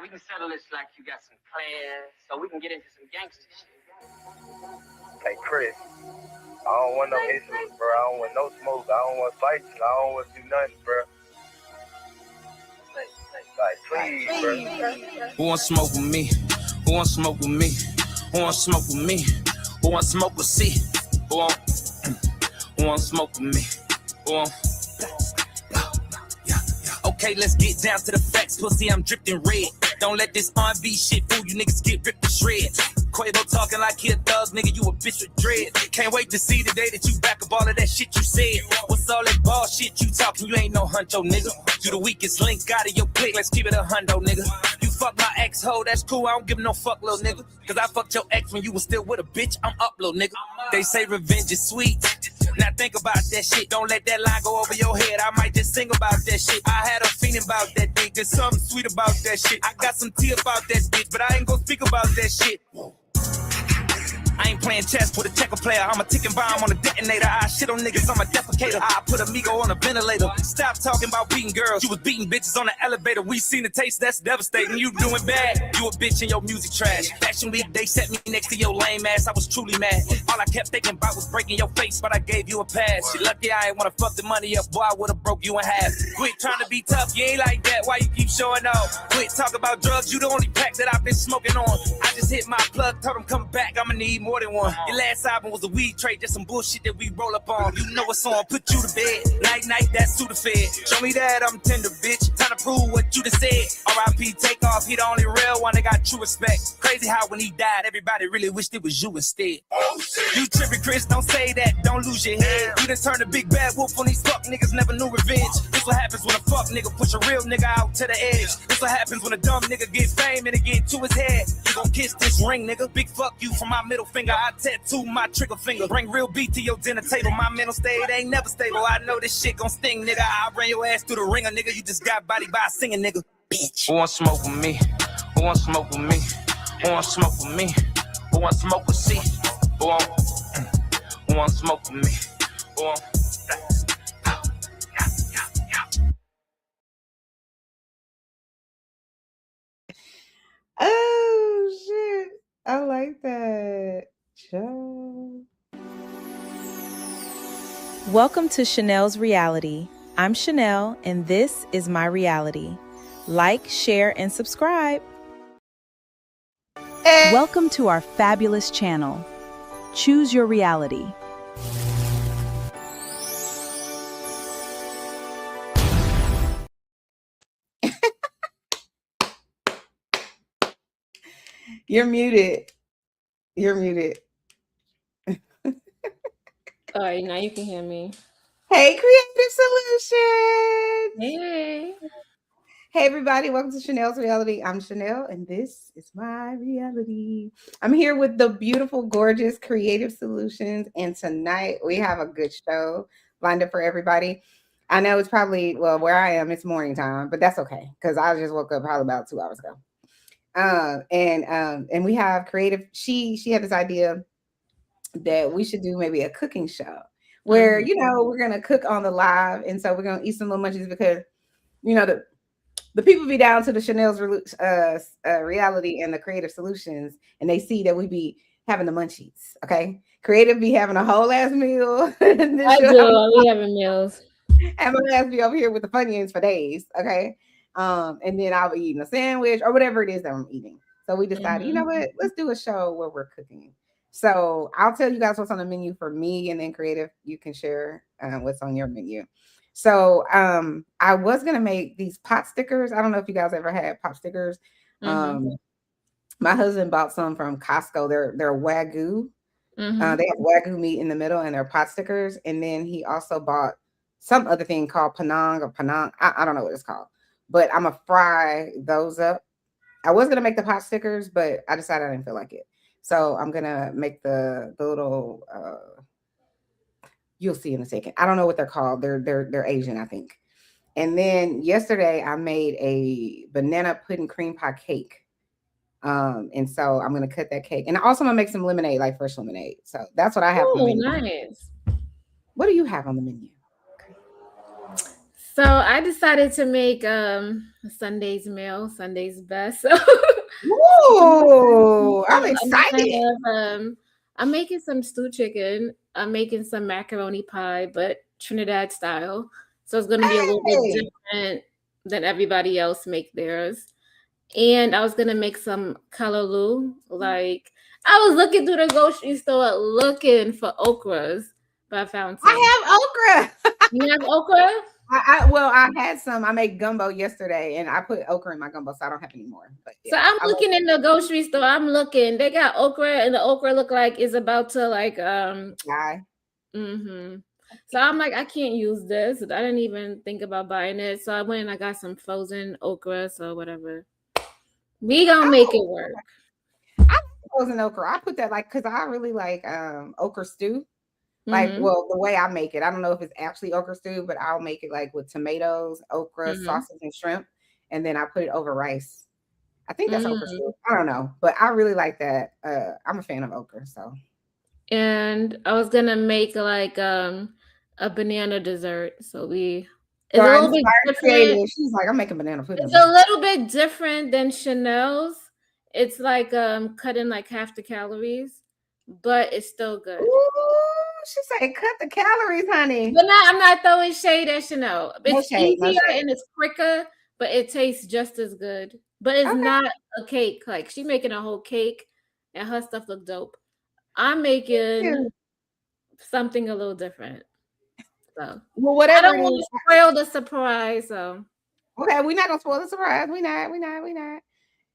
we can settle this like you got some plans, so we can get into some gangster shit. Hey, Chris, I don't want no issues, bro. I don't want no smoke. I don't want fights. I don't want to do nothing, bro. Like, please, bro. Who want smoke with me? Who want smoke with me? Who want smoke with me? Who want smoke with C? Who want smoke with me? Who want... Okay, let's get down to the facts. Pussy, I'm dripped in red. Don't let this R&B shit fool you niggas get ripped to shreds. Quavo talking like he a thug, nigga, you a bitch with dread. Can't wait to see the day that you back up all of that shit you said. What's all that ball shit you talking? You ain't no huncho, nigga. You the weakest link out of your clique, let's keep it a hundo, nigga. You fuck my ex-hoe, that's cool, I don't give no fuck, little nigga. Cause I fucked your ex when you was still with a bitch, I'm up, little nigga. They say revenge is sweet. Now think about that shit, don't let that line go over your head. I might just sing about that shit. I had a feeling about that dick, there's something sweet about that shit. I got some tea about that bitch, but I ain't gonna speak about that shit. I ain't playing chess with a checker player. I'm a ticking bomb on a detonator. I shit on niggas, I'm a defecator. I put Amigo on a ventilator. Stop talking about beating girls. You was beating bitches on the elevator. We seen the taste, that's devastating. You doing bad. You a bitch in your music trash. Fashion week, they set me next to your lame ass. I was truly mad. All I kept thinking about was breaking your face, but I gave you a pass. You lucky I ain't wanna fuck the money up, boy, I would've broke you in half. Quit trying to be tough, you ain't like that. Why you keep showing off? Quit talk about drugs, you the only pack that I've been smoking on. I just hit my plug, told him come back, I'ma need more than one. Your last album was a weed trade, just some bullshit that we roll up on. You know what's on, put you to bed. Night, that's Sudafed. Show me that I'm tender, bitch. Time to prove what you just said. R.I.P. take off, he the only real one that got true respect. Crazy how when he died, everybody really wished it was you instead. Oh, shit. You tripping, Chris, don't say that, don't lose your head. You done turned a big bad wolf on these fuck niggas, never knew revenge. This what happens when a fuck nigga push a real nigga out to the edge. This what happens when a dumb nigga get fame and it get to his head. You gon' kiss this ring, nigga. Big fuck you from my middle finger. I tattoo my trigger finger. Bring real beat to your dinner table. My mental state ain't never stable. I know this shit gon' sting, nigga. I ran your ass through the ringer, nigga. You just got bodied by a singing nigga. Bitch. Who want smoke with me? Who want smoke with me? Who want smoke with me? Who want smoke with C? Who want smoke with me? Who want... Oh shit, I like that. Ciao. Welcome to Chanel's Reality. I'm Chanel, and this is my reality. Like, share, and subscribe. Welcome to our fabulous channel. Choose your reality. You're muted. You're muted. All right, now you can hear me. Hey, Creative Solutions. Hey. Hey, everybody. Welcome to Chanel's Reality. I'm Chanel, and this is my reality. I'm here with the beautiful, gorgeous Creative Solutions, and tonight we have a good show lined up for everybody. I know it's probably, well, where I am, it's morning time, but that's okay, because I just woke up probably about 2 hours ago. And we have Creative. She had this idea that we should do maybe a cooking show where, you know, we're going to cook on the live. And so we're going to eat some little munchies because, you know, the people be down to the Chanel's reality and the Creative Solutions, and they see that we be having the munchies. Okay. Creative be having a whole ass meal. I do. We having meals. And my ass be over here with the Funyuns for days. Okay. And then I'll be eating a sandwich or whatever it is that I'm eating. So we decided, you know what, let's do a show where we're cooking. So I'll tell you guys what's on the menu for me, and then Creative, you can share what's on your menu. So I was gonna make these pot stickers. I don't know if you guys ever had pot stickers. My husband bought some from Costco. They're Wagyu. They have Wagyu meat in the middle, and they're pot stickers. And then he also bought some other thing called Penang or Penang. I don't know what it's called. But I'm going to fry those up. I was going to make the pot stickers, but I decided I didn't feel like it. So I'm going to make the little, you'll see in a second. I don't know what they're called. They're Asian, I think. And then yesterday I made a banana pudding cream pie cake. And so I'm going to cut that cake. And also I'm going to make some lemonade, like fresh lemonade. So that's what I have on the menu. Nice. What do you have on the menu? So I decided to make Sunday's meal, Sunday's best. So Ooh, I'm excited. I'm making some stewed chicken. I'm making some macaroni pie, but Trinidad style. So it's gonna be a little bit Hey, different than everybody else make theirs. And I was gonna make some kalaloo. Like I was looking through the grocery store looking for okras, but I found some. I have okra. You have okra? I had some. I made gumbo yesterday, and I put okra in my gumbo, so I don't have any more. But So yeah, I'm I love looking in the grocery store. I'm looking. They got okra, and the okra look like it's about to like guy. Mm-hmm. So I'm like, I can't use this. I didn't even think about buying it. So I went and I got some frozen okra, so whatever. We gonna make it Oh, work. I like frozen okra. I put that like because I really like okra stew. Like, Mm-hmm. well, the way I make it, I don't know if it's actually okra stew, but I'll make it like with tomatoes, okra, Mm-hmm. sausage, and shrimp, and then I put it over rice. I think that's okra Mm-hmm. stew. I don't know, but I really like that. I'm a fan of okra, so And I was gonna make like a banana dessert. so It's a I little bit inspired different. creative. She's like, I'm making banana It's pudding. a little bit different than Chanel's. It's like cutting like half the calories, but it's still good. Ooh, she said, cut the calories, honey. But I'm not throwing shade at Chanel. No It's shade, no easier shade. and it's quicker, but it tastes just as good. But it's Okay. not a cake. Like she making a whole cake and her stuff look dope. I'm making Yeah. something a little different. So Well, I whatever don't it want is. to spoil the surprise. So Okay, we're not gonna spoil the surprise. We not.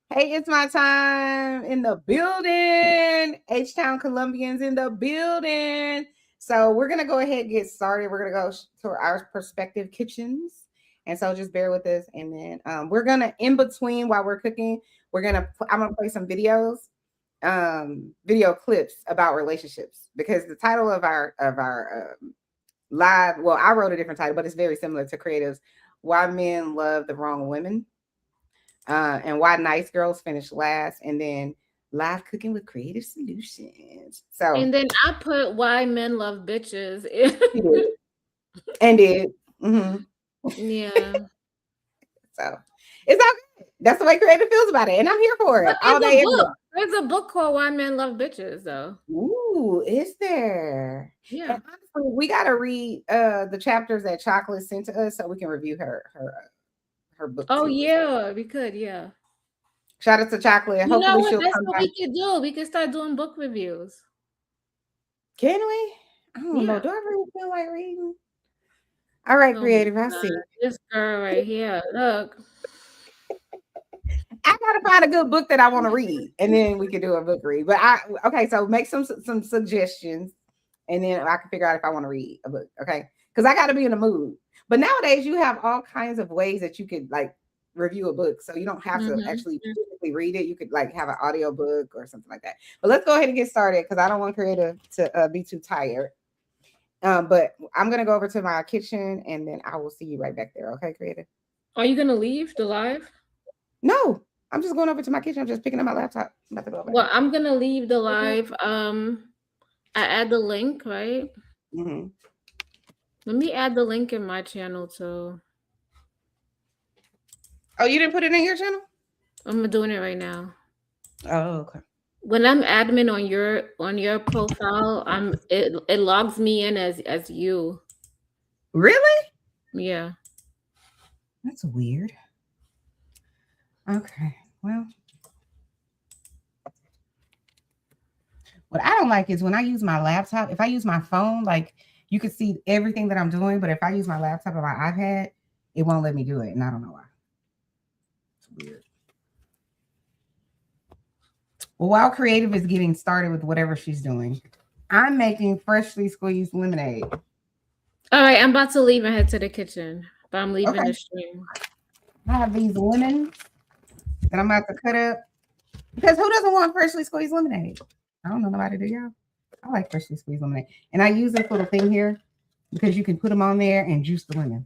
Hey, it's my time in the building. H-Town Colombians in the building. So we're gonna go ahead and get started. We're gonna go to our perspective kitchens, and so just bear with us. And then we're gonna in between while we're cooking, I'm gonna play some videos, video clips about relationships because the title of our live. Well, I wrote a different title, but it's very similar to Creative's. Why men love the wrong women and why nice girls finish last, and then live cooking with creative solutions. So and then I put why men love bitches. he did and did. Mm-hmm. Yeah. So it's all good. That's the way creative feels about it, and I'm here for But it all day, every day. There's a book called Why Men Love Bitches, though. Ooh, is there? Yeah. And honestly, we gotta read the chapters that Chocolate sent to us so we can review her book Oh too. yeah, we could, yeah. Shout out to Chocolate. You know Hopefully what? she'll That's come what back. we could do. We could start doing book reviews. Can we? I don't know. Yeah. Do I really feel like reading? All right, Oh my creative. I see. God. This girl right here. Look. I gotta find a good book that I want to read, and then we can do a book read. But okay, so make some suggestions, and then I can figure out if I want to read a book. Okay, because I got to be in the mood. But nowadays, you have all kinds of ways that you could like review a book, so you don't have to Mm-hmm. actually physically read it. You could like have an audio book or something like that. But let's go ahead and get started because I don't want Creative to be too tired. But I'm gonna go over to my kitchen, and then I will see you right back there. Okay, Creative? Are you gonna leave the live? No, I'm just going over to my kitchen. I'm just picking up my laptop. I'm about to go over. Well, I'm gonna leave the live. I add the link, right? Mm-hmm. Let me add the link in my channel too. Oh, you didn't put it in your channel? I'm doing it right now. Oh, okay. When I'm admin on your profile, it logs me in as you. Really? Yeah. That's weird. Okay. Well, what I don't like is when I use my laptop, if I use my phone, like you can see everything that I'm doing, but if I use my laptop or my iPad, it won't let me do it. And I don't know why. It's weird. Well, while Creative is getting started with whatever she's doing, I'm making freshly squeezed lemonade. All right, I'm about to leave and head to the kitchen, but I'm leaving Okay. the stream. I have these lemons that I'm about to cut up because who doesn't want freshly squeezed lemonade? I don't know nobody do, y'all. I like freshly squeezed lemonade, and I use this little thing here because you can put them on there and juice the lemon.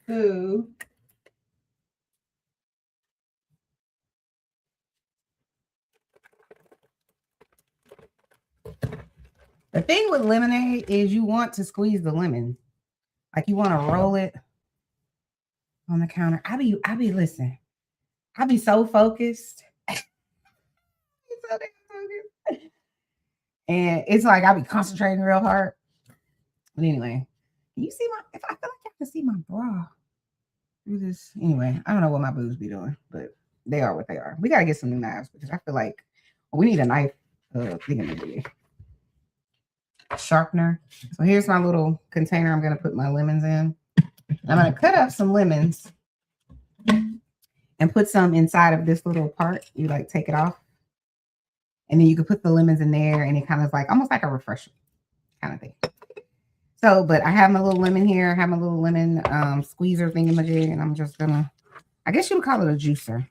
So the thing with lemonade is you want to squeeze the lemon. Like you want to roll it on the counter. I be listen. I be so focused. So damn focused. And it's like I be concentrating real hard. But anyway, you see if I feel like I can see my bra through this. Anyway, I don't know what my boobs be doing, but they are what they are. We gotta get some new knives because I feel like we need a knife sharpener. So here's my little container I'm gonna put my lemons in. I'm gonna cut up some lemons and put some inside of this little part. You like take it off. And then you can put the lemons in there and it kind of like almost like a refresher kind of thing. So, but I have my little lemon here. I have my little lemon squeezer thingamajig, and I'm just gonna, I guess you would call it a juicer.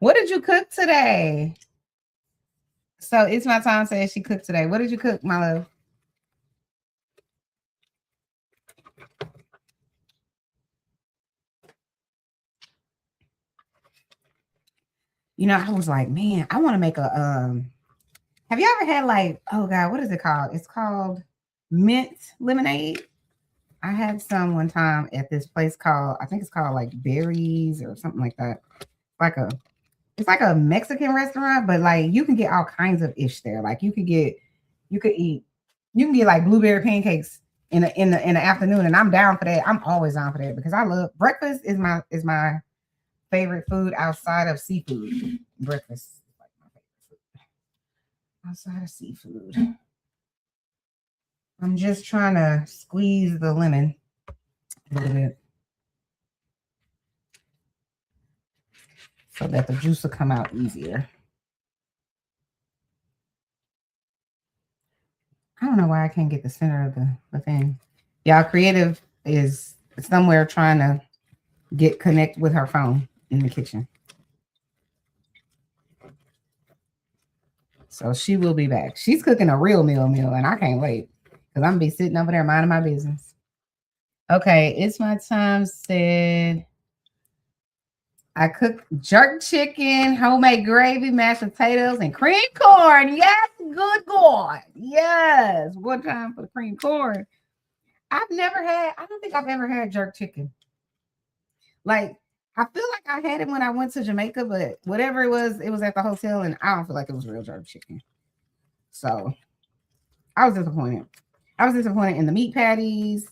What did you cook today? So it's my time says she cooked today. What did you cook, my love? You know, I was like, man, I want to make a have you ever had like, oh God, what is it called? It's called mint lemonade. I had some one time at this place called, I think it's called like Berries or something like that. It's like a Mexican restaurant, but like you can get all kinds of ish there. Like you can get like blueberry pancakes in the afternoon, and I'm down for that. I'm always down for that because I love breakfast is my favorite food outside of seafood. Breakfast is like my favorite food outside of seafood. I'm just trying to squeeze the lemon a little bit so that the juice will come out easier. I don't know why I can't get the center of the thing. Y'all, Kreative is somewhere trying to connect with her phone in the kitchen. So she will be back. She's cooking a real meal, and I can't wait because I'm gonna be sitting over there minding my business. Okay, it's my time. Said I cooked jerk chicken, homemade gravy, mashed potatoes, and cream corn. Yes, good God. Yes, one time for the cream corn. I don't think I've ever had jerk chicken. Like, I feel like I had it when I went to Jamaica, but whatever it was at the hotel, and I don't feel like it was real jerk chicken. So I was disappointed. I was disappointed in the meat patties.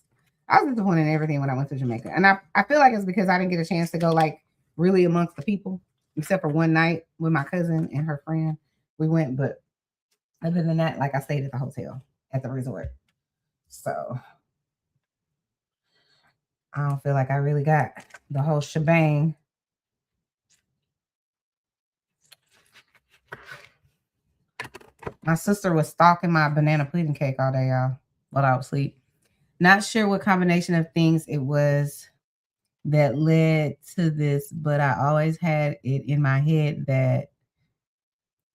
I was disappointed in everything when I went to Jamaica. And I feel like it's because I didn't get a chance to go like really amongst the people, except for one night with my cousin and her friend. We went, but other than that, like I stayed at the hotel at the resort. So I don't feel like I really got the whole shebang. My sister was stalking my banana pudding cake all day, y'all, while I was asleep. Not sure what combination of things it was that led to this, but I always had it in my head that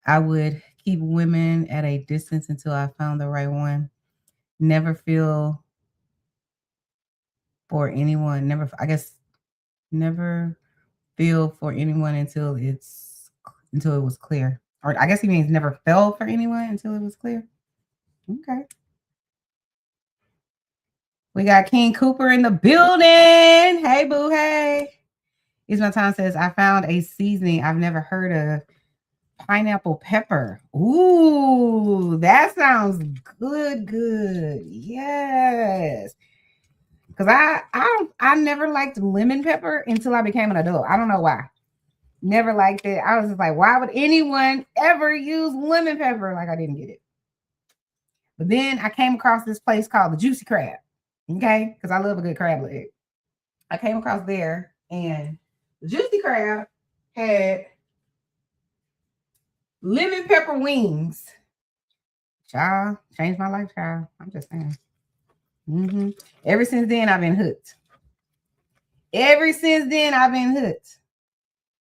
I would keep women at a distance until I found the right one. Never feel for anyone. Never feel for anyone until it was clear. Or I guess he means never fell for anyone until it was clear. Okay. We got King Cooper in the building. Hey, boo, hey. It's my time says, I found a seasoning I've never heard of. Pineapple pepper. Ooh, that sounds good. Yes. Because I never liked lemon pepper until I became an adult. I don't know why. Never liked it. I was just like, why would anyone ever use lemon pepper? Like, I didn't get it. But then I came across this place called the Juicy Crab. Okay, because I love a good crab leg. I came across there, and the Juicy Crab had lemon pepper wings. Child, changed my life, child. I'm just saying. Ever since then, I've been hooked.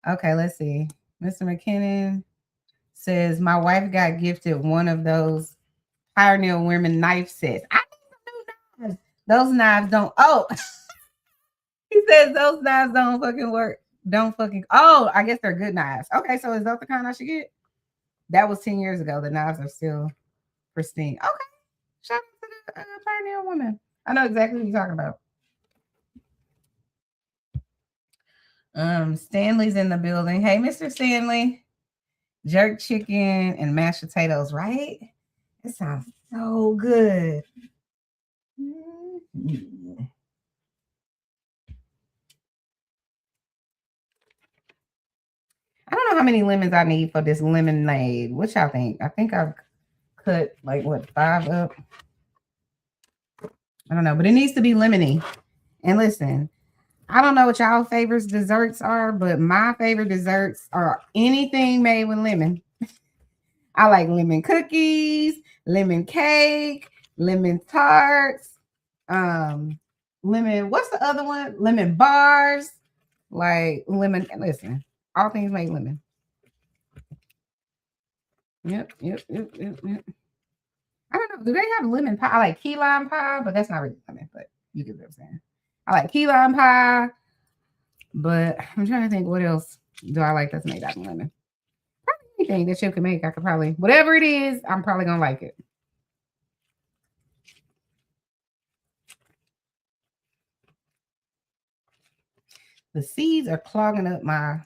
Okay, let's see. Mr. McKinnon says, my wife got gifted one of those Pioneer Women knife sets. I need some new knives. Those knives don't. Oh, he says those knives don't fucking work. Oh, I guess they're good knives. Okay, so is that the kind I should get? That was 10 years ago. The knives are still pristine. Okay. Shout out to the pioneer woman. I know exactly what you're talking about. Stanley's in the building. Hey, Mr. Stanley. Jerk chicken and mashed potatoes, right? It sounds so good. Mm-hmm. I don't know how many lemons I need for this lemonade. What y'all think? I think I've cut like what 5 up. I don't know, but it needs to be lemony. And listen, I don't know what y'all favorites desserts are, but my favorite desserts are anything made with lemon. I like lemon cookies, lemon cake, lemon tarts, lemon, what's the other one? Lemon bars, like lemon, listen, all things made lemon. Yep. I don't know. Do they have lemon pie? I like key lime pie, but that's not really lemon, but you get what I'm saying. I like key lime pie, but I'm trying to think what else do I like that's made out of lemon. Probably anything that you can make, I could probably, whatever it is, I'm probably gonna like it. The seeds are clogging up my.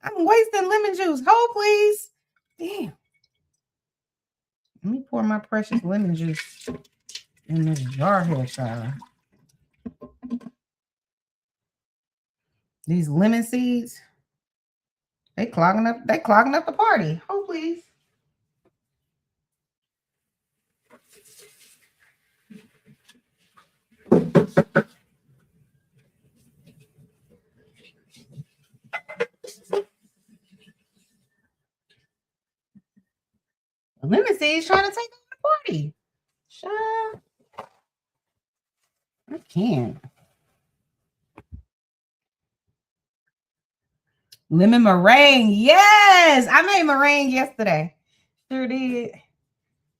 I'm wasting lemon juice. Hold, please. Damn. Let me pour my precious lemon juice in this jar here, child. These lemon seeds, they clogging up the party. Hold, please. The lemon seeds trying to take over the party. Child. I can't. Lemon meringue. Yes. I made meringue yesterday. Sure did.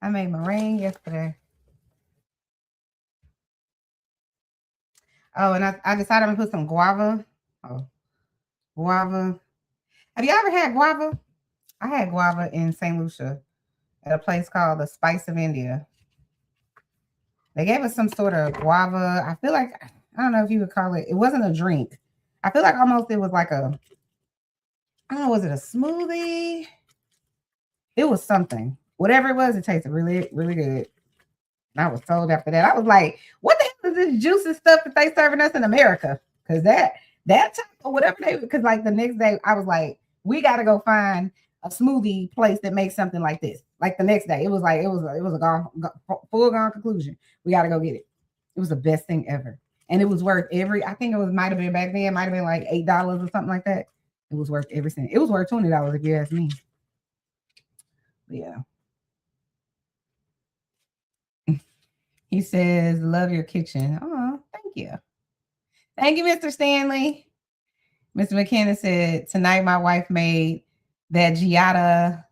I made meringue yesterday. Oh, and I decided I'm going to put some guava. Oh, guava. Have you ever had guava? I had guava in St. Lucia at a place called the Spice of India. They gave us some sort of guava. I feel like, I don't know if you would call it, it wasn't a drink. I feel like almost it was like a, I don't know, was it a smoothie? It was something. Whatever it was, it tasted really, really good. And I was told after that, I was like, what the hell is this juicy stuff that they serving us in America? Because that type of whatever they, because like the next day, I was like, we got to go find a smoothie place that makes something like this. Like the next day, it was a full gone conclusion. We got to go get it. It was the best thing ever. And it was worth I think it might have been back then, might have been like $8 or something like that. It was worth every cent. It was worth $20 if you ask me. But yeah. He says, love your kitchen. Oh, thank you. Thank you, Mr. Stanley. Mr. McKenna said, tonight my wife made that Giada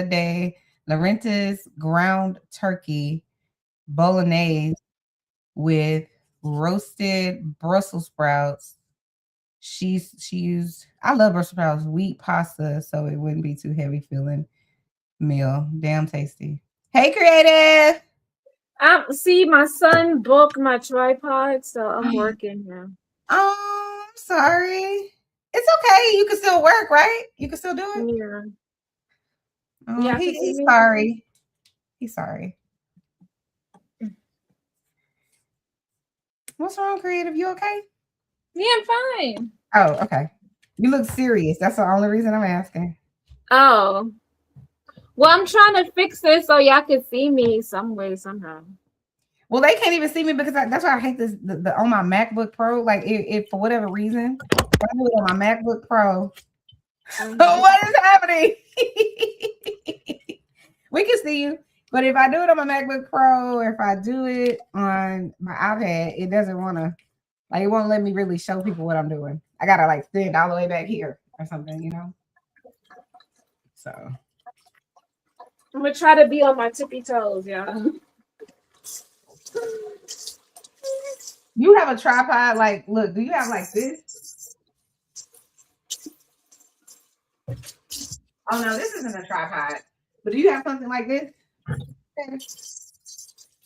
de Laurentiis ground turkey bolognese with roasted Brussels sprouts. She used, I love Brussels sprouts, wheat pasta, so it wouldn't be too heavy feeling meal. Damn tasty. Hey, Kreative. See, my son broke my tripod, so I'm working here. Oh, I'm sorry. It's okay. You can still work, right? You can still do it? Yeah. Oh, yeah, he's sorry. He's sorry. What's wrong, Kreative? You okay? Yeah, I'm fine. Oh, okay. You look serious. That's the only reason I'm asking. Oh. Well, I'm trying to fix it so y'all can see me some way, somehow. Well, they can't even see me because that's why I hate this on my MacBook Pro. Like, if for whatever reason, if I do it on my MacBook Pro, what is happening? We can see you, but if I do it on my MacBook Pro or if I do it on my iPad, it doesn't want to, like, it won't let me really show people what I'm doing. I gotta like stand all the way back here or something, you know. So I'm gonna try to be on my tippy toes, y'all. You have a tripod, like, look, do you have like this? Oh no, this isn't a tripod. But do you have something like this?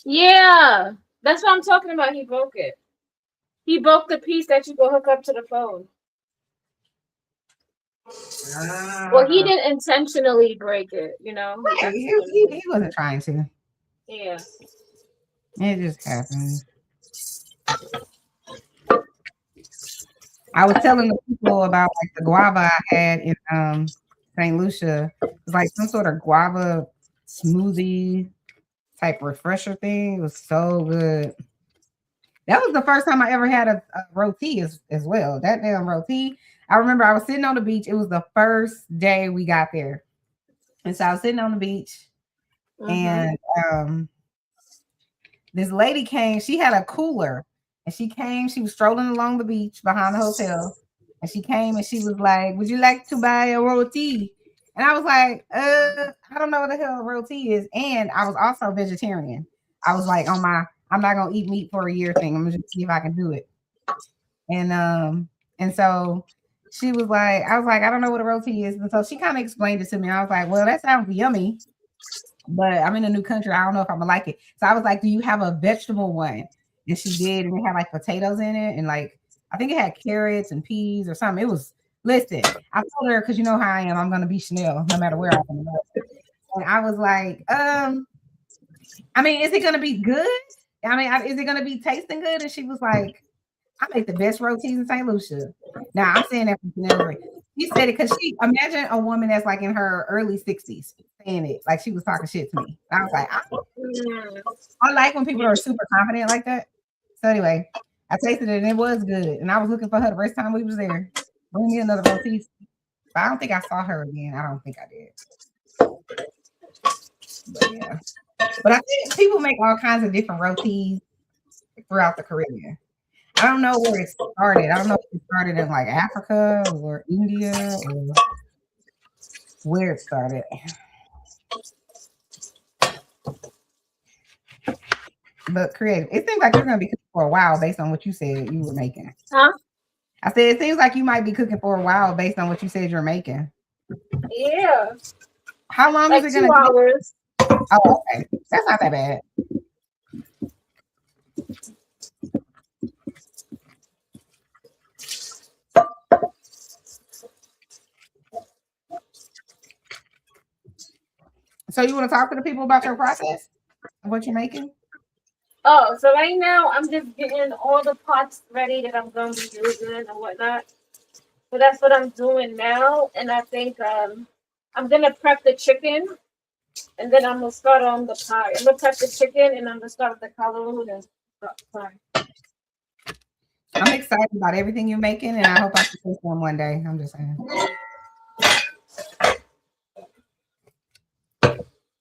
Yeah, that's what I'm talking about. He broke it. He broke the piece that you go hook up to the phone. Well, he didn't intentionally break it, you know. Right. He wasn't trying to. Yeah. It just happened. I was telling the people about like the guava I had in St. Lucia. It was like some sort of guava smoothie type refresher thing. It was so good. That was the first time I ever had a roti as well. That damn roti. I remember I was sitting on the beach. It was the first day we got there. And so I was sitting on the beach and this lady came. She had a cooler and she was strolling along the beach behind the hotel. And she came and she was like, "Would you like to buy a roti?" And I was like, I don't know what the hell a roti is. And I was also vegetarian. I was like on my I'm not gonna eat meat for a year thing. I'm gonna just see if I can do it. And so she was like, I was like, I don't know what a roti is. And so she kind of explained it to me. I was like, well, that sounds yummy, but I'm in a new country. I don't know if I'm gonna like it. So I was like, do you have a vegetable one? And she did, and it had like potatoes in it, and like I think it had carrots and peas or something. It was listen, I told her because you know how I am, I'm gonna be Chanel no matter where I'm gonna go. And I was like, I mean, is it gonna be good? I mean, is it gonna be tasting good? And she was like, I make the best rotis in St. Lucia. Now I'm saying that from Chanel. She said it because she imagine a woman that's like in her early 60s saying it like she was talking shit to me. I was like, I like when people are super confident like that. So anyway, I tasted it and it was good. And I was looking for her the first time we was there. Bring me another roti. But I don't think I saw her again. I don't think I did. But yeah. But I think people make all kinds of different rotis throughout the Caribbean. I don't know where it started. I don't know if it started in like Africa or India or where it started. But Kreative, it seems like you're going to be cooking for a while based on what you said you were making. Huh? I said it seems like you might be cooking for a while based on what you said you're making. Yeah. How long like is it going to 2 hours. Oh, okay. That's not that bad. So you want to talk to the people about your process of what you're making? Oh, so right now I'm just getting all the pots ready that I'm going to be using and whatnot. So that's what I'm doing now. And I think I'm going to prep the chicken and then I'm going to start on the pie. I'm going to prep the chicken and I'm going to start with the callaloo and start the pie. I'm excited about everything you're making and I hope I can taste one day. I'm just saying.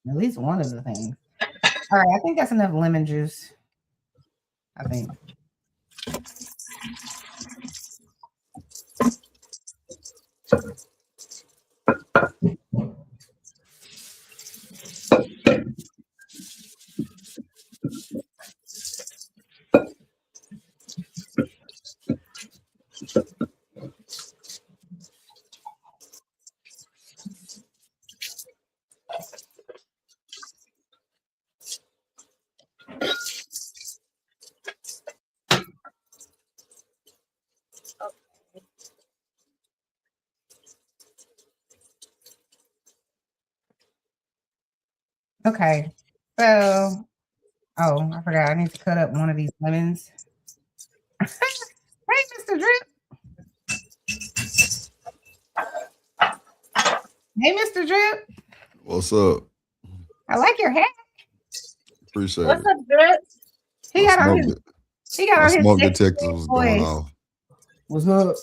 At least one of the things. All right, I think that's enough lemon juice. I think. Okay, so I forgot. I need to cut up one of these lemons. Hey, Mr. Drip. Hey, Mr. Drip. What's up? I like your hat. Appreciate What's it. up, Drip? He got on his smoke detector was going off. What's up?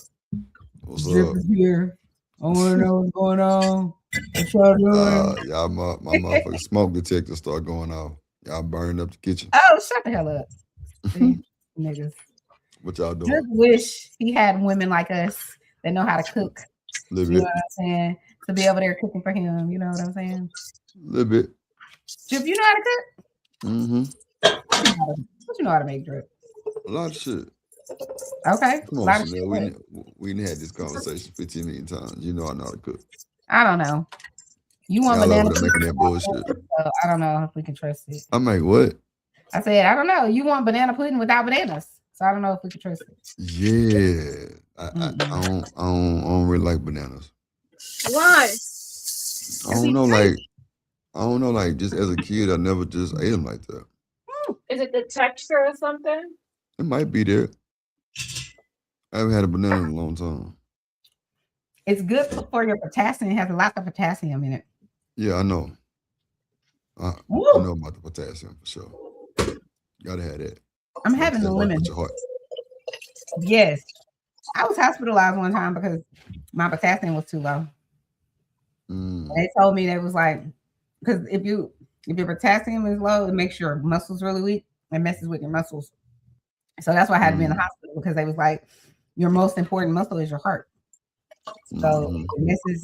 What's Drip up? is here. I want to know what's going on. What y'all doing? Y'all, my motherfucking smoke detector start going off. Y'all burning up the kitchen. Oh, shut the hell up. Niggas. What y'all doing? Just wish he had women like us that know how to cook. Little You bit. know what I'm saying? To be over there cooking for him. You know what I'm saying? Little bit. Drip, you know how to cook? Mm-hmm. What you know how to make, Drip? A lot of shit. Okay. Come on, Chanel. We done had this conversation 15 million times. You know I know how to cook. I don't know. You want Y'all banana over there making that bullshit. So I don't know if we can trust it. I make what? I said, I don't know. You want banana pudding without bananas. So I don't know if we can trust it. Yeah. I don't really like bananas. Why? I don't know, like just as a kid, I never just ate them like that. Is it the texture or something? It might be there. I haven't had a banana in a long time. It's good for your potassium. It has a lot of potassium in it. Yeah, I know. I know about the potassium for sure. Gotta have that. I'm having the lemon. With your heart. Yes. I was hospitalized one time because my potassium was too low. They told me that was like, because if your potassium is low, it makes your muscles really weak and messes with your muscles. So that's why I had to be in the hospital, because they was like, your most important muscle is your heart. So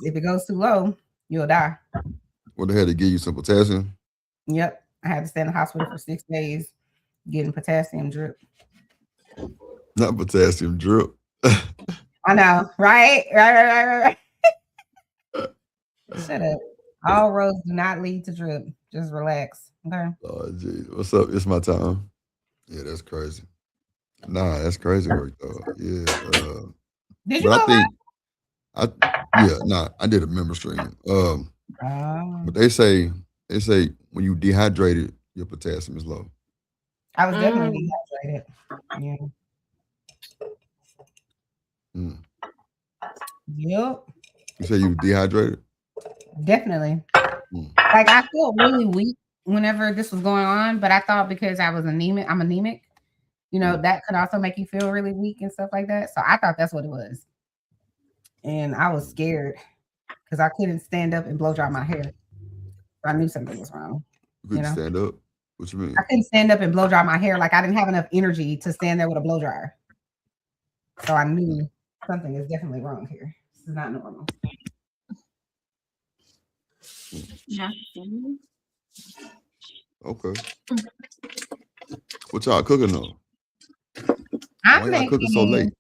if it goes too low, you'll die. Well, they had to give you some potassium. Yep. I had to stay in the hospital for 6 days getting potassium drip. Not potassium drip. I know, right? Right. Shut up. All roads do not lead to drip. Just relax. Okay. Oh, geez. What's up? It's my time. Yeah, that's crazy. Nah, that's crazy work though. Yeah. Did you but I did a member stream. But they say when you dehydrated, your potassium is low. I was definitely dehydrated. Yeah. Yep. You say you dehydrated? Definitely. Like I felt really weak whenever this was going on, but I thought because I was anemic, I'm anemic, that could also make you feel really weak and stuff like that. So I thought that's what it was. And I was scared because I couldn't stand up and blow dry my hair. I knew something was wrong. You couldn't stand up? What you mean? I couldn't stand up and blow dry my hair. Like I didn't have enough energy to stand there with a blow dryer. So I knew something is definitely wrong here. This is not normal. Okay. What y'all cooking though? Why y'all cooking so late?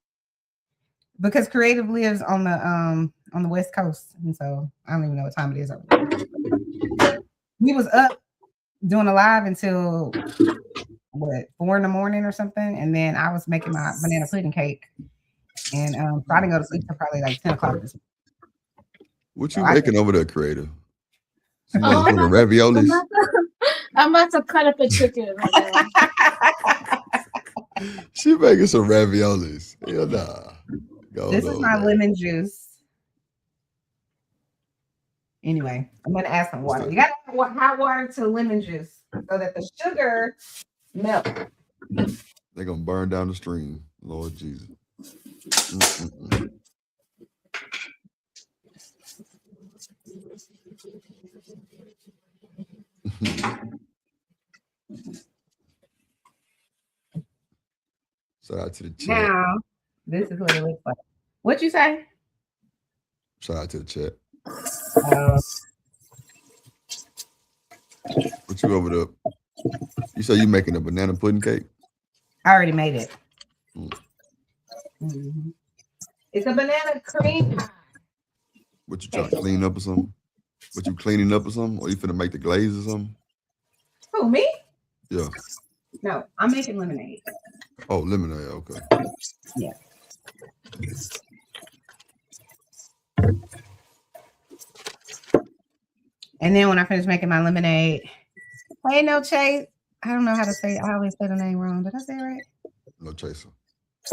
Because Kreative lives on the West Coast, and so I don't even know what time it is over there. We was up doing a live until 4 in the morning or something, and then I was making my banana pudding cake, and so I didn't go to sleep till probably like 10 o'clock this morning. What you making over there, Kreative? Cooking raviolis? I'm about to cut up a chicken. She making some raviolis. Hell nah. This is my lemon juice. Anyway, I'm gonna add some water. You gotta add hot water to lemon juice so that the sugar melts. They're gonna burn down the stream, Lord Jesus. Shout out to the chat. Now, this is what it looks like. What you say? Shout out to the chat. What you over there? You say you making a banana pudding cake? I already made it. It's a banana cream pie. What you trying to clean up or something? What you cleaning up or something? Or you finna make the glaze or something? Who, me? Yeah. No, I'm making lemonade. Oh, lemonade. Okay. Yeah. And then when I finish making my lemonade, hey, no Chase. I don't know how to say it. I always say the name wrong. Did I say it right? No chaser.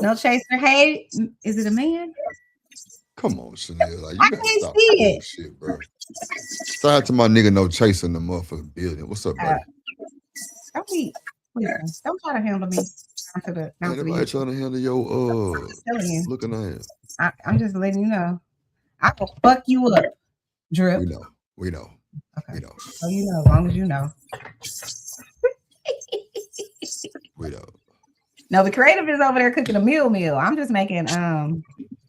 No chaser. Hey, is it a man? Come on, Chanel. Like, you I gotta can't stop see that it. shit, bro. Shout out to my nigga No Chaser in the motherfucking building. What's up, buddy? Don't try to handle me. Everybody trying to handle your looking at. I'm just letting you know. I will fuck you up, Drip. We know. Okay. We know. So you know, as long as you know. We know. No, the Kreative is over there cooking a meal. I'm just making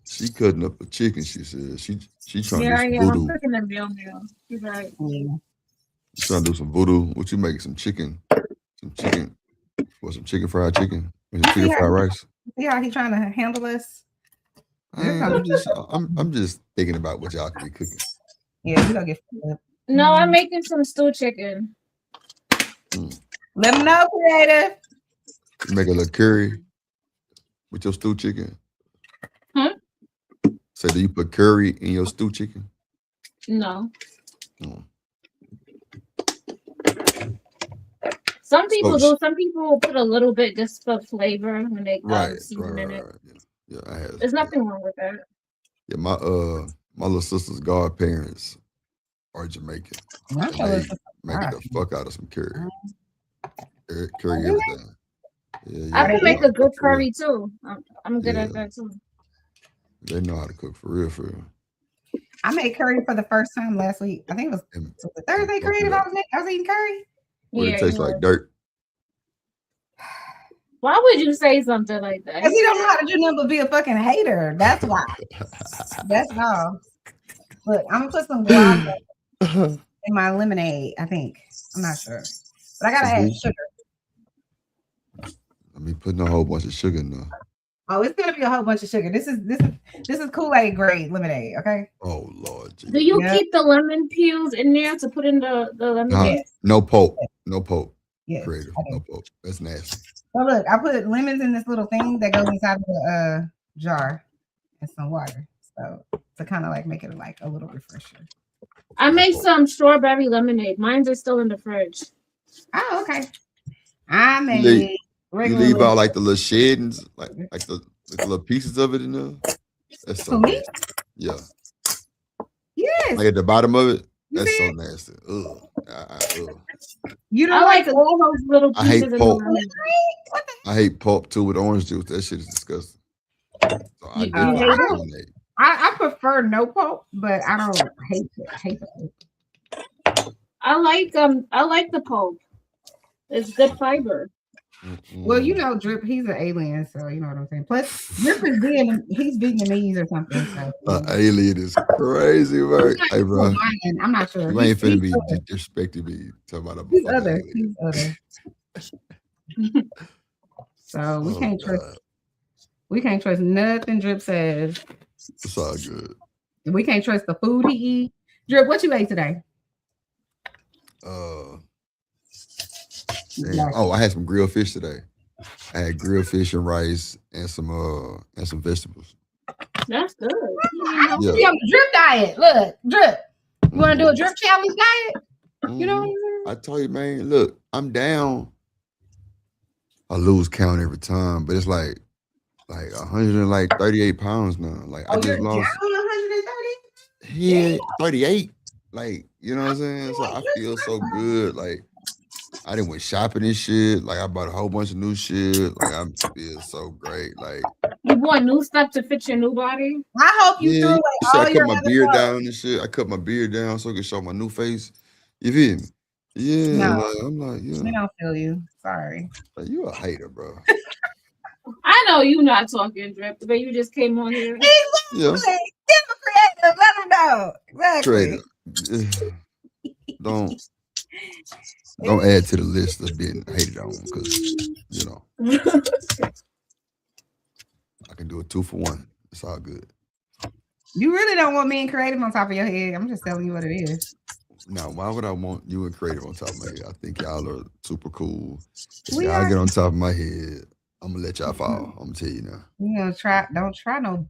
She cutting up a chicken, she said. She trying to do some voodoo. I'm cooking a meal. She's right. Yeah. Trying to do some voodoo. What you making? Some chicken. Some chicken fried chicken. Some chicken fried rice. See how he's trying to handle us? I'm just thinking about what y'all can be cooking. Yeah, we gonna get. No, I'm making some stewed chicken. Let them know, Kreative. You make a little curry with your stewed chicken. So do you put curry in your stewed chicken? No. Some people do. Some people put a little bit just for flavor when they season it. Yeah, I have. There's nothing wrong with that. Yeah, my little sister's godparents are Jamaican. And they make the fuck out of some curry. Curry everything. Yeah, I can make a good curry too. I'm good at that too. They know how to cook for real, for real. I made curry for the first time last week. I think it was the Thursday Kreative. I was eating curry. What it tastes like dirt. Why would you say something like that? Because he don't know how to do nothing but be a fucking hater. That's why. That's all. Look, I'm gonna put some guava in my lemonade. I think. I'm not sure, but I gotta add sugar. I mean, putting a whole bunch of sugar in there. Oh, it's gonna be a whole bunch of sugar. This is Kool-Aid grade lemonade. Okay. Oh Lord. Jesus. Do you keep the lemon peels in there to put in the lemonade? No pulp. No pulp. Yes, Kreative. No pulp. That's nasty. So look, I put lemons in this little thing that goes inside of the jar and some water. So to kind of like make it like a little refresher. I made some strawberry lemonade. Mine's are still in the fridge. Oh, okay. I made you leave out like the little shadings, like the little pieces of it in there. That's so nasty. Yeah. Yes. Like at the bottom of it. That's so nasty. Ugh. You don't like all those little pieces. I hate pulp. I hate pulp too with orange juice. That shit is disgusting. So I prefer no pulp, but I don't hate the pulp. I like the pulp. It's good fiber. Well, you know, Drip, he's an alien, so you know what I'm saying. Plus, Drip is he's Vietnamese or something. So alien is crazy, right? Hey, bro. I'm not sure. You ain't finna be disrespecting me. Talking about he's other. So we can't trust. We can't trust nothing Drip says. It's all good. We can't trust the food he eat. Drip, what you ate today? I had some grilled fish today. I had grilled fish and rice and some vegetables. That's good. I don't see on the Drip diet. Look, Drip. You want to do a Drip challenge diet? You know what I'm saying? I told you, man. Look, I'm down. I lose count every time, but it's like 138 pounds now. Like I just lost 130. Yeah, 38. Like, you know what I'm saying? So I feel so good. Like I done went shopping and shit. Like I bought a whole bunch of new shit. Like I feel so great. Like you bought new stuff to fit your new body. I hope you threw away all I your cut my beard down and shit. I cut my beard down so I can show my new face. You feel me? Yeah. No, like, I'm like, yeah. We don't feel you. Sorry. Like, you a hater, bro. I know you not talking, Drip, but you just came on here. Yeah. Give a Kreative. Let him know. Exactly. Don't add to the list of being hated on because you know I can do a 2 for 1. It's all good. You really don't want me and Kreative on top of your head. I'm just telling you what it is. No, why would I want you and Kreative on top of my head? I think y'all are super cool. If y'all get on top of my head, I'm gonna let y'all fall. I'm gonna tell you now. You know, don't try no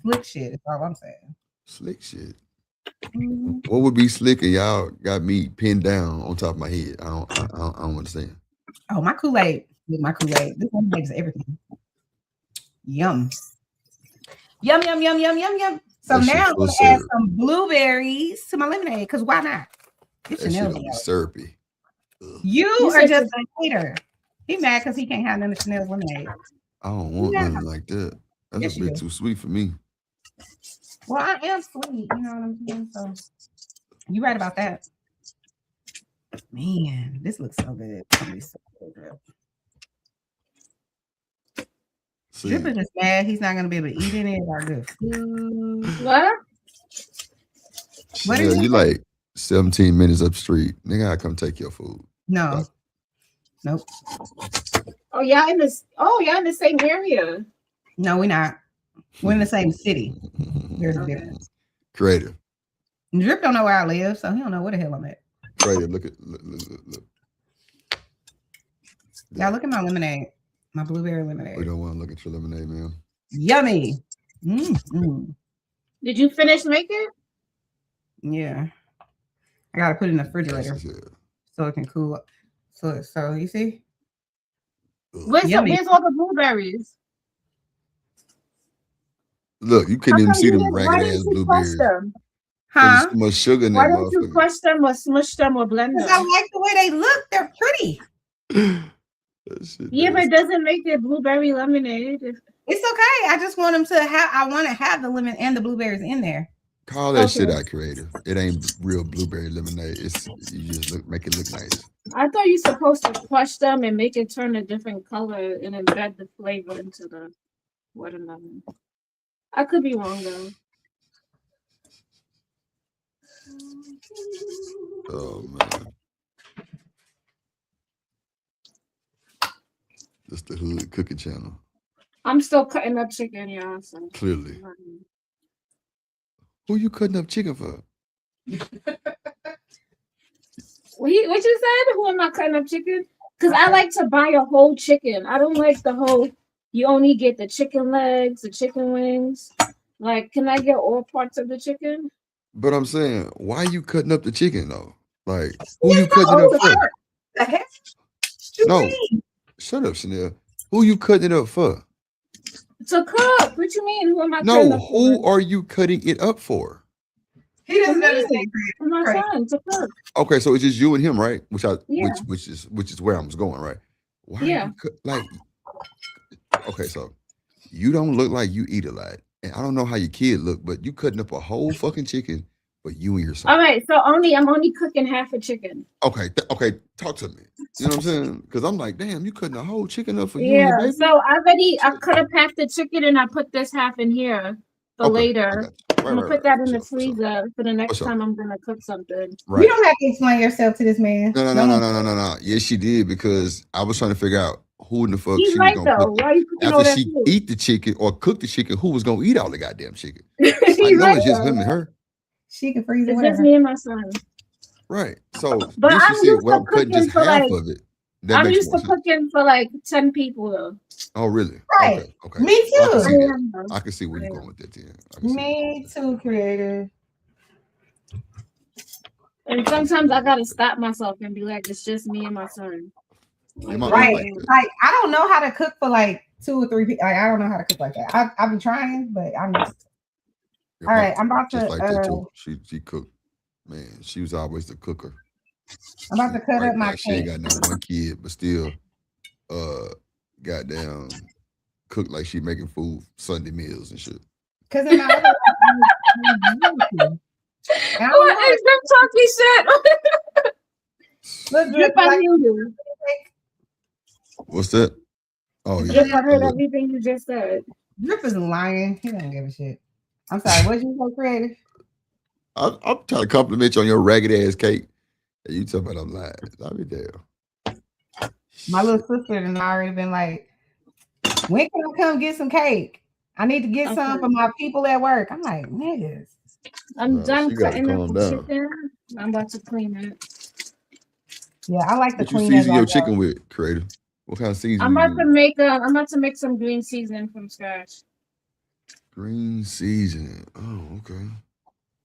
slick shit. That's all I'm saying. Slick shit. Mm-hmm. What would be slick if y'all got me pinned down on top of my head? I don't understand. Oh, my Kool-Aid. With my Kool-Aid. This one makes everything. Yum. Yum, yum, yum, yum, yum, yum. So now I'm gonna add some blueberries to my lemonade, because why not? It's Chanel's syrupy. You are just a hater. He mad because he can't have none of Chanel's lemonade. I don't want nothing like that. That's a bit too sweet for me. Well, I am sweet, you know what I'm saying? So you right about that. Man, this looks so good. So good. Drip is just mad he's not gonna be able to eat any of our good food. What? What are you like 17 minutes up the street? Nigga, I come take your food. No. Nope. Oh, y'all in the same area. No, we're not. We're in the same city. There's a difference. Kreative. Drip don't know where I live, so he don't know where the hell I'm at. Kreative, look. Y'all look at my lemonade. My blueberry lemonade. We don't want to look at your lemonade, man. Yummy. Mm-hmm. Did you finish making? Yeah. I gotta put it in the refrigerator so it can cool up. So you see? Where's all the blueberries? Look, you couldn't even see them ragged ass blueberries. Huh? There's too much sugar in that Why don't you crush them or smush them or blend them? Because I like the way they look. They're pretty. Yeah, but it doesn't make it blueberry lemonade. It's okay. I just want them to have. I want to have the lemon and the blueberries in there. Call that shit out, Kreative. It ain't real blueberry lemonade. It's you just make it look nice. I thought you're supposed to crush them and make it turn a different color and embed the flavor into the watermelon. I could be wrong though. Oh man. This the Hood Cooking Channel. I'm still cutting up chicken, y'all. So. Clearly. Who you cutting up chicken for? What you said? Who am I cutting up chicken? Because I like to buy a whole chicken. I don't like the whole, you only get the chicken legs, the chicken wings. Like, can I get all parts of the chicken? But I'm saying, why are you cutting up the chicken though? Like, who you cutting it up for? The heck? No, shut up, Chanel. Who you cutting it up for? To cook. What you mean? Who am I cutting No, up who for? are you cutting it up for? He doesn't understand. For my son to cook. Okay, so it's just you and him, right? Which Yeah. which is where I was going, right? Why? Yeah. Okay, so you don't look like you eat a lot, and I don't know how your kid look, but you cutting up a whole fucking chicken for you and your son. All right, so I'm only cooking half a chicken. Okay, talk to me. You know what I'm saying? Because I'm like, damn, you cutting a whole chicken up for you and Yeah, your baby? so I cut up half the chicken and I put this half in here for later. I'm gonna put that in the freezer for the next time I'm gonna cook something. Right. You don't have to explain yourself to this man. No. Yes, she did, because I was trying to figure out who in the fuck He's she right was gonna though. put Why are you cooking all after that she food? eat the chicken or cook the chicken. Who was gonna eat all the goddamn chicken? He's I know right it's just though. him and her. She can freeze it. It's Whatever. just me and my son. Right. So But then I'm she said, used well, to I'm cutting cooking just for half like. of it. That I'm makes used more to sense. cooking for like 10 people though. Oh, really? Right. Okay. Me I can see too. that. I can see where you're going with that then. Me too, Kreative. And sometimes I gotta stop myself and be like, it's just me and my son. Right. Like I don't know how to cook for like 2 or 3 people. Like I don't know how to cook like that. I've been trying, but I'm just all right. I'm about to like that too. She cooked. Man, she was always the cooker. I'm about to cut up my she ain't got no one kid, but still goddamn cook like she making food Sunday meals and shit. Because in my other what Drip talking shit? Look, Drip, I knew you. What's that? Oh yeah. Drip, I heard everything you just said. Drip is lying. He don't give a shit. I'm sorry. What did you say, Kreative? I'm trying to compliment you on your ragged ass cake. And you talking about I'm lying. I'll be damn. My little sister and I already been like, when can I come get some cake? I need to get some for my people at work. I'm like, niggas. I'm done cutting up the chicken. I'm about to clean it. Yeah, I like the clean. What you season your chicken with, Kreative? What kind of season? I'm about to make some green seasoning from scratch. Green seasoning. Oh, okay.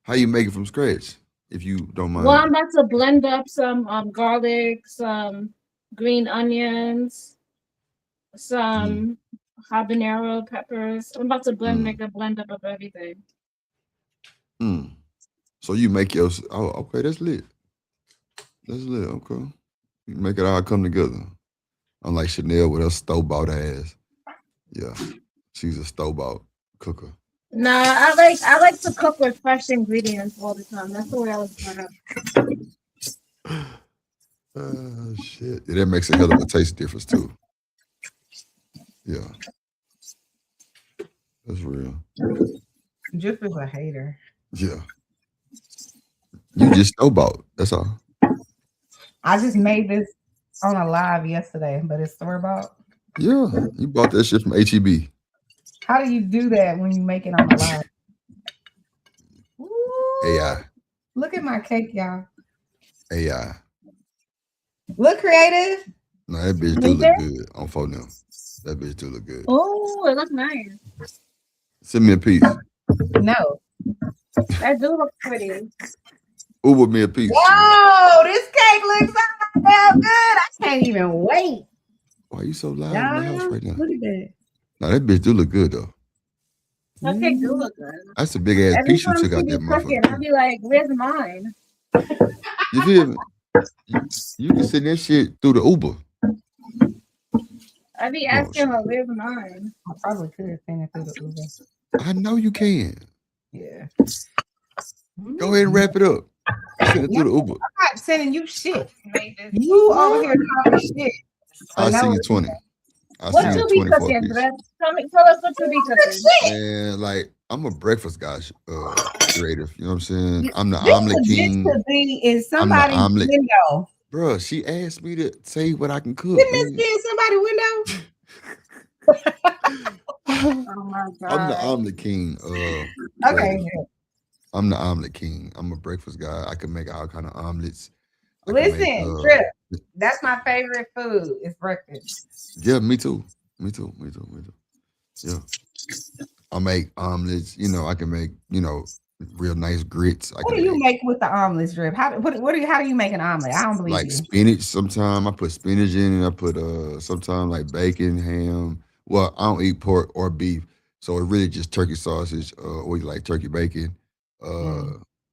How you make it from scratch? If you don't mind. Well, I'm about to blend up some garlic, some green onions, some habanero peppers. I'm about to make a blend up of everything. So you make your okay, that's lit. That's lit, okay. You make it all come together. Unlike Chanel with her store-bought ass. Yeah. She's a store-bought cooker. Nah, I like to cook with fresh ingredients all the time. That's the way I was brought up. Oh shit. Yeah, that makes a hell of a taste difference too. Yeah. That's real. Drip is a hater. Yeah. You just store-bought. That's all. I just made this on a live yesterday, but it's store-bought. Yeah. You bought that shit from HEB. How do you do that when you make it on the live? Ooh, AI. look at my cake, y'all. AI. Look creative. No, that bitch do look good on phone now. That bitch do look good. Oh, it looks nice. Send me a piece. No. That do look pretty. Uber me a piece. Whoa, this cake looks so damn good. I can't even wait. Why you so loud in the house right now? Look at that. No, that bitch do look good though. That cake do look good. That's a big ass Every piece you time took she out be that cooking, motherfucker. I'll be like, "Where's mine?" You feel me? You can send that shit through the Uber. I be asking her, "Where's mine?" I probably could send it through the Uber. I know you can. Yeah. Go ahead and wrap it up. Send it through the Uber. I'm not sending you shit. You over here talking shit. I'll send you 20. I'll What send you you be 20 for a cooking, piece. Brett? Tell us what you be cooking. Man, like I'm a breakfast guy, creative. You know what I'm saying? I'm the This omelet legit king. could be in I'm the somebody's omelet. window. Bro, she asked me to say what I can cook. Didn't this be in somebody's window? Oh my god. I'm the omelet king. Okay. I'm the omelet king. I'm a breakfast guy. I can make all kind of omelets. Listen, Trip, that's my favorite food. It's breakfast. Yeah, me too. Yeah. I make omelets. You know, I can make, real nice grits. What do you make with the omelets, Drip? How do you make an omelet? I don't believe like you. spinach. Sometimes I put spinach in it. I put sometimes like bacon, ham. Well, I don't eat pork or beef, so it really just turkey sausage, or you like turkey bacon,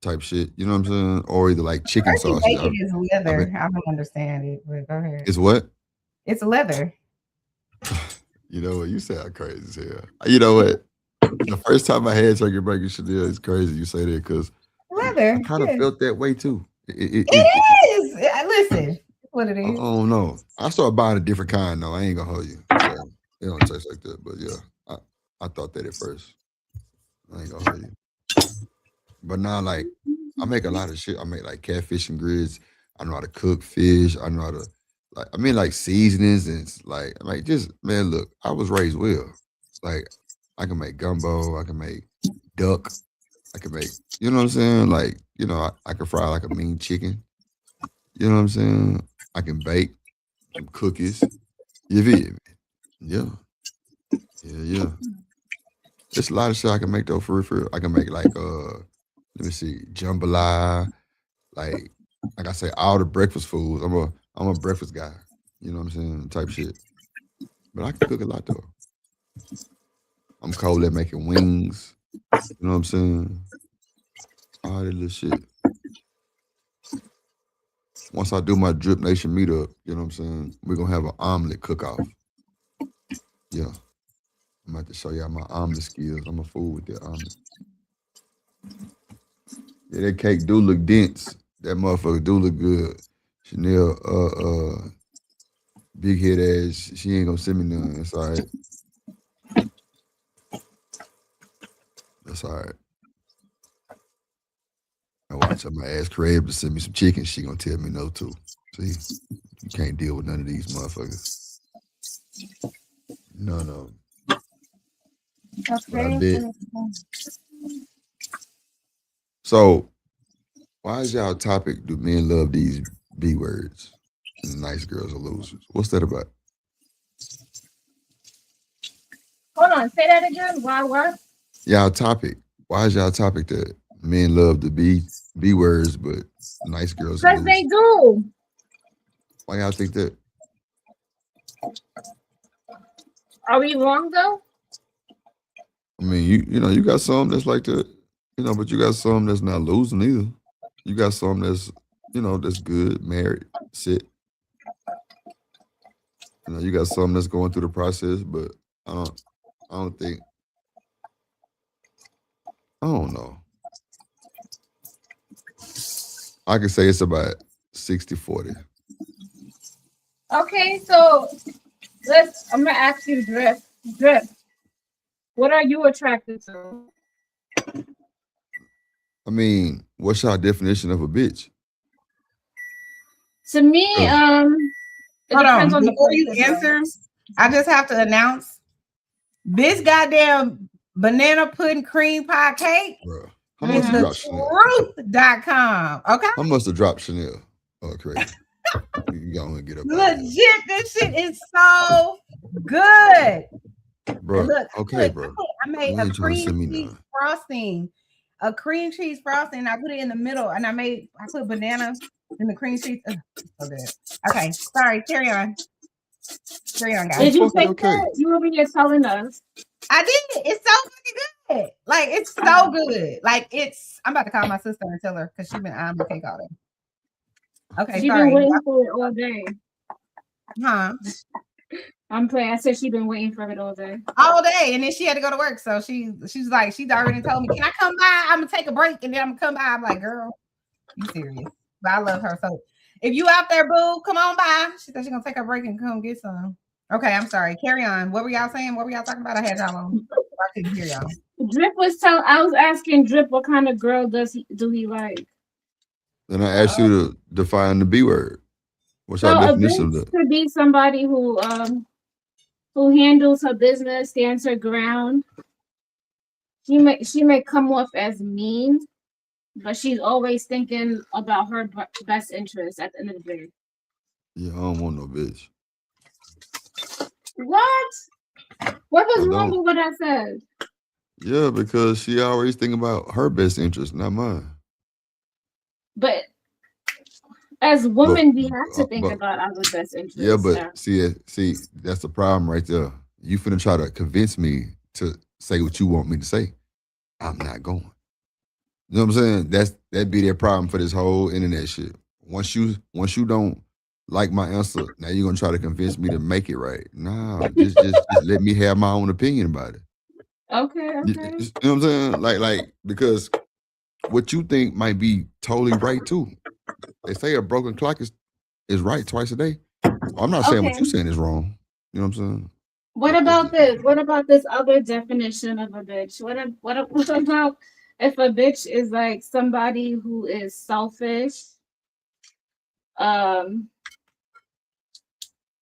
type shit. You know what I'm saying? Or either like chicken Turkey sausage. bacon is leather. I don't understand it, but go ahead. It's what? It's leather. You know what? You sound crazy as hell. You know what? The first time I had turkey bacon, Chanel, it's crazy you say that because leather. I kind of felt that way too. It is. Listen, what it is. Oh no, I started buying a different kind though. I ain't gonna hold you. So it don't taste like that, but yeah, I thought that at first. I ain't gonna hold you. But now, like, I make a lot of shit. I make like catfish and grits. I know how to cook fish. I know how to like seasonings and like just man, look, I was raised well. Like I can make gumbo. I can make duck. I can make, you know what I'm saying? Like, I can fry like a mean chicken. You know what I'm saying? I can bake some cookies. You feel me? Yeah. There's a lot of shit I can make though for real. I can make like let me see, jambalaya, like I say, all the breakfast foods. I'm a breakfast guy. You know what I'm saying? Type shit. But I can cook a lot though. I'm cold at making wings. You know what I'm saying? All that little shit. Once I do my Drip Nation meetup, you know what I'm saying? We're gonna have an omelet cook-off. Yeah. I'm about to show y'all my omelet skills. I'm a fool with that omelet. Yeah, that cake do look dense. That motherfucker do look good. Chanel, big head ass, she ain't gonna send me none. That's all right. That's all right. I watch, I'm gonna ask Kreative to send me some chicken. She gonna tell me no too. See, you can't deal with none of these motherfuckers. No. Okay. So, why is y'all topic? Do men love these B words? And nice girls are losers. What's that about? Hold on, say that again. Why what? Y'all topic. Why is y'all topic that men love the B words, but nice girls are Because losers? they do. Why y'all think that? Are we wrong though? I mean, you got some that's like that, but you got some that's not losing either. You got some that's, that's good, married, sit. You got some that's going through the process, but I don't know. I can say it's about 60-40. Okay, so I'm gonna ask you, Drip. What are you attracted to? I mean, what's your definition of a bitch? To me, it Hold depends on. on Before the you answer, I just have to announce This goddamn banana pudding cream pie cake Bro, how is much you the drop Chanel? truth.com. Okay. How much to drop Chanel? Creative. You gotta get up out of here. Legit, this shit is so good. Bro, Look, okay, bro. I made You a ain't trying to cream send me cheese none. frosting. A cream cheese frosting. I put it in the middle and I put banana in the cream cheese. Ugh, so good. Okay, sorry, carry on. Carry on, guys. Did you Fuck it, take okay. that? You were here telling us. I did. It's so fucking good. Like it's so good. Like I'm about to call my sister and tell her because she's been eyeing the cake all day. Okay, She's sorry. been waiting for it all day. Huh? I'm playing. I said she's been waiting for it all day. All day, and then she had to go to work. So she's like, she's already told me, can I come by? I'm gonna take a break and then I'm gonna come by. I'm like, girl, you serious? But I love her. So if you out there, boo, come on by. She said she's gonna take a break and come get some. Okay, I'm sorry. Carry on. What were y'all saying? What were y'all talking about? I had y'all on. I couldn't hear y'all. Drip I was asking Drip what kind of girl do he like? Then I asked you to define the B word. What's So our a definition of bitch that? could be somebody who handles her business, stands her ground. She may come off as mean, but she's always thinking about her best interest at the end of the day. Yeah, I don't want no bitch. What? What was wrong with what I said? Yeah, because she always thinking about her best interest, not mine. But as women, we have to think about our best interest. Yeah, but see, that's the problem right there. You finna try to convince me to say what you want me to say. I'm not going. You know what I'm saying? That'd be their problem for this whole internet shit. Once you don't like my answer, now you're gonna try to convince me to make it right. Nah, just let me have my own opinion about it. Okay. You know what I'm saying? Like because what you think might be totally right too. They say a broken clock is right twice a day. I'm not saying what you're saying is wrong. You know what I'm saying? What about this? What about this other definition of a bitch? What about if a bitch is like somebody who is selfish?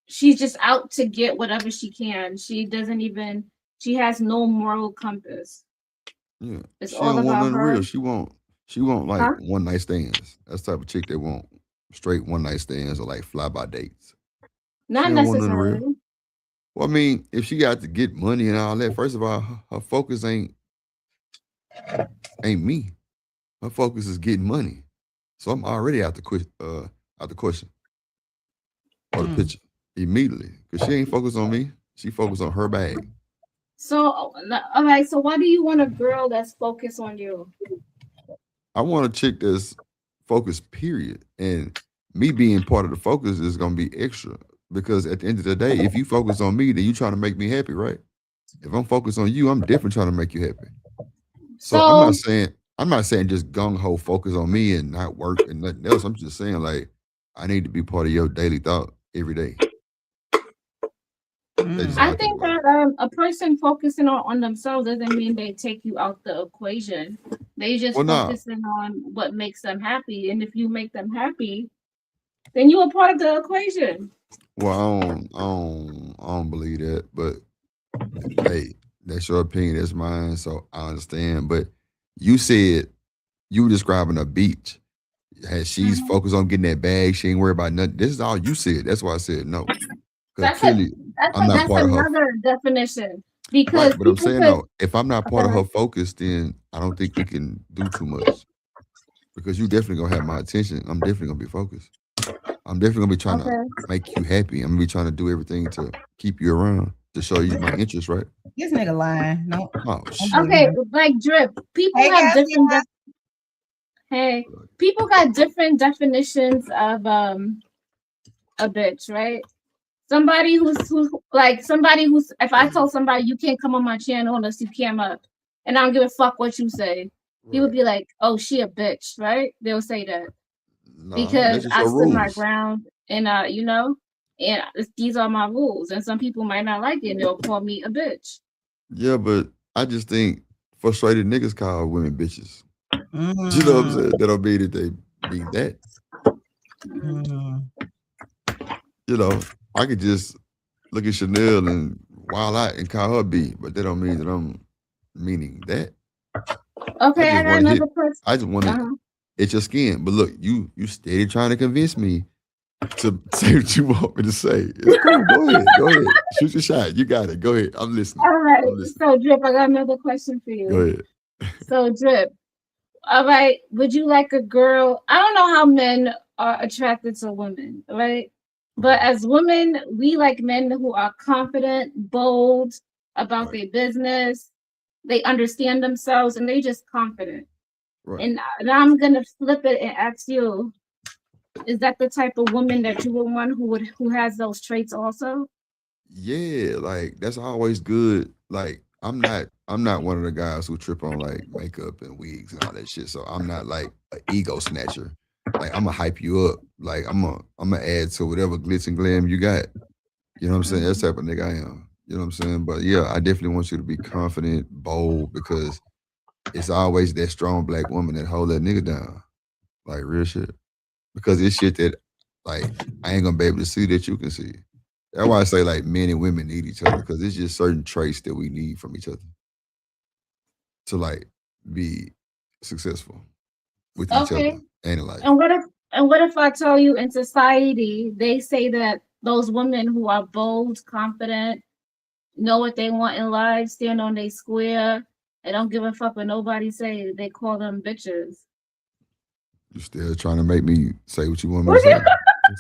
She's just out to get whatever she can. She has no moral compass. Yeah. It's she all don't want about nothing her. real. She won't like one night stands. That's the type of chick that want straight one night stands or like fly by dates. Not necessarily. Well, I mean, if she got to get money and all that, first of all, her focus ain't me. Her focus is getting money. So I'm already out the question or the picture immediately because she ain't focused on me. She focused on her bag. So, all right. So, why do you want a girl that's focused on you? I want a chick that's focused, period. And me being part of the focus is going to be extra because at the end of the day, if you focus on me, then you trying to make me happy, right? If I'm focused on you, I'm definitely trying to make you happy. So I'm not saying just gung ho focus on me and not work and nothing else. I'm just saying like I need to be part of your daily thought every day. I think that a person focusing on themselves doesn't mean they take you out the equation. They just focusing on what makes them happy, and if you make them happy, then you are part of the equation. Well, I don't believe that, but hey, that's your opinion, that's mine, so I understand. But you said you were describing a beach. She's focused on getting that bag. She ain't worried about nothing. This is all you said. That's why I said no. That's clearly, I'm not part of her. Another definition. Because right, but I'm saying no. If I'm not part of her focus, then I don't think we can do too much. Because you definitely gonna have my attention. I'm definitely gonna be focused. I'm definitely gonna be trying to make you happy. I'm gonna be trying to do everything to keep you around to show you my interest, right? This nigga lying. No. Oh shit. Okay, like Drip. People have different. People got different definitions of a bitch, right? Somebody who's if I told somebody you can't come on my channel unless you cam up, and I don't give a fuck what you say, he would be like, "Oh, she a bitch," right? They'll say that because I stood my ground, and and these are my rules. And some people might not like it, and they'll call me a bitch. Yeah, but I just think frustrated niggas call women bitches. You know what I'm saying? That don't mean that they mean that. You know, I could just look at Chanel and wild out and call her B, but that don't mean that I'm meaning that. Okay, I got another question. I just want to itch your skin. But look, you steady trying to convince me to say what you want me to say. It's cool. Go ahead. Go ahead. Shoot your shot. You got it. Go ahead. I'm listening. All right. So, Drip, I got another question for you. Go ahead. So, Drip, all right, would you like a girl? I don't know how men are attracted to women, right? But as women, we like men who are confident, bold about their business. They understand themselves and they just confident. Right. And I'm gonna flip it and ask you, is that the type of woman that you would want who has those traits also? Yeah, like that's always good. Like I'm not one of the guys who trip on like makeup and wigs and all that shit. So I'm not like an ego snatcher. Like I'm gonna hype you up. Like I'm gonna add to whatever glitz and glam you got. You know what I'm saying? That's the type of nigga I am. You know what I'm saying? But yeah, I definitely want you to be confident, bold, because it's always that strong black woman that hold that nigga down. Like real shit. Because it's shit that like I ain't gonna be able to see that you can see. That's why I say like men and women need each other, because it's just certain traits that we need from each other to like be successful with each other and in life. And what if I tell you in society they say that those women who are bold, confident, know what they want in life, stand on their square, and don't give a fuck what nobody say, they call them bitches. You still trying to make me say what you want me to say?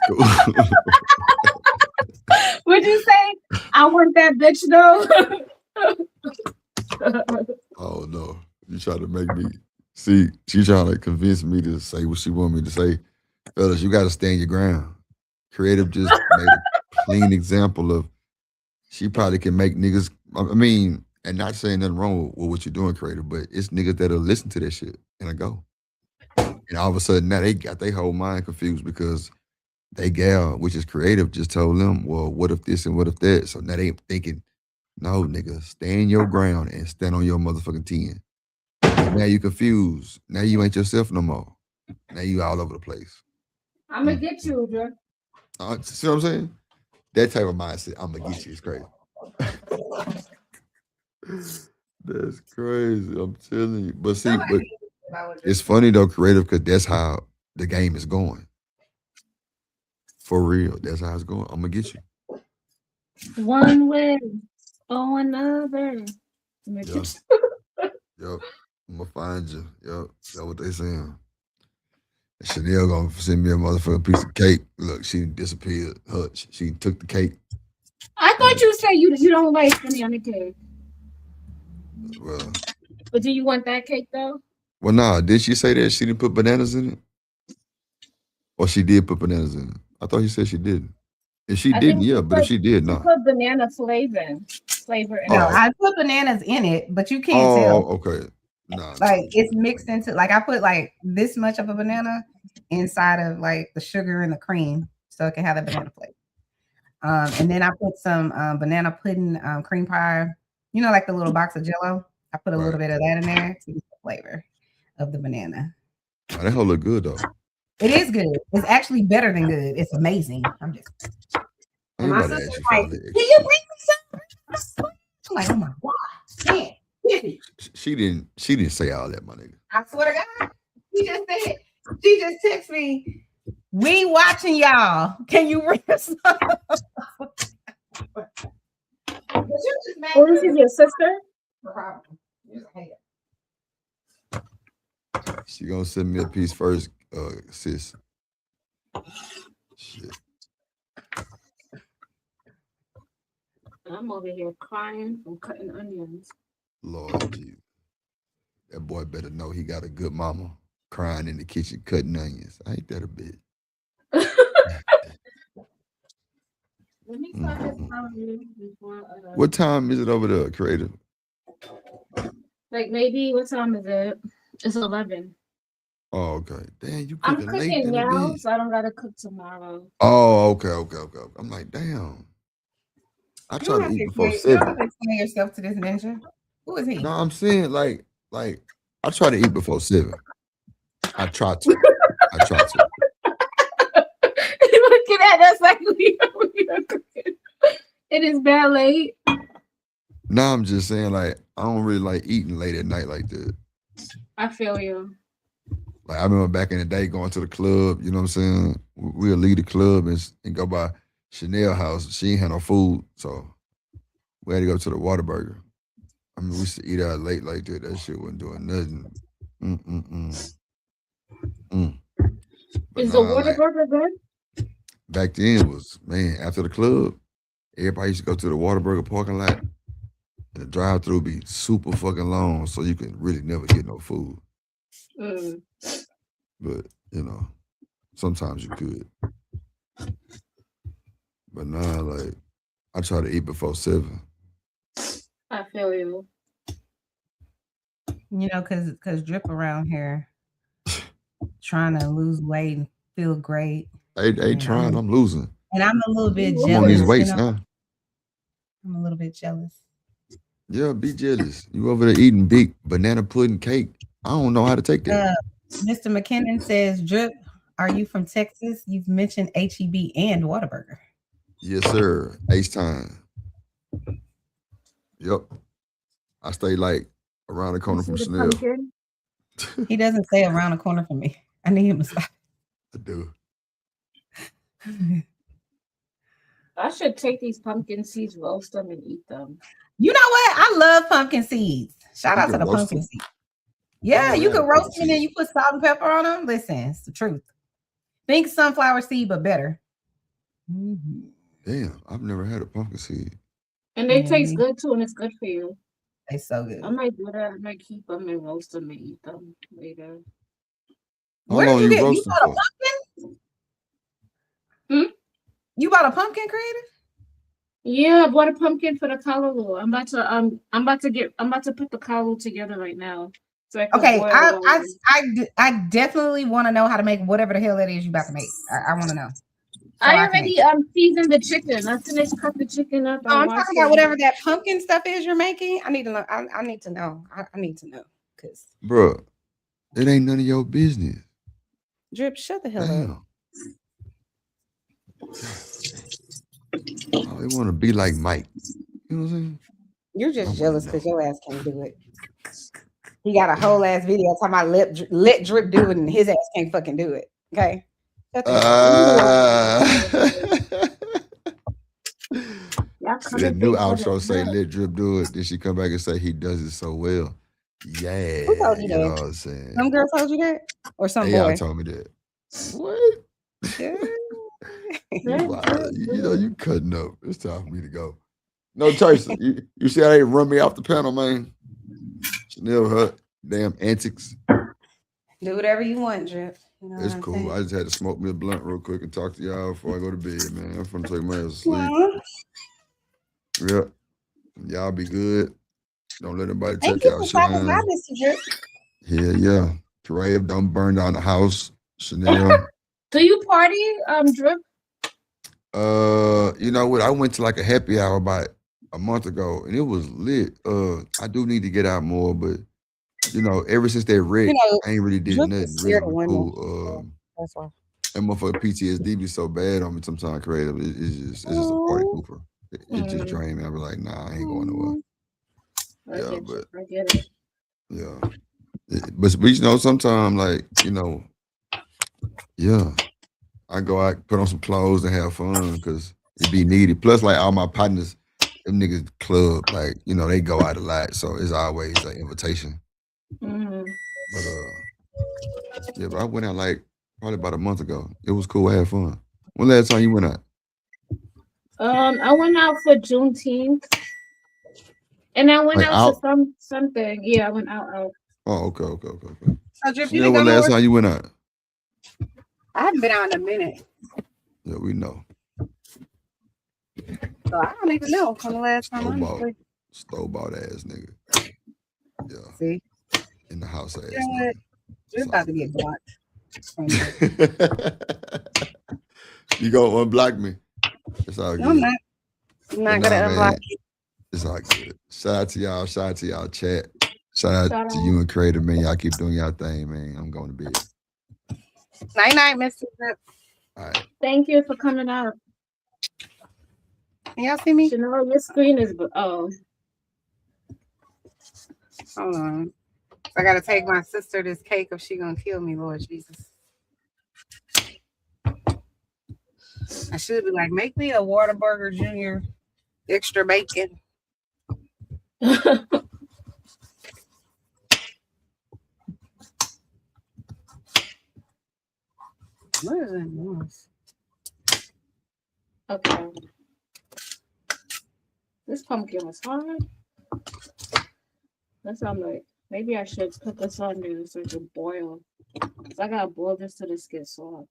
Cool. Would you say, I want that bitch though? Oh no. You trying to make me see, she trying to convince me to say what she want me to say. Fellas, you gotta stand your ground. Kreative just made a clean example of she probably can make niggas, I mean, and not saying nothing wrong with what you're doing, Kreative, but it's niggas that'll listen to that shit and I go. And all of a sudden now they got their whole mind confused because they gal, which is Kreative, just told them, well, what if this and what if that? So now they thinking, no, nigga, stand your ground and stand on your motherfucking 10. Now you confused. Now you ain't yourself no more. Now you all over the place. I'm gonna get you, Drew. See what I'm saying? That type of mindset, I'm gonna get you, is crazy. That's crazy. I'm telling you. But see, but it's funny though, Kreative, because that's how the game is going. For real, that's how it's going. I'm gonna get you. One way or another. Yep. Yep. I'm gonna find you. Yep. That's what they saying. Chanel gonna send me a motherfucking piece of cake. Look, she disappeared. She took the cake. I thought you said you don't like banana cake. Well, but do you want that cake though? Well, nah. Did she say that she didn't put bananas in it? Or she did put bananas in it? I thought she said she didn't. If she didn't, yeah. But if she did, no. Put banana flavor in it. No, I put bananas in it, but you can't tell. Oh, okay. No. Like it's mixed into, like I put like this much of a banana inside of like the sugar and the cream, so it can have the banana flavor. And then I put some banana pudding cream pie. You know, like the little box of Jell-O. I put a little bit of that in there to get the flavor of the banana. Oh, that whole look good though. It is good. It's actually better than good. It's amazing. I'm just. My sister's like, "Can you bring me some?" I'm like, "Oh my god, man." She didn't say all that, my nigga. I swear to God, she just texted me. We watching y'all. Can you bring us some? Oh, this is your sister? She gonna send me a piece first, sis. Shit. I'm over here crying from cutting onions. Lord Jesus. That boy better know he got a good mama crying in the kitchen cutting onions. Ain't that a bit? Let me start this before. What time is it over there, Kreative? Like maybe what time is it? It's 11. Oh, okay. Damn, you I'm cooking now, so I don't gotta cook tomorrow. Oh, okay. I'm like, damn. I try to eat before 7. You explain yourself to this ninja. Who is he? No, I'm saying like I try to eat before 7. I try to. Looking at us like we are cooking. It is bad late. Now I'm just saying, like, I don't really like eating late at night like that. I feel you. Like I remember back in the day going to the club, you know what I'm saying? We'll leave the club and go by Chanel house. She ain't had no food, so we had to go to the Whataburger. I mean, we used to eat out late like that. That shit wasn't doing nothing. Mm-mm-mm. Mm. But Is the nah, like Whataburger good? back then it was, man, after the club, everybody used to go to the Whataburger parking lot and the drive through be super fucking long, so you can really never get no food. Mm. But, you know, sometimes you could. But nah, like I try to eat before 7. I feel you. You know, cause Drip around here trying to lose weight and feel great. They And trying, I'm losing. I'm a little bit I'm on these jealous, weights now. I'm a little bit jealous. Yeah, be jealous. You over there eating big banana pudding cake. I don't know how to take that. Mr. McKinnon says, Drip, are you from Texas? You've mentioned HEB and Whataburger. Yes, sir. Ace time. Yep. I stay like around the corner from Chanel. He doesn't stay around the corner from me. I need him to stop. I do. I should take these pumpkin seeds, roast them, and eat them. You know what? I love pumpkin seeds. Shout out to the pumpkin seeds. Yeah, you can roast them and then you put salt and pepper on them. Listen, it's the truth. Think sunflower seed, but better. Mm-hmm. Damn, I've never had a pumpkin seed. And they taste good too, and it's good for you. They so good. I might do that. I might keep them and roast them and eat them later. How long you roasting for? You bought a pumpkin, Creative? Yeah, I bought a pumpkin for the callaloo. I'm about to put the callaloo together right now. So I definitely want to know how to make whatever the hell that is you about to make. I want to know. I already seasoned the chicken. I finished cut the chicken up. I'm talking about whatever that pumpkin stuff is you're making. I need to know. I need to know. I need to know. Cause bro, it ain't none of your business. Drip, shut the hell up. Oh, they want to be like Mike. You know what I'm saying? You're just jealous because your ass can't do it. He got a whole ass video talking about let Drip do it and his ass can't fucking do it. Okay. The new outro say let Drip do it. Then she come back and say he does it so well. Yeah. Who told you know that? What I'm saying? Some girl told you that? Or some boy? Y'all told me that. What? Yeah. you know, you cutting up. It's time for me to go. No, Tyson, you see how they run me off the panel, man? Chanel, her damn antics. Do whatever you want, Drip. You know it's cool. Saying? I just had to smoke me a blunt real quick and talk to y'all before I go to bed, man. I'm finna take my ass to sleep. Yep. Y'all be good. Don't let anybody take y'all shine. Yeah. Kreative, don't burn down the house. Chanel. Do you party, Drip? You know what? I went to like a happy hour about a month ago, and it was lit. I do need to get out more, but you know, ever since that wreck, I ain't really did nothing really cool. That's why. That motherfucker PTSD be so bad on me sometimes. Kreative, it's just a party pooper. It just drained me. I be like, nah, I ain't going nowhere. I get it. Yeah, but you know, sometimes like you know, yeah. I go out, put on some clothes and have fun because it be needed. Plus, like all my partners, them niggas club, like, you know, they go out a lot. So it's always an invitation. Mm-hmm. But I went out like probably about a month ago. It was cool. I had fun. When last time you went out? I went out for Juneteenth. And I went like out to something. Yeah, I went out. Oh, okay. So, Drip, you know when last time you went out? I haven't been out in a minute. Yeah, we know. So I don't even know from the last time. Stole-bought ass nigga. Yeah. See? In the house ass. You're about to get blocked. You gonna unblock me? It's all good. No, I'm not. I'm not gonna unblock you. It's all good. Shout out to y'all. Shout out to y'all chat. Shout out to you and Kreative, man. Y'all keep doing y'all thing, man. I'm going to bed. Night, Mr. Drip. All right. Thank you for coming out. Can y'all see me? Chanel, your screen is Hold on. I gotta take my sister this cake if she gonna kill me, Lord Jesus. I should be like, make me a Whataburger Junior extra bacon. What is that noise? Okay. This pumpkin was hard. That's what I'm like. Maybe I should put this on there so it can boil. So I gotta boil this till this gets soft.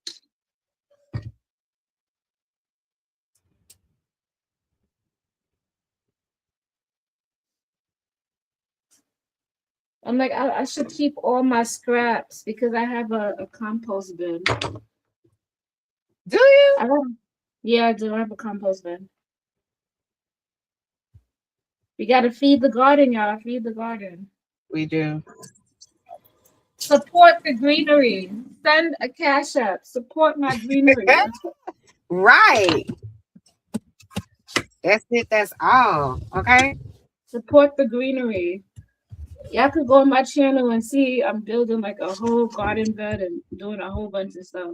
I'm like, I should keep all my scraps because I have a compost bin. Do you? Yeah, I do. I have a compost bin. We gotta feed the garden, y'all. Feed the garden. We do. Support the greenery. Send a cash app. Support my greenery. Right. That's it. That's all. Okay. Support the greenery. Y'all could go on my channel and see I'm building like a whole garden bed and doing a whole bunch of stuff.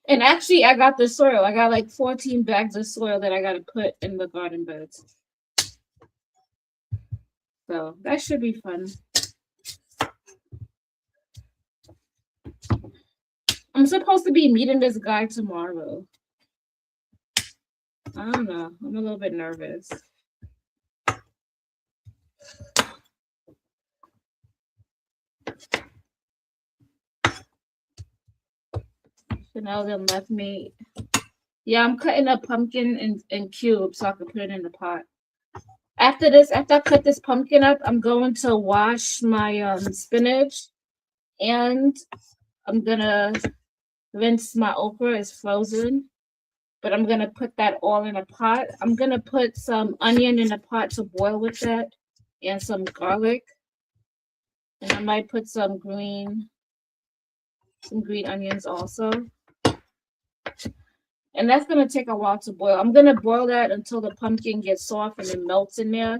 And actually, I got the soil. I got like 14 bags of soil that I got to put in the garden beds. So that should be fun. I'm supposed to be meeting this guy tomorrow. I don't know. I'm a little bit nervous. Chanel then left me. Yeah, I'm cutting a pumpkin in cubes so I can put it in the pot. After I cut this pumpkin up, I'm going to wash my spinach, and I'm gonna rinse my okra. It's frozen, but I'm gonna put that all in a pot. I'm gonna put some onion in a pot to boil with that, and some garlic, and I might put some green onions also. And that's gonna take a while to boil. I'm gonna boil that until the pumpkin gets soft and it melts in there.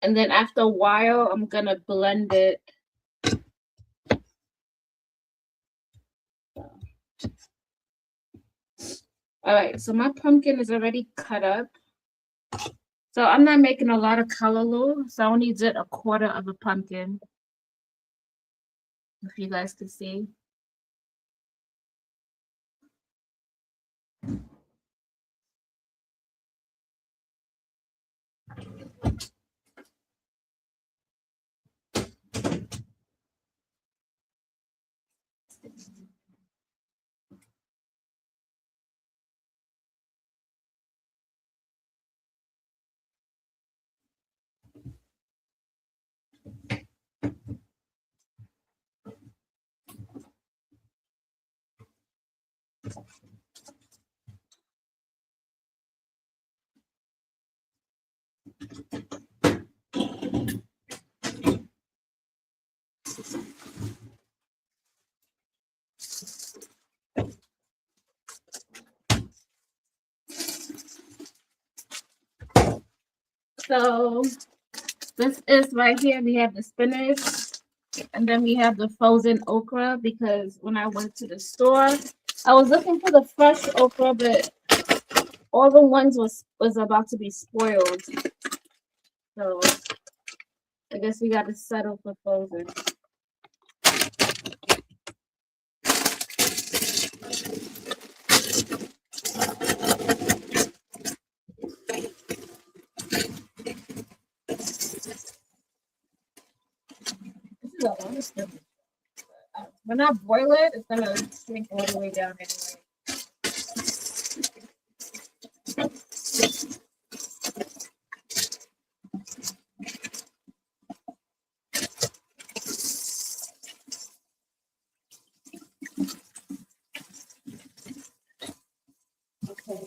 And then after a while, I'm gonna blend it. All right, so my pumpkin is already cut up. So I'm not making a lot of color, Lou. So I only did a quarter of a pumpkin. If you guys can see. So this is right here. We have the spinach, and then we have the frozen okra, because when I went to the store, I was looking for the fresh okra, but all the ones was about to be spoiled. So I guess we got to settle for frozen. This is a lot of stuff. When I boil it, it's gonna shrink all the way down anyway. Okay.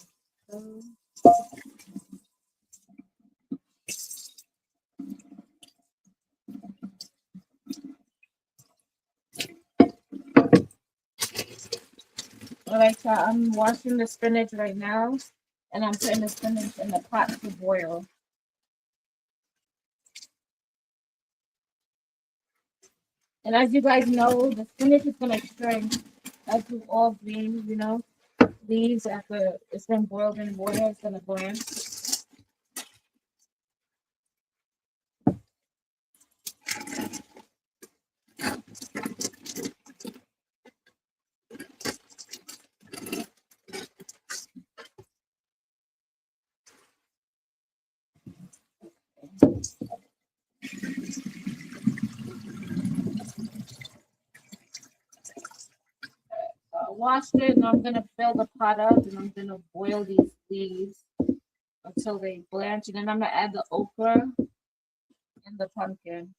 All right, so I'm washing the spinach right now, and I'm putting the spinach in the pot to boil. And as you guys know, the spinach is gonna shrink as with all greens, you know. Leaves after it's been boiled in water, it's gonna blanch. I washed it and I'm gonna fill the pot up and I'm gonna boil these leaves until they blanch, and then I'm gonna add the okra and the pumpkin.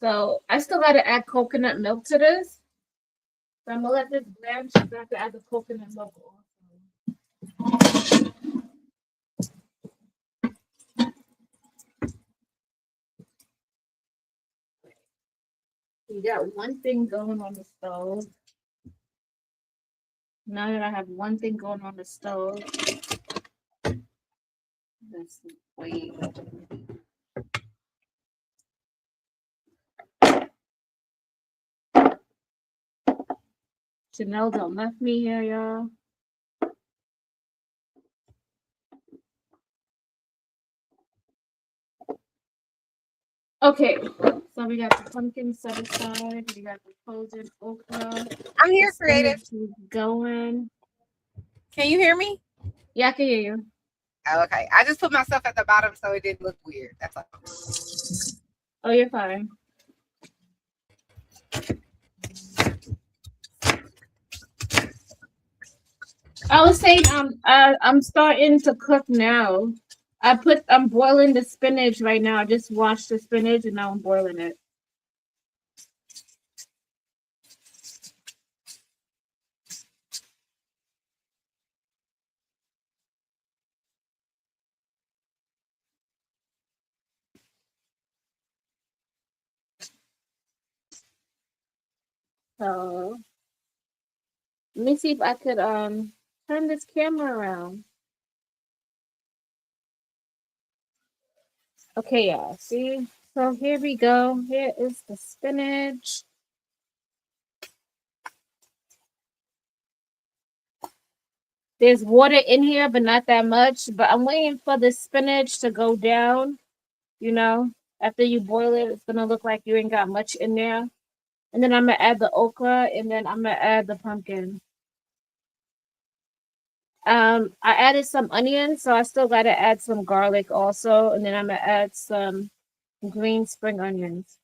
So I still gotta add coconut milk to this. So I'm gonna let this blanch. I have to add the coconut milk also. We got one thing going on the stove. Now that I have one thing going on the stove, let's wait. Chanel don't left me here, y'all. Okay, so we got the pumpkin set aside. We got the frozen okra. I'm here, Creative. Going. Can you hear me? Yeah, I can hear you. Oh, okay. I just put myself at the bottom so it didn't look weird. That's all. Oh, you're fine. I was saying I'm starting to cook now. I'm boiling the spinach right now. I just washed the spinach and now I'm boiling it. So let me see if I could turn this camera around. Okay, yeah. See? So here we go. Here is the spinach. There's water in here, but not that much. But I'm waiting for the spinach to go down. You know, after you boil it, it's gonna look like you ain't got much in there. And then I'm gonna add the okra, and then I'm gonna add the pumpkin. I added some onions, so I still gotta add some garlic also, and then I'm gonna add some green spring onions.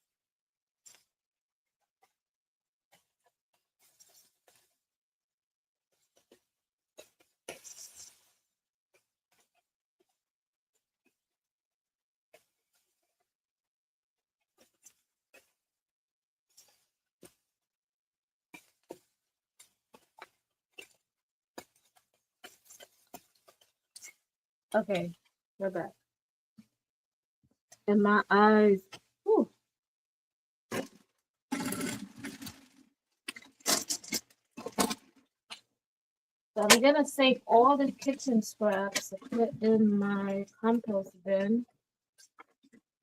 Okay, we're back. And my eyes. Whew. So we're gonna save all the kitchen scraps to put in my compost bin.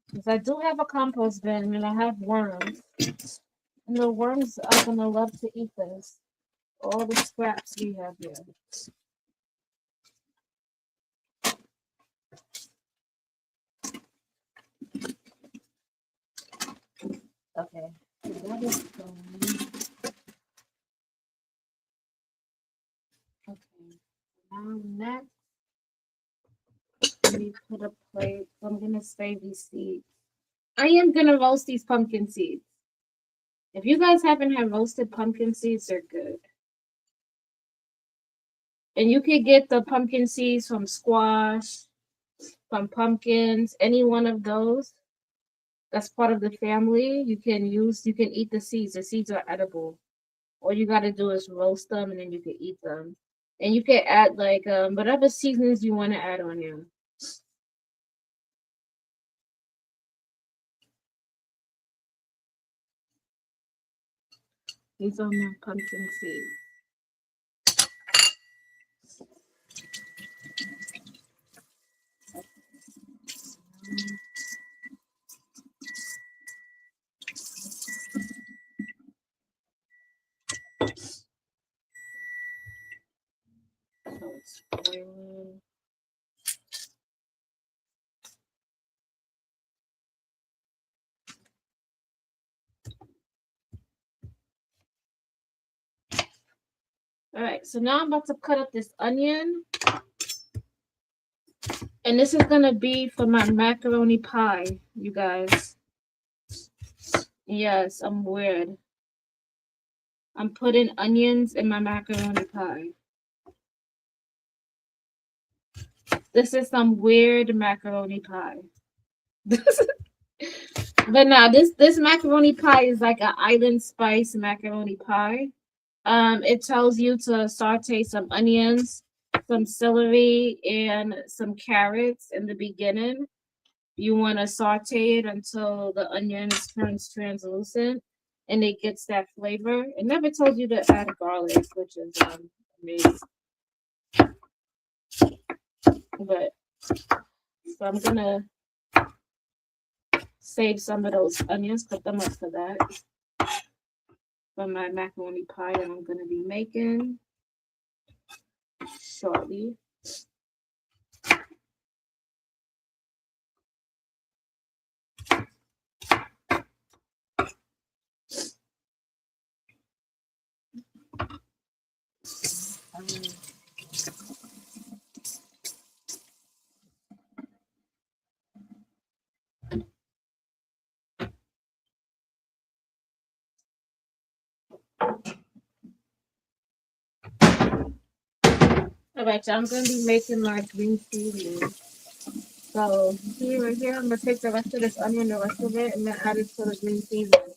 Because I do have a compost bin and I have worms. And the worms are gonna love to eat this. All the scraps we have here. Okay. So that is going. Okay. Now next, let me put a plate. I'm gonna save these seeds. I am gonna roast these pumpkin seeds. If you guys haven't had roasted pumpkin seeds, they're good. And you can get the pumpkin seeds from squash, from pumpkins, any one of those. That's part of the family. You can eat the seeds. The seeds are edible. All you gotta do is roast them and then you can eat them. And you can add like whatever seasonings you want to add on here. These are my pumpkin seeds. All right, so now I'm about to cut up this onion. And this is gonna be for my macaroni pie, you guys. Yes, I'm weird. I'm putting onions in my macaroni pie. This is some weird macaroni pie. But now this macaroni pie is like an island spice macaroni pie. It tells you to saute some onions, some celery, and some carrots in the beginning. You want to saute it until the onions turns translucent and it gets that flavor. It never tells you to add garlic, which is amazing. But so I'm gonna save some of those onions, cut them up for that. For my macaroni pie that I'm gonna be making shortly. All right, so I'm gonna be making my green seasoning. So see right here, I'm gonna take the rest of this onion, the rest of it, and then add it to the green seasoning.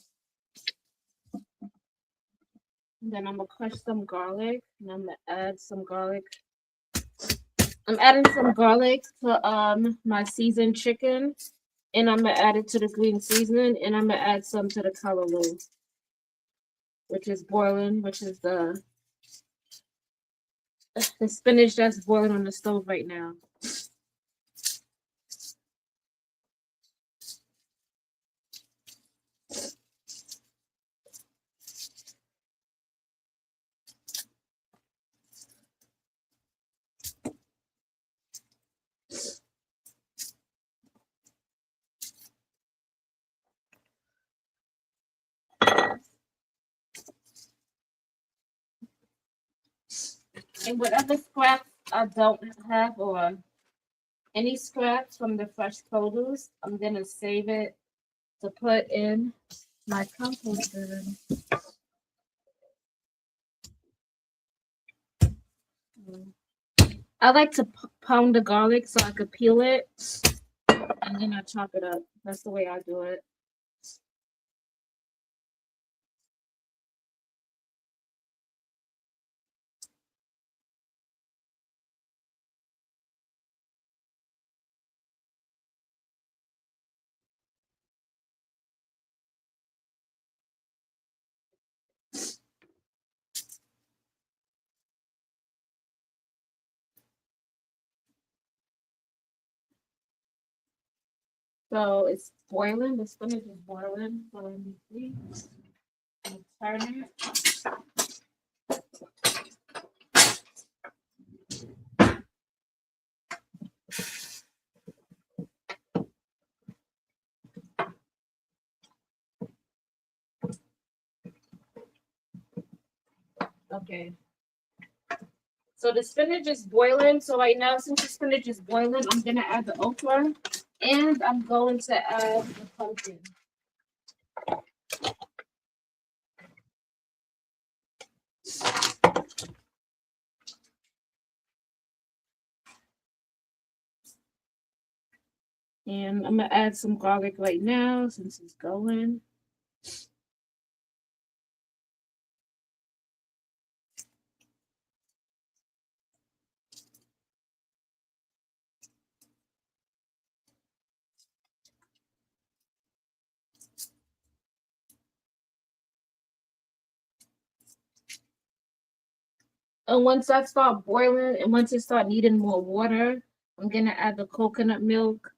And then I'm gonna crush some garlic, and I'm gonna add some garlic. I'm adding some garlic to my seasoned chicken, and I'm gonna add it to the green seasoning, and I'm gonna add some to the callaloo, which is boiling, which is the spinach that's boiling on the stove right now. And whatever scraps I don't have, or any scraps from the fresh produce, I'm gonna save it to put in my compost bin. I like to pound the garlic so I could peel it, and then I chop it up. That's the way I do it. So it's boiling. The spinach is boiling. So let me see. Turn it. Okay. So the spinach is boiling. So right now, since the spinach is boiling, I'm gonna add the okra, and I'm going to add the pumpkin. And I'm gonna add some garlic right now since it's going. And once that start boiling, and once it start needing more water, I'm gonna add the coconut milk.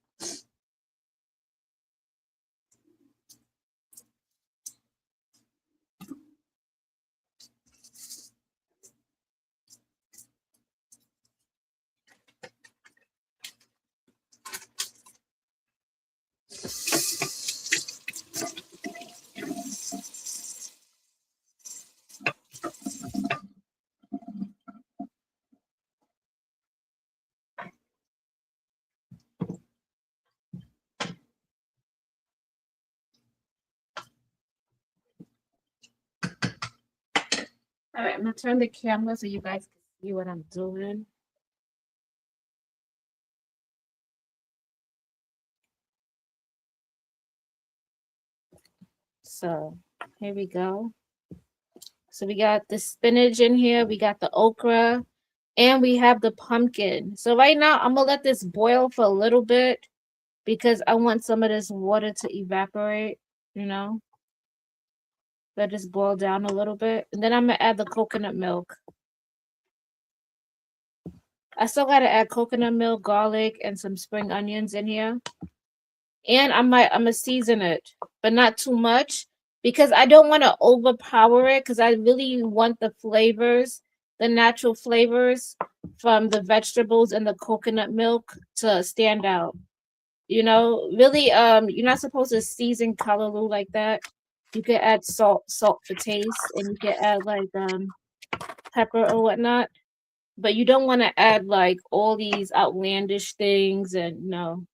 All right, I'm gonna turn the camera so you guys can see what I'm doing. So here we go. So we got the spinach in here, we got the okra, and we have the pumpkin. So right now I'm gonna let this boil for a little bit because I want some of this water to evaporate, you know. Let this boil down a little bit. And then I'm gonna add the coconut milk. I still gotta add coconut milk, garlic, and some spring onions in here. And I'm gonna season it, but not too much because I don't want to overpower it because I really want the flavors, the natural flavors from the vegetables and the coconut milk to stand out. You know, really, you're not supposed to season callaloo like that. You can add salt for taste, and you can add like pepper or whatnot. But you don't want to add like all these outlandish things and no.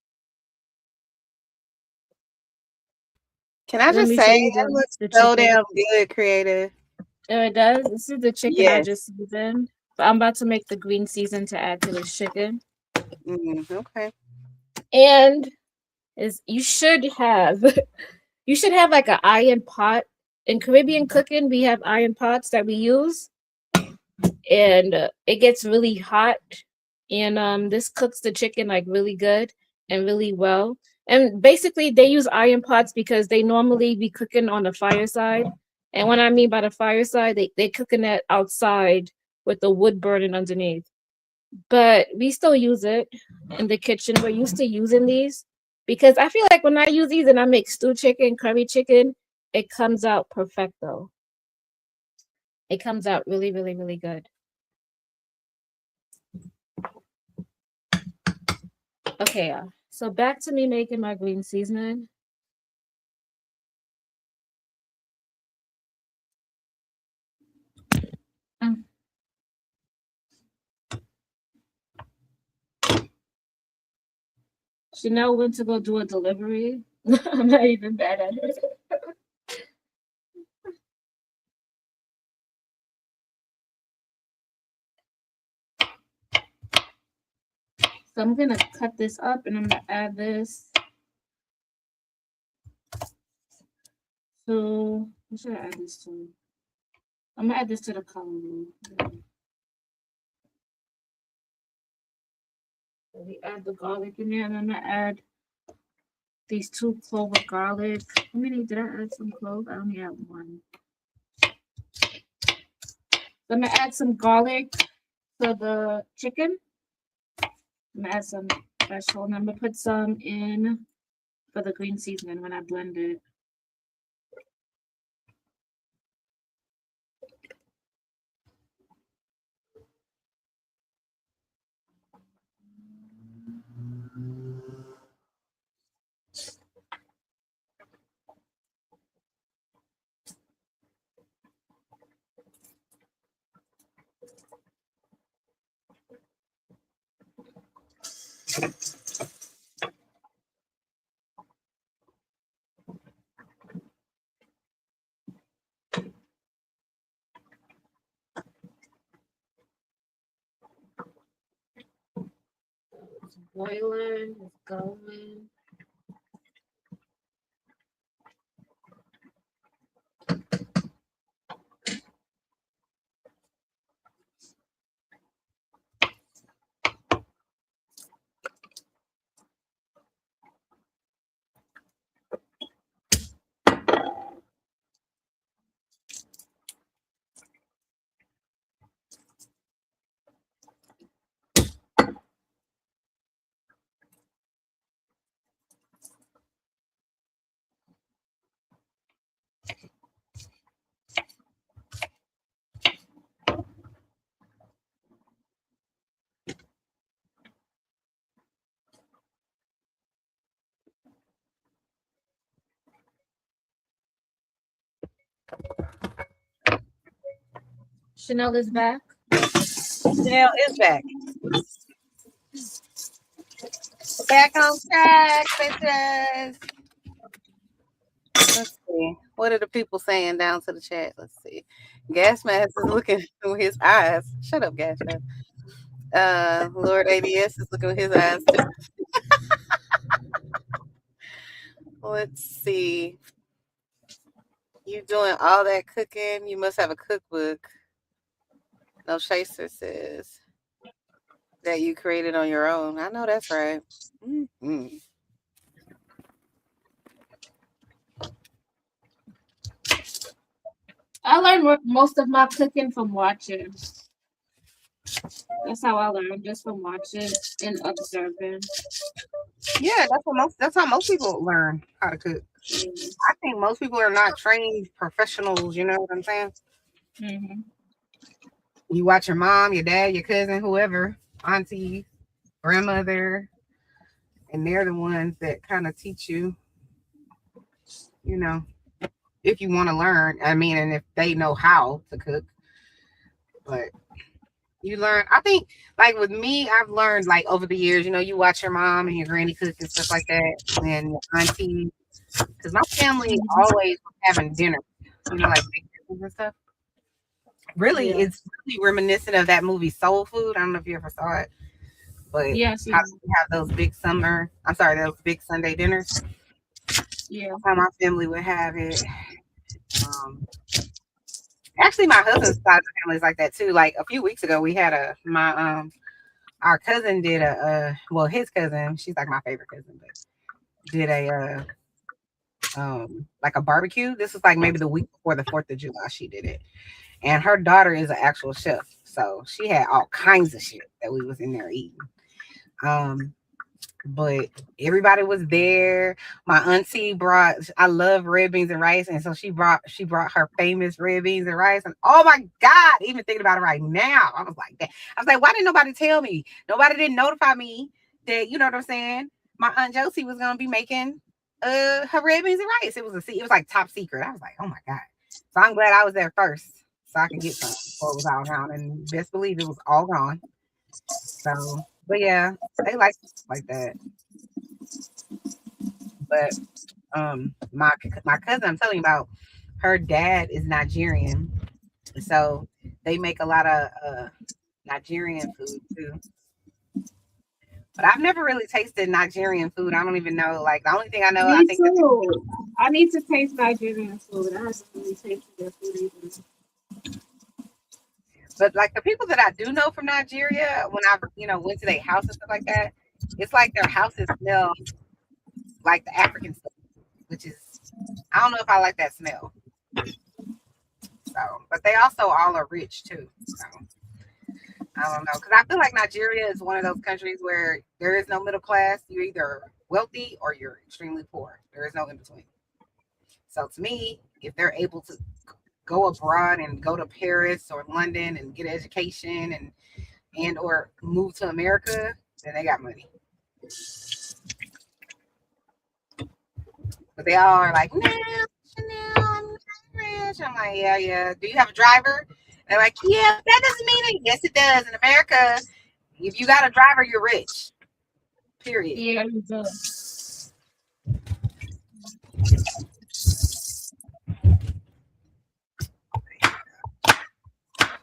Can I Let just me show say you that looks the so chicken. damn good, Creative. Oh, it does. This is the chicken I Yes. just seasoned. But I'm about to make the green season to add to this chicken. Okay. And is you should have like an iron pot. In Caribbean cooking, we have iron pots that we use, and it gets really hot. And this cooks the chicken like really good and really well. And basically, they use iron pots because they normally be cooking on the fireside. And what I mean by the fireside, they cooking that outside with the wood burning underneath. But we still use it in the kitchen. We're used to using these because I feel like when I use these and I make stew chicken, curry chicken, it comes out perfecto. It comes out really, really, really good. Okay, so back to me making my green seasoning. Chanel went to go do a delivery. I'm not even bad at it. So I'm gonna cut this up and I'm gonna add this. So what should I add this to? I'm gonna add this to the callaloo. So we add the garlic in there, and I'm gonna add these 2 cloves of garlic. How many did I add? Some cloves? I only add 1. So I'm gonna add some garlic to the chicken. I'm gonna add some special, and I'm gonna put some in for the green seasoning when I blend it. It's boiling, it's going. Chanel is back. Chanel is back. Back on track, bitches. Let's see. What are the people saying down to the chat? Let's see. Gas mask is looking through his eyes. Shut up, gas mask. Lord ABS is looking with his eyes too. Let's see. You doing all that cooking? You must have a cookbook. No Chaser says that you created on your own. I know that's right. Mm-hmm. I learned most of my cooking from watching. That's how I learned, just from watching and observing. Yeah, that's how most people learn how to cook. I think most people are not trained professionals, you know what I'm saying? Mm-hmm. You watch your mom, your dad, your cousin, whoever, auntie, grandmother, and they're the ones that kind of teach you, you know, if you want to learn. I mean, and if they know how to cook. But you learn, I think, like with me, I've learned like over the years, you know, you watch your mom and your granny cook and stuff like that, and your auntie, because my family always was having dinner, you know, like big dinners and stuff. Really, Yeah. it's really reminiscent of that movie Soul Food. I don't know if you ever saw it, but Yes, how we have those those big Sunday dinners. yeah. That's how my family would have it. Actually, my husband's side of the family is like that too. Like a few weeks ago, we had our cousin did his cousin, she's like my favorite cousin, but did a like a barbecue. This was like maybe the week before the 4th of July she did it. And her daughter is an actual chef. So she had all kinds of shit that we was in there eating. But everybody was there. My auntie I love red beans and rice. And so she brought her famous red beans and rice. And oh my God, even thinking about it right now, I was like that. I was like, why didn't nobody tell me? Nobody didn't notify me that, you know what I'm saying? My Aunt Josie was gonna be making her red beans and rice. It was like top secret. I was like, oh my God. So I'm glad I was there first so I could get some before it was all gone. And best believe it was all gone. So, but yeah, they like that. But my cousin I'm telling you about, her dad is Nigerian, so they make a lot of Nigerian food too. But I've never really tasted Nigerian food. I don't even know. Like the only thing I know, Me I think too. I need to taste Nigerian food. I haven't really tasted their food either. but like the people that I do know from Nigeria, when I went to their house and stuff like that, it's like their houses smell like the African stuff, which is, I don't know if I like that smell. So, but they also all are rich too. So I don't know, because I feel like Nigeria is one of those countries where there is no middle class. You're either wealthy or you're extremely poor. There is no in between. So to me, if they're able to go abroad and go to Paris or London and get an education and or move to America, then they got money. But they all are like, no, Chanel, I'm not rich. I'm like, yeah. Do you have a driver? They're like, yeah, that doesn't mean it. Yes, it does. In America, if you got a driver, you're rich. Period. Yeah, you do.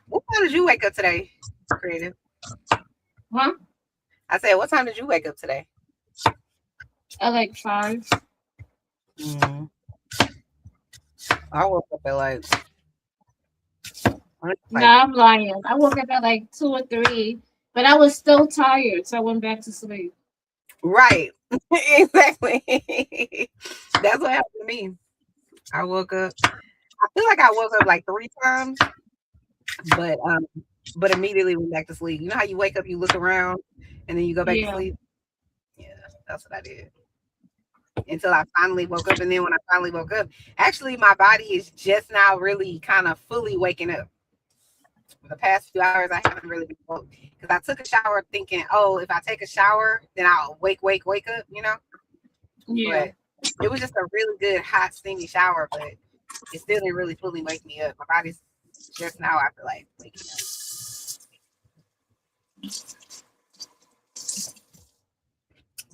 What time did you wake up today, Kreative? Huh? I said, what time did you wake up today? At like 5. Mm-hmm. I woke up at like. Nah, I'm lying. I woke up at like 2 or 3, but I was still tired, so I went back to sleep. Right. Exactly. That's what happened to me. I woke up. I feel like I woke up like 3 times, but immediately went back to sleep. You know how you wake up, you look around, and then you go back to sleep? Yeah, that's what I did. Until I finally woke up. And then when I finally woke up, actually my body is just now really kind of fully waking up. For the past few hours, I haven't really been woke because I took a shower thinking, oh, if I take a shower, then I'll wake up, you know? Yeah. But it was just a really good, hot, steamy shower, but it still didn't really fully wake me up. My body's just now, I feel like, waking up.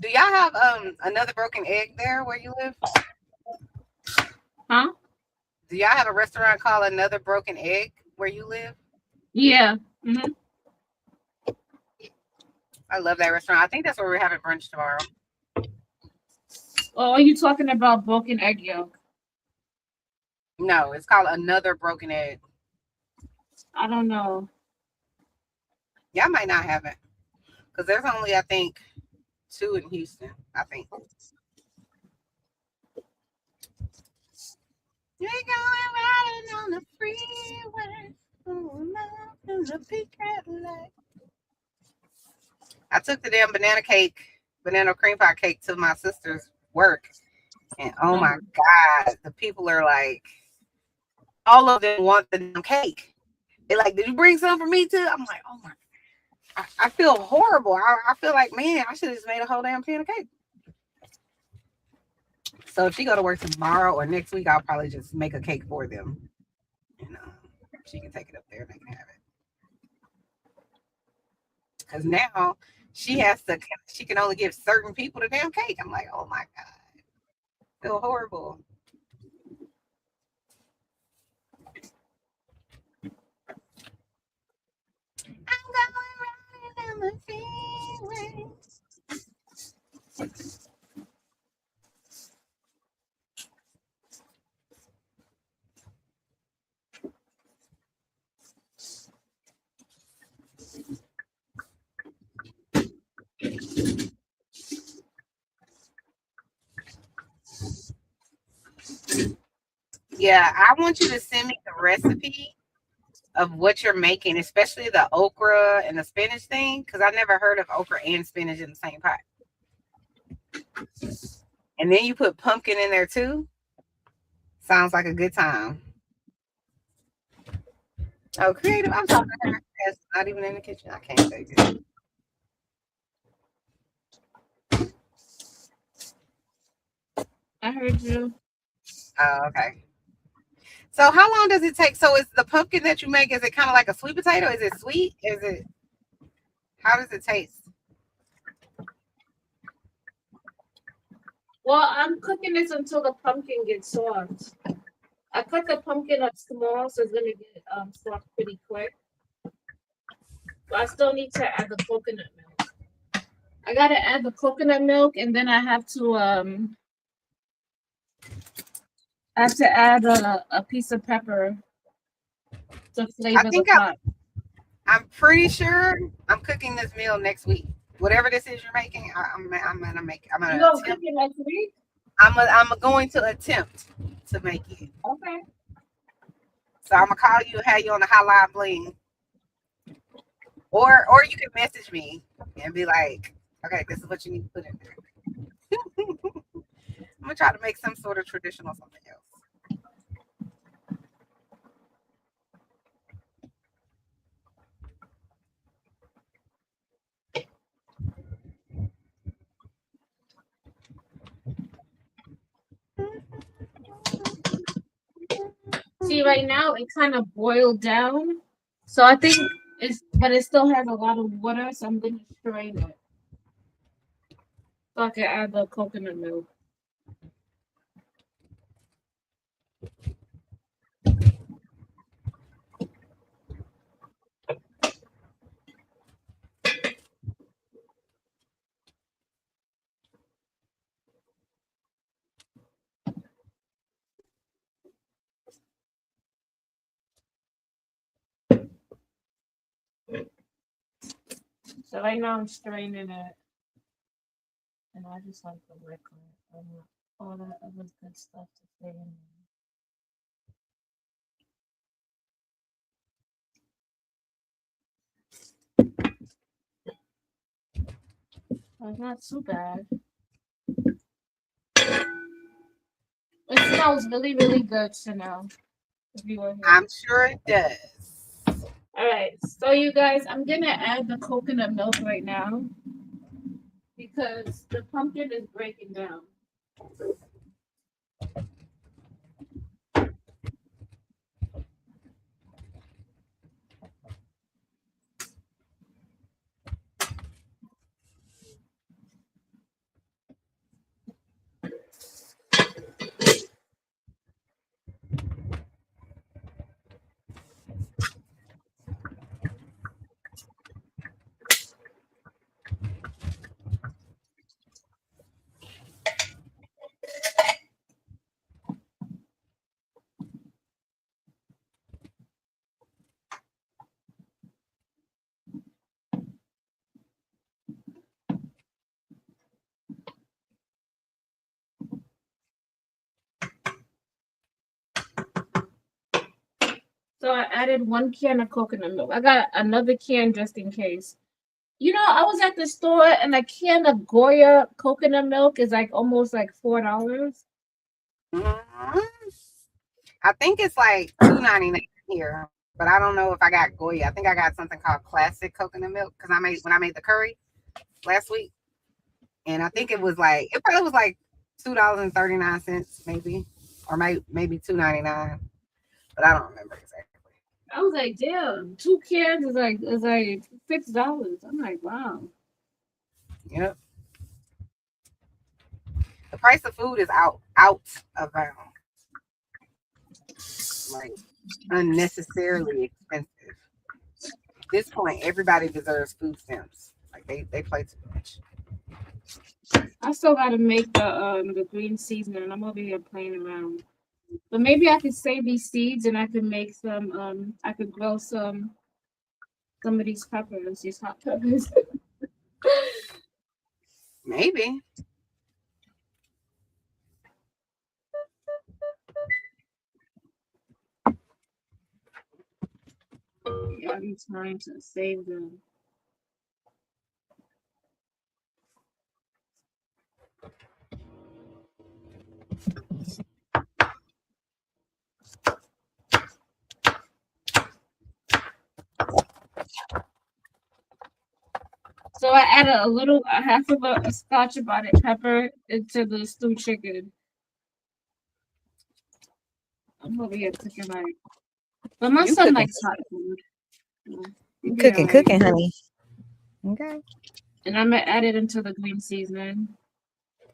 Do y'all have another broken egg there where you live? Huh? Do y'all have a restaurant called Another Broken Egg? where you live? Yeah. I love that restaurant. I think that's where we're having brunch tomorrow. Oh, are you talking about broken egg yolk? No, it's called Another Broken Egg. I don't know. Yeah, I might not have it because there's only, I think, 2 in Houston. I think. You're going riding on the freeway. The big Cadillac. I took the damn banana cream pie cake to my sister's work. And oh my God, the people are like, all of them want the damn cake. They're like, did you bring some for me too? I'm like, oh my, I feel horrible. I feel like, man, I should have just made a whole damn pan of cake. So if she go to work tomorrow or next week, I'll probably just make a cake for them. And she can take it up there and they can have it. Because now she can only give certain people the damn cake. I'm like, oh my God. I feel horrible. I'm going riding on the freeway. Yeah, I want you to send me the recipe of what you're making, especially the okra and the spinach thing, because I never heard of okra and spinach in the same pot. And then you put pumpkin in there too. Sounds like a good time. Oh, Creative, I'm talking to her. That's not even in the kitchen. I can't take it. I heard you. Oh, okay. So how long does it take? So is the pumpkin that you make, is it kind of like a sweet potato? Is it sweet? How does it taste? Well, I'm cooking this until the pumpkin gets soft. I cut the pumpkin up small, so it's gonna get soft pretty quick. But I still need to add the coconut milk. I gotta add the coconut milk, and then I have to add a piece of pepper to flavor the pot. I'm pretty sure I'm cooking this meal next week. Whatever this is you're making, I'm gonna make. I'm gonna attempt. Cook it next week? I'm going to attempt to make it. Okay. So I'm gonna call you and have you on the hotline bling. Or you can message me and be like, okay, this is what you need to put in there. I'm gonna try to make some sort of traditional something else. See, right now it kind of boiled down, so I think but it still has a lot of water, so I'm gonna strain it so I can add the coconut milk. So right now I'm straining it, and I just like the liquid. I want all that other good stuff to stay in there. It's not too bad. It smells really, really good, Chanel. If you were here. I'm sure it does. All right, so you guys, I'm gonna add the coconut milk right now because the pumpkin is breaking down. So I added 1 can of coconut milk. I got another can just in case. You know, I was at the store and a can of Goya coconut milk is like almost like $4. I think it's like $2.99 here, but I don't know if I got Goya. I think I got something called classic coconut milk because when I made the curry last week, and I think it probably was like $2.39 maybe, or maybe $2.99, but I don't remember exactly. I was like, damn, 2 cans is like $6. I'm like, wow. Yep. The price of food is out of bounds. Like unnecessarily expensive. At this point, everybody deserves food stamps. Like they play too much. I still gotta make the green seasoning. I'm over here playing around. But maybe I could save these seeds and I could make some I could grow some of these peppers, these hot peppers. Maybe. Yeah, I'm trying to save them. So I added a half of a scotch bonnet pepper into the stewed chicken. I'm over here cooking like, but my You son cooking. likes hot food. You Yeah, cooking, honey. Okay. And I'm gonna add it into the green seasoning.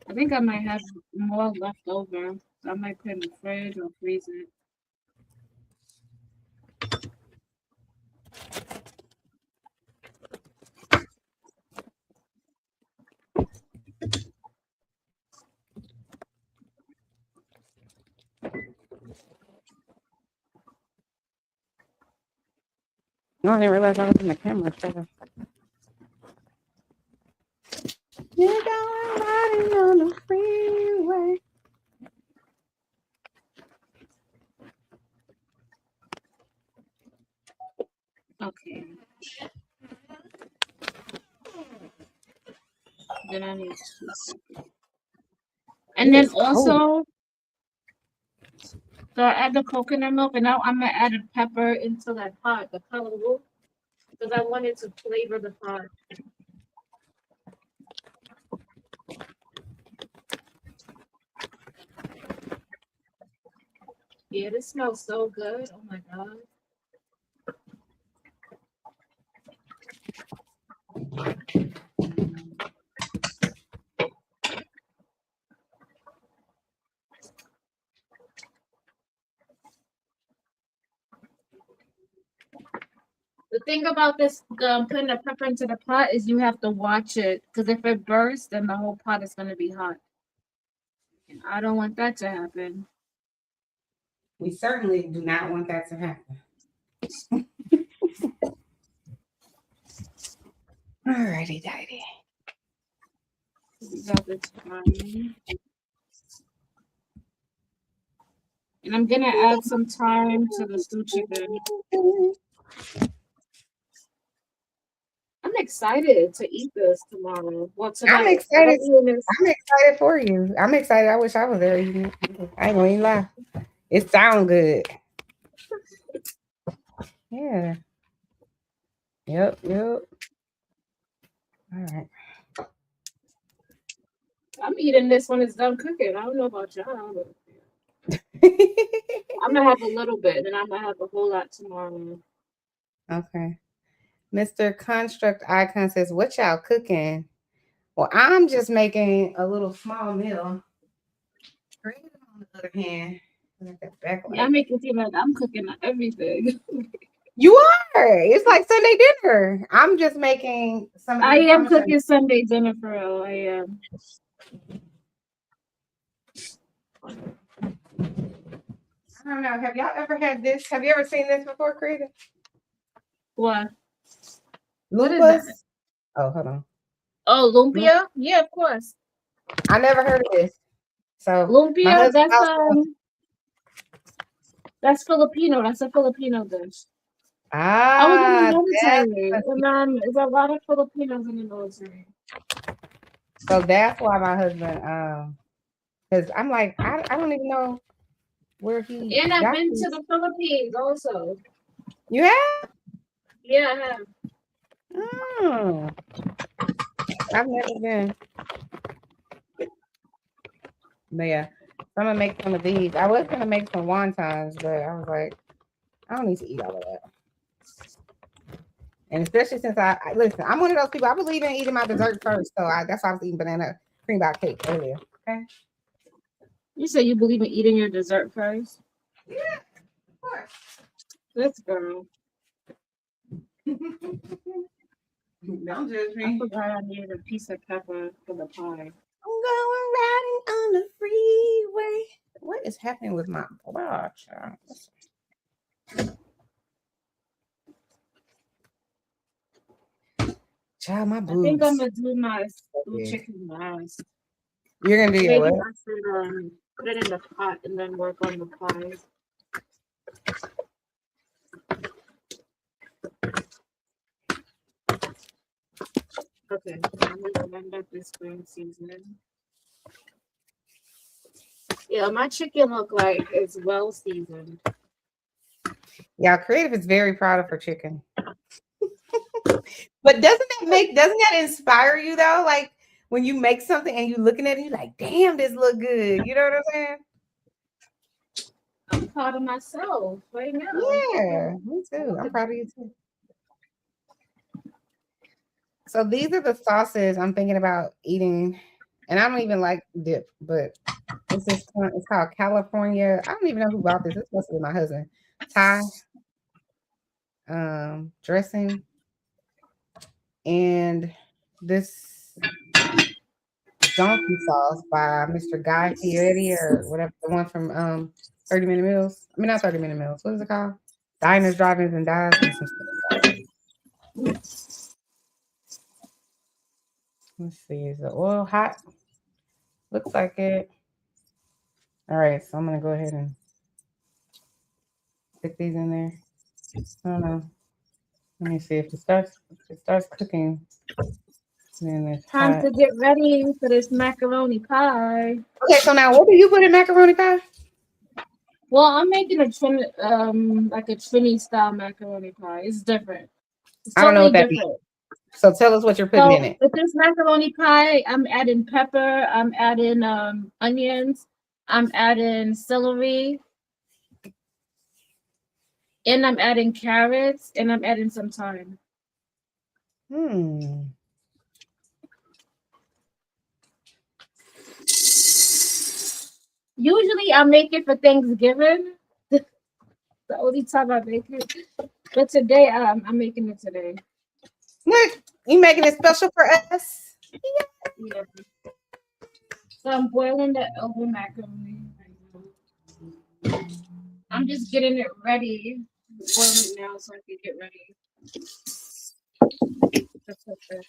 I think I might have more left over. So I might put it in the fridge or freeze it. No, I didn't realize I was in the camera. You're going riding on the freeway. Okay. Then I need to. And then also, so I add the coconut milk, and now I'm gonna add a pepper into that pot, the color roux, because I wanted to flavor the pot. Yeah, this smells so good. Oh my god. The thing about this putting the pepper into the pot is you have to watch it, because if it bursts, then the whole pot is going to be hot. And I don't want that to happen. We certainly do not want that to happen. Alrighty, Daddy. We got this fine. And I'm gonna add some thyme to the stewed chicken. I'm excited to eat this tomorrow. Well, tonight. I'm excited. I'm excited for you. I'm excited. I wish I was there eating it. I ain't gonna even lie. It sounds good. Yeah. Yep. All right. I'm eating this when it's done cooking. I don't know about y'all. But I'm gonna have a little bit, and I'm gonna have a whole lot tomorrow. Okay. Mr. Construct Icon says, "What y'all cooking?" Well, I'm just making a little small meal. Kreative, on the other hand, Yeah, I make it seem like I'm cooking everything. You are. It's like Sunday dinner. I'm just making some. I am cooking Sunday dinner for real. I am. I don't know. Have y'all ever had this? Have you ever seen this before, Kreative? What? What is that? Oh, hold on. Oh, lumpia? Yeah, of course. I never heard of this. So lumpia, that's That's Filipino. That's a Filipino dish. I was in the Ah, military, and there's a lot of Filipinos in the military. so that's why my husband, because I'm like, I don't even know where he And I've got been to these. the Philippines also. You have? Yeah, I have. Mm, I've never been. But yeah, I'm gonna make some of these. I was gonna make some wontons, but I was like, I don't need to eat all of that. And especially since listen, I'm one of those people. I believe in eating my dessert first, so that's why I was eating banana cream pie cake earlier. Okay. You say you believe in eating your dessert first? Yeah, of course. This girl. Don't judge I me. forgot I needed a piece of pepper for the pie. I'm going riding on the freeway. What is happening with my watch? Child, my I think boobs. I'm gonna do my stewed chicken last. You're gonna do your Maybe what? I should put it in the pot and then work on the pies. Okay, I'm gonna blend up this green seasoning. Yeah, my chicken look like it's well seasoned. Yeah, Creative is very proud of her chicken. But doesn't that inspire you though? Like when you make something and you looking at it, you like, damn, this look good. You know what I'm saying? I'm proud of myself right now. Yeah, me too. I'm proud of you too. So these are the sauces I'm thinking about eating, and I don't even like dip, but it's called California. I don't even know who bought this. It's supposed to be my husband. Thai dressing, and this donkey sauce by Mr. Guy Fieri or whatever, the one from 30 Minute Meals. I mean, not 30 Minute Meals. What is it called? Diners, Drive-ins, and Dives. And some stuff. Let's see. Is the oil hot? Looks like it. All right, so I'm gonna go ahead and stick these in there. I don't know. Let me see if it starts cooking. Then it's Time hot. to get ready for this macaroni pie. Okay, so now what do you put in macaroni pie? Well, I'm making a like a Trini style macaroni pie. It's different. It's I don't know totally what that means. different. So tell us what you're putting in So it. with this macaroni pie, I'm adding pepper, I'm adding onions, I'm adding celery, and I'm adding carrots, and I'm adding some thyme. Usually I make it for Thanksgiving. The only time I make it. But today I'm making it today. Look, you making it special for us? Yeah. So I'm boiling the elbow macaroni right now. I'm just getting it ready. Boil it now so I can get ready. That's okay.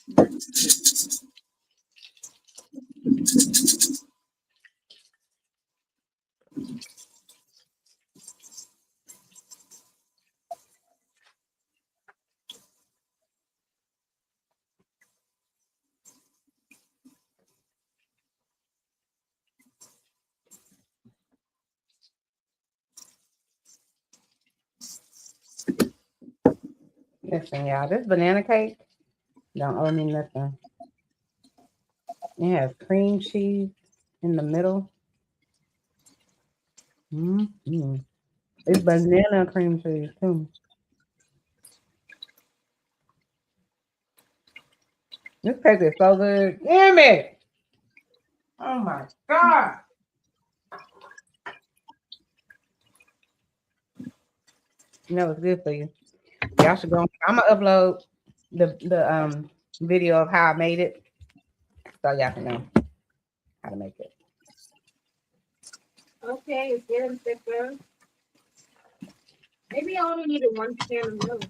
Listen, y'all, this banana cake don't owe me nothing. It has cream cheese in the middle. Mm-hmm. It's banana cream cheese too. This cake is so good. Damn it! Oh my god! You know it's good for you. Y'all should go. I'm gonna upload the video of how I made it, so y'all can know how to make it. Okay, it's getting thicker. Maybe I only needed 1 can of milk.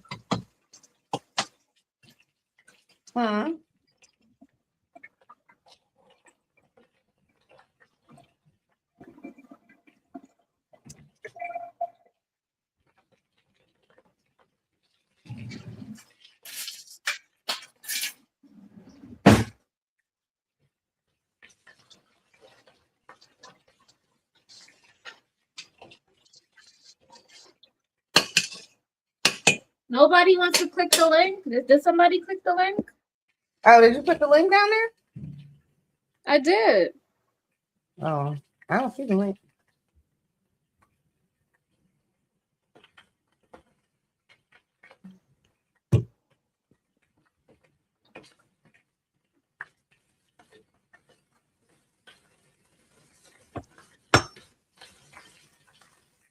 Nobody wants to click the link. Did somebody click the link? Oh, did you put the link down there? I did. Oh, I don't see the link.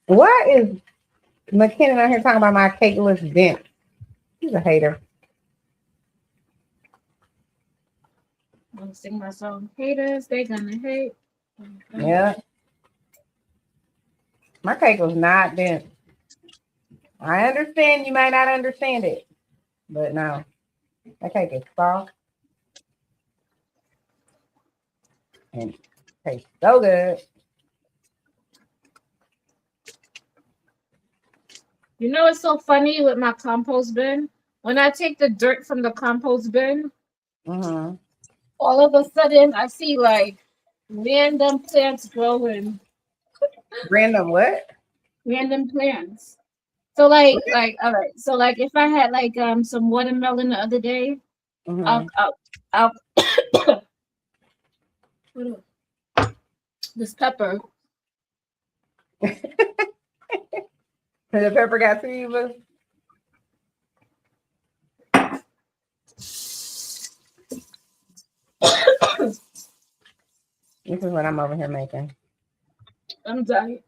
What is McKinnon out here talking about my cakeless dent? He's a hater. I'm gonna sing my song. Haters, they gonna hate. Yeah. My cake was not dent. I understand you might not understand it, but no. That cake is soft. And tastes so good. You know what's so funny with my compost bin? When I take the dirt from the compost bin, all of a sudden I see like random plants growing. Random what? Random plants. So like all right. So like if I had like some watermelon the other day, I'll this pepper. And the pepper got to you, boo? This is what I'm over here making. I'm dying.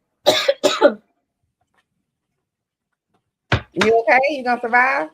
You okay? You gonna survive?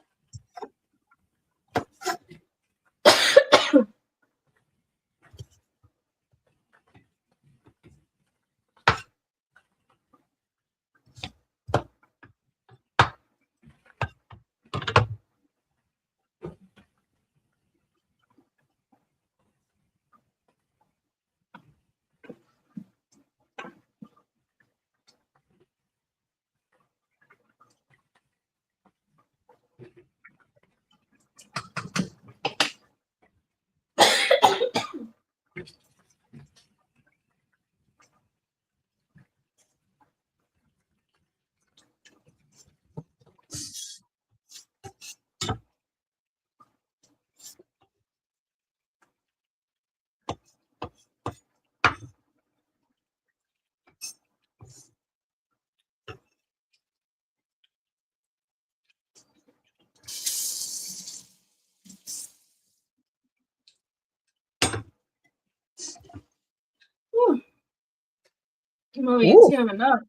I'm already tearing up.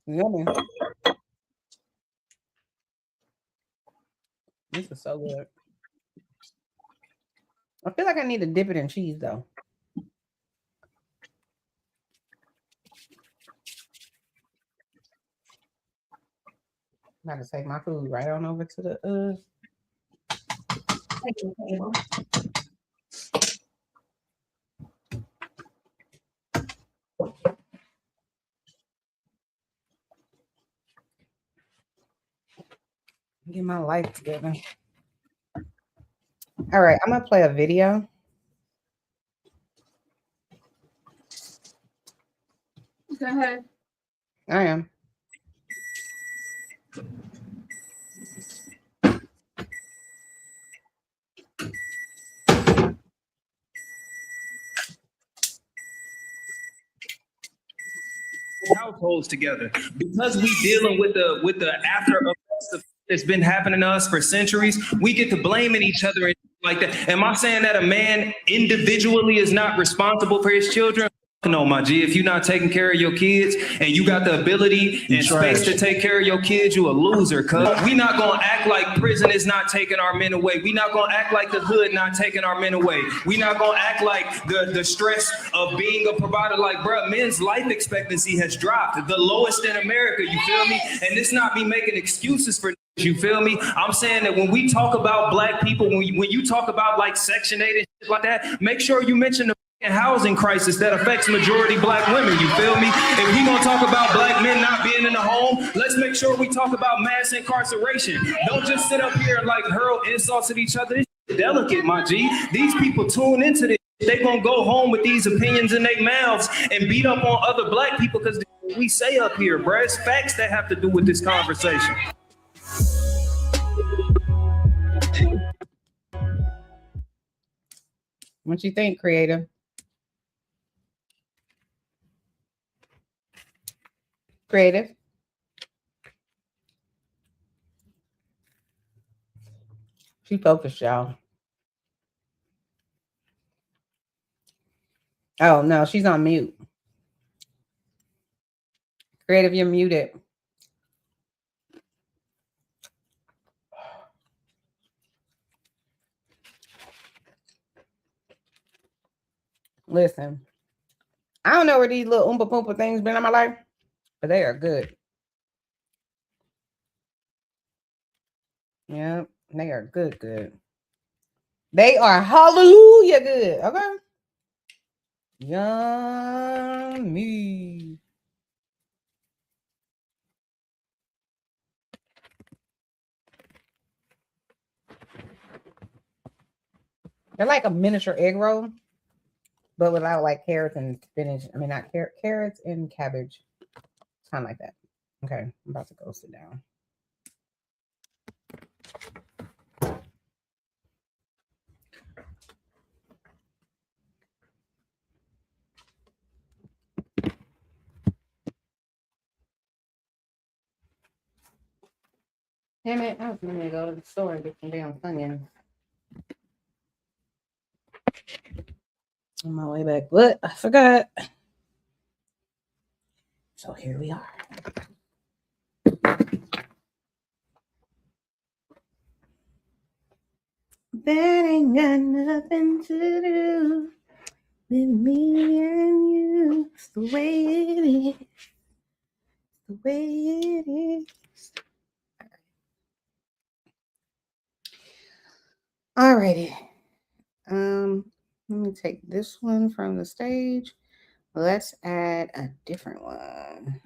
Yummy. This is so good. I feel like I need to dip it in cheese though. I'm about to take my food right on over to the table. Get my life together. All right, I'm gonna play a video. Go ahead. I am. Households together because we dealing with the after effects that's been happening to us for centuries. We get to blaming each other and like that. Am I saying that a man individually is not responsible for his children? No, my G, if you're not taking care of your kids and you got the ability and space to take care of your kids, you a loser, cuz. We not gonna act like prison is not taking our men away. We not gonna act like the hood not taking our men away. We not gonna act like the stress of being a provider, like, bruh, men's life expectancy has dropped, the lowest in America, you feel me? And this not me making excuses for, you feel me? I'm saying that when we talk about black people, when you talk about like Section 8 and shit like that, make sure you mention the housing crisis that affects majority black women, you feel me? If we gonna talk about black men not being in the home, let's make sure we talk about mass incarceration. Don't just sit up here and like hurl insults at each other. This is delicate, my G. These people tune into this. They gonna go home with these opinions in their mouths and beat up on other black people because we say up here, bruh. It's facts that have to do with this conversation. What you think, Creative? Creative? She focused, y'all. Oh, no, she's on mute. Creative, you're muted. Listen, I don't know where these little oompa poompa things been in my life, but they are good. Yeah, they are good, good. They are hallelujah good. Okay. Yummy. They're like a miniature egg roll, but without like carrots and spinach. I mean, not carrots and cabbage. Kind of like that. Okay, I'm about to go sit down. Damn it, I was going to go to the store and get some damn onions. On my way back, but I forgot. So here we are. That ain't got nothing to do with me and you. It's the way it is. The way it is. Alrighty. Let me take this one from the stage. Let's add a different one.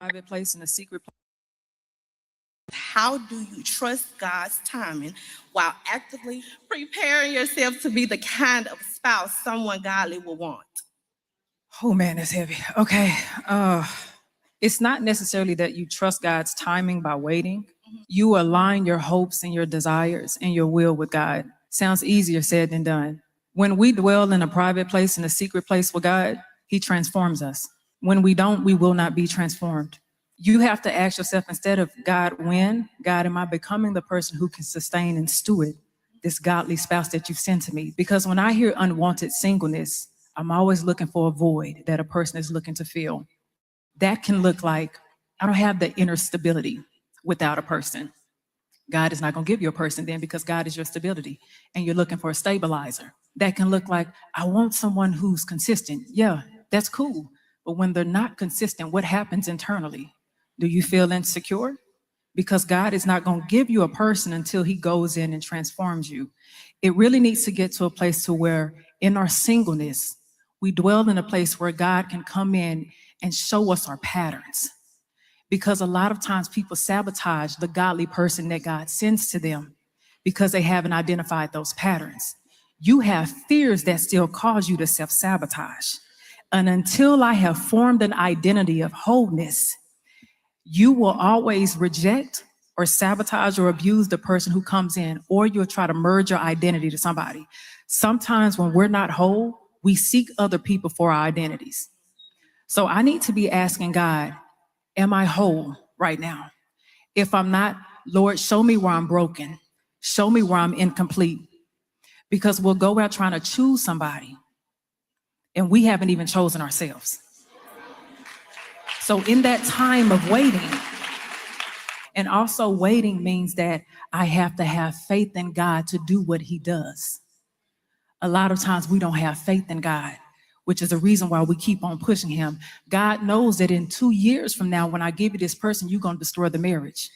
Private place and a secret place. How do you trust God's timing while actively preparing yourself to be the kind of spouse someone godly will want? Oh man, that's heavy. Okay. It's not necessarily that you trust God's timing by waiting. You align your hopes and your desires and your will with God. Sounds easier said than done. When we dwell in a private place, in a secret place with God, He transforms us. When we don't, we will not be transformed. You have to ask yourself, instead of God, when? God, am I becoming the person who can sustain and steward this godly spouse that you've sent to me? Because when I hear unwanted singleness, I'm always looking for a void that a person is looking to fill. That can look like, I don't have the inner stability without a person. God is not going to give you a person then, because God is your stability and you're looking for a stabilizer. That can look like, I want someone who's consistent. Yeah, that's cool. But when they're not consistent, what happens internally? Do you feel insecure? Because God is not going to give you a person until He goes in and transforms you. It really needs to get to a place to where in our singleness, we dwell in a place where God can come in and show us our patterns. Because a lot of times people sabotage the godly person that God sends to them because they haven't identified those patterns. You have fears that still cause you to self-sabotage. And until I have formed an identity of wholeness, you will always reject or sabotage or abuse the person who comes in, or you'll try to merge your identity to somebody. Sometimes when we're not whole, we seek other people for our identities. So I need to be asking God, am I whole right now? If I'm not, Lord, show me where I'm broken. Show me where I'm incomplete. Because we'll go out trying to choose somebody and we haven't even chosen ourselves. So in that time of waiting, and also waiting means that I have to have faith in God to do what He does. A lot of times we don't have faith in God, which is the reason why we keep on pushing Him. God knows that in 2 years from now, when I give you this person, you're going to destroy the marriage.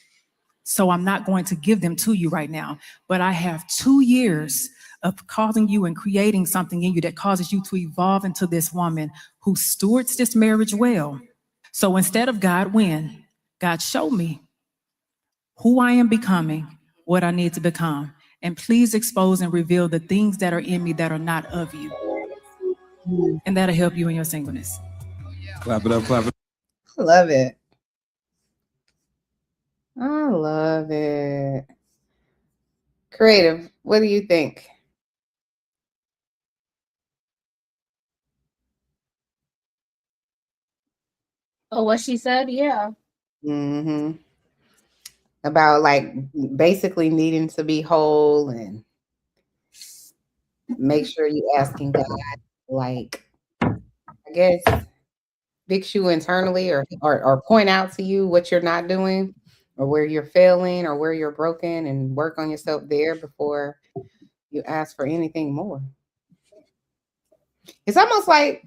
So I'm not going to give them to you right now. But I have 2 years of causing you and creating something in you that causes you to evolve into this woman who stewards this marriage well. So instead of God, when? God, show me who I am becoming, what I need to become. And please expose and reveal the things that are in me that are not of you. And that'll help you in your singleness. Clap it up, clap it up. I love it. I love it. Kreative, what do you think? Oh, what she said? Yeah. Mm-hmm. About like basically needing to be whole and make sure you asking God, like, I guess, fix you internally or point out to you what you're not doing or where you're failing or where you're broken and work on yourself there before you ask for anything more. It's almost like,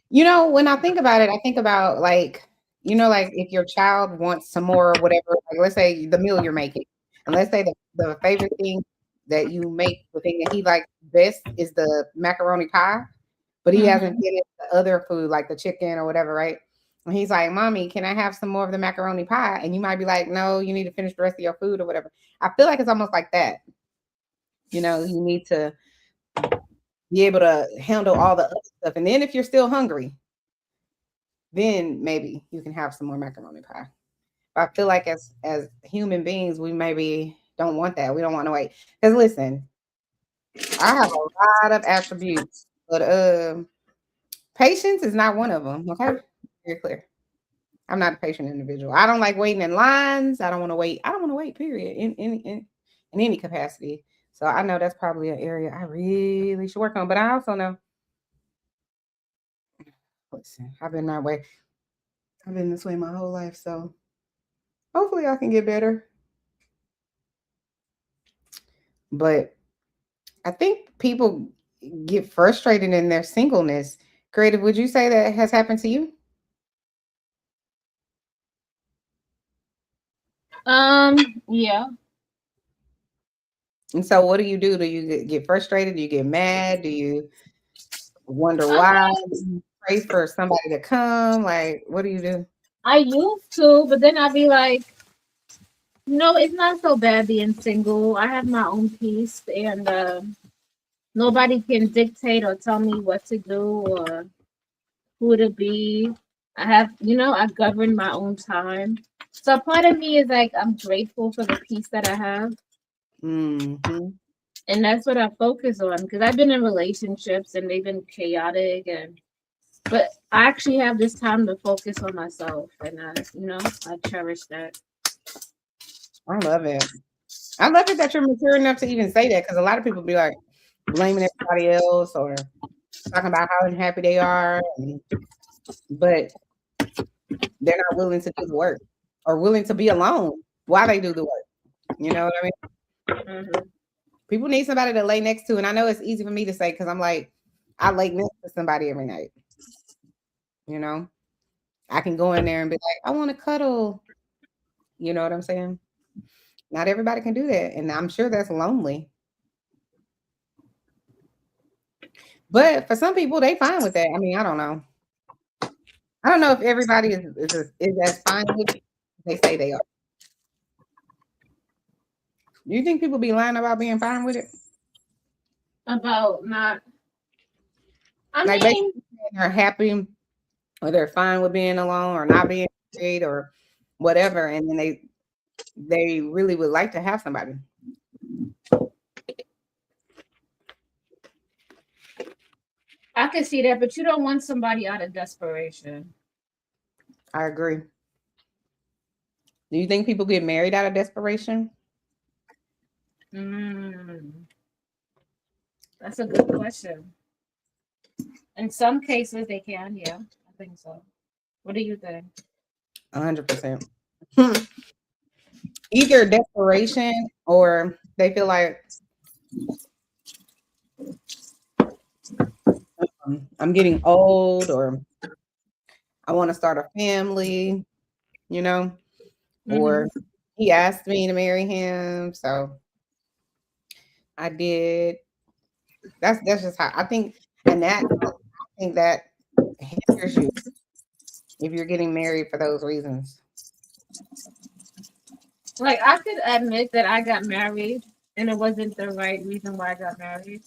when I think about it, I think about like, like if your child wants some more or whatever, like let's say the meal you're making, and let's say the favorite thing that you make, the thing that he likes best is the macaroni pie, but he hasn't finished the other food like the chicken or whatever, right? And he's like, "Mommy, can I have some more of the macaroni pie?" And you might be like, "No, you need to finish the rest of your food or whatever." I feel like it's almost like that. You need to be able to handle all the other stuff. And then if you're still hungry, then maybe you can have some more macaroni pie. But I feel like as human beings, we maybe don't want that. We don't want to wait. Because listen, I have a lot of attributes, but patience is not one of them. Okay, very clear. I'm not a patient individual. I don't like waiting in lines. I don't want to wait. I don't want to wait. Period. In any capacity. So I know that's probably an area I really should work on. But I also know, listen, I've been that way. I've been this way my whole life. So hopefully I can get better. But I think people get frustrated in their singleness. Kreative, would you say that has happened to you? Yeah. And so what do you do? Do you get frustrated? Do you get mad? Do you wonder I why? mean, Do you pray for somebody to come? Like, what do you do? I used to, but then I'd be like, no, it's not so bad being single. I have my own peace, and nobody can dictate or tell me what to do or who to be. I govern my own time. So part of me is like, I'm grateful for the peace that I have. Mm-hmm. And that's what I focus on because I've been in relationships and they've been chaotic but I actually have this time to focus on myself and I cherish that. I love it. I love it that you're mature enough to even say that because a lot of people be like blaming everybody else or talking about how unhappy they are, but they're not willing to do the work or willing to be alone while they do the work. You know what I mean? Mm-hmm. People need somebody to lay next to, and I know it's easy for me to say because I'm like, I lay next to somebody every night. I can go in there and be like, I want to cuddle. You know what I'm saying? Not everybody can do that, and I'm sure that's lonely. But for some people, they fine with that. I mean, I don't know. I don't know if everybody is as fine with it as they say they are. Do you think people be lying about being fine with it? About not. Like basically they're happy or they're fine with being alone or not being married or whatever, and then they really would like to have somebody. I can see that, but you don't want somebody out of desperation. I agree. Do you think people get married out of desperation? That's a good question. In some cases, they can. Yeah, I think so. What do you think? 100%. Either desperation or they feel like I'm getting old or I want to start a family, or he asked me to marry him, so I did. That's just how I think, and I think that hinders you if you're getting married for those reasons. Like I could admit that I got married and it wasn't the right reason why I got married.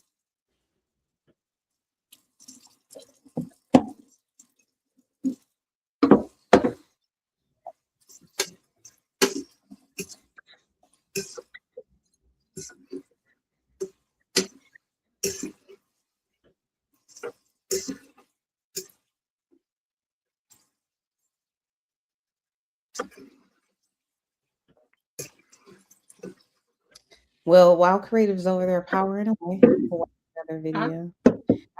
Well, while Creative's over there powering away, we'll watch another video. I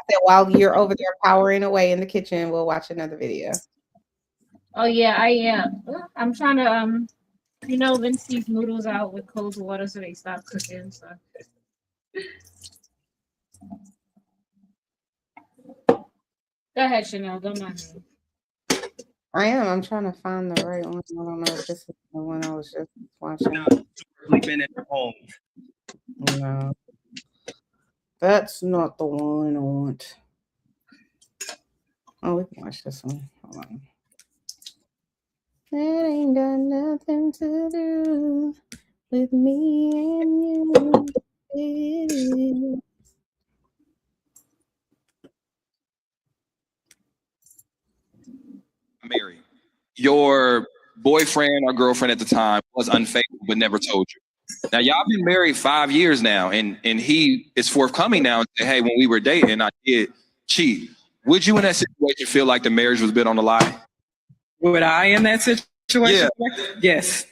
said while you're over there powering away in the kitchen, we'll watch another video. Oh yeah, I am. I'm trying to rinse these noodles out with cold water so they stop cooking. So go ahead, Chanel. Don't mind me. I am. I'm trying to find the right one. I don't know if this is the one I was just watching. Sleeping at home. No, that's not the one I want. Oh, we can watch this one. Hold on. That ain't got nothing to do with me and you. It is. Married. Your boyfriend or girlfriend at the time was unfaithful but never told you. Now y'all been married 5 years now, and he is forthcoming now and say, hey, when we were dating, I did cheat. Would you in that situation feel like the marriage was built on a lie? Would I in that situation? Yeah. Yes.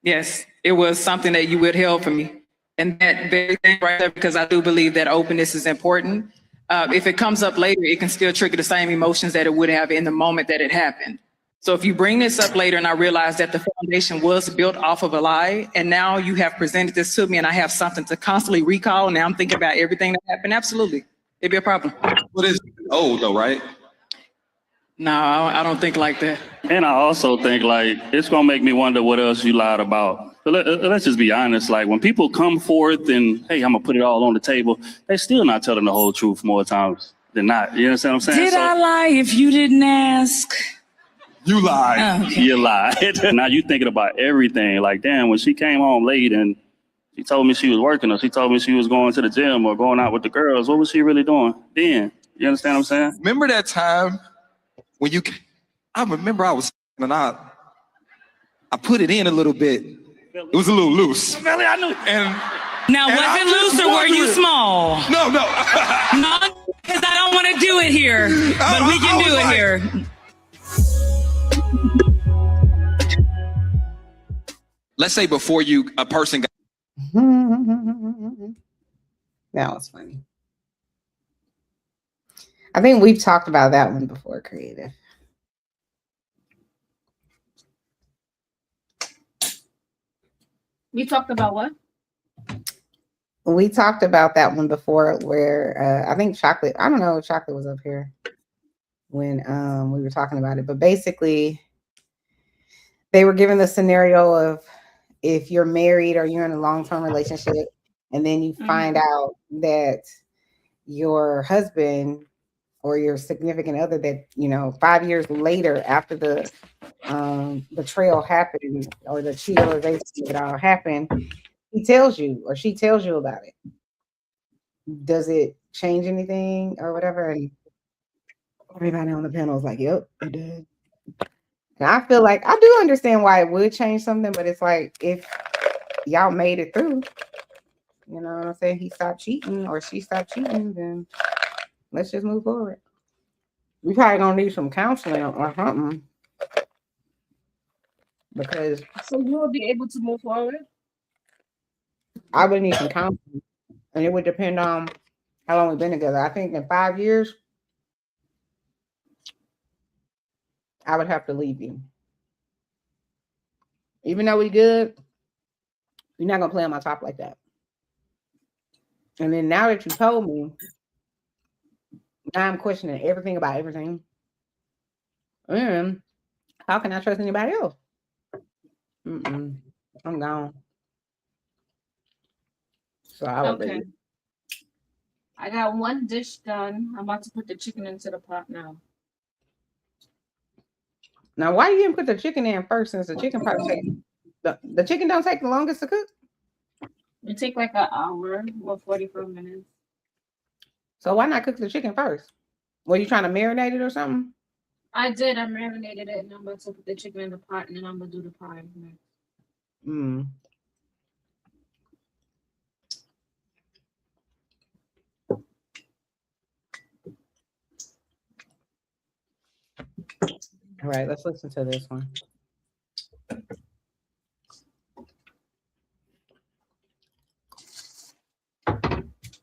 Yes. It was something that you withheld from me. And that very thing right there, because I do believe that openness is important. If it comes up later, it can still trigger the same emotions that it would have in the moment that it happened. So if you bring this up later and I realize that the foundation was built off of a lie, and now you have presented this to me and I have something to constantly recall, now I'm thinking about everything that happened, absolutely. It'd be a problem. What is old though, right? No, I don't think like that. And I also think like it's gonna make me wonder what else you lied about. But let's just be honest. Like when people come forth and hey, I'm gonna put it all on the table, they're still not telling the whole truth more times than not. You understand what I'm saying? Did I lie if you didn't ask? You lied. Oh, okay. You lied. Now you thinking about everything. Like damn, when she came home late and she told me she was working or she told me she was going to the gym or going out with the girls, what was she really doing then? You understand what I'm saying? Remember that time when I remember I was and I put it in a little bit. It was a little loose. Really, I knew. And now, was it loose or were you small? No. No, because I don't want to do it here, but we can do it here. Let's say before a person got. That was funny. I think we've talked about that one before, Creative. We talked about what? We talked about that one before where I think Chocolate, I don't know if Chocolate was up here when we were talking about it, but basically they were given the scenario of if you're married or you're in a long-term relationship and then you find out that your husband or your significant other that, 5 years later after the betrayal happened or the realization of it all happened, he tells you or she tells you about it. Does it change anything or whatever? And everybody on the panel is like, yep, it did. And I feel like I do understand why it would change something, but it's like if y'all made it through, you know what I'm saying? He stopped cheating or she stopped cheating, then let's just move forward. We probably gonna need some counseling or something. Because so you will be able to move forward? I would need some counseling. And it would depend on how long we've been together. I think in 5 years, I would have to leave you. Even though we good, you're not gonna play on my top like that. And then now that you told me, now I'm questioning everything about everything. And how can I trust anybody else? I'm gone. So I would leave. I got one dish done. I'm about to put the chicken into the pot now. Now, why you didn't put the chicken in first since the chicken probably takes The chicken don't take the longest to cook? It take like an hour or 44 minutes. So why not cook the chicken first? Were you trying to marinate it or something? I did. I marinated it, and I'm about to put the chicken in the pot, and then I'm gonna do the pie next. Mm. All right, let's listen to this one.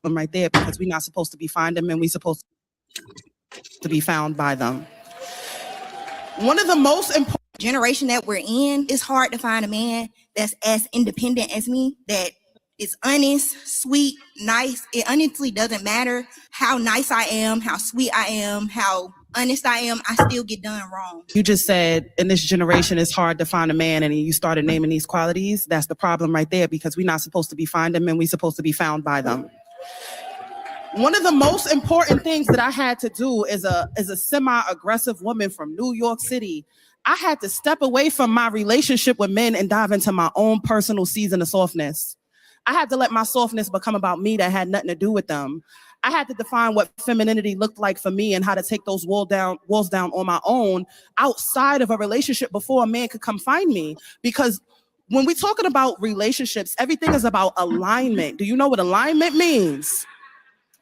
Them right there, because we're not supposed to be finding them, and we're supposed to be found by them. One of the most important generation that we're in, it's hard to find a man that's as independent as me, that is honest, sweet, nice. It honestly doesn't matter how nice I am, how sweet I am, how honest I am, I still get done wrong. You just said in this generation it's hard to find a man, and you started naming these qualities. That's the problem right there, because we're not supposed to be finding them, and we're supposed to be found by them. One of the most important things that I had to do as a semi-aggressive woman from New York City, I had to step away from my relationship with men and dive into my own personal season of softness. I had to let my softness become about me that had nothing to do with them. I had to define what femininity looked like for me and how to take those walls down on my own outside of a relationship before a man could come find me. Because when we're talking about relationships, everything is about alignment. Do you know what alignment means?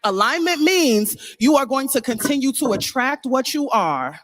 Alignment means you are going to continue to attract what you are.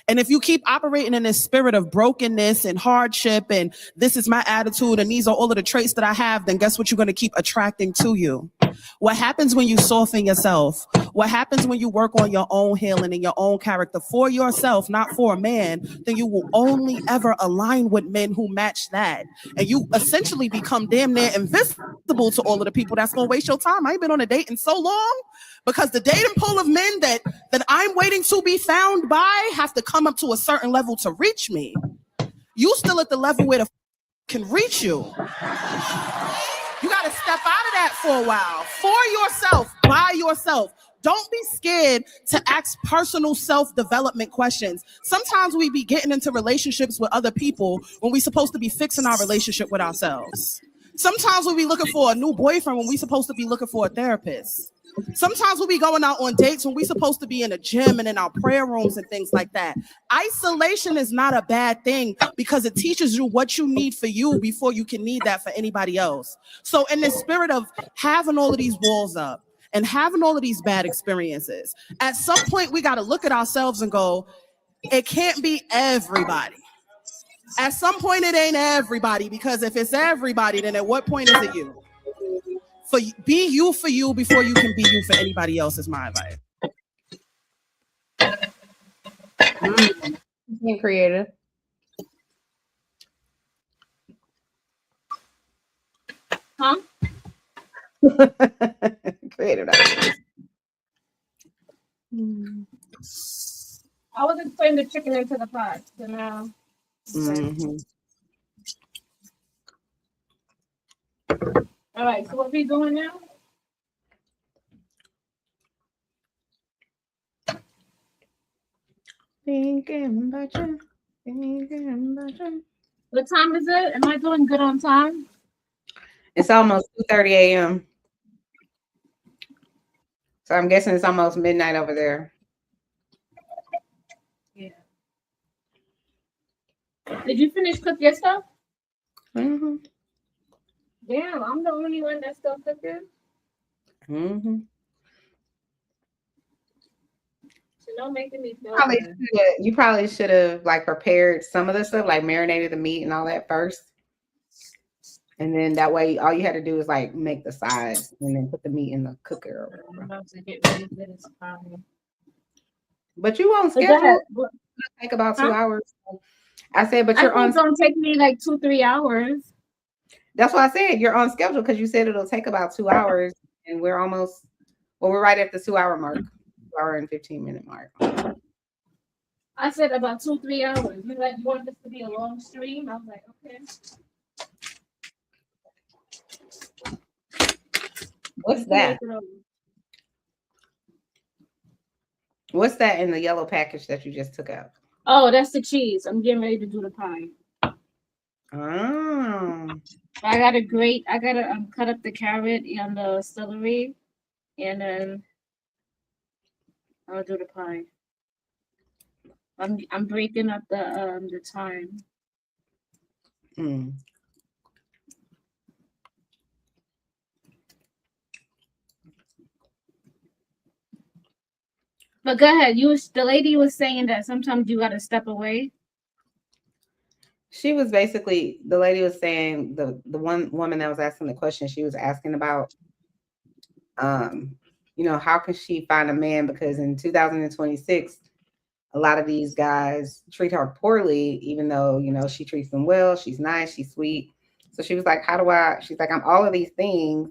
And if you keep operating in this spirit of brokenness and hardship and this is my attitude and these are all of the traits that I have, then guess what you're going to keep attracting to you? What happens when you soften yourself? What happens when you work on your own healing and your own character for yourself, not for a man? Then you will only ever align with men who match that. And you essentially become damn near invisible to all of the people that's going to waste your time. I ain't been on a date in so long because the dating pool of men that I'm waiting to be found by have to come up to a certain level to reach me. You still at the level where the can reach you. You got to step out of that for a while, for yourself, by yourself. Don't be scared to ask personal self-development questions. Sometimes we be getting into relationships with other people when we're supposed to be fixing our relationship with ourselves. Sometimes we be looking for a new boyfriend when we're supposed to be looking for a therapist. Sometimes we'll be going out on dates when we're supposed to be in a gym and in our prayer rooms and things like that. Isolation is not a bad thing because it teaches you what you need for you before you can need that for anybody else. So in the spirit of having all of these walls up and having all of these bad experiences, at some point we got to look at ourselves and go, it can't be everybody. At some point it ain't everybody, because if it's everybody, then at what point is it you? Be you for you before you can be you for anybody else is my advice. Being creative. Huh? Creative. I was just putting the chicken into the pot. So now. Mm-hmm. All right, so what we doing now? Thinking about you. Thinking about you. What time is it? Am I doing good on time? It's almost 2:30 a.m. So I'm guessing it's almost midnight over there. Yeah. Did you finish cook your stuff? Mm-hmm. Damn, I'm the only one that's still cooking. Mm-hmm. So don't make me feel You probably should have like prepared some of the stuff, like marinated the meat and all that first. And then that way all you had to do is like make the sides and then put the meat in the cooker or whatever. I'm about to get ready for this pie. But you on schedule? It'll take about 2 hours. I said, but you're on. It's gonna take me like 2-3 hours. That's why I said you're on schedule, because you said it'll take about 2 hours, and we're almost, we're right at the 2 hour mark, 2 hour and 15-minute mark. I said about 2-3 hours. You like, you want this to be a long stream? I was like, okay. What's that? What's that in the yellow package that you just took out? Oh, that's the cheese. I'm getting ready to do the pie. Oh. I gotta cut up the carrot and the celery, and then I'll do the pie. I'm breaking up the thyme. Mm. But go ahead. The lady was saying that sometimes you gotta step away. She was basically, the lady was saying, the one woman that was asking the question, she was asking about how can she find a man, because in 2026 a lot of these guys treat her poorly, even though she treats them well, she's nice, she's sweet. So she was like, she's like, I'm all of these things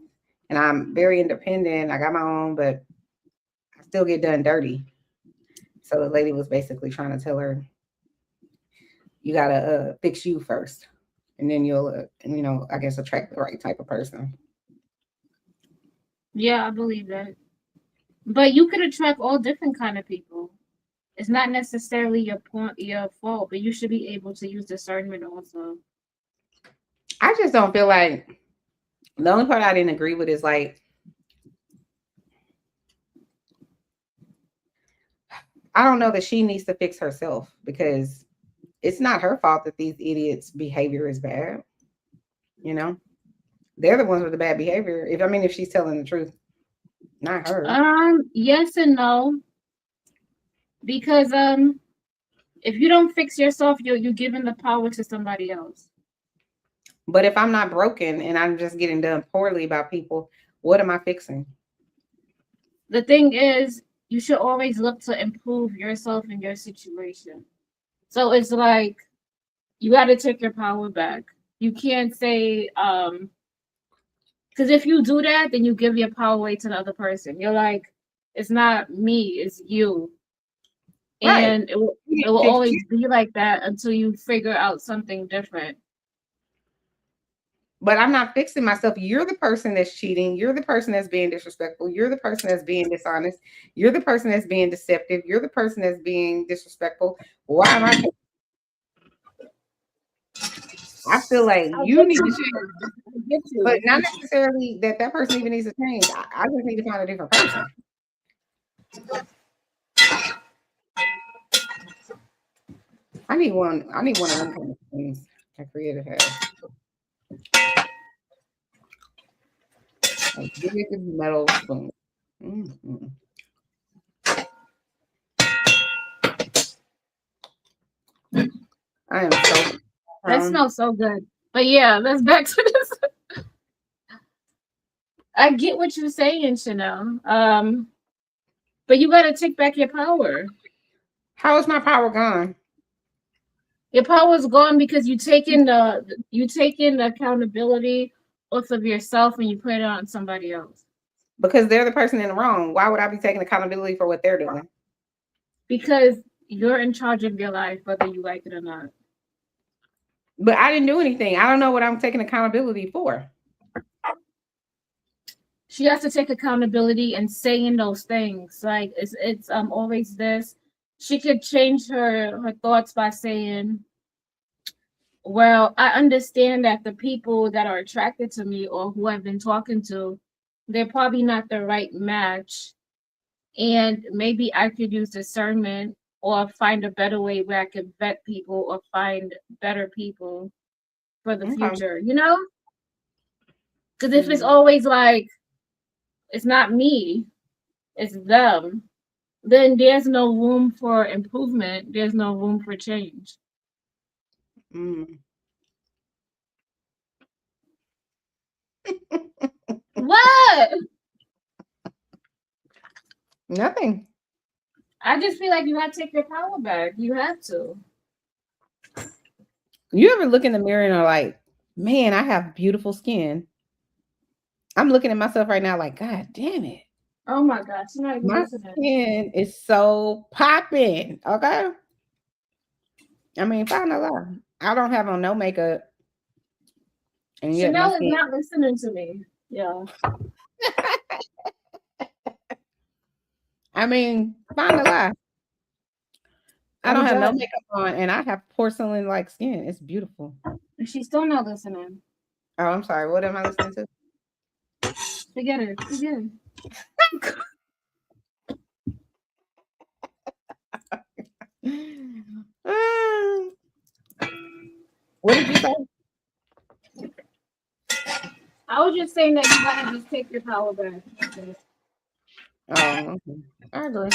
and I'm very independent, I got my own, but I still get done dirty. So the lady was basically trying to tell her, you gotta fix you first, and then you'll I guess attract the right type of person. Yeah, I believe that. But you could attract all different kind of people. It's not necessarily your fault, but you should be able to use discernment also. I just don't feel like, the only part I didn't agree with is like, I don't know that she needs to fix herself, because it's not her fault that these idiots' behavior is bad. They're the ones with the bad behavior. If she's telling the truth, not her. Yes and no. Because if you don't fix yourself, you're giving the power to somebody else. But if I'm not broken and I'm just getting done poorly by people, what am I fixing? The thing is, you should always look to improve yourself in your situation. So it's like, you got to take your power back. You can't say, because if you do that, then you give your power away to the other person. You're like, it's not me, it's you. Right. And it will always be like that until you figure out something different. But I'm not fixing myself. You're the person that's cheating. You're the person that's being disrespectful. You're the person that's being dishonest. You're the person that's being deceptive. You're the person that's being disrespectful. Why am I? I feel like you need to change, but not necessarily that person even needs to change. I just need to find a different person. I need one of them kind of things that Kreative has. A big metal spoon. Mm-hmm. I am so. That smells so good. But yeah, let's back to this. I get what you're saying, Chanel. But you gotta take back your power. How is my power gone? Your power is gone because you taking the accountability off of yourself and you put it on somebody else. Because they're the person in the wrong. Why would I be taking accountability for what they're doing? Because you're in charge of your life, whether you like it or not. But I didn't do anything. I don't know what I'm taking accountability for. She has to take accountability and saying those things. Like it's always this. She could change her thoughts by saying, well, I understand that the people that are attracted to me or who I've been talking to, they're probably not the right match. And maybe I could use discernment or find a better way where I could vet people or find better people for the future, Because if it's always like, it's not me, it's them, then there's no room for improvement. There's no room for change. What? Nothing. I just feel like you have to take your power back. You have to. You ever look in the mirror and are like, man, I have beautiful skin. I'm looking at myself right now like, God damn it. Oh my God. My skin is so popping. Okay. Find a lie. I don't have on no makeup. And Chanel is not listening to me. Yeah. Find a lie. I don't have no makeup on and I have porcelain like skin. It's beautiful. And she's still not listening. Oh, I'm sorry. What am I listening to? Forget her. What did you say? I was just saying that you gotta just take your power back. Oh, okay. I agree.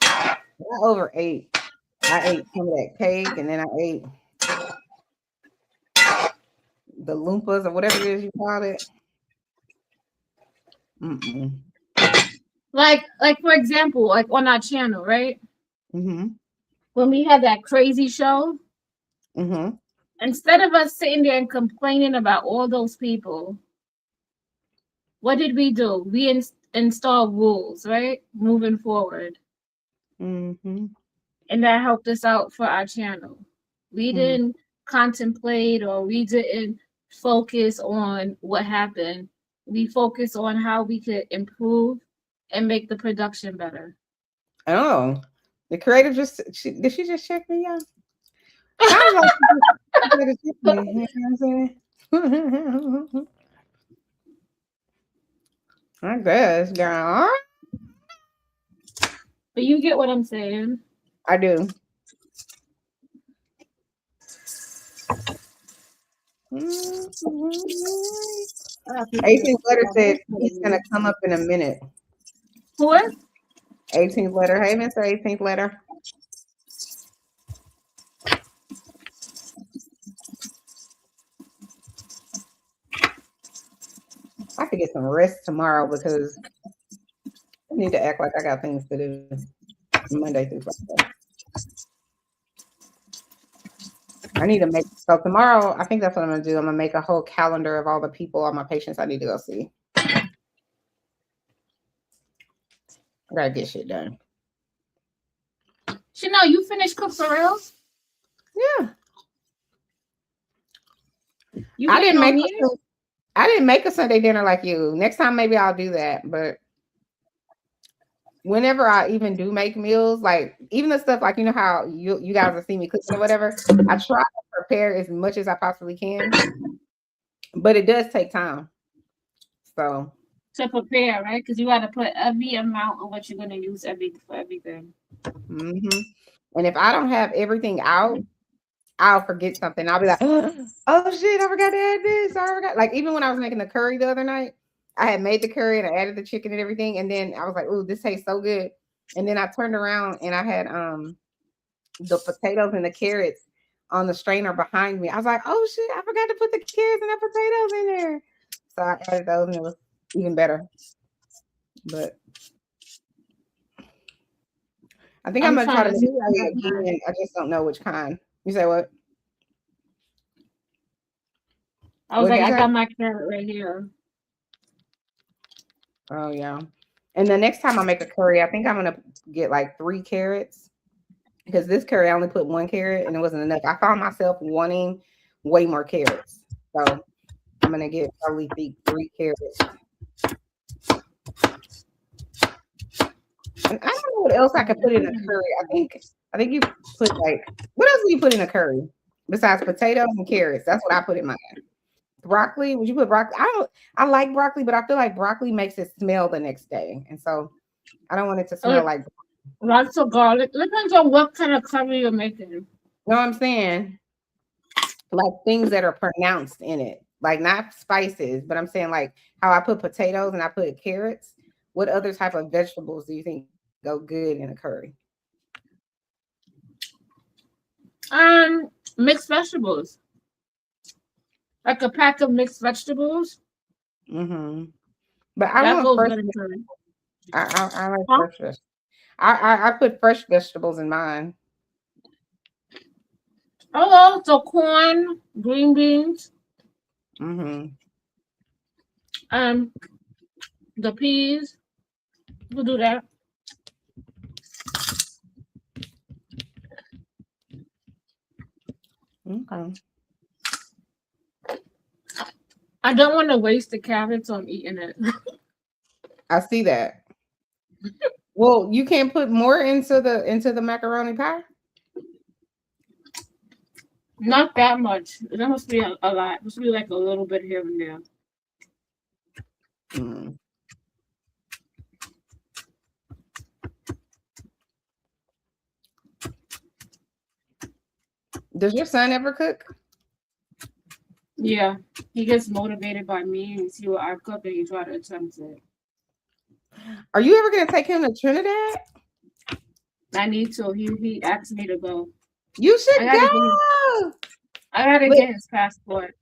I overate. I ate some of that cake, and then I ate the loompas or whatever it is you call it. Like for example, like on our channel, right? Mm-hmm. When we had that crazy show, Mm-hmm. instead of us sitting there and complaining about all those people, what did we do? We installed rules, right? Moving forward. Mm-hmm. And that helped us out for our channel. We didn't contemplate or we didn't focus on what happened. We focused on how we could improve and make the production better. Oh, the creative did she just check me out? Sounds like she just check me, you know what I'm saying? I guess, girl. But you get what I'm saying. I do. 18th letter said he's gonna come up in a minute. What? 18th letter. Hey, Mr. 18th letter. I could get some rest tomorrow because I need to act like I got things to do Monday through Friday. I need to make, so tomorrow, I think that's what I'm gonna do. I'm gonna make a whole calendar of all the people, all my patients I need to go see. I gotta get shit done. Chanel, you finished Cook for Real? Yeah. I didn't make a Sunday dinner like you. Next time maybe I'll do that. But whenever I even do make meals, like even the stuff like you know how you guys will see me cooking or whatever, I try to prepare as much as I possibly can. But it does take time. So to prepare, right? Because you got to put every amount of what you're gonna use for everything. Mm-hmm. And if I don't have everything out, I'll forget something. I'll be like, oh shit, I forgot to add this. I forgot. Like even when I was making the curry the other night, I had made the curry and I added the chicken and everything, and then I was like, "Ooh, this tastes so good." And then I turned around and I had the potatoes and the carrots on the strainer behind me. I was like, "Oh shit, I forgot to put the carrots and the potatoes in there." So I added those, and it was even better. But I think I'm gonna try to make curry again. I just don't know which kind. You say what? I was like, I got my carrot right here. Oh yeah. And the next time I make a curry, I think I'm gonna get like 3 carrots because this curry I only put 1 carrot and it wasn't enough. I found myself wanting way more carrots, so I'm gonna get probably 3 carrots. And I don't know what else I could put in a curry. I think you put like what else do you put in a curry besides potatoes and carrots? That's what I put in mine. Broccoli? Would you put broccoli? I like broccoli, but I feel like broccoli makes it smell the next day. And so I don't want it to smell like lots of garlic. Depends on what kind of curry you're making. You know what I'm saying? Like things that are pronounced in it. Like not spices, but I'm saying like how I put potatoes and I put carrots. What other type of vegetables do you think go good in a curry? Mixed vegetables. Like a pack of mixed vegetables. Mm-hmm. But I want fresh. I like fresh vegetables. I put fresh vegetables in mine. Oh, so corn, green beans. Mm-hmm. The peas. We'll do that. Okay. I don't want to waste the carrots on eating it. I see that. Well, you can't put more into the macaroni pie. Not that much. That must be a lot. It must be like a little bit here and there. Mm. Does your son ever cook? Yeah, he gets motivated by me and see what I cook and he try to attempt it. Are you ever gonna take him to Trinidad? I need to. He asked me to go. You should I go. gotta get his passport.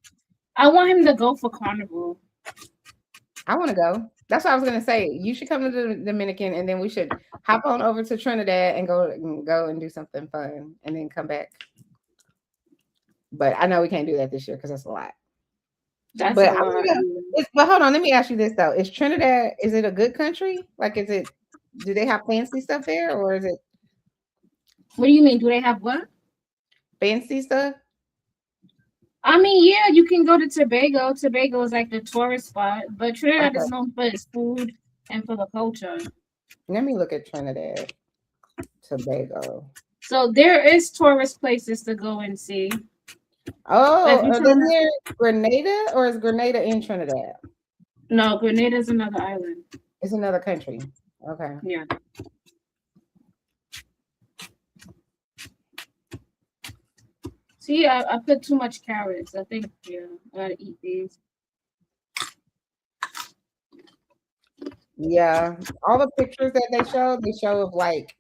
I want him to go for Carnival. I want to go. That's what I was gonna say. You should come to the Dominican, and then we should hop on over to Trinidad and go and do something fun, and then come back. But I know we can't do that this year because that's a lot. That's but a lot. But hold on, let me ask you this though: is Trinidad, is it a good country? Like, is it? Do they have fancy stuff there, or is it? What do you mean? Do they have what? Fancy stuff? I mean, yeah, you can go to Tobago. Tobago is like the tourist spot, but Trinidad is known for its food and for the culture. Let me look at Trinidad, Tobago. So there is tourist places to go and see. Oh, are they near Grenada, or is Grenada in Trinidad? No, Grenada is another island. It's another country. Okay. Yeah. See, I put too much carrots. I think, yeah, I gotta eat these. Yeah, all the pictures that they show of like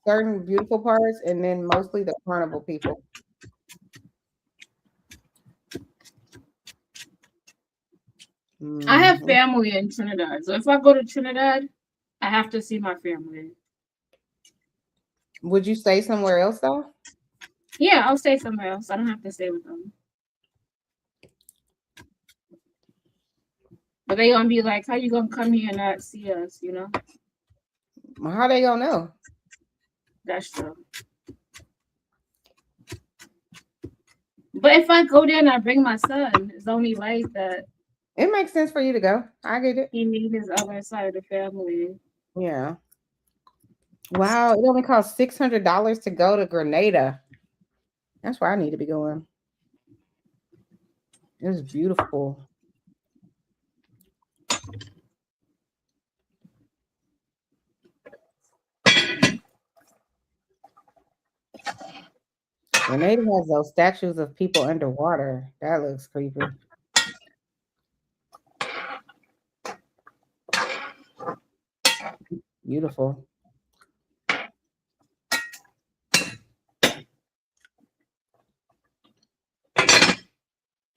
certain beautiful parts, and then mostly the carnival people. I have family in Trinidad, so if I go to Trinidad, I have to see my family. Would you stay somewhere else though? Yeah, I'll stay somewhere else. I don't have to stay with them. But they gonna be like, how you gonna come here and not see us, you know? How they gonna know? That's true. But if I go there and I bring my son, it's only right that it makes sense for you to go. I get it. He needs his other side of the family. Yeah. Wow, it only costs $600 to go to Grenada. That's where I need to be going. It was beautiful. Grenada has those statues of people underwater. That looks creepy. Beautiful.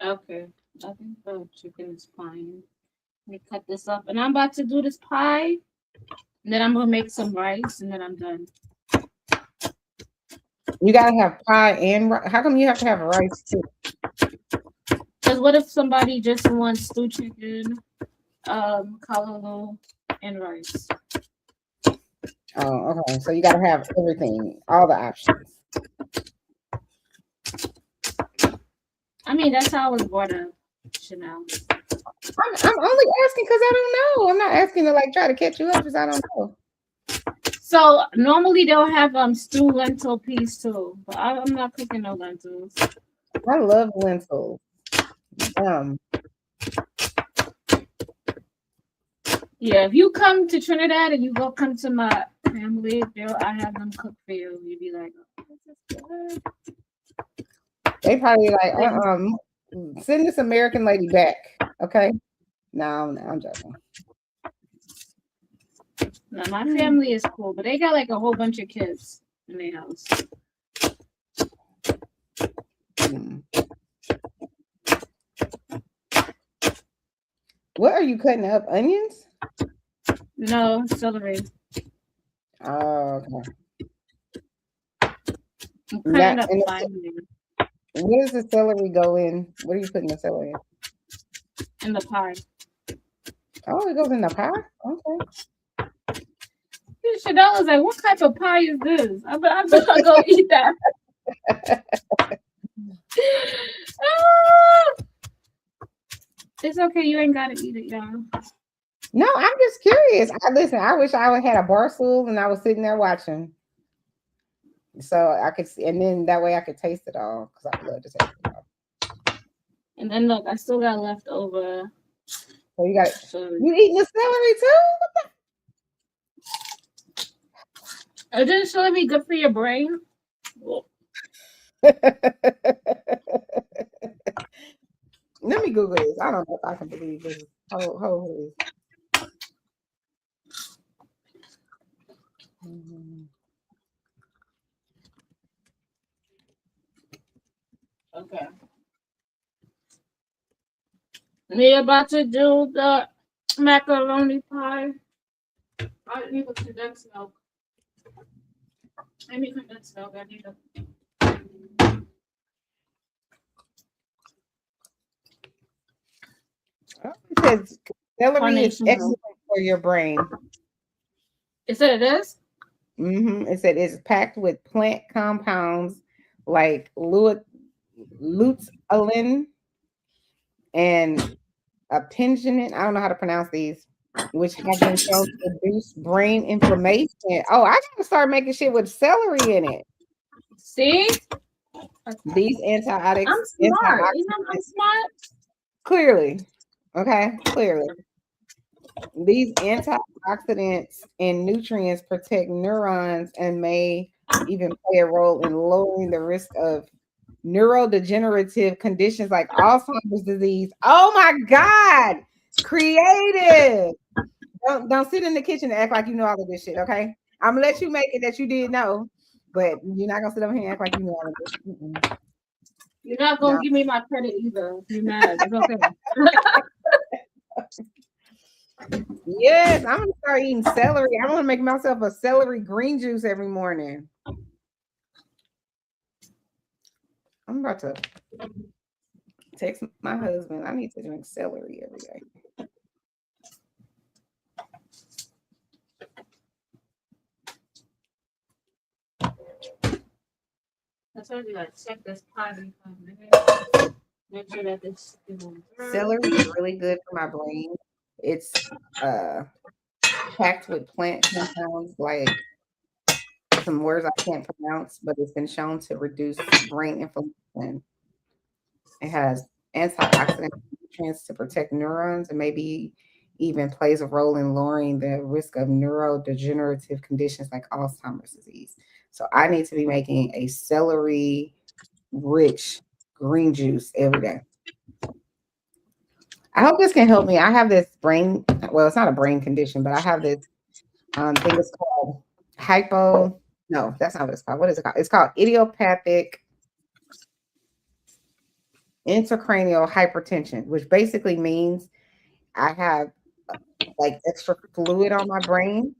Okay, I think the chicken is fine. Let me cut this up, and I'm about to do this pie. And then I'm gonna make some rice, and then I'm done. You gotta have pie and rice. How come you have to have rice too? Because what if somebody just wants stew chicken, callaloo, and rice? Oh, okay. So you gotta have everything, all the options. I mean, that's how I was brought up, Chanel. I'm only asking because I don't know. I'm not asking to like try to catch you up because I don't know. So normally they'll have stew lentil peas too, but I'm not cooking no lentils. I love lentils. Yeah, if you come to Trinidad and you go come to my family, I have them cook for you. You'd be like, oh, this is good. They probably like, send this American lady back. Okay. No, I'm joking. No, my family is cool, but they got like a whole bunch of kids in their house. What are you cutting up? Onions? No, celery. Oh, okay. I'm cutting up finely. Where does the celery go in? What are you putting the celery in? In the pie. Oh, it goes in the pie? Okay. Chanel was like, what type of pie is this? I'm gonna go eat that. It's okay, you ain't gotta eat it, y'all. No, I'm just curious. Listen, I wish I would had a bar stool and I was sitting there watching. So I could see, and then that way I could taste it all because I love to taste it all. And then look, I still got leftover. So you got you eating the celery too? Isn't celery good for your brain? Let me Google this. I don't know if I can believe this. Hold. Okay. We're about to do the macaroni pie. I need a condensed milk. I need condensed milk. I need a. It says celery is excellent for your brain. It said it is? It said it's packed with plant compounds like luteolin and appingin. I don't know how to pronounce these, which have been shown to reduce brain inflammation. Oh, I gotta start making shit with celery in it. See? These antioxidants. I'm smart. You know I'm smart? Clearly. Okay, clearly. These antioxidants and nutrients protect neurons and may even play a role in lowering the risk of neurodegenerative conditions like Alzheimer's disease. Oh my God, Kreative. Don't sit in the kitchen and act like you know all of this shit, okay? I'm gonna let you make it that you did know, but you're not gonna sit over here and act like you know all of this. You're not gonna give me my credit either. You're mad. It's okay. Yes, I'm gonna start eating celery. I'm gonna make myself a celery green juice every morning. I'm about to text my husband. I need to drink celery every day. That's why we gotta check this pie. Make sure that this celery is really good for my brain. It's packed with plant compounds like some words I can't pronounce, but it's been shown to reduce brain inflammation. It has antioxidant nutrients to protect neurons and maybe even plays a role in lowering the risk of neurodegenerative conditions like Alzheimer's disease. So I need to be making a celery rich green juice every day. I hope this can help me. I have this brain, well, it's not a brain condition, but I have this thing it's called no, that's not what it's called. What is it called? It's called idiopathic intracranial hypertension, which basically means I have like extra fluid on my brain.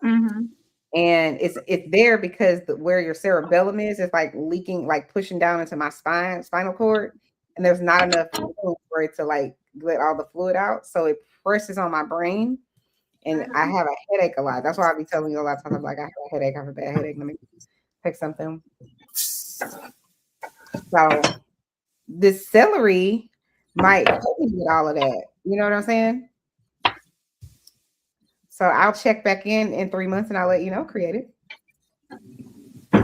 And it's there because where your cerebellum is like leaking, like pushing down into my spinal cord, and there's not enough fluid for it to like let all the fluid out. So it presses on my brain, and I have a headache a lot. That's why I be telling you a lot of times, I'm like, I have a headache, I have a bad headache. Let me take something. So this celery might help me with all of that. You know what I'm saying? So I'll check back in 3 months and I'll let you know, Kreative.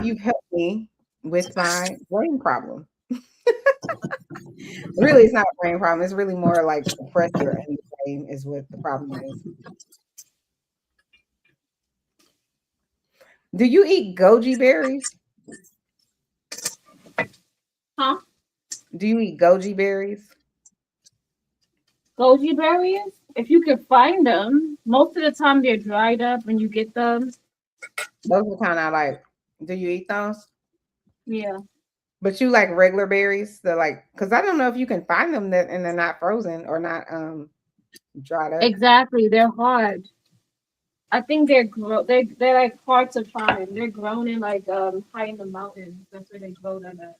You've helped me with my brain problem. Really, it's not a brain problem. It's really more like the pressure in the brain is what the problem is. Do you eat goji berries? Huh? Do you eat goji berries? Goji berries? If you could find them, most of the time they're dried up when you get them. Those are kind of like, do you eat those? Yeah. But you like regular berries? They're like, because I don't know if you can find them and they're not frozen or not dried up. Exactly. They're hard. I think they're like hard to find. They're grown in like high in the mountains. That's where they grow them at.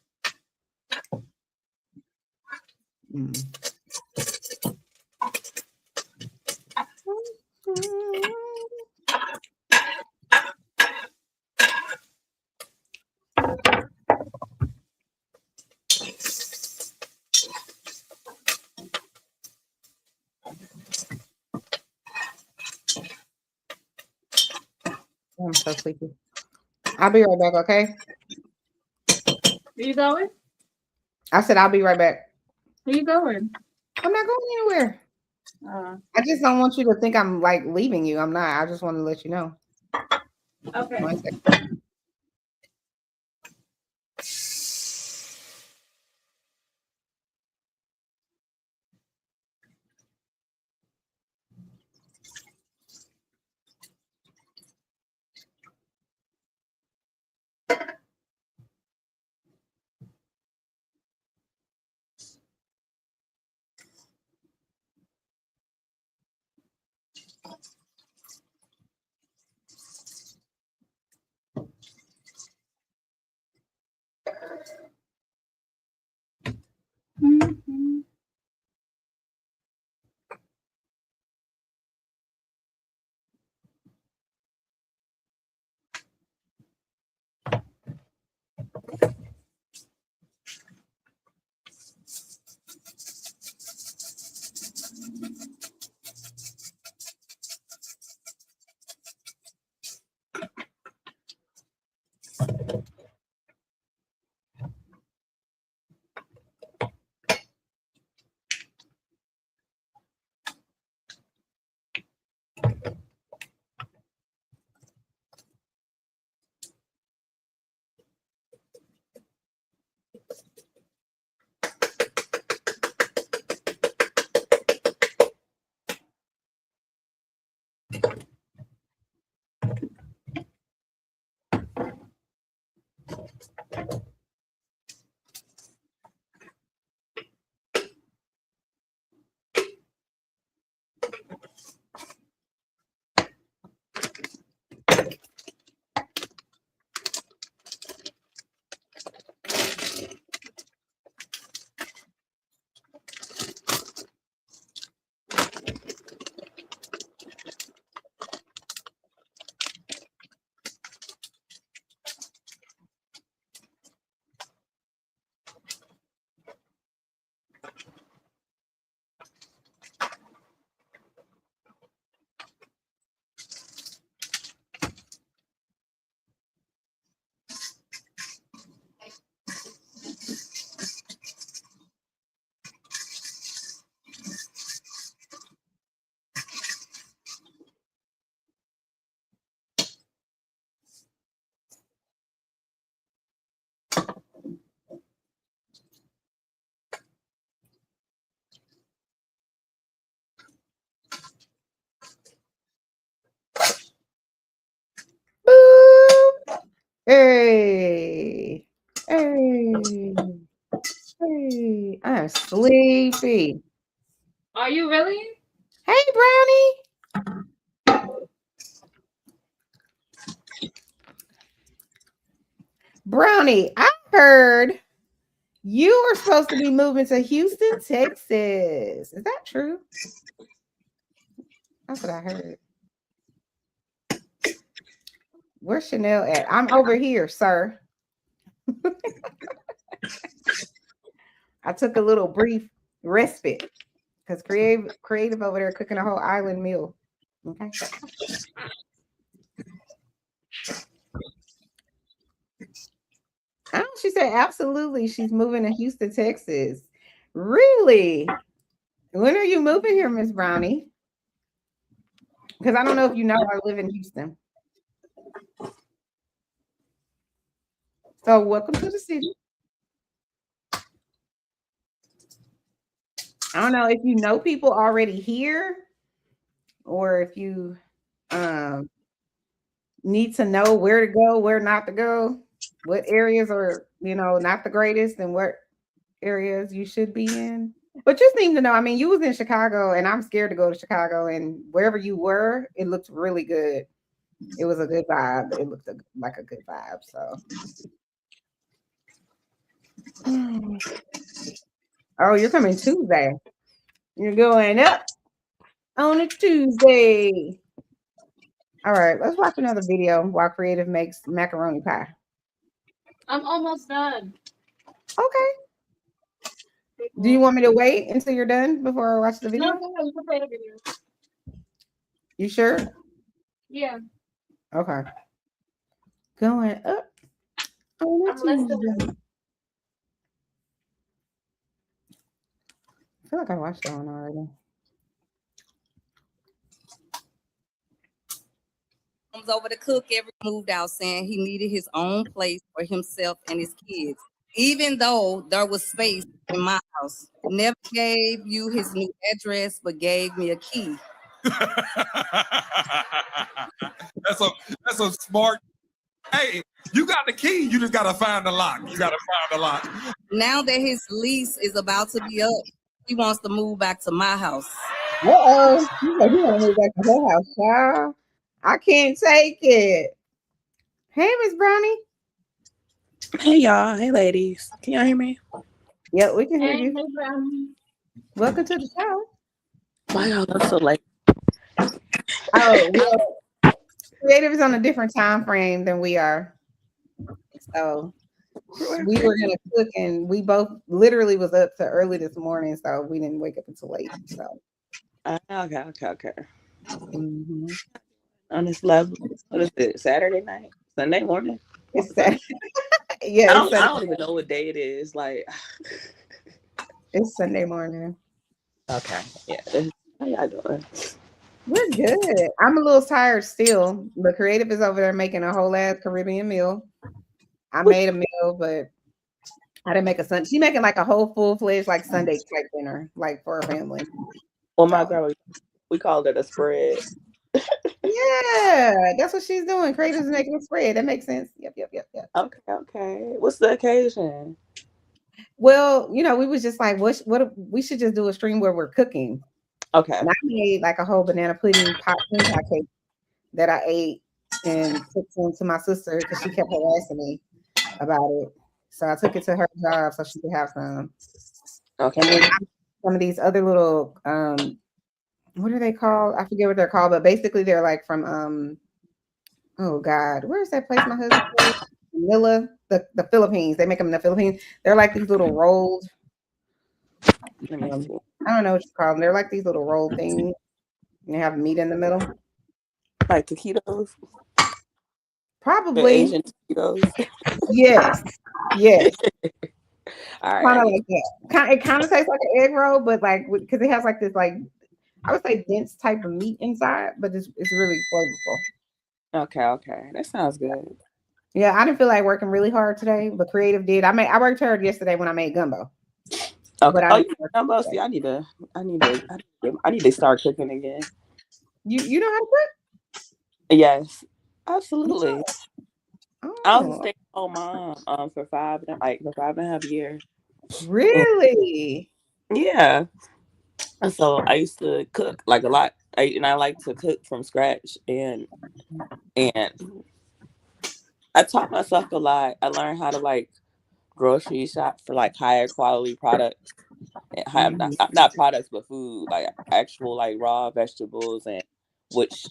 I'm so sleepy. I'll be right back, okay? Are you going? I said I'll be right back. Where you going? I'm not going anywhere. I just don't want you to think I'm like leaving you. I'm not. I just want to let you know. Okay. 1 second. Mm-hmm. Boop. Hey. Hey. Hey. I'm sleepy. Are you really? Hey, Brownie. Brownie, I heard you are supposed to be moving to Houston, Texas. Is that true? That's what I heard. Where's Chanel at? I'm over here, sir. I took a little brief respite because creative over there cooking a whole island meal. Okay. Oh, she said absolutely. She's moving to Houston, Texas. Really? When are you moving here, Miss Brownie? Because I don't know if you know I live in Houston. So welcome to the city. I don't know if you know people already here or if you need to know where to go, where not to go, what areas are, not the greatest and what areas you should be in. But just need to know, I mean, you was in Chicago and I'm scared to go to Chicago, and wherever you were, it looked really good. It was a good vibe. It looked like a good vibe. So oh, you're coming Tuesday. You're going up on a Tuesday. All right, let's watch another video while Creative makes macaroni pie. I'm almost done. Okay. Do you want me to wait until you're done before I watch the video? No, go ahead. You can play the video. You sure? Yeah. Okay. Going up on a Tuesday. I feel like I watched that one already. Comes over to cook every moved out, saying he needed his own place for himself and his kids, even though there was space in my house. Never gave you his new address, but gave me a key. That's a smart. Hey, you got the key. You just gotta find the lock. Now that his lease is about to be up, he wants to move back to my house. Uh-oh. You like, you want to move back to her house, child. I can't take it. Hey, Miss Brownie. Hey y'all, hey ladies. Can y'all hear me? Yep, we can hear you. Welcome to the show. Why y'all up so late? Oh, well, Kreative is on a different time frame than we are. So we were gonna cook and we both literally was up to early this morning, so we didn't wake up until late. So Okay. mm-hmm. On this level, what is it? Saturday night? Sunday morning? It's Saturday. Yeah, I don't even know what day it is. Like, it's Sunday morning. Okay, yeah. How y'all doing? We're good. I'm a little tired still, but Kreative is over there making a whole ass Caribbean meal. I made a meal, but I didn't make a Sunday. She making like a whole full-fledged like Sunday type dinner, like for her family. Well, my girl, we called it a spread. Yeah, that's what she's doing. Kreative's making a spread. That makes sense. Yep. Okay. What's the occasion? Well, we was just like, what we should just do a stream where we're cooking. Okay. And I made like a whole banana pudding pie cake that I ate and took some to my sister because she kept harassing me about it. So I took it to her job so she could have some. Okay. And then some of these other little what are they called? I forget what they're called, but basically they're like from oh God, where's that place my husband said? Manila, the Philippines. They make them in the Philippines. They're like these little rolled. I don't know what you call them. They're like these little roll things. And they have meat in the middle. Like taquitos? Probably. The Asian taquitos? Yes. All right. Kind of like that. It kind of tastes like an egg roll, but like because it has like this like I would say dense type of meat inside, but it's really flavorful. Okay. That sounds good. Yeah, I didn't feel like working really hard today, but Kreative did. I worked hard yesterday when I made gumbo. Okay. But you made gumbo? See, I need to start cooking again. You know how to cook? Yes, absolutely. Oh. I was a stay-at-home mom for 5.5 years. Really? Yeah. And so I used to cook like a lot. I like to cook from scratch and I taught myself a lot. I learned how to like grocery shop for like higher quality products. And not products but food, like actual like raw vegetables and which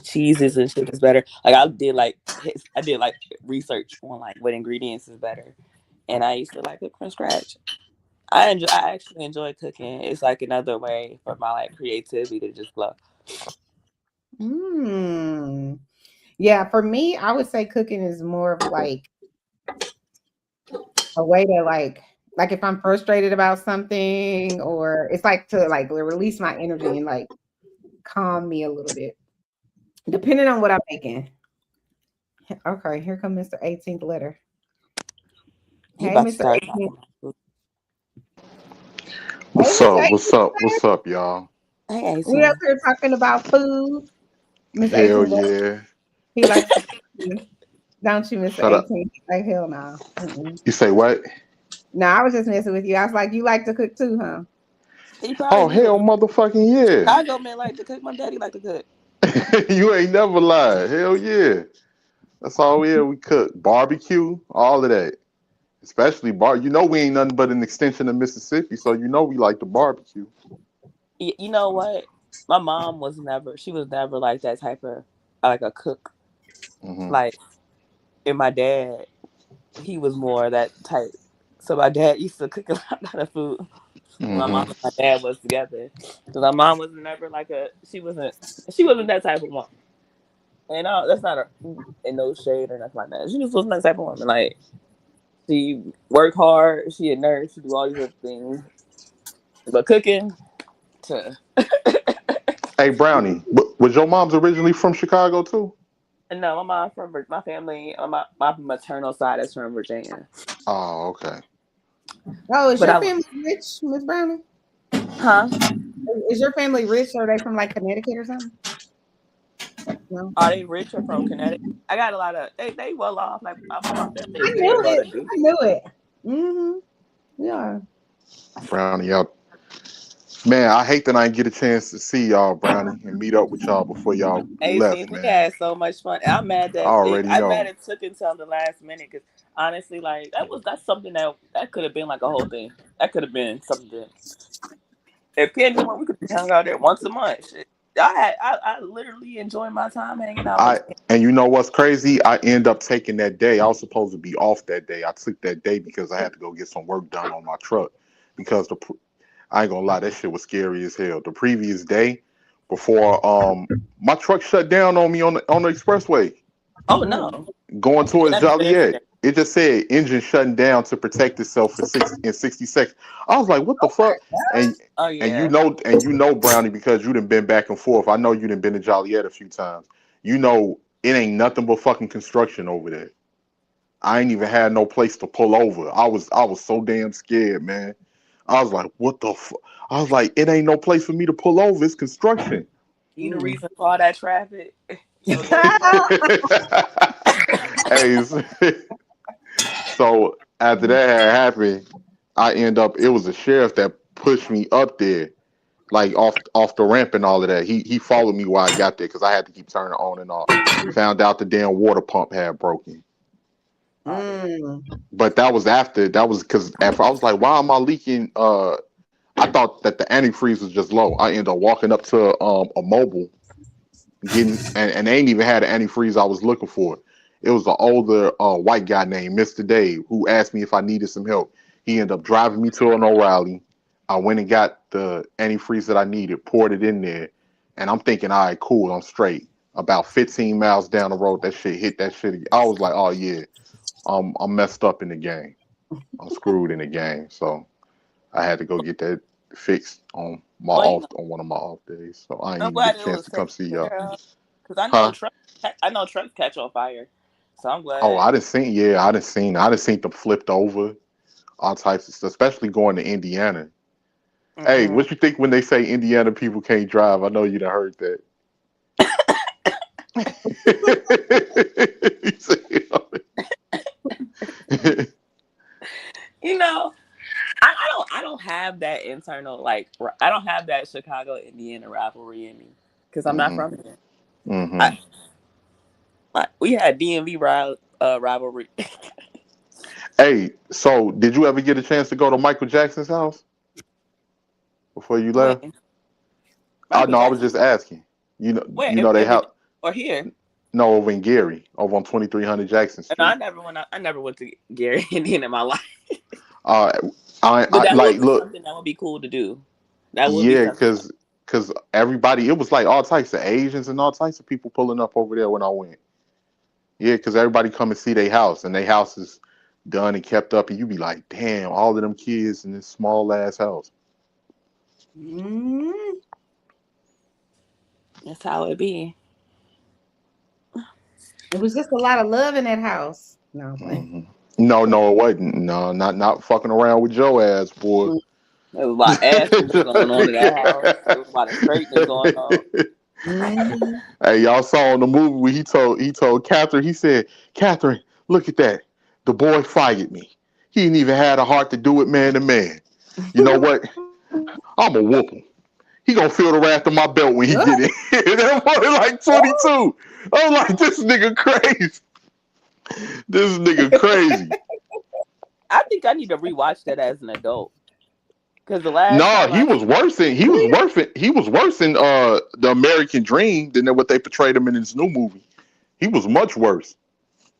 cheeses and shit is better. Like I did like research on like what ingredients is better. And I used to like cook from scratch. I actually enjoy cooking. It's like another way for my like creativity to just flow. Yeah, for me, I would say cooking is more of like a way to like if I'm frustrated about something, or it's like to like release my energy and like calm me a little bit, depending on what I'm making. Okay, here comes Mr. 18th letter. Hey, Mr. 18th. What's up, y'all? Hey, we up here talking about food. Miss Hell 18th yeah. He likes to cook, don't you, Mr. Shut up. 18th? Like, hell no. You say what? No, I was just messing with you. I was like, you like to cook too, huh? Oh, hell motherfucking yeah. Chicago men like to cook. My daddy like to cook. You ain't never lied. Hell yeah. That's all we cook. Barbecue, all of that. Especially we ain't nothing but an extension of Mississippi, so we like the barbecue. You know what? My mom was never like that type of like a cook. Mm-hmm. Like, and my dad, he was more that type. So my dad used to cook a lot of food. Mm-hmm. My mom and my dad was together. So my mom was never like she wasn't that type of mom. And that's not in no shade or nothing like that. She just wasn't that type of woman. Like, she worked hard, she a nurse, she do all these other things. But cooking, Hey, Brownie, was your mom's originally from Chicago too? no, my mom my family, my maternal side is from Virginia. Oh, okay. Oh, is But your I, family rich, Miss Brownie? huh? Is your family rich? Or are they from like Connecticut or something? No. Are they rich or from Connecticut? I got a lot of they well off. Like my family I is very knew well to it. do. I knew it. Yeah. Brownie up. Man, I hate that I didn't get a chance to see y'all, Brownie, and meet up with y'all before y'all Hey, left, since we man. had so much fun, I'm mad I that already I'm mad know. it took until the last minute because honestly, like that's something that could have been like a whole thing. That could have been something. If Penny went, we could have hung out there once a month. Shit. I literally enjoy my time hanging out with. And you know what's crazy? I end up taking that day. I was supposed to be off that day. I took that day because I had to go get some work done on my truck. Because I ain't gonna lie, that shit was scary as hell. The previous day, before my truck shut down on me on the expressway. Oh no! Going Yeah, towards that's very Joliet. scary. It just said engine shutting down to protect itself for 60 seconds. I was like, what the fuck? And Oh and yeah. you know Brownie because you done been back and forth. I know you done been to Joliet a few times. You know it ain't nothing but fucking construction over there. I ain't even had no place to pull over. I was so damn scared, man. I was like, what the fuck? I was like, it ain't no place for me to pull over. It's construction. You the reason for all that traffic. Hey, so after that had happened, I end up. It was a sheriff that pushed me up there, like off the ramp and all of that. He followed me while I got there because I had to keep turning on and off. Found out the damn water pump had broken. But that was after. That was because after I was like, why am I leaking? I thought that the antifreeze was just low. I ended up walking up to a mobile, getting and they ain't even had the antifreeze I was looking for. It was an older white guy named Mr. Dave who asked me if I needed some help. He ended up driving me to an O'Reilly. I went and got the antifreeze that I needed, poured it in there, and I'm thinking, all right, cool, I'm straight. About 15 miles down the road, that shit hit that shit again. I was like, oh yeah, I'm messed up in the game. I'm screwed in the game. So I had to go get that fixed on one of my off days. So I didn't I'm even get glad a it chance was to taken come see y'all. care of because Huh? I know trucks catch on fire, so I'm Oh, glad. I didn't seen. I didn't seen them flipped over, all types of stuff, especially going to Indiana. Hey, Mm-hmm. what you think when they say Indiana people can't drive? I know you done heard that. You know, I don't have that internal I don't have that Chicago Indiana rivalry in me because I'm not hmm from here. hmm We had DMV rivalry. Hey, so did you ever get a chance to go to Michael Jackson's house before you When left? Oh Michael no, I was Jackson, just asking. where You know they in have Virginia or here? no over in Gary, over on 2300 Jackson No, Street. I never went to Gary Indiana in my life, Uh, but I that would like be look. something that would be cool to do. That would be Yeah, something. cause everybody, it was like all types of Asians and all types of people pulling up over there when I went. Yeah, cause everybody come and see their house, and their house is done and kept up, and you be like, damn, all of them kids in this small ass house. That's how it be. It was just a lot of love in that house. No, I'm playing. No, no, it wasn't. No, not fucking around with your ass, boy. There was a lot of assiness going on in that house. There was a lot of straightness going on. Hey, y'all saw in the movie where he told Catherine, he said, Catherine, look at that. The boy fired me. He didn't even have the heart to do it man to man. You know what? I'm a whoop him. He gonna feel the wrath of my belt when he get in. That boy like 22. I'm like, this nigga crazy. This nigga crazy. I think I need to rewatch that as an adult because the last No, time he I was worse than the American Dream than what they portrayed him in his new movie. He was much worse.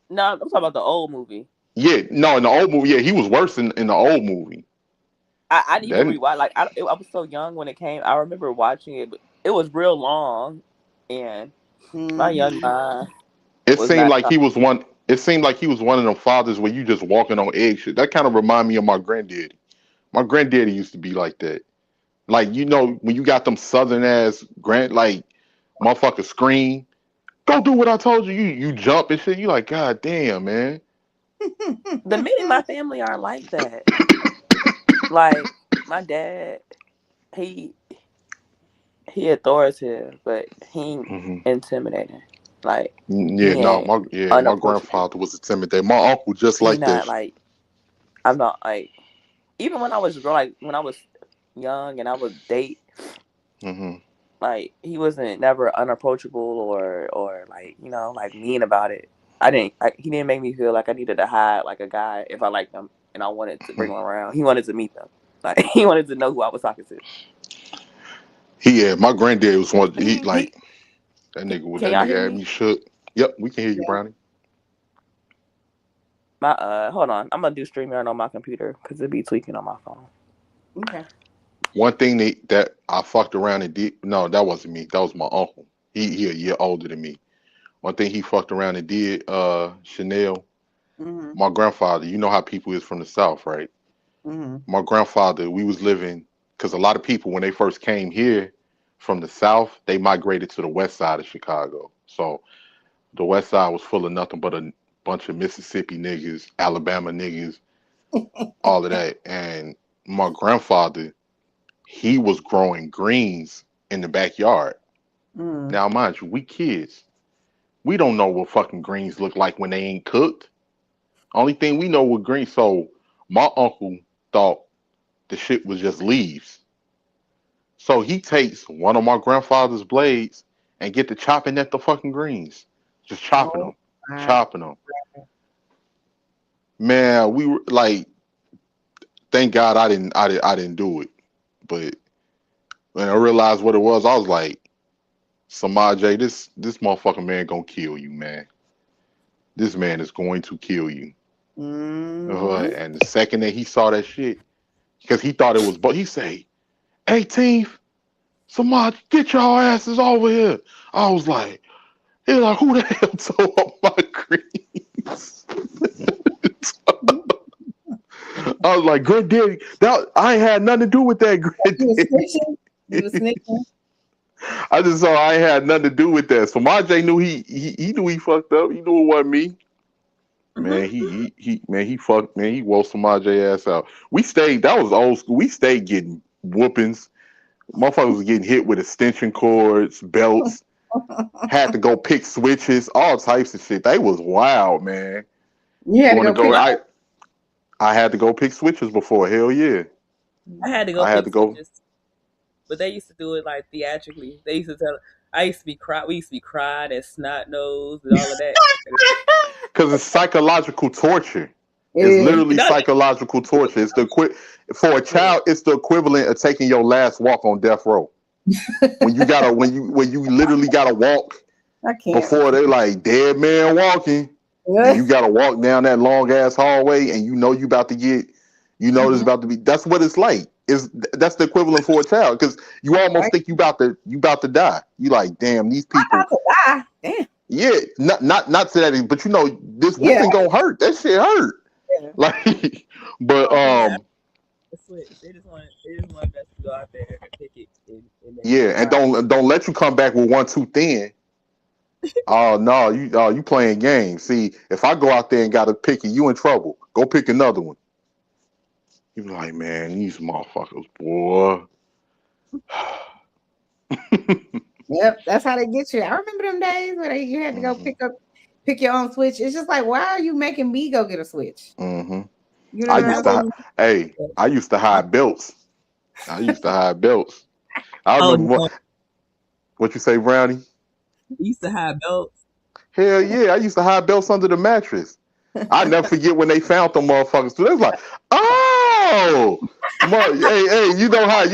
no, I'm talking about the old movie. Yeah, no, in the old movie, yeah, he was worse in the old movie. I need to Then rewatch. Like I was so young when it came. I remember watching it, but it was real long, and my young mind it was seemed not. like he was one. It seemed like he was one of them fathers where you just walking on eggshells. That kind of remind me of my granddaddy. My granddaddy used to be like that. Like, you know, when you got them southern ass like motherfucker scream, go do what I told you. You jump and shit. You like, God damn, man. The men in my family aren't like that. Like my dad, he authoritative, but he ain't intimidating. Like Yeah, he no, ain't my unapproachable. grandfather was intimidated. My uncle just He like that not shit. like I'm not like even when I was when I was young and I would date, like he wasn't never unapproachable or like like mean about it. He didn't make me feel like I needed to hide like a guy if I liked them and I wanted to bring him around. He wanted to meet them. Like he wanted to know who I was talking to. My granddad was one. He He like that nigga. Can That y'all hear nigga had me? me shook. Yep, we can hear you, Brownie. My hold on, I'm gonna do StreamYard on my computer because it be tweaking on my phone. Okay. One thing that I fucked around and did. No, that wasn't me. That was my uncle. He a year older than me. One thing he fucked around and did. Chanel. Mm-hmm. My grandfather. You know how people is from the South, right? Mm-hmm. My grandfather. We was living because a lot of people when they first came here from the South, they migrated to the West Side of Chicago. So the West Side was full of nothing but a bunch of Mississippi niggas, Alabama niggas, all of that. And my grandfather, he was growing greens in the backyard. Mm. Now, mind you, we kids, we don't know what fucking greens look like when they ain't cooked. Only thing we know what greens. So my uncle thought the shit was just leaves. So he takes one of my grandfather's blades and get to chopping at the fucking greens, just chopping Oh them, my chopping them. Man, we were like, thank God I didn't do it. But when I realized what it was, I was like, Samaj, this motherfucking man gonna kill you, man. This man is going to kill you. Mm-hmm. And the second that he saw that shit, because he thought it was, but he say, 18th, Samaj, get your asses over here. I was like, he was like, who the hell tore up my greens? I was like, granddaddy, I ain't had nothing to do with that, You was granddaddy. snitching. You was snitching. I just saw I ain't had nothing to do with that. So my J knew he knew he fucked up. He knew it wasn't me. Man, he fucked, man, he woke Samaj ass out. We stayed, that was old school. We stayed getting whoopings. Motherfuckers was getting hit with extension cords, belts, had to go pick switches, all types of shit. They was wild, man. You had to Going to go go, pick. I had to go pick switches before. Hell yeah. I had to go I had pick to go. switches, but they used to do it like theatrically. They used to tell. I used to be cry. We used to be crying and snot nose and all of that. Because it's psychological torture. It It's is. literally psychological torture. It's for a child. It's the equivalent of taking your last walk on death row. When you literally gotta walk I can't. before they like dead man walking, and you gotta walk down that long ass hallway, and you know you about to get, there's about to be. That's what it's like. That's the equivalent for a child because you almost think you about to die. You like, damn, these people. About to die. Damn. Yeah, not to that, but this Yeah. whipping gonna hurt. That shit hurt. Yeah. Like, but They just want us to go out there and pick it. yeah, and don't let you come back with one too thin. Oh no, you playing games. See, if I go out there and got to pick it, you in trouble. Go pick another one. You be like, man, these motherfuckers, boy. Yep, that's how they get you. I remember them days where you had to go pick your own switch. It's just like, why are you making me go get a switch? Mm-hmm. You know what I'm saying? I used to hide belts. I remember what you say, Brownie? You used to hide belts. Hell yeah, I used to hide belts under the mattress. I never forget when they found them motherfuckers. They was like, oh, hey, you know how they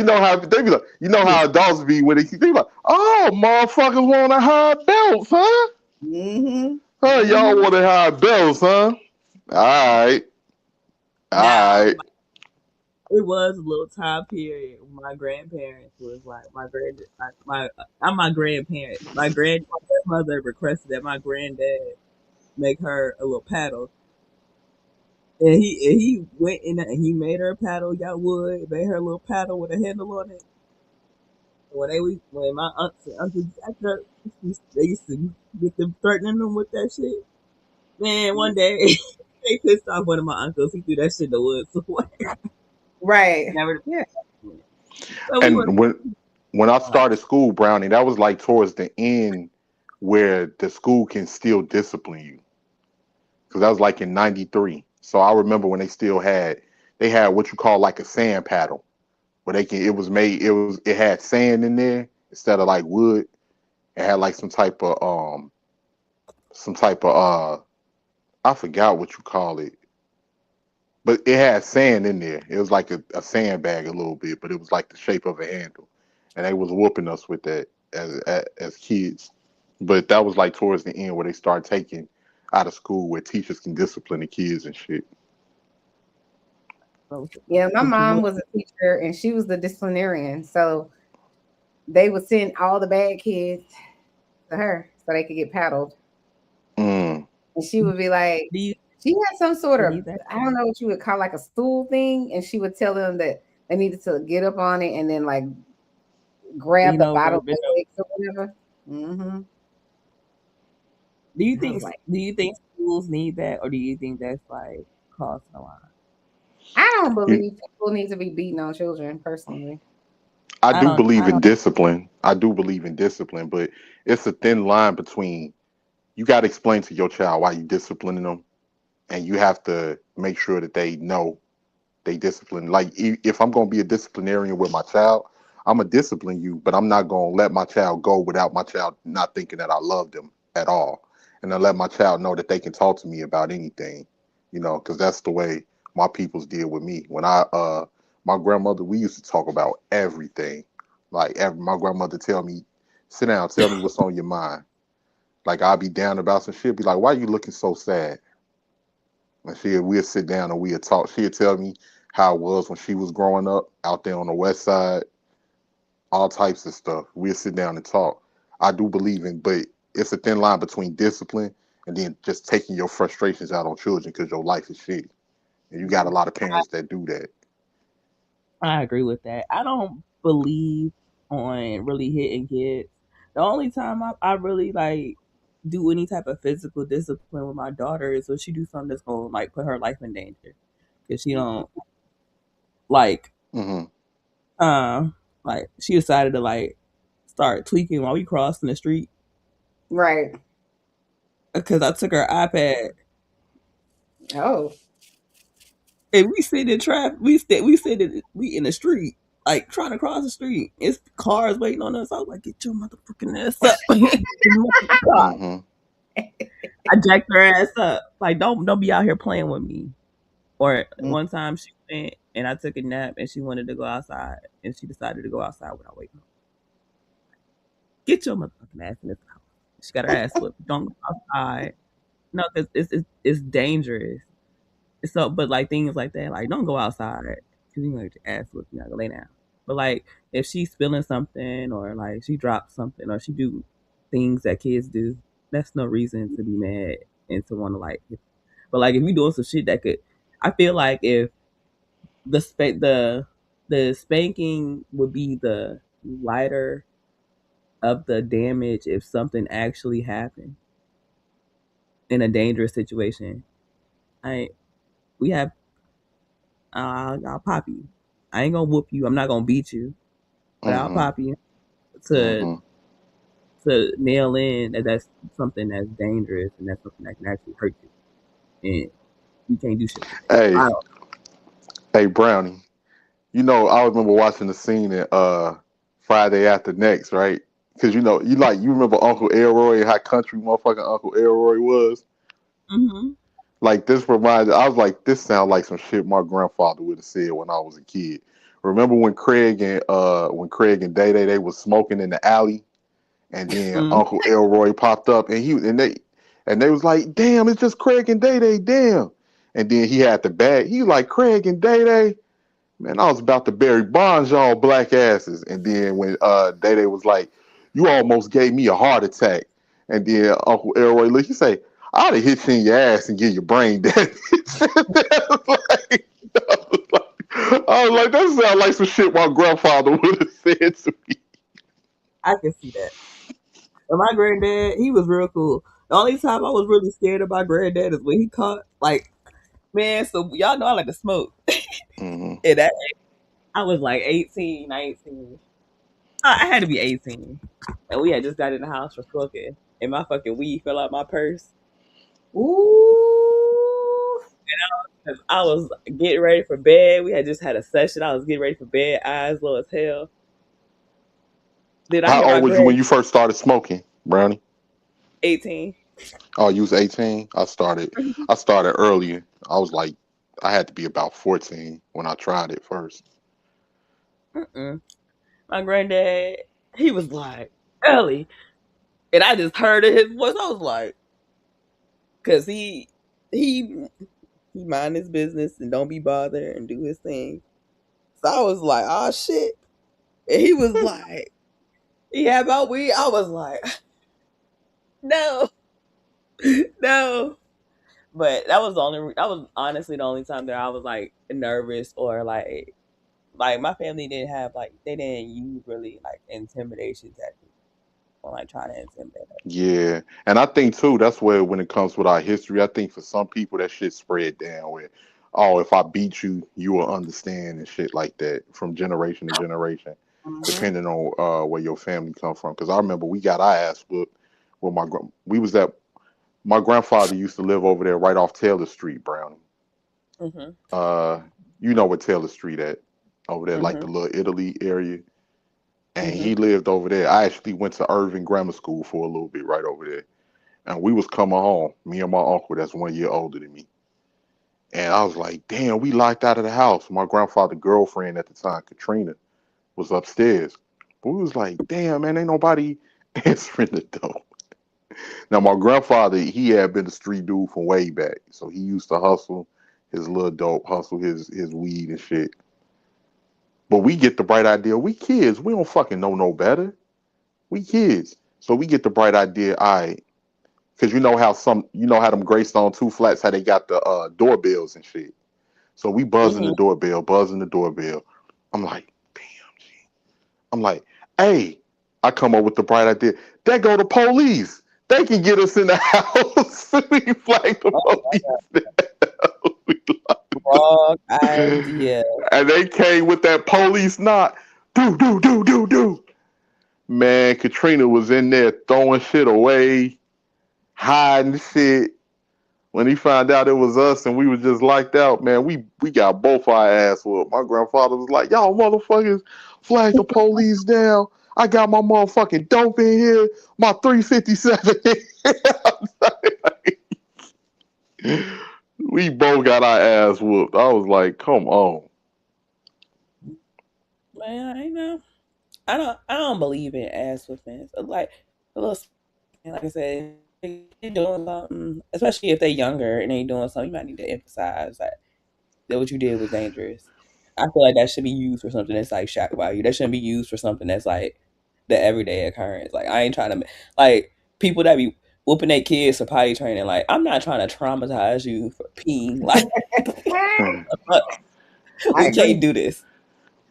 be like, how adults be when they be like, oh, motherfuckers want to hide belts, huh? Mm-hmm. Huh, y'all want to hide belts, huh? All right. It was a little time period. My grandparents was like I'm my grandparent. My grandmother requested that my granddad make her a little paddle. And he went in and he made her a paddle, got wood, made her a little paddle with a handle on it. When my aunts and uncles act up, they used to get them threatening them with that shit. Man, one day they pissed off one of my uncles. He threw that shit in the woods away. Right. Never. Yeah. So we were. And when I started school, Brownie, that was like towards the end where the school can still discipline you. Because that was like in '93. So I remember when they had what you call like a sand paddle, where it had sand in there instead of like wood. It had like some type of I forgot what you call it, but it had sand in there. It was like a sandbag a little bit, but it was like the shape of a handle, and they was whooping us with that as kids. But that was like towards the end where they started taking out of school where teachers can discipline the kids and shit. Yeah, my mom was a teacher and she was the disciplinarian. So they would send all the bad kids to her so they could get paddled. Mm. And she would be like, she had some sort of, I don't know what you would call like a stool thing. And she would tell them that they needed to get up on it and then like grab the bottom of their legs or whatever. Mm-hmm. Do you think schools need that, or do you think that's like crossing the line? I don't believe people need to be beating on children personally. I do believe in discipline. I do believe in discipline, but it's a thin line between you got to explain to your child why you disciplining them, and you have to make sure that they know they discipline. Like if I'm going to be a disciplinarian with my child, I'm gonna discipline you, but I'm not going to let my child go without my child not thinking that I love them at all, and I let my child know that they can talk to me about anything, because that's the way my peoples deal with me. When my grandmother, we used to talk about everything. Like my grandmother tell me, sit down, tell me what's on your mind. Like I'll be down about some shit, be like, why are you looking so sad? And we'll sit down and we'll talk. She'll tell me how it was when she was growing up out there on the west side, all types of stuff. We'll sit down and talk. I do believe but it's a thin line between discipline and then just taking your frustrations out on children because your life is shitty. And you got a lot of parents that do that. I agree with that. I don't believe on really hitting kids. The only time I really like do any type of physical discipline with my daughter is when she do something that's gonna like put her life in danger, because she don't like like she decided to like start tweaking while we crossing the street. Right. Because I took her iPad. Oh. And we sit in traffic. We in the street, like trying to cross the street. It's cars waiting on us. I was like, "Get your motherfucking ass up!" I jacked her ass up. Like, don't be out here playing with me. Or one time she went and I took a nap and she wanted to go outside and she decided to go outside without waking up. Get your motherfucking ass in this house. She got her ass whipped. Don't go outside. No, because it's dangerous. So, but like things like that, like don't go outside because you gonna get your ass whipped. You gotta lay down. But like if she's spilling something or like she drops something or she do things that kids do, that's no reason to be mad and to want to like. But like if you doing some shit that could, I feel like if the spanking would be the lighter of the damage if something actually happened in a dangerous situation. I'll pop you. I ain't gonna whoop you. I'm not gonna beat you, but I'll pop you to nail in that that's something that's dangerous and that's something that can actually hurt you, and you can't do shit like that. Hey, Brownie. I remember watching the scene in Friday After Next, right? Because you remember Uncle Elroy, how country motherfucking Uncle Elroy was. Mm-hmm. Like I was like, this sounds like some shit my grandfather would have said when I was a kid. Remember when Craig and Day Day they was smoking in the alley, and then Uncle Elroy popped up and they was like, damn, it's just Craig and Day Day, damn. And then he had the bag. He was like, Craig and Day Day. Man, I was about to bury Bonds, y'all black asses. And then when Day Day was like, you almost gave me a heart attack. And then Uncle Elroy look, he say, I'd have hit you in your ass and give your brain damage. I was like, that sounds like some shit my grandfather would have said to me. I can see that. And my granddad, he was real cool. The only time I was really scared of my granddad is when he caught, like, man, so y'all know I like to smoke. Mm-hmm. And that I was like 18, 19. I had to be 18. And we had just got in the house for smoking. And my fucking weed fell out my purse. Ooh. And I was getting ready for bed. We had just had a session. I was getting ready for bed, eyes low as hell. Then I How hear my old was you when grand you first started smoking, Brownie? 18. Oh, you was 18. I started earlier. I was like, I had to be about 14 when I tried it first. Mm-mm. My granddad, he was like, Ellie. And I just heard his voice. I was like, because he mind his business and don't be bothered and do his thing. So I was like, oh shit. And he was like, yeah, about weed. I was like, no, no. But that was honestly the only time that I was like nervous or like my family didn't have like, they didn't use really like intimidation tactics or like trying to intimidate us. Yeah, and I think too that's where when it comes with our history, I think for some people that shit spread down where, oh, if I beat you, you will understand and shit like that from generation to generation, Mm-hmm. depending on where your family come from. Because I remember we got our ass whooped when we was at my grandfather used to live over there right off Taylor Street, Brownie. Mm-hmm. Uh, you know where Taylor Street at over there, like Mm-hmm. the little Italy area, and Mm-hmm. he lived over there. I actually went to Irving Grammar School for a little bit right over there. And we was coming home, me and my uncle that's 1 year older than me. And I was like, damn, we locked out of the house. My grandfather's girlfriend at the time, Katrina, was upstairs. But we was like, damn, man, ain't nobody answering the door. Now, my grandfather, he had been a street dude from way back. So he used to hustle his little dope, hustle his weed and shit. But we get the bright idea. We kids. We don't fucking know no better. We kids. So we get the bright idea, all right, because you know how them Greystone two flats, how they got the doorbells and shit. So we buzzing the Mm-hmm. doorbell, buzzing the doorbell. I'm like, damn, G. I'm like, hey, I come up with the bright idea. They go the police. They can get us in the house. We flag the Oh my police. God. Wrong idea. And they came with that police knock. Do, do, do, do, do. Man, Katrina was in there throwing shit away, hiding shit. When he found out it was us and we was just liked out, man, we got both our ass whooped. My grandfather was like, y'all motherfuckers flag the police down. I got my motherfucking dope in here, my 357. We both got our ass whooped. I was like, come on. Man, I know. I don't believe in ass whippings. Like a little, like I said, they doing something, especially if they're younger and they doing something. You might need to emphasize that what you did was dangerous. I feel like that should be used for something that's like shock value. That shouldn't be used for something that's like the everyday occurrence. Like I ain't trying to like people that be whooping their kids for potty training. Like I'm not trying to traumatize you for peeing. Like I we can't agree. do this.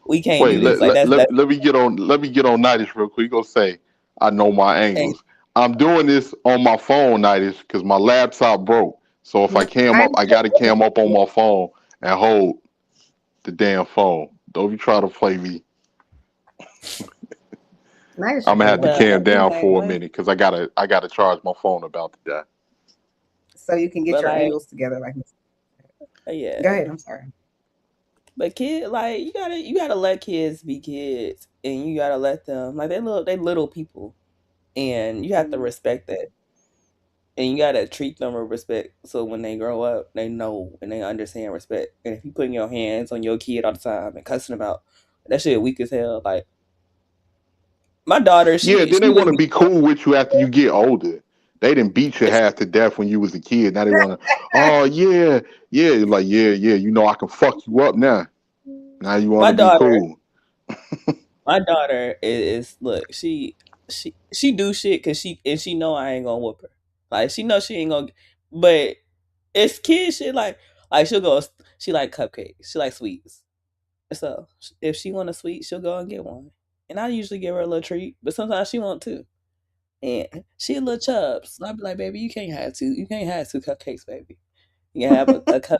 We can't Wait, do this. Like that's let me get on Nidish real quick. You gonna say I know my and angles. I'm doing this on my phone, Nidish, because my laptop broke. So if I cam I up, I gotta cam up on my phone and hold the damn phone. Don't you try to play me. Nice I'm should gonna do have to that. but cam the down same for a way. minute because I gotta charge my phone about to die. So you can get But your like angles together. Like, go yeah. ahead. I'm sorry. But kid, like you gotta let kids be kids, and you gotta let them like they little people, and you have to respect that, and you gotta treat them with respect. So when they grow up, they know and they understand respect. And if you putting your hands on your kid all the time and cussing them out, that shit weak as hell. Like my daughter, Yeah, she then they want was to be cool with you after you get older. They didn't beat you half to death when you was a kid. Now they want to, oh yeah, yeah, you're like yeah, yeah. You know I can fuck you up now. Now you want my to be daughter. cool. My daughter is look, she do shit because she know I ain't gonna whoop her. Like she know she ain't gonna, but it's kid shit. Like she'll go. She like cupcakes. She like sweets. So if she want a sweet, she'll go and get one. and I usually give her a little treat, but sometimes she won't too. And she a little chub, so I'll be like, baby, you can't have two cupcakes, baby. You can have a cupcake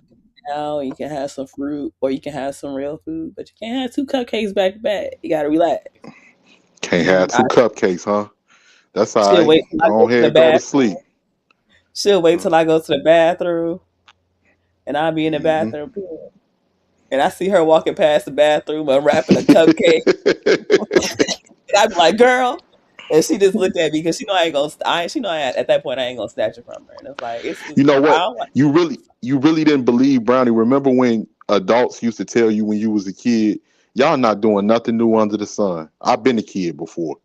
now, you can have some fruit, or you can have some real food, but you can't have two cupcakes back to back. You gotta relax. Can't have I, two cupcakes, huh? That's all she'll right. wait till I Go go to the ahead, go to bathroom. sleep. She'll wait till I go to the bathroom, and I'll be in the Mm-hmm. bathroom too. And I see her walking past the bathroom unwrapping a cupcake. And I'd be like, girl. And she just looked at me because she know I ain't gonna. She know at that point I ain't gonna snatch it from her. And it's like it's You know I what? don't like. You really didn't believe Brownie. Remember when adults used to tell you when you was a kid, y'all not doing nothing new under the sun. I've been a kid before.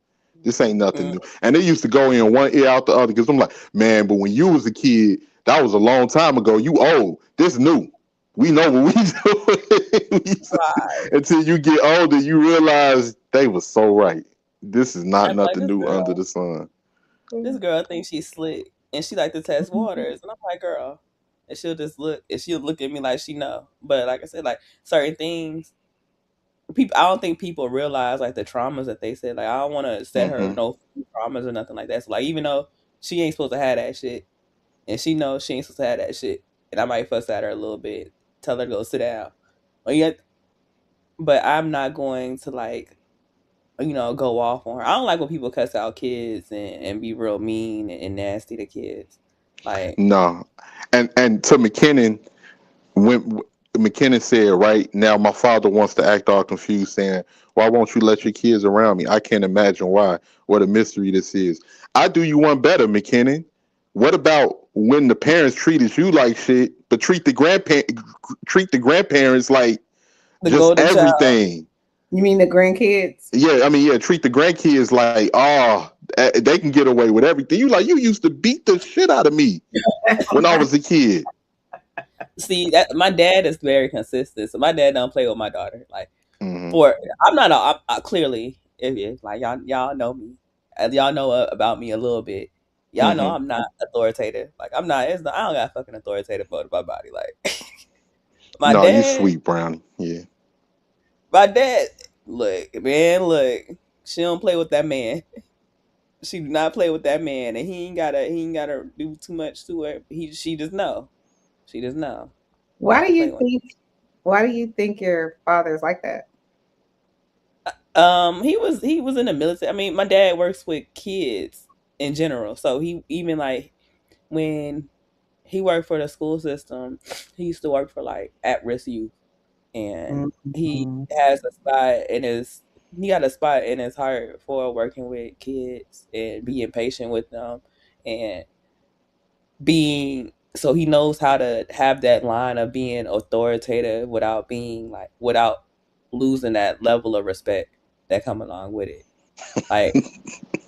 This ain't nothing new. And they used to go in one ear out the other because I'm like, man, but when you was a kid, that was a long time ago. You old. This new. We know what we do. Until you get older, you realize they was so right. This is not I'm like nothing new under the sun. this girl thinks she's slick and she like to test waters, and I'm like, girl, and she'll look at me like she know. But like I said, like certain things, people I don't think people realize like the traumas that they said. Like I don't want to set her Mm-hmm. no traumas or nothing like that. So like even though she ain't supposed to have that shit, and she knows she ain't supposed to have that shit, and I might fuss at her a little bit, tell her to go sit down. But I'm not going to like go off on her. I don't like when people cuss out kids and be real mean and nasty to kids. Like, No, and to McKinnon, when McKinnon said, right now, my father wants to act all confused, saying, "Why won't you let your kids around me? I can't imagine why. What a mystery this is." I do you one better, McKinnon. What about when the parents treated you like shit, but treat the grandparents like the just golden child. everything? You mean the grandkids? Yeah, I mean, yeah, treat the grandkids like, oh, they can get away with everything. You used to beat the shit out of me when I was a kid. See, that my dad is very consistent. So my dad don't play with my daughter. Like, Mm-hmm. I'm not. I clearly, if like y'all know me, y'all know about me a little bit. Y'all know I'm not authoritative. Like I'm not. I don't got fucking authoritative about my body. Like my No, you dad. sweet Brownie. Yeah. My dad. Look, man. Look, she don't play with that man. She do not play with that man, and he ain't gotta do too much to her. She just know. She just know. Why Not do to play you with. think? Why do you think your father's like that? He was in the military. I mean, my dad works with kids in general, so he even like when he worked for the school system, he used to work for like at risk youth, and he Mhm. has a spot in his he got a spot in his heart for working with kids and being patient with them and being so he knows how to have that line of being authoritative without losing that level of respect that come along with it. Like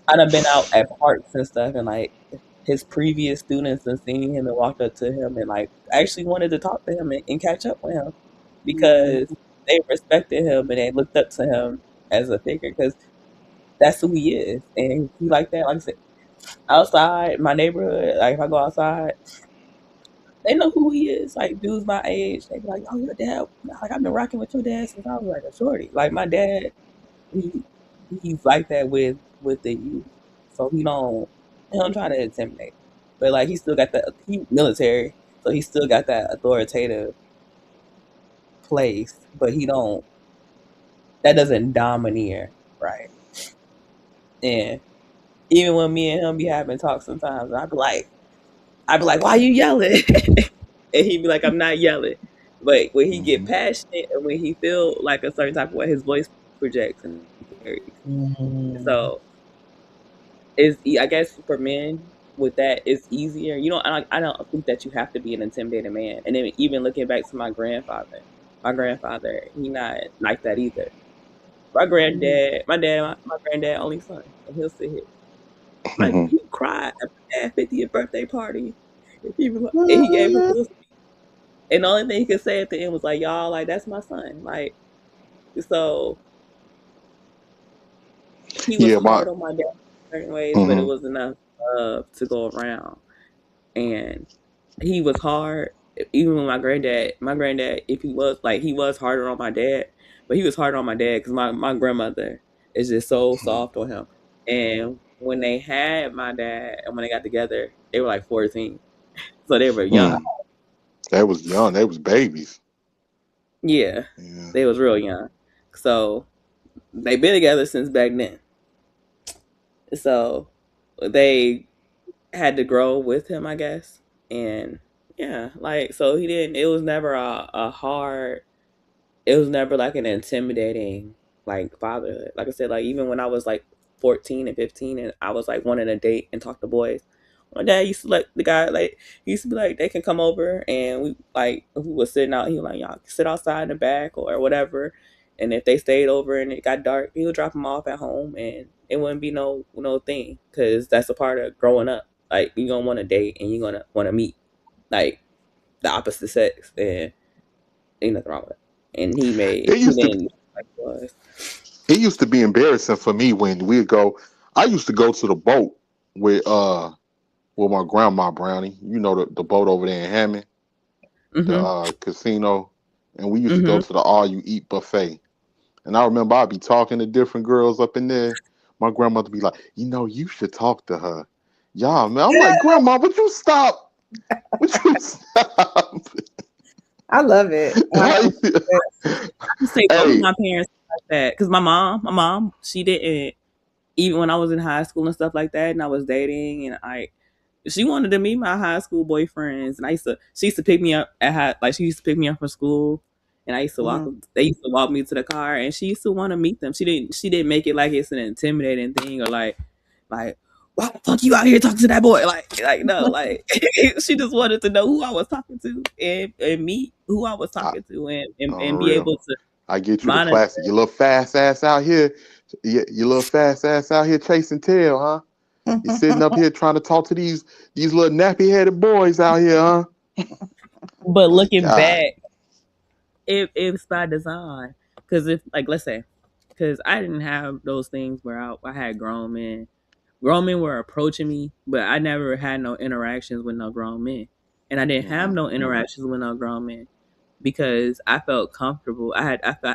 I done been out at parks and stuff and like his previous students and seen him and walked up to him and like actually wanted to talk to him and catch up with him because they respected him and they looked up to him as a figure because that's who he is. And he like that, like I said, outside my neighborhood, like if I go outside, they know who he is. Like dudes my age, they be like, "Oh, your dad." Like I've been rocking with your dad since I was like a shorty. Like my dad, he he's like that with the youth, so he don't try to intimidate, but like he still got that he military, so he still got that authoritative place, but he don't that doesn't domineer, right? And even when me and him be having talks sometimes, I'd be like, "Why you yelling?" And he'd be like, "I'm not yelling." But when he get passionate and when he feel like a certain type of way, his voice projects and carries. So I guess for men with that, it's easier. I don't think that you have to be an intimidating man. And then even looking back to my grandfather, he not like that either. My granddad only son, and he'll sit here. Mm-hmm. He cried at my dad's 50th birthday party. And he gave his little and the only thing he could say at the end was like, "Y'all, like that's my son." Like, so he was Yeah, my. hard on my dad in certain ways, but it Mm-hmm. was enough love to go around. And he was hard. Even when my granddad, if he was harder on my dad, but he was harder on my dad because my grandmother is just so soft on him. And when they had my dad and when they got together, they were like 14. So they were young. They was young. They was babies. Yeah. They was real young. So they've been together since back then. So they had to grow with him, I guess. And yeah, like, so he didn't, it was never a hard, it was never like an intimidating like fatherhood. Like I said, like even when I was like 14 and 15 and I was like wanting to date and talk to boys, my dad used to let the guy, like, he used to be like, they can come over, and we was sitting out, he was like, y'all can sit outside in the back or whatever. And if they stayed over and it got dark, he would drop them off at home, and it wouldn't be no thing, because that's a part of growing up. Like, you're gonna want to date and you're gonna want to meet like the opposite sex, and ain't nothing wrong with it. And he made It used to it used to be embarrassing for me when we'd go. I used to go to the boat with my grandma Brownie. You know the boat over there in Hammond, the casino, and we used to go to the all you eat buffet. And I remember I'd be talking to different girls up in there. My grandmother be like, you should talk to her. Yeah, man. I'm like, Grandma, would you stop? Would you stop? I love it. I can say both of my parents like that, because my mom, she didn't, even when I was in high school and stuff like that, and I was dating, and she wanted to meet my high school boyfriends, and she used to pick me up she used to pick me up from school, and I used to they used to walk me to the car, and she used to want to meet them. She didn't make it like it's an intimidating thing, or like why the fuck you out here talking to that boy? Like no, like she just wanted to know who I was talking to and meet who I was talking to and be able to. I get you the classic. You little fast ass out here. You little fast ass out here chasing tail, huh? You sitting up here trying to talk to these little nappy headed boys out here, huh? But looking back, it's by design. Because if, like, let's say, because I didn't have those things where I had grown men. Grown men were approaching me, but I never had no interactions with no grown men. And I didn't have no interactions with no grown men because I felt comfortable. I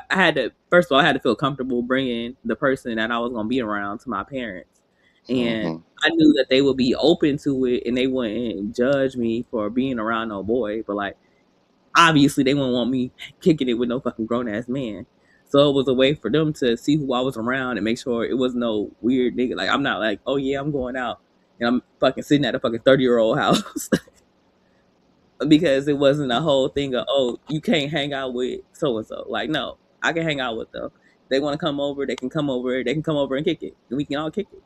had to, first of all, I had to feel comfortable bringing the person that I was going to be around to my parents. And I knew that they would be open to it and they wouldn't judge me for being around no boy. But like, obviously they wouldn't want me kicking it with no fucking grown ass man. So it was a way for them to see who I was around and make sure it was no weird nigga. Like, I'm not like, oh yeah, I'm going out and I'm fucking sitting at a fucking 30-year-old house. Because it wasn't a whole thing of, oh, you can't hang out with so-and-so. Like, no, I can hang out with them. They want to come over, they can come over. They can come over and kick it. And we can all kick it.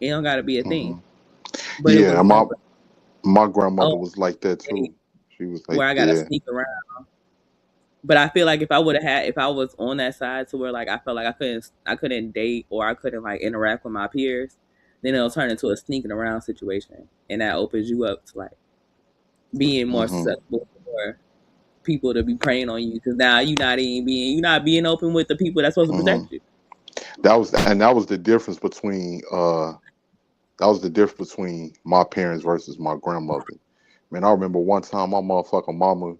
It don't got to be a thing. But yeah, my grandmother was like that too. She was like, where I got to sneak around. But I feel like if I was on that side to where like I felt like I couldn't date or I couldn't like interact with my peers, then it'll turn into a sneaking around situation, and that opens you up to like being more susceptible for people to be preying on you, because now you're not being open with the people that's supposed to protect you. That was the difference between my parents versus my grandmother. Man, I remember one time my motherfucking mama,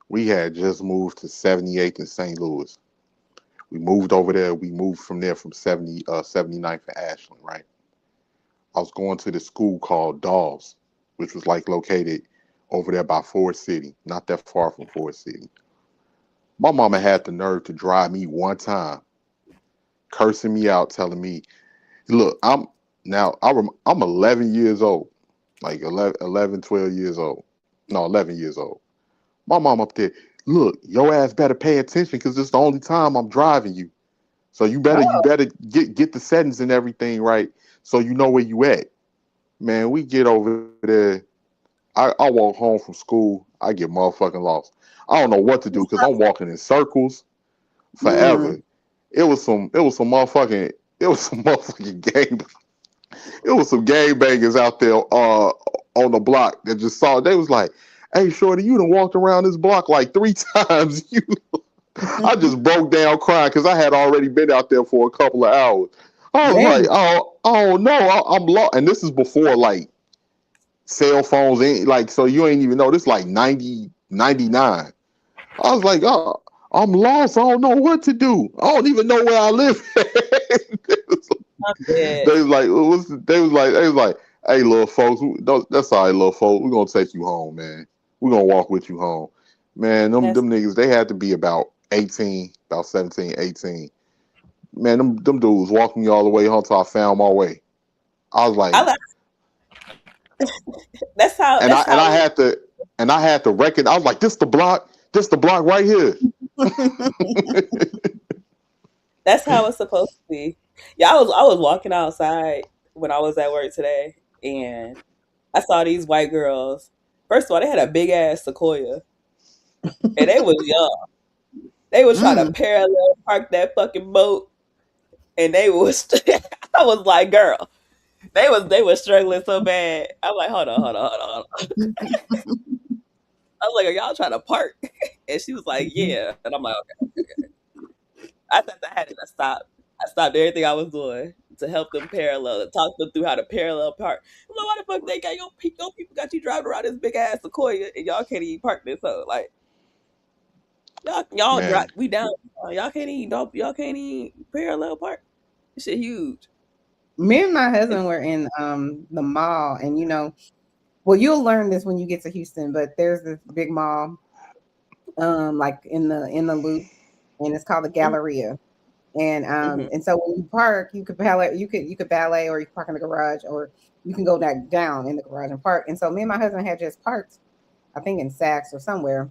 we had just moved to 78th in St. Louis. We moved over there. We moved from there from 79th and Ashland, right? I was going to this school called Dawes, which was like located over there by Ford City, not that far from Ford City. My mama had the nerve to drive me one time, cursing me out, telling me, look, I'm 11 years old, like 11, 12 years old. No, 11 years old. My mom up there, look, your ass better pay attention because it's the only time I'm driving you. So you better get the settings and everything right so you know where you at. Man, we get over there. I walk home from school. I get motherfucking lost. I don't know what to do because I'm walking in circles forever. It was some motherfucking game. It was some game bangers out there on the block that just saw. They was like, "Hey, shorty, you done walked around this block like 3 times." I just broke down crying because I had already been out there for a couple of hours. I was like, "Oh no, I'm lost." And this is before like cell phones, like, so you ain't even know this like 90, 99. I was like, "Oh, I'm lost. I don't know what to do. I don't even know where I live." They was like, they was like, hey, little folks, that's all right, little folks. We're gonna take you home, man. We're gonna walk with you home, man. Them niggas, they had to be about 18, about 17, 18. Man, them dudes walking me all the way home till I found my way. I was like, that's how. and I had to reckon. I was like, this the block right here. That's how it's supposed to be. Yeah, I was walking outside when I was at work today, and I saw these white girls. First of all, they had a big ass Sequoia, and they was young. They was trying to parallel park that fucking boat, and they was. I was like, girl, they was struggling so bad. I'm like, hold on. I was like, are y'all trying to park? And she was like, yeah. And I'm like, okay. I thought I had to stop. I stopped everything I was doing to help them parallel, to talk them through how to parallel park. I'm like, why the fuck they got your people got you driving around this big ass Sequoia and y'all can't even park this up? Like, y'all drive, we down. Y'all can't even parallel park. This shit huge. Me and my husband were in the mall, and well, you'll learn this when you get to Houston, but there's this big mall like in the loop, and it's called the Galleria. And and so when you park, you could valet, you could valet, or you park in the garage, or you can go down in the garage and park. And so me and my husband had just parked, I think in Saks or somewhere,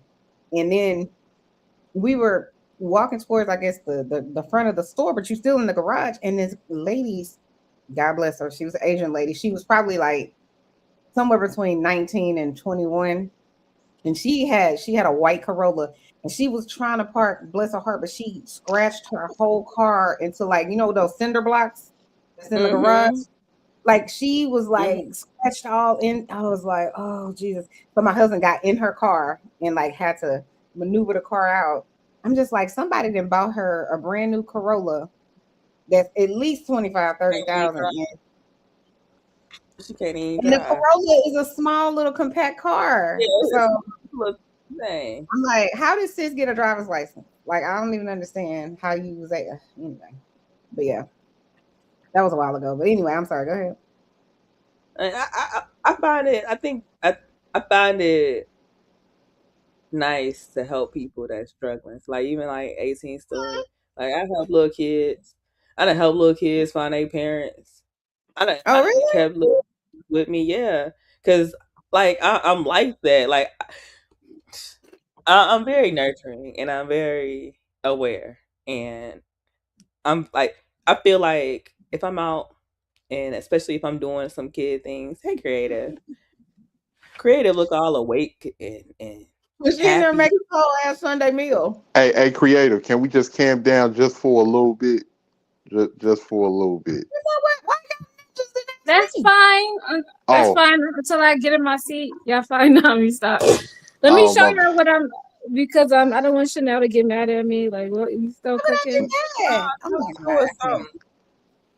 and then we were walking towards, I guess, the front of the store, but you're still in the garage. And this lady's, God bless her, she was an Asian lady. She was probably like somewhere between 19 and 21. And she had a white Corolla, and she was trying to park, bless her heart, but she scratched her whole car into, like, those cinder blocks that's in the garage. Like, she was like scratched all in. I was like, oh Jesus. But my husband got in her car and like had to maneuver the car out. I'm just like, somebody then bought her a brand new Corolla that's at least 25, 30,000. She can't even And the drive. Corolla is a small little compact car. Yeah, so look, dang. I'm like, how did sis get a driver's license? Like, I don't even understand how you was there. Anyway, but yeah, that was a while ago. But anyway, I'm sorry. Go ahead. I find it. I find it nice to help people that's struggling. Like, even like 18 story. Like, I help little kids. I done help little kids find their parents. I really? kept little with me, yeah. Cause like I'm like that. Like, I'm very nurturing and I'm very aware, and I'm like, I feel like if I'm out, and especially if I'm doing some kid things, hey, creative look all awake and She's there making a whole ass Sunday meal. Hey, creative, can we just camp down just for a little bit? Just for a little bit. That's fine. That's fine until I get in my seat. Y'all fine now. Me stop. Let me show you what I'm, because I don't want Chanel to get mad at me. Like, what, you still cooking?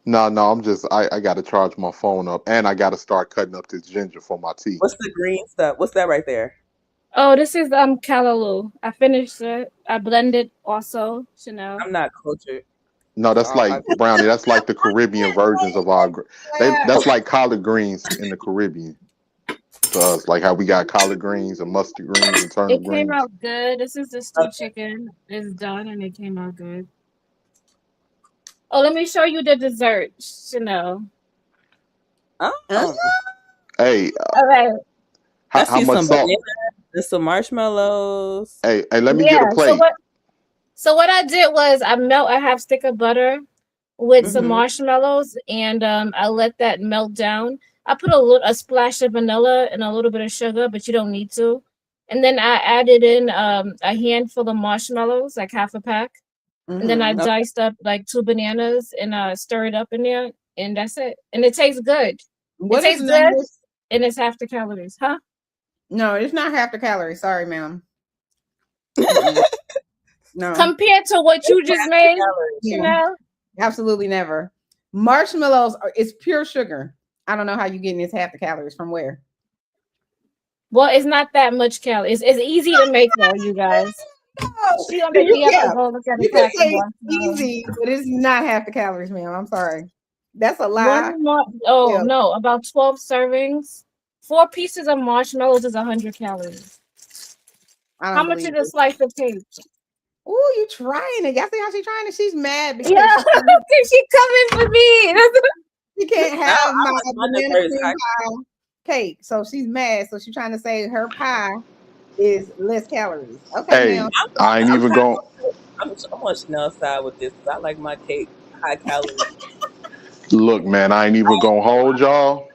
No, I'm just I gotta charge my phone up, and I gotta start cutting up this ginger for my tea. What's the green stuff? What's that right there? Oh, this is callaloo. I finished it. I blended also, Chanel. I'm not cultured. No, that's like brownie. That's like the Caribbean versions of our. That's like collard greens in the Caribbean. To us, like how we got collard greens and mustard greens and turnip greens. It came out good. This is the stewed chicken. It's done and it came out good. Oh, let me show you the dessert, Chanel. Oh. Hey. All right. How much salt? There's some marshmallows. Hey, let me get a plate. So what I did was I melt a half stick of butter with some marshmallows, and I let that melt down. I put a splash of vanilla and a little bit of sugar, but you don't need to. And then I added in a handful of marshmallows, like half a pack. And then I diced up like 2 bananas and stir it up in there, and that's it. And it tastes good. It tastes good, and it's half the calories, huh? No, it's not half the calories. Sorry, ma'am. No. Compared to what you just made, you know? Absolutely never. Marshmallows it's pure sugar. I don't know how you getting this half the calories from where. Well, it's not that much calories. It's easy to make though, you guys. She gonna make me have to go look at the pack. Say easy, but it's not half the calories, ma'am. I'm sorry. That's a lie. Yeah. No, about 12 servings. 4 pieces of marshmallows is 100 calories. I don't How much believe is a it. slice of cake? Oh, you trying it. Y'all see how she's trying it? She's mad because Yeah, she coming for me. she can't I have my like my banana desserts cream pie cake. So she's mad. So she's trying to say her pie is less calories. Okay, Hey, now. I ain't I'm even going. I'm on Chanel's side with this because I like my cake high calorie. Look, man, I ain't even gonna hold y'all.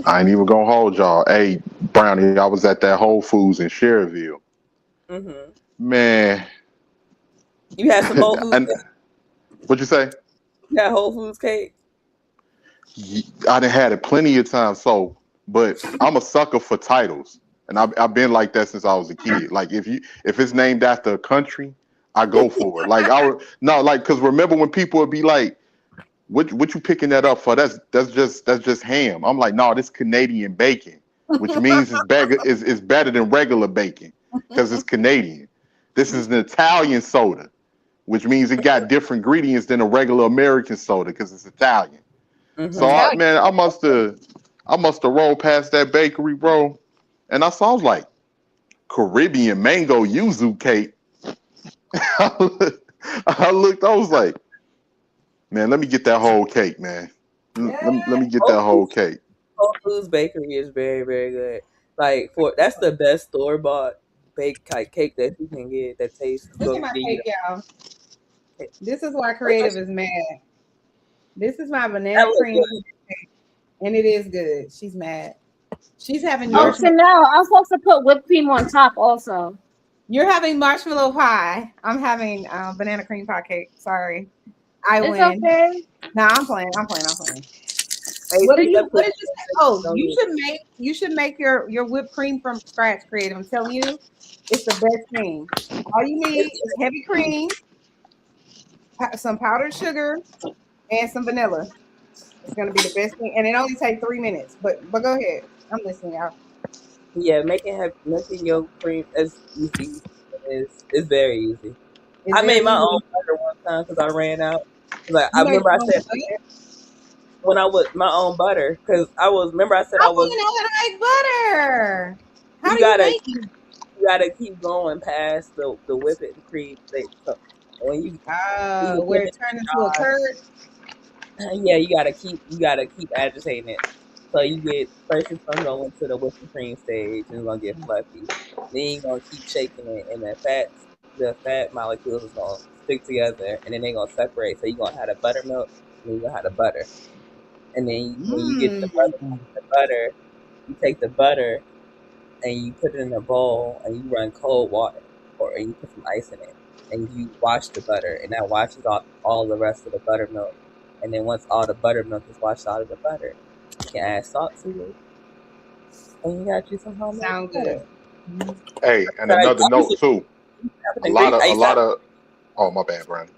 I ain't even gonna hold y'all. Hey, Brownie, I was at that Whole Foods in Cherville. Mm-hmm. Man, You had some Whole Foods and cake? what'd you say? You had Whole Foods cake? I done had it plenty of times. So, but I'm a sucker for titles, and I've been like that since I was a kid. Like if it's named after a country, I go for it. Like no, like because remember when people would be like, what you picking that up for? That's just ham. I'm like, no, this Canadian bacon, which means it's better than regular bacon because it's Canadian. This is an Italian soda, which means it got different ingredients than a regular American soda because it's Italian. So Mm-hmm. man, I must have rolled past that bakery, bro, and I saw like Caribbean mango yuzu cake. I looked, I was like, man, let me get that whole cake, man. Let me get that whole cake. Whole Foods bakery is very, very good. Like that's the best store bought cake that you can get that tastes Look at good. my cake, y'all. This is why Kreative is mad. This is my That banana was cream good. cake, and it is good. She's mad. She's having Oh, Yeah. marshmallow. Chanel, I'm supposed to put whipped cream on top also. You're having marshmallow pie. I'm having banana cream pie cake. Sorry, I It's win. okay. No, I'm playing. I'm playing. I'm playing. Hey, What do see, you? that What puts is this? Oh, you should make your whipped cream from scratch, Creative. I'm telling you, it's the best thing. All you need is heavy cream, some powdered sugar, and some vanilla. It's gonna be the best thing, and it only takes 3 minutes. But go ahead. I'm listening, y'all. Yeah, making your cream is easy. It's very easy. It's I made very my easy. own butter one time because I ran out. Like I You make remember I your own said butter. when I was my own butter because I was remember I said I I want was to know how to make butter. How you do you gotta make it? you gotta keep going past the whipping cream stage. So when you can put Where it it in turned into a the jar, curd. yeah, you gotta keep agitating it. So you get first it's gonna go into the whipping cream stage and it's gonna get fluffy. Then you're gonna keep shaking it and the fat molecules is gonna stick together and then they're gonna separate. So you're gonna have the buttermilk and then you're gonna have the butter. And then when you get the butter, you take the butter and you put it in a bowl and you run cold water and you put some ice in it and you wash the butter and that washes out all the rest of the buttermilk. And then once all the buttermilk is washed out of the butter, you can add salt to it and you got you some homemade Sound butter. good. Mhm. Hey, and So another note too. I used to A have lot of. Oh, my bad, Brandon.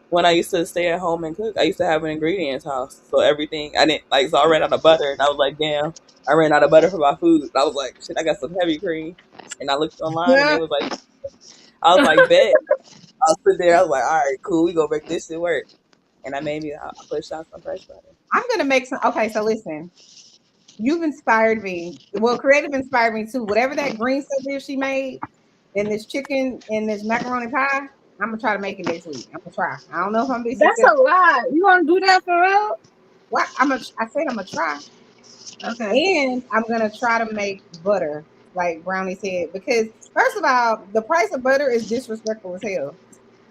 when I used to stay at home and cook, I used to have an ingredients house. So everything I didn't like so I ran out of butter and I was like, damn, I ran out of butter for my food. I was like, shit, I got some heavy cream. And I looked online and Yeah. they was like I was like, bet. I was sitting there, I was like, all right, cool, we gonna make this shit work. And I pushed out some fresh butter. I'm gonna make some. Okay, so listen. You've inspired me. Well, Creative inspired me too. Whatever that green stuff is she made, and this chicken and this macaroni pie, I'm gonna try to make it next week. I'm gonna try. I don't know if I'm gonna be That's a successful. lot. You want to do that for real? What? I said I'm gonna try, Okay. and I'm gonna try to make butter like Brownie said. Because first of all, the price of butter is disrespectful as hell.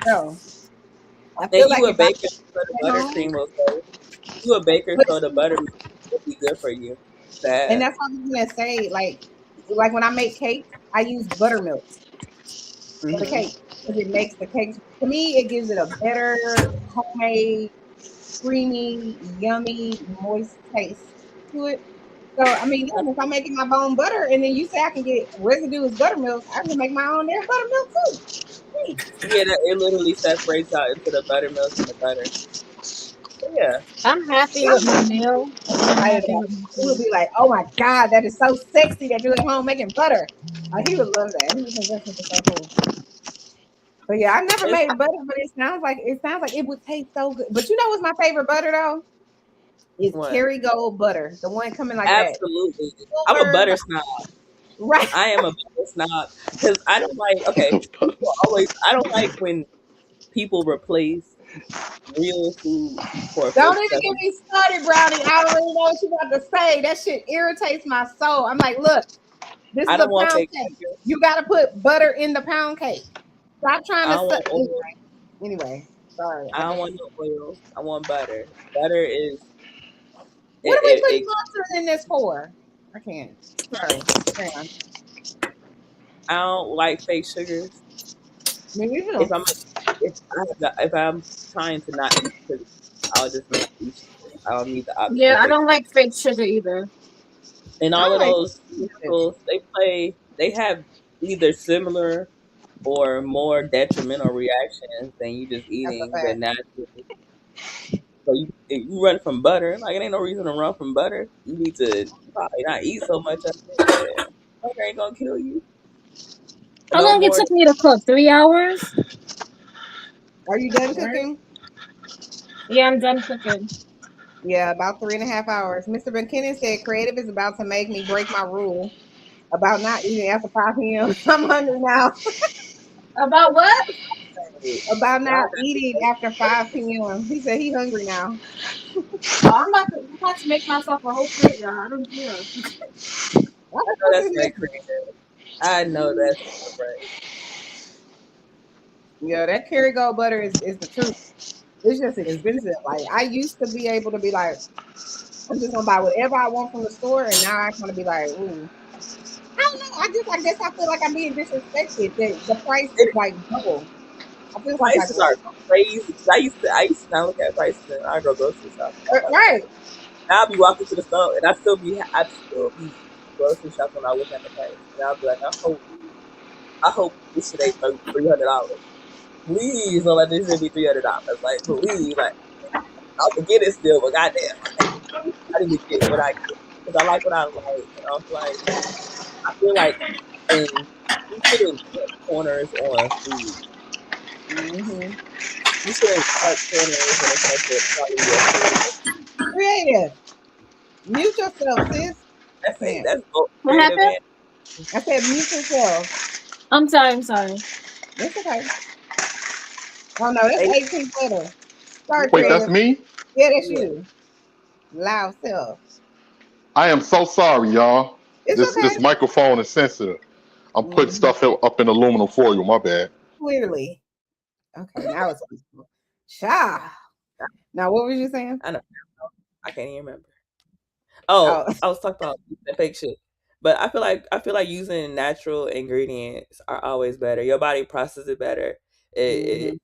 So I And feel like you a if I baker, so the at buttercream home, will go. You a baker, but so the see, buttermilk will be good for you. and Sad. that's what I was gonna say. Like when I make cake, I use buttermilk for the Mm-hmm. cake because it makes the cake. To me, it gives it a better homemade, creamy, yummy, moist taste to it. So I mean, yeah, if I'm making my own butter, and then you say I can get residue as buttermilk, I can make my own there buttermilk too. Sweet. Yeah, it literally separates out into the buttermilk and the butter. So yeah. I'm happy with my I'm meal, and I'm excited happy about with my it. He would food. be like, "Oh my god, that is so sexy that you're at home making butter." He would love that. He would think that's super so cool. But yeah, I never It's made butter, but it sounds like it would taste so good. But you know what's my favorite butter though? is What? Kerrygold butter, the one coming like Absolutely. that. I'm a Silver, butter snob. right? I am a butter snob because I don't like. Okay, people always. I don't like when people replace real food for Don't fake even get stuff. me started, Brownie. I already know what you about to say. That shit irritates my soul. I'm like, look, this I is a don't want pound fake cake. sugar. You got to put butter in the pound cake. Stop trying I to. don't want oil. Anyway, sorry. I don't want no oil. I want butter. Butter is What are we it, putting mustard in this for? I can't. Sorry. Hang on. I don't like fake sugars. Me neither. If I'm trying to not eat sugar, I'll just not eat sugar. I don't need the option Yeah, of I fake. don't like fake sugar either. And I all don't of like those chemicals, they have either similar or more detrimental reactions than you just That's a eating the fact. natural. So if you run from butter, like it ain't no reason to run from butter. You need to probably not eat so much of it. And butter ain't gonna kill you. How No long it more. took me to cook? 3 hours? Are you done Right? cooking? Yeah, I'm done cooking. Yeah, about 3.5 hours. Mr. McKinnon said Creative is about to make me break my rule about not eating after 5 p.m. I'm hungry now. About what? About Y'all not eating after 5 p.m. He said he hungry now. Oh, I'm about to make myself a whole plate, y'all. I don't care. What I the know fuck that's is right, this? Creative. I know that's right. Yeah, that Kerrygold butter is the truth. It's just expensive. Like I used to be able to be like, I'm just gonna buy whatever I want from the store, and now I kind of be like, ooh, I don't know. I guess I feel like I'm being disrespected. That the price is like double. I feel some type Prices of way. are crazy. 'Cause I used to not look at prices and I go grocery shopping. Right. Now I'll be walking to the store and I'd still be grocery shopping when I look at the price. And I'll be like, I hope this shit ain't $300. Please don't let this shit be $300. Like please, like I'll forget it still, but goddamn, like, I need to get what I get because I like what I like. And I feel like and you shouldn't cut corners on food. Mm-hmm. You shouldn't cut corners when it comes to quality of food. Creative. Mute yourself, sis. I can't. That's both What creative happened? I said mute yourself. I'm sorry. I'm sorry. That's okay. Oh no, that's and 18 letter. Sorry, Wait, that's Creative. me? Yeah, that's yeah. you. Loud self. I am so sorry, y'all. It's This okay. microphone is sensitive. I'm putting Hmm. stuff up in aluminum foil. My bad. Clearly. Okay, now it's peaceful. Sha. Now, what was you saying? I know. I can't even remember. Oh, Oh, I was talking about using fake shit. But I feel like using natural ingredients are always better. Your body processes it better. hmm.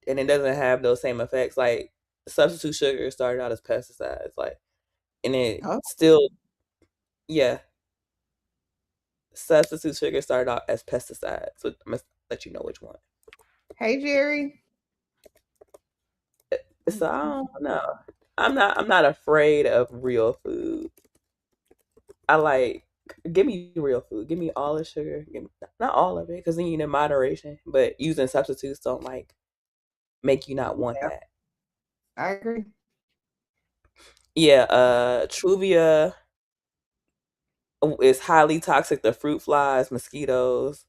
And it doesn't have those same effects. Like substitute sugar started out as pesticides, like and it Oh, still yeah. Substitute sugar started out as pesticides. So I'm gonna let you know which one. hey, Jerry. So I don't know. I'm not afraid of real food. I like give me real food. Give me all the sugar. Give me, not all of it, because then you need in moderation. But using substitutes don't like make you not want Yeah, that. I agree. Yeah, Truvia is highly toxic to fruit flies, mosquitoes.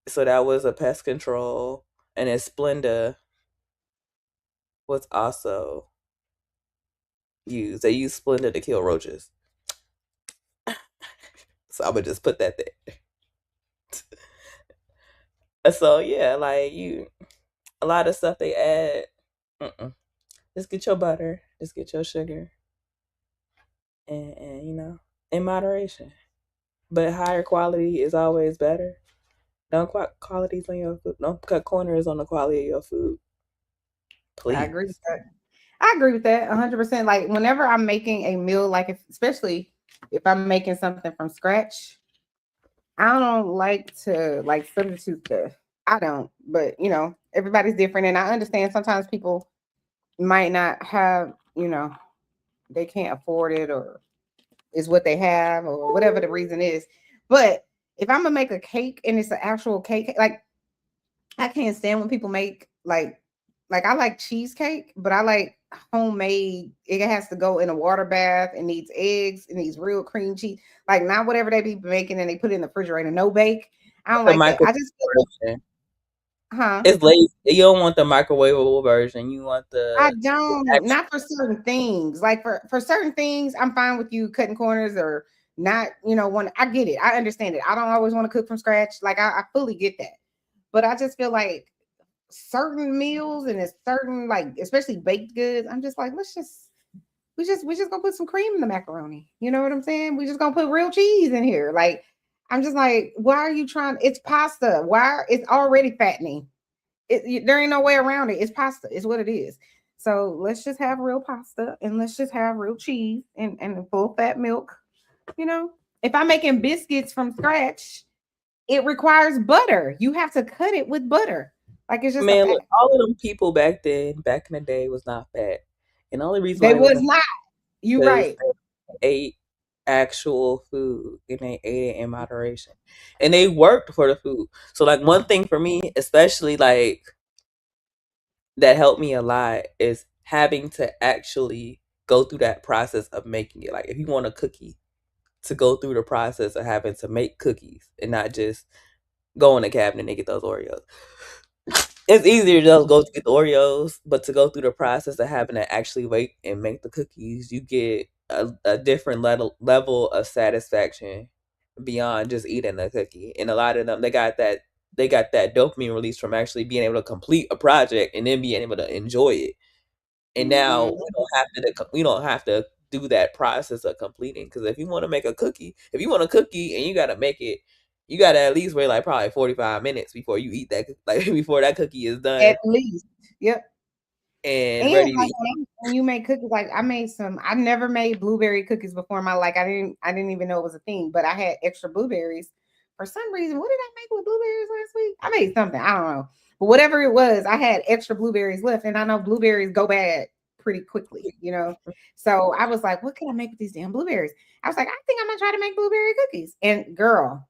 So that was a pest control. And then Splenda was also used. They used Splenda to kill roaches. So I would just put that there. So yeah, like a lot of stuff they add. Mm-mm. Just get your butter, just get your sugar, and in moderation. But higher quality is always better. Don't cut qualities on your food. Don't cut corners on the quality of your food, I agree with please. that. I agree with that 100%. Like, whenever I'm making a meal, like, especially if I'm making something from scratch, I don't like to like substitute stuff. I don't, but everybody's different, and I understand sometimes people might not have, they can't afford it, or is what they have, or whatever the reason is. But if I'm gonna make a cake and it's an actual cake, like I can't stand when people make like like I like cheesecake, but I like homemade. It has to go in a water bath. It needs eggs. It needs real cream cheese. Like not whatever they be making and they put it in the refrigerator. No bake. I don't The like that. I just version. huh. It's lazy. You don't want the microwavable version. You want I the don't, actual. not for certain things. Like for certain things, I'm fine with you cutting corners or not, one. I get it. I understand it. I don't always want to cook from scratch. Like I fully get that. But I just feel like certain meals and it's certain like especially baked goods, I'm just like, we just gonna put some cream in the macaroni. You know what I'm saying? We just gonna put real cheese in here. Like, I'm just like, why are you trying? It's pasta. It's already fattening. There ain't no way around it. It's pasta. It's what it is. So let's just have real pasta and let's just have real cheese and full fat milk. If I'm making biscuits from scratch, it requires butter. You have to cut it with butter. Like it's just a Man, fact. look, all of them people back in the day, was not fat, and the only reason why They they was wasn't not. You because right. they ate actual food and they ate it in moderation, and they worked for the food. So, like, one thing for me, especially like that helped me a lot, is having to actually go through that process of making it. Like, if you want a cookie, to go through the process of having to make cookies and not just go in the cabinet and get those Oreos. It's easier to just go to get the Oreos, but to go through the process of having to actually wait and make the cookies, you get a different level of satisfaction beyond just eating a cookie. And a lot of them, they got that dopamine release from actually being able to complete a project and then being able to enjoy it. And now we don't have to do that process of completing, because if you want to make a cookie, if you want a cookie and you got to make it, you got to at least wait like probably 45 minutes before you eat that, like before that cookie is done At least. Yep. and And ready to like eat. when you make cookies, like I never made blueberry cookies before in my life. I didn't even know it was a thing, but I had extra blueberries for some reason. What did I make with blueberries last week? I made something. I don't know. But whatever it was, I had extra blueberries left. And I know blueberries go bad pretty quickly. So I was like, what can I make with these damn blueberries? I was like, I think I'm gonna try to make blueberry cookies. And girl,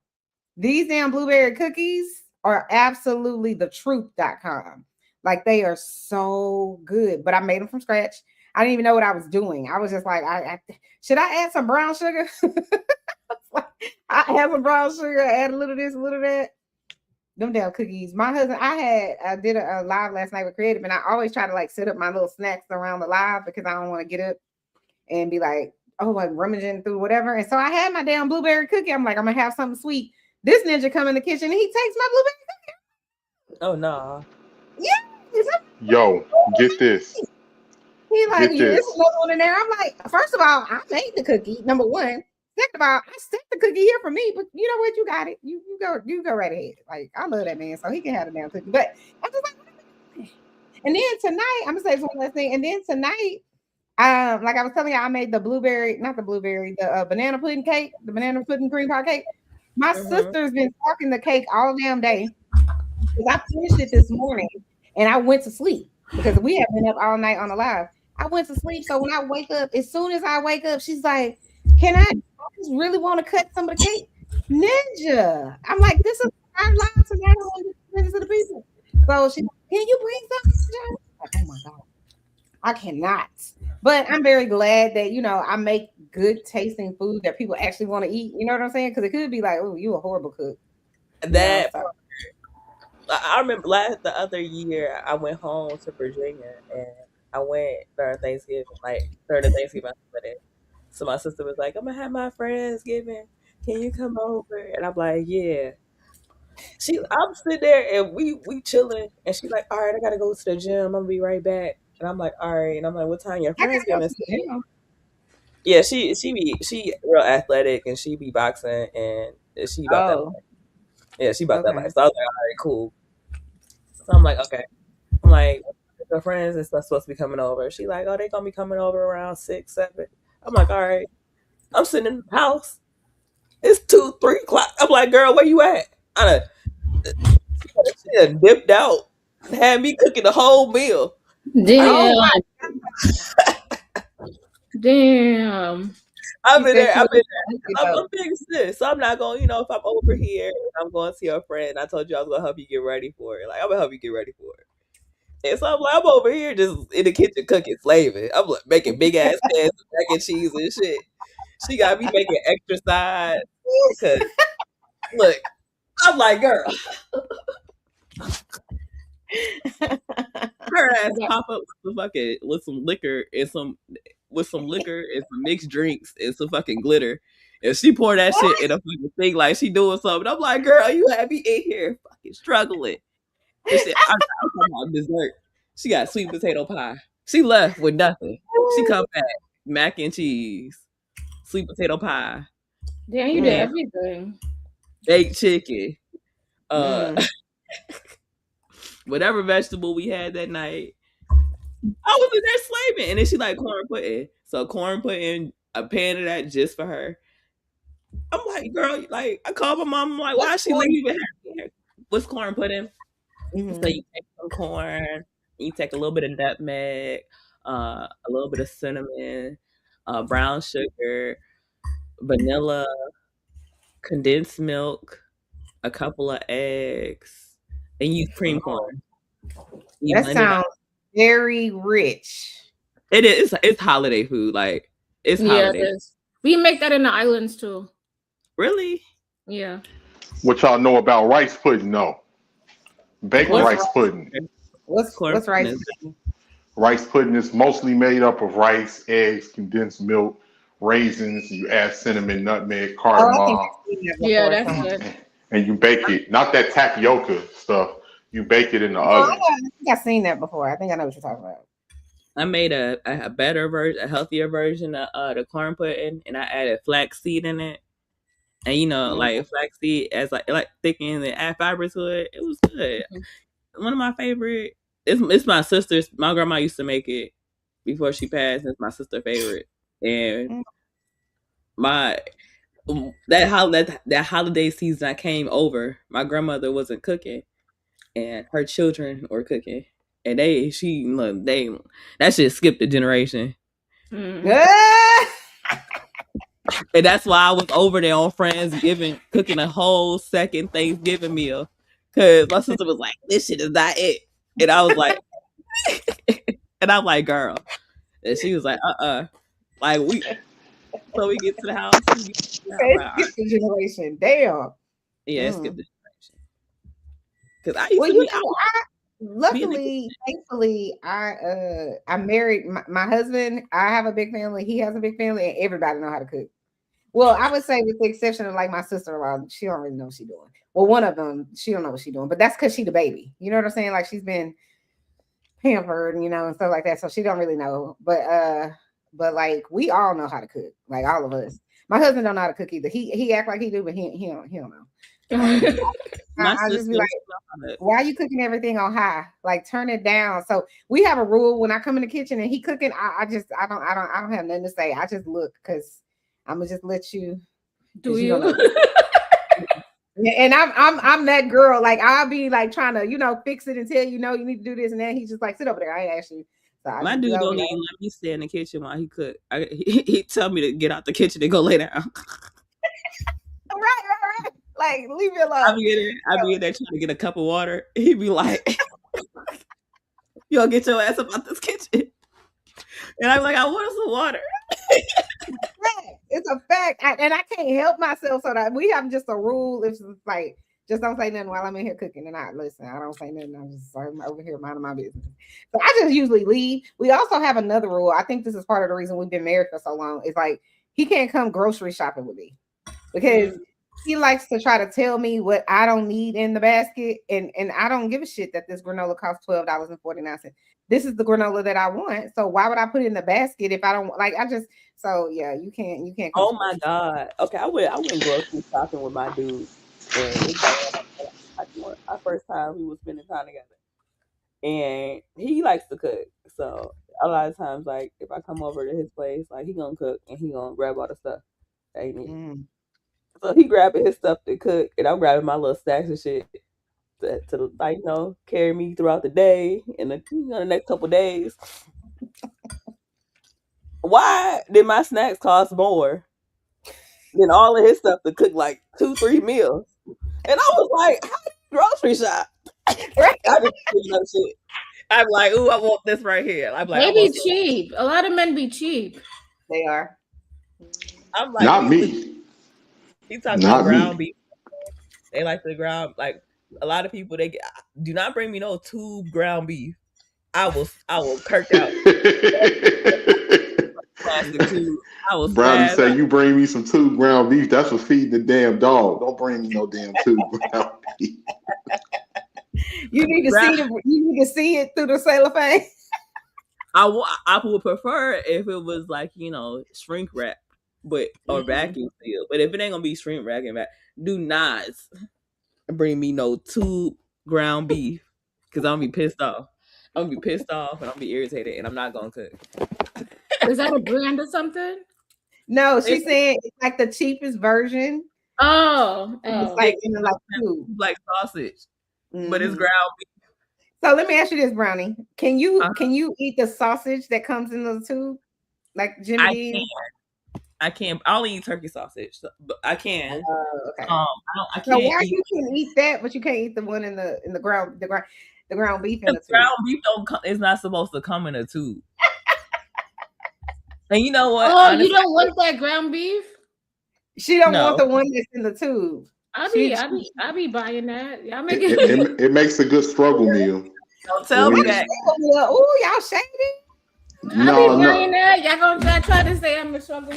these damn blueberry cookies are absolutely the truth.com. Like they are so good, but I made them from scratch. I didn't even know what I was doing. I was just like, should I add some brown sugar? I have some brown sugar, add a little of this, a little of that. Them damn cookies. My husband, I did a live last night with Creative, and I always try to like set up my little snacks around the live because I don't want to get up and be like, oh, like rummaging through whatever. And so I had my damn blueberry cookie. I'm like, I'm gonna have something sweet. This ninja come in the kitchen and he takes my blueberry cookie. Oh no. Yeah. Yo, get this. He like, Get yeah, there's this. another one in there. I'm like, first of all, I made the cookie, number one. Second of all, I set the cookie here for me, but you know what? You got it. You go right ahead. Like, I love that man, so he can have the damn cookie. But I'm just like, and then tonight, I'm gonna say one last thing. And then tonight, like I was telling you, I made the banana pudding cake, the banana pudding cream pie cake. My sister's been talking the cake all damn day because I finished it this morning and I went to sleep because we have been up all night on the live. I went to sleep, so when I wake up, as soon as I wake up, she's like, "Can I just really want to cut some of the cake, Ninja?" I'm like, "This is our live tonight. I want to listen to the people." So she, "Can you bring some, Ninja?" Like, oh my god. I cannot. But I'm very glad that I make good tasting food that people actually want to eat. You know what I'm saying? Because it could be like, oh, you a horrible cook. That I remember the other year I went home to Virginia and I went during Thanksgiving, like during the Thanksgiving holiday. So my sister was like, "I'm gonna have my Friendsgiving. Can you come over?" And I'm like, "Yeah." I'm sitting there and we chilling, and she's like, "All right, I gotta go to the gym. I'm gonna be right back." And I'm like, "All right." And I'm like, "What time your I gotta go Friendsgiving?" to the gym. Yeah, she real athletic and she be boxing and she about that Oh, life. Yeah, she about that okay. life. So I was like, all right, cool. So I'm like, okay. I'm like, her friends is supposed to be coming over. She like, oh, they gonna be coming over around 6, 7. I'm like, all right. I'm sitting in the house. It's 2, 3 o'clock. I'm like, girl, where you at? She done dipped out. Had me cooking the whole meal. Damn. Oh my Damn. I've She been said there. she I've was been there. I'm big sis. So I'm not going, if I'm over here and I'm going to see a friend, I told you I was going to help you get ready for it. Like, I'm going to help you get ready for it. And so I'm over here just in the kitchen cooking, slaving. I'm like making big ass pans of mac and cheese and shit. She got me making extra sides. Cause look, I'm like, girl, her ass pop up with some liquor and some mixed drinks and some fucking glitter. And she poured that shit in a fucking thing like she doing something. I'm like, girl, you had me in here fucking struggling. And shit, I'm talking about dessert. She got sweet potato pie. She left with nothing. She come back, mac and cheese, sweet potato pie. Damn, you did everything. Baked chicken. Mm. Whatever vegetable we had that night. I was in there slaving. And then she like corn pudding. So corn pudding, a pan of that just for her. I'm like, girl, like I called my mom. I'm like, why is she leaving? What's corn pudding? Mm-hmm. So you take some corn, you take a little bit of nutmeg, a little bit of cinnamon, brown sugar, vanilla, condensed milk, a couple of eggs, and use cream corn. You That blend it sounds up. very rich. It is. It's holiday food. Like it's holiday. It is. We make that in the islands too. Really? Yeah. What y'all know about rice pudding? No. Baked rice pudding. What's rice pudding? Rice pudding is mostly made up of rice, eggs, condensed milk, raisins. You add cinnamon, nutmeg, cardamom. Yeah, that's good. And you bake it. Not that tapioca stuff. You bake it in the oven. I think I've seen that before. I think I know what you're talking about. I made a better version, a healthier version of the corn pudding, and I added flaxseed in it. And you know, like flaxseed as like thicken and add fiber to it. It was good. One of my favorite. It's my sister's. My grandma used to make it before she passed. It's my sister's favorite. And that holiday season I came over, my grandmother wasn't cooking, and her children were cooking, and that shit skipped a generation. And that's why I was over there on Friendsgiving cooking a whole second Thanksgiving meal. Cause my sister was like, this shit is not it. And I was like, and I'm like, girl. And she was like, like we get to the house. Skip the generation. Damn. Yeah, skip the generation. Cause I used to be luckily, thankfully, I married my husband. I have a big family. He has a big family, and everybody know how to cook. Well, I would say with the exception of like my sister-in-law, she don't really know what she's doing. Well, one of them, she don't know what she's doing, but that's because she's the baby. You know what I'm saying? Like she's been pampered, you know, and stuff like that. So she don't really know. But like we all know how to cook, like all of us. My husband don't know how to cook either. He act like he do, but he don't know. I just be like, why are you cooking everything on high? Like turn it down. So we have a rule when I come in the kitchen and he cooking, I don't have nothing to say. I just look because I'm gonna just let you do you. And I'm that girl. Like I'll be like trying to fix it and tell you you need to do this, and then he's just like sit over there. I ain't ask you. So my dude don't even let me stay in the kitchen while he cook. He tell me to get out the kitchen and go lay down. Right. Like leave me alone. I be in there trying to get a cup of water. He be like, "You gonna get your ass up out this kitchen?" And I'm like, "I want some water." It's a fact, and I can't help myself. So that we have just a rule. It's like just don't say nothing while I'm in here cooking, and I don't say nothing. I'm over here minding my business. So I just usually leave. We also have another rule. I think this is part of the reason we've been married for so long. It's like he can't come grocery shopping with me because he likes to try to tell me what I don't need in the basket, and I don't give a shit that this granola costs $12.49. This is the granola that I want. So why would I put it in the basket if I don't like? So yeah, you can't. Oh my god. Okay, I went grocery shopping with my dude, and our first time we was spending time together, and he likes to cook. So a lot of times, like if I come over to his place, like he gonna cook and he gonna grab all the stuff that he needs. So he grabbing his stuff to cook, and I'm grabbing my little stacks of shit to like carry me throughout the day and the next couple days. Why did my snacks cost more than all of his stuff to cook like 2-3 meals? And I was like, how do you grocery shop? I just picking up shit. I'm like, ooh, I want this right here. I'm like, They I be want some. cheap. A lot of men be cheap. They are. I'm like, Not we used to. me. He talking about Not ground me. beef. They like the ground. Like a lot of people, they do not bring me no tube ground beef. I will kirk out plastic tube. I will Brownie spaz say, out. you bring me some 2 ground beef. That's for feeding the damn dog. Don't bring me no damn 2 ground beef. You need to see it through the cellophane. I would prefer if it was like, shrink wrap, but or vacuum seal. But if it ain't gonna be shrink wrap and do not bring me no tube ground beef because I'm gonna be pissed off. I'm gonna be pissed off and I'm gonna be irritated and I'm not gonna cook. Is that a brand or something? No, she's saying it's like the cheapest version. It's like in like tube. Like sausage, but it's ground beef. So let me ask you this, Brownie. Can you eat the sausage that comes in the tube? Like Jimmy Dean? I can't. I only eat turkey sausage, but I can. Okay. I So can't why eat. you can eat that, but you can't eat the one in the ground beef in the tube? Ground beef is not supposed to come in a tube. And you know what? Oh, honestly, you don't want that ground beef? She don't want the one that's in the tube. I be buying that. Y'all make It makes a good struggle meal. Don't tell me that. Oh, y'all shady. No, buying that. Y'all gonna try to say I'm a struggle?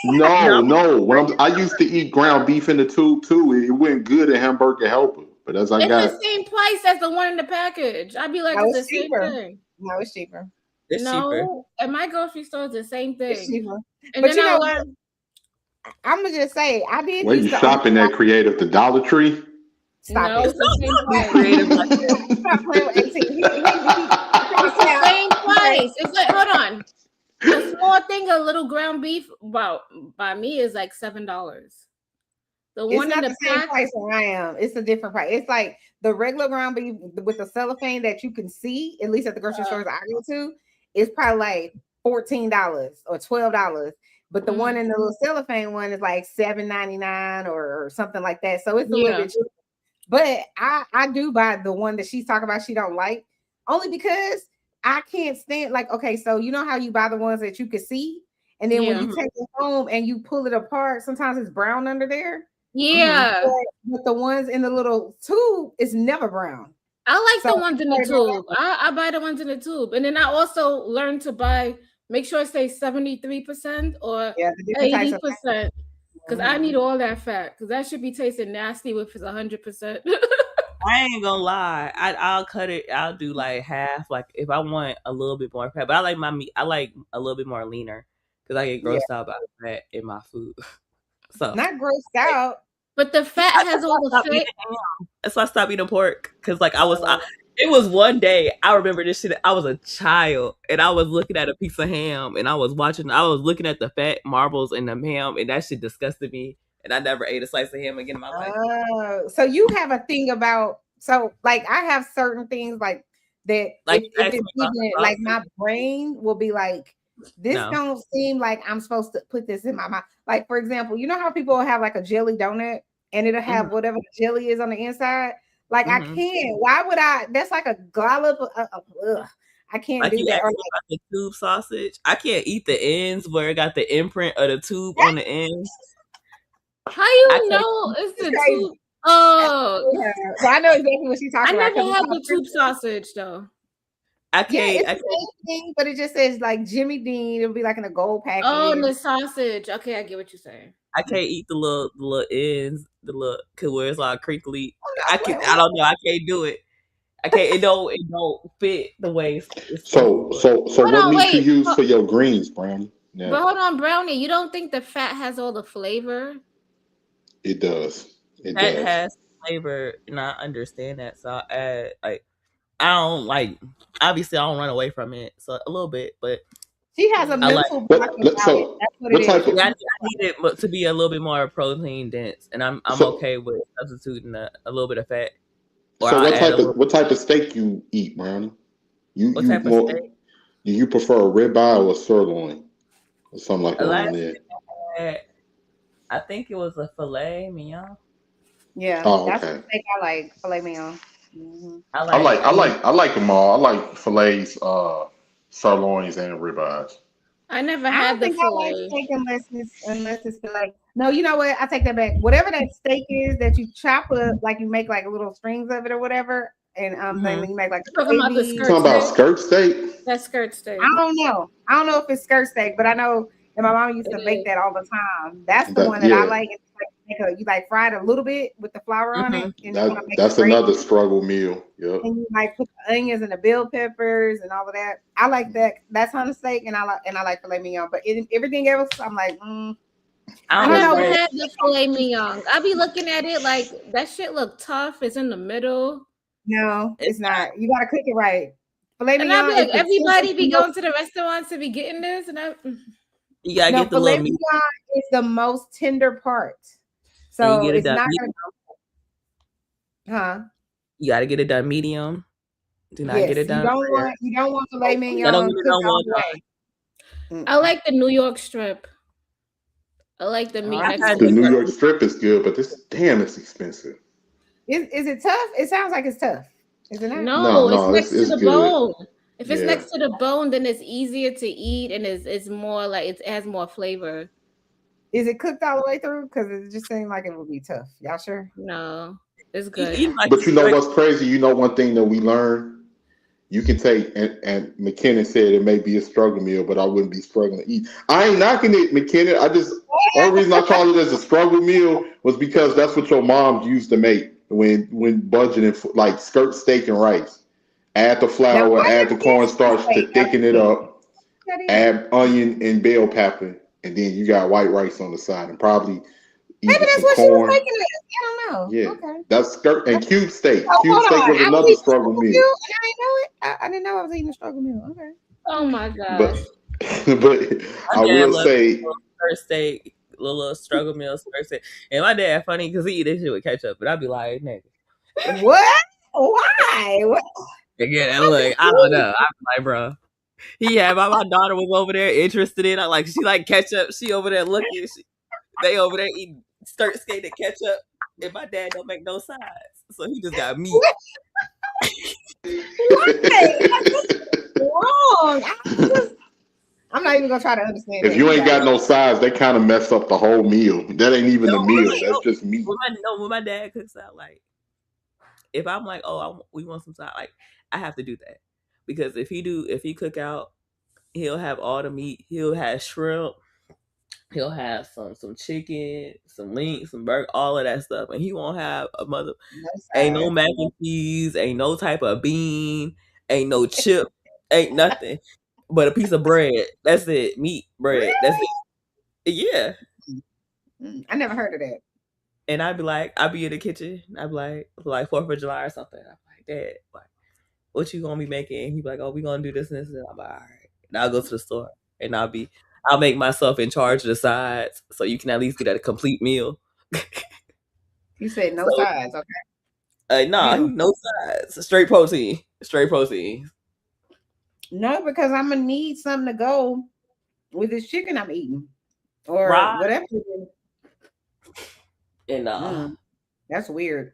No. When I used to eat ground beef in the tube too. It went good at Hamburger Helper, but as I It's got the same price as the one in the package. I'd be like, No, it's the it's same cheaper. thing. No, it's cheaper. It's cheaper. At my grocery store, it's the same thing. It's cheaper. And But then you know I what? learned. I'm gonna just say I did. where you used to shopping at Creative, the Dollar Tree. Stop it. It's the same price. Creative like that. Stop playing with 18. It's the same price. It's like, hold on. A small thing, a little ground beef, by me is like $7. The It's one not in the the same pack. price where I am. It's a different price. It's like the regular ground beef with the cellophane that you can see, at least at the grocery stores I go to, it's probably like $14 or $12. But the one in the little cellophane one is like $7.99 or something like that. So it's a little bit cheaper. But I do buy the one that she's talking about she don't like, only because I can't stand, like, okay, so you know how you buy the ones that you can see, and then when you take it home and you pull it apart, sometimes it's brown under there. Yeah. But the ones in the little tube is never brown. I like So the ones in the tube. I buy the ones in the tube. And then I also learned to make sure it stays 73% or the different types of 80%. Because I need all that fat. Because that should be tasting nasty if it's 100%. I ain't gonna lie. I'll cut it. I'll do like half. Like if I want a little bit more fat, but I like my meat. I like a little bit more leaner because I get grossed out by the fat in my food. So not grossed out, but the fat has all the fat. That's why I stopped eating pork because like it was one day I remember this shit. I was a child and I was looking at a piece of ham and I was looking at the fat marbles in the ham and that shit disgusted me. And I never ate a slice of ham again in my life. So you have a thing about, so like I have certain things like that, like if it's even like my brain will be like, this don't seem like I'm supposed to put this in my mouth. Like, for example, you know how people will have like a jelly donut and it'll have whatever the jelly is on the inside? Like I can't. Why would I? That's like a glob of I can't like do you that. Or like the tube sausage. I can't eat the ends where it got the imprint of the tube on the ends. How you know it's the tube? Oh, yeah. So I know exactly what she's talking about. I never had the tube sausage though. I can't. It's the same thing, but it just says like Jimmy Dean. It'll be like in a gold package. Oh, and the sausage. Okay, I get what you're saying. I can't eat the little ends, cause where it's all crinkly. I don't know. I can't do it. I can't. It don't fit the way. So what meat you use for your greens, Brownie? Yeah. But hold on, Brownie. You don't think the fat has all the flavor? It does. It has flavor, and I understand that. So I add I don't like. Obviously, I don't run away from it. So a little bit, but she has a mental block about it. That's what it is. I need it to be a little bit more protein dense, and I'm okay with substituting a little bit of fat. So what type of steak you eat, Brownie? What type of steak? Do you prefer a ribeye or a sirloin or something like that? I think it was a filet mignon. Yeah, that's the steak I like, filet mignon. I like them all. I like fillets, sirloins, and ribeyes. I never I had don't the think I like fillet. steak unless it's filet. No, you know what? I take that back. Whatever that steak is that you chop up, like you make like little strings of it or whatever, and then you make like Talking about the gravy. You skirt talking about steak? skirt steak? That skirt steak. I don't know. I don't know if it's skirt steak, but I know that my mom used to It make is. that all the time. That's the That one that I yeah, like. It's like you like fry it a little bit with the flour on it, and you want to make a that's gravy. another struggle meal. Yep. And you like put the onions and the bell peppers and all of that. I like that. That's on the steak, and I like filet mignon. But everything else, I'm like, I I don't never know. had the filet mignon. I be looking at it like that shit look tough. It's in the middle. No, it's not. You gotta cook it right. Filet And I be mignon like, is the everybody be most. going to the restaurants to be getting this, and I You gotta No, get the filet little meat, mignon is the most tender part, and you so get it it's done. not gonna. You gotta get it done medium. Do not get Yes, it done rare. you don't want filet I don't mignon get it cooked done all well the way. I like the New York strip. I like the meat I've next had to The the New bread. York strip is good, but it's expensive. Is it tough? It sounds like it's tough. Is it not? No, it's No, next to it's the good. bone. If it's Yeah. next to the bone, then it's easier to eat and it's more like it has more flavor. Is it cooked all the way through? Because it just seemed like it would be tough. Y'all sure? No, it's good. But you know what's crazy? You know one thing that we learned? You can take, and McKinnon said it may be a struggle meal, but I wouldn't be struggling to eat. I ain't knocking it, McKinnon. Only reason I called it as a struggle meal was because that's what your mom used to make when budgeting for like skirt steak and rice. Add the Now, flour, I add the never had cornstarch to steak. thicken it up, That is. add onion and bell pepper, and then you got white rice on the side, and probably Maybe either that's some what she was corn. making it. I don't know. Yeah, Okay. that's skirt and cube steak. Oh, Cube hold steak on. was I was another eating a struggle struggle meal. meal, and I didn't know it. I didn't know I was eating a struggle meal. Okay. Oh my But gosh. but My I dad will loves say, little skirt steak, little struggle meal skirt steak. And my dad funny because he eat this shit with ketchup, but I'd be like, nigga. What? Why? What? Again, look, I don't know. I'm like, bro. He had my daughter was over there interested in. I like she like ketchup. She over there looking. They over there eating skirt steak and ketchup, and my dad don't make no sides, so he just got meat. Wrong. I'm not even gonna try to understand. if you ain't got no sides, they kind of mess up the whole meal. That ain't even a meal. That's just meat. When my dad cooks out, like if I'm like, oh, we want some side, like I have to do that because if he cook out, he'll have all the meat. He'll have shrimp. He'll have some chicken, some links, some burger, all of that stuff, and he won't have ain't no mac and cheese, ain't no type of bean, ain't no chip, ain't nothing but a piece of bread. That's it, meat, bread. That's it. Yeah. I never heard of that. And I'd be in the kitchen. I'd be like 4th of July or something. I'm like, Dad, what you gonna be making? He'd be like, oh, we gonna do this and this. And I'm like, all right. And I'll go to the store and I'll make myself in charge of the sides so you can at least get a complete meal. You said no sides, okay? No sides. Straight protein. Straight protein. No, because I'm gonna need something to go with this chicken I'm eating, or Right. whatever. And that's weird.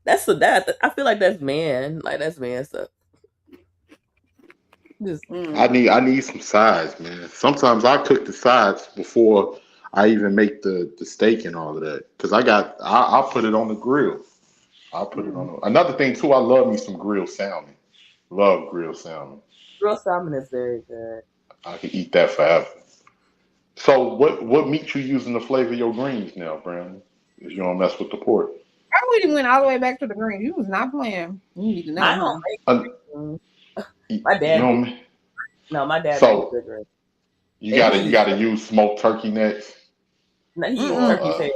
I feel like that's man. Like that's man stuff. I need some sides, man. Sometimes I cook the sides before I even make the steak and all of that because I'll put it on the grill. I'll put it on. Another thing too, I love me some grilled salmon. Love grilled salmon. Grilled salmon is very good. I can eat that forever. So what meat you using to flavor your greens now, Brandon? If you don't mess with the pork. I wouldn't went all the way back to the green. You was not playing. You need to know. I don't make my dad. My dad So makes good greens. you gotta use smoked turkey necks. No, he used turkey tail.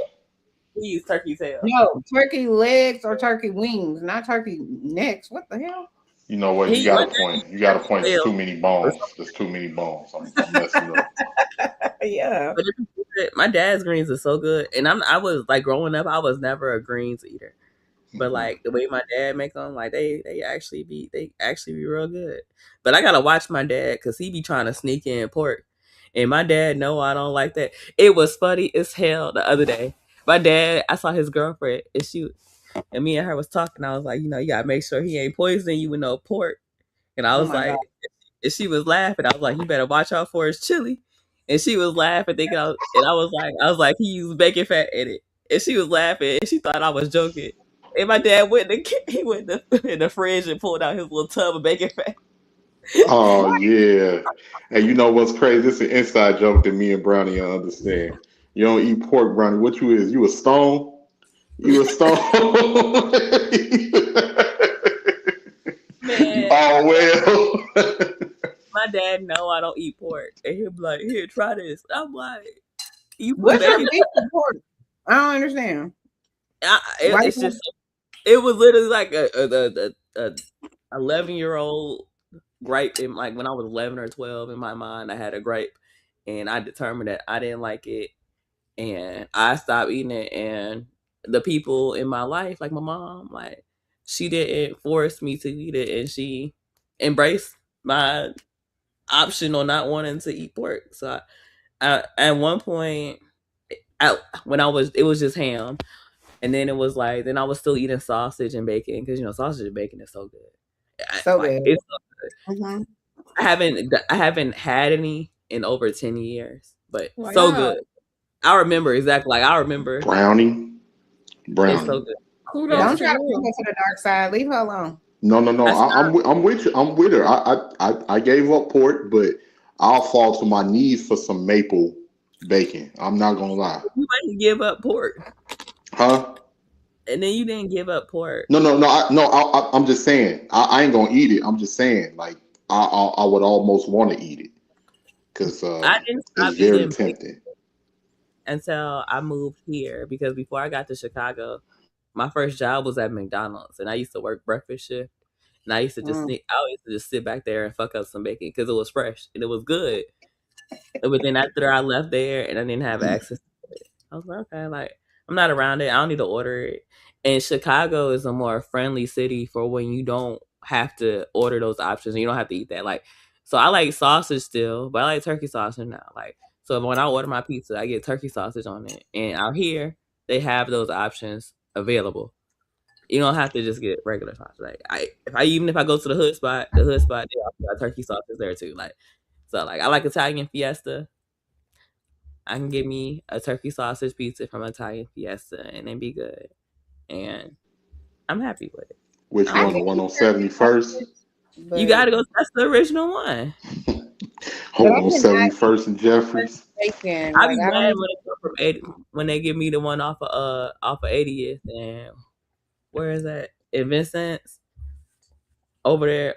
He used turkey tail. No, turkey legs or turkey wings, not turkey necks. What the hell? You know what? You got a point. You got a point. There's too many bones. There's too many bones. I'm messing up. Yeah. But my dad's greens are so good, and I was like growing up, I was never a greens eater, but like the way my dad make them, like they actually be real good. But I gotta watch my dad because he be trying to sneak in pork, and my dad no, I don't like that. It was funny as hell the other day. My dad, I saw his girlfriend, and And me and her was talking. I was like, you know, you gotta make sure he ain't poisoning you with no pork. And I Oh was my like, God. and she was laughing. I was like, you better watch out for his chili. And she was laughing, thinking I was like, he used bacon fat in it. And she was laughing, and she thought I was joking. And my dad he went in the fridge and pulled out his little tub of bacon fat. Oh yeah. And you know what's crazy? This is an inside joke that me and Brownie understand. You don't eat pork, Brownie. What you is? You a stone? You a stone? You Man, all well? my dad know I don't eat pork, and he'll be like, "Here, try this." I'm like, "You put What's your bacon beef with pork? I don't understand. Why It's just it was literally like a 11-year-old gripe in like when I was 11 or 12 in my mind. I had a gripe, and I determined that I didn't like it, and I stopped eating it. And the people in my life, like my mom, like she didn't force me to eat it, and she embraced my option on not wanting to eat pork. So I at one point, when it was just ham. And then it was like, then I was still eating sausage and bacon because you know sausage and bacon is so good. so Like good? it's so good. Mhm. I haven't had any in over 10 years, but so Wow. good. I remember exactly. Like I remember Brownie. it's so Brownie. good. Kudos Yeah. Don't to try to bring you. her to the dark side. Leave her alone. No, no, no. I stopped. I'm with you. I'm with her. I gave up pork, but I'll fall to my knees for some maple bacon. I'm not gonna lie. You might give up pork, Huh? and then you didn't give up pork. No, no, no. I'm just saying. I ain't gonna eat it. I'm just saying. Like I would almost want to eat it because I didn't it's stop very eating bacon tempting. until I moved here because before I got to Chicago, my first job was at McDonald's, and I used to work breakfast shift. And I used to just Mm. I always used to just sit back there and fuck up some bacon because it was fresh and it was good. But then after I left there and I didn't have access to it, I was like, okay, like I'm not around it. I don't need to order it. And Chicago is a more friendly city for when you don't have to order those options and you don't have to eat that. Like, so I like sausage still, but I like turkey sausage now. Like, so when I order my pizza, I get turkey sausage on it. And out here, they have those options available. You don't have to just get regular sausage. Like if I go to the hood spot, they also got turkey sausage there too. Like so, like I like Italian Fiesta. I can get me a turkey sausage pizza from Italian Fiesta and it be good. And I'm happy with it. Which I don't I one? care. The can one eat on turkey 71st? sausage, You but gotta go. That's the original one. but I On cannot eat 71st and Jeffries? bacon. I Like be I don't mad even. when they come from 80, when they give me the one off of 80th and where is that? In Vincent's over there.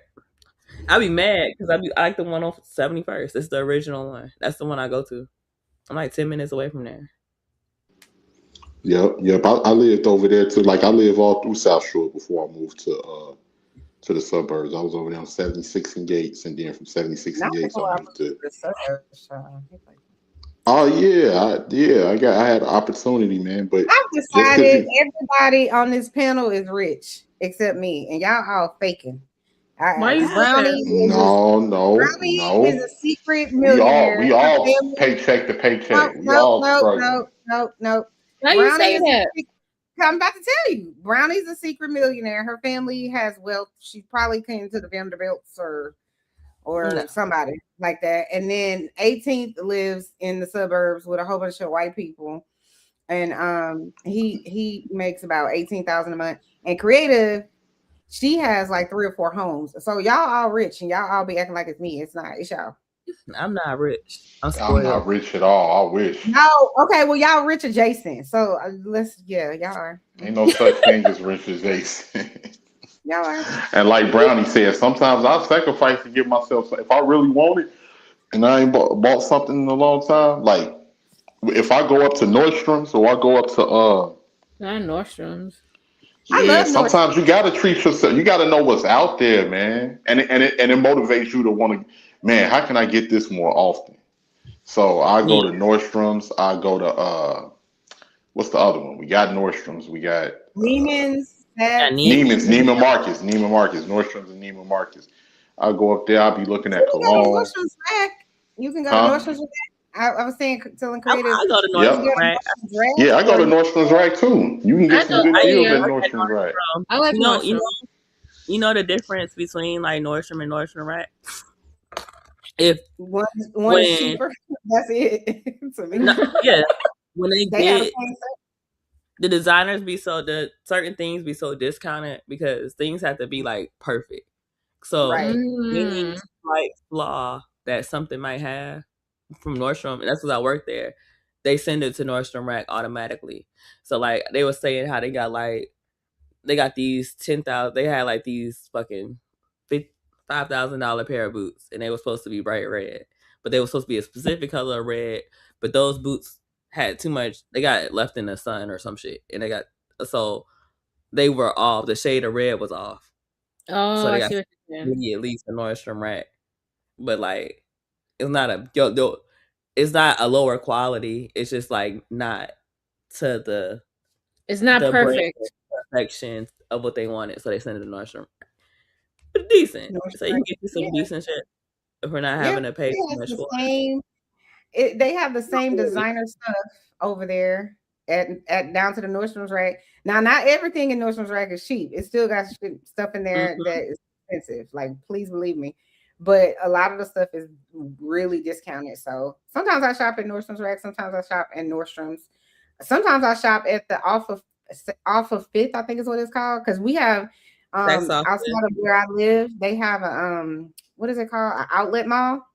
I be mad because I like the one on 71st. It's the original one. That's the one I go to. I'm like 10 minutes away from there. Yep, yep. I lived over there too. Like I lived all through South Shore before I moved to the suburbs. I was over there on 76 and Gates, and then from 76 Not and Gates, I before I moved moved to to. the suburbs. So. Oh yeah, I had an opportunity, man. But I've just because decided you, everybody on this panel is rich except me, and y'all all faking. Why you say that? no, no, Brownie is a no. secret We millionaire. Her all family. paycheck to No, paycheck. We no, all no, struggling. no, no, no. Why you Brownie say is. that? I'm about to tell you. Brownie's a secret millionaire. Her family has wealth. She probably came to the Vanderbilts or No. somebody like that. And then 18th lives in the suburbs with a whole bunch of white people. And he makes about 18,000 a month. And Kreative, she has like 3 or 4 homes. So y'all all rich and y'all all be acting like it's me. It's not. It's y'all. I'm not rich. I'm I'm spoiled. not rich at all. I wish. No, okay. Well, y'all rich adjacent. So y'all are. Ain't no such thing as rich as Jason. Y'all are. And like Brownie said, sometimes I sacrifice to give myself. If I really want it, and I ain't bought something in a long time, like if I go up to Nordstrom's or I go up to Not Nordstrom's. I yeah, love Nordstrom. sometimes you gotta treat yourself. You gotta know what's out there, man, and it motivates you to want to. Man, how can I get this more often? So I go to Nordstrom's. I go to what's the other one? We got Nordstrom's. We got Neiman's. Neiman Marcus, Nordstrom's and Neiman Marcus. I'll go up there. I'll be looking You at can go to cologne. Nordstrom's Rack. You can go to Huh? Nordstrom's Rack. I was saying telling I Creative. go to Yep. Nordstrom Rack. Yeah, I go to Nordstrom's Rack too. You can I get some go good there. deals at Yeah. Nordstrom's Rack. I like Nordstrom. You know the difference between like Nordstrom and Nordstrom Rack? If one is when cheaper, that's it. To me. yeah, when they have the get same stuff. the designers be the certain things be so discounted because things have to be like perfect. So Right. any slight flaw that something might have from Nordstrom, and that's because I work there, they send it to Nordstrom Rack automatically. So like they were saying how they got these 10,000. They had like these fucking $5,000 pair of boots, and they were supposed to be bright red, but they were supposed to be a specific color of red. But those boots had too much. They got left in the sun or some shit, and they were off. The shade of red was off. Oh, So they I got see what you're saying. immediately to Nordstrom Rack, but like it's not it's not a lower quality. It's just like not to the It's not the brand perfect. perfection of what they wanted, so they sent it to Nordstrom. But decent, so you can get you some decent shit if we're not having to pay too It has much the for same. They have the same designer stuff over there at down to the Nordstrom's Rack. Now, not everything in Nordstrom's Rack is cheap. It still got stuff in there that is expensive. Like, please believe me. But a lot of the stuff is really discounted. So sometimes I shop at Nordstrom's Rack. Sometimes I shop at Nordstrom's. Sometimes I shop at the off of Fifth, I think is what it's called. Because we have outside of where I live, they have a what is it called? An outlet mall.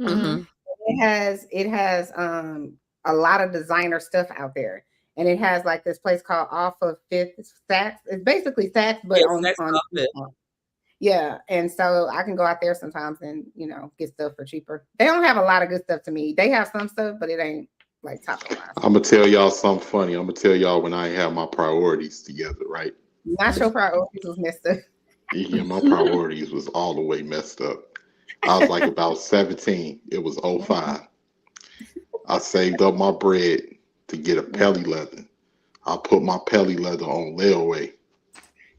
Mm-hmm. It has a lot of designer stuff out there, and it has like this place called Off of Fifth Saks. It's basically Saks, but on yeah. And so I can go out there sometimes and get stuff for cheaper. They don't have a lot of good stuff to me. They have some stuff, but it ain't like top of the line. I'm gonna tell y'all something funny. I'm gonna tell y'all when I have my priorities together, right? Not your priorities was messed up. Yeah, my priorities was all the way messed up. I was like about 17. It was 05. I saved up my bread to get a pelly leather. I put my pelly leather on layaway.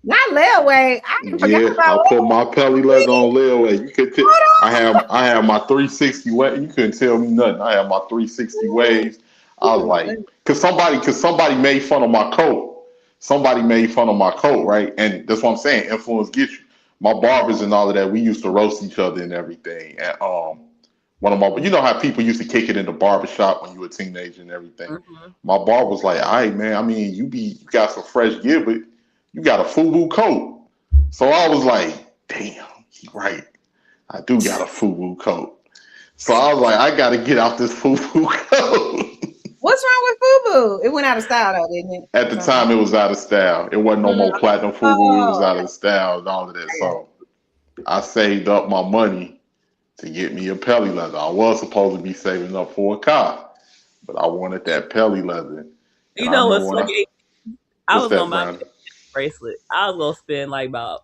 Not layaway. I forgot Yeah, about I put my pelly leather on layaway. You could tell I have my 360 wave. You couldn't tell me nothing. I have my 360 waves. I was like, cause somebody made fun of my coat. Somebody made fun of my coat, right? And that's what I'm saying. Influence gets you. My barbers and all of that, we used to roast each other and everything. And one of my, you know how people used to kick it in the barbershop when you were a teenager and everything. Mm-hmm. My barber was like, all right, man, I mean, you got some fresh gear, but you got a FUBU coat. So I was like, damn, he right. I do got a FUBU coat. So I was like, I got to get out this FUBU coat. What's wrong with FUBU? It went out of style though, didn't it? At the time, it was out of style. It wasn't no more platinum FUBU. It was out of style and all of that. So I saved up my money to get me a pelly leather. I was supposed to be saving up for a car, but I wanted that pelly leather. You know what's funny? I was that, gonna buy a bracelet. I was gonna spend like about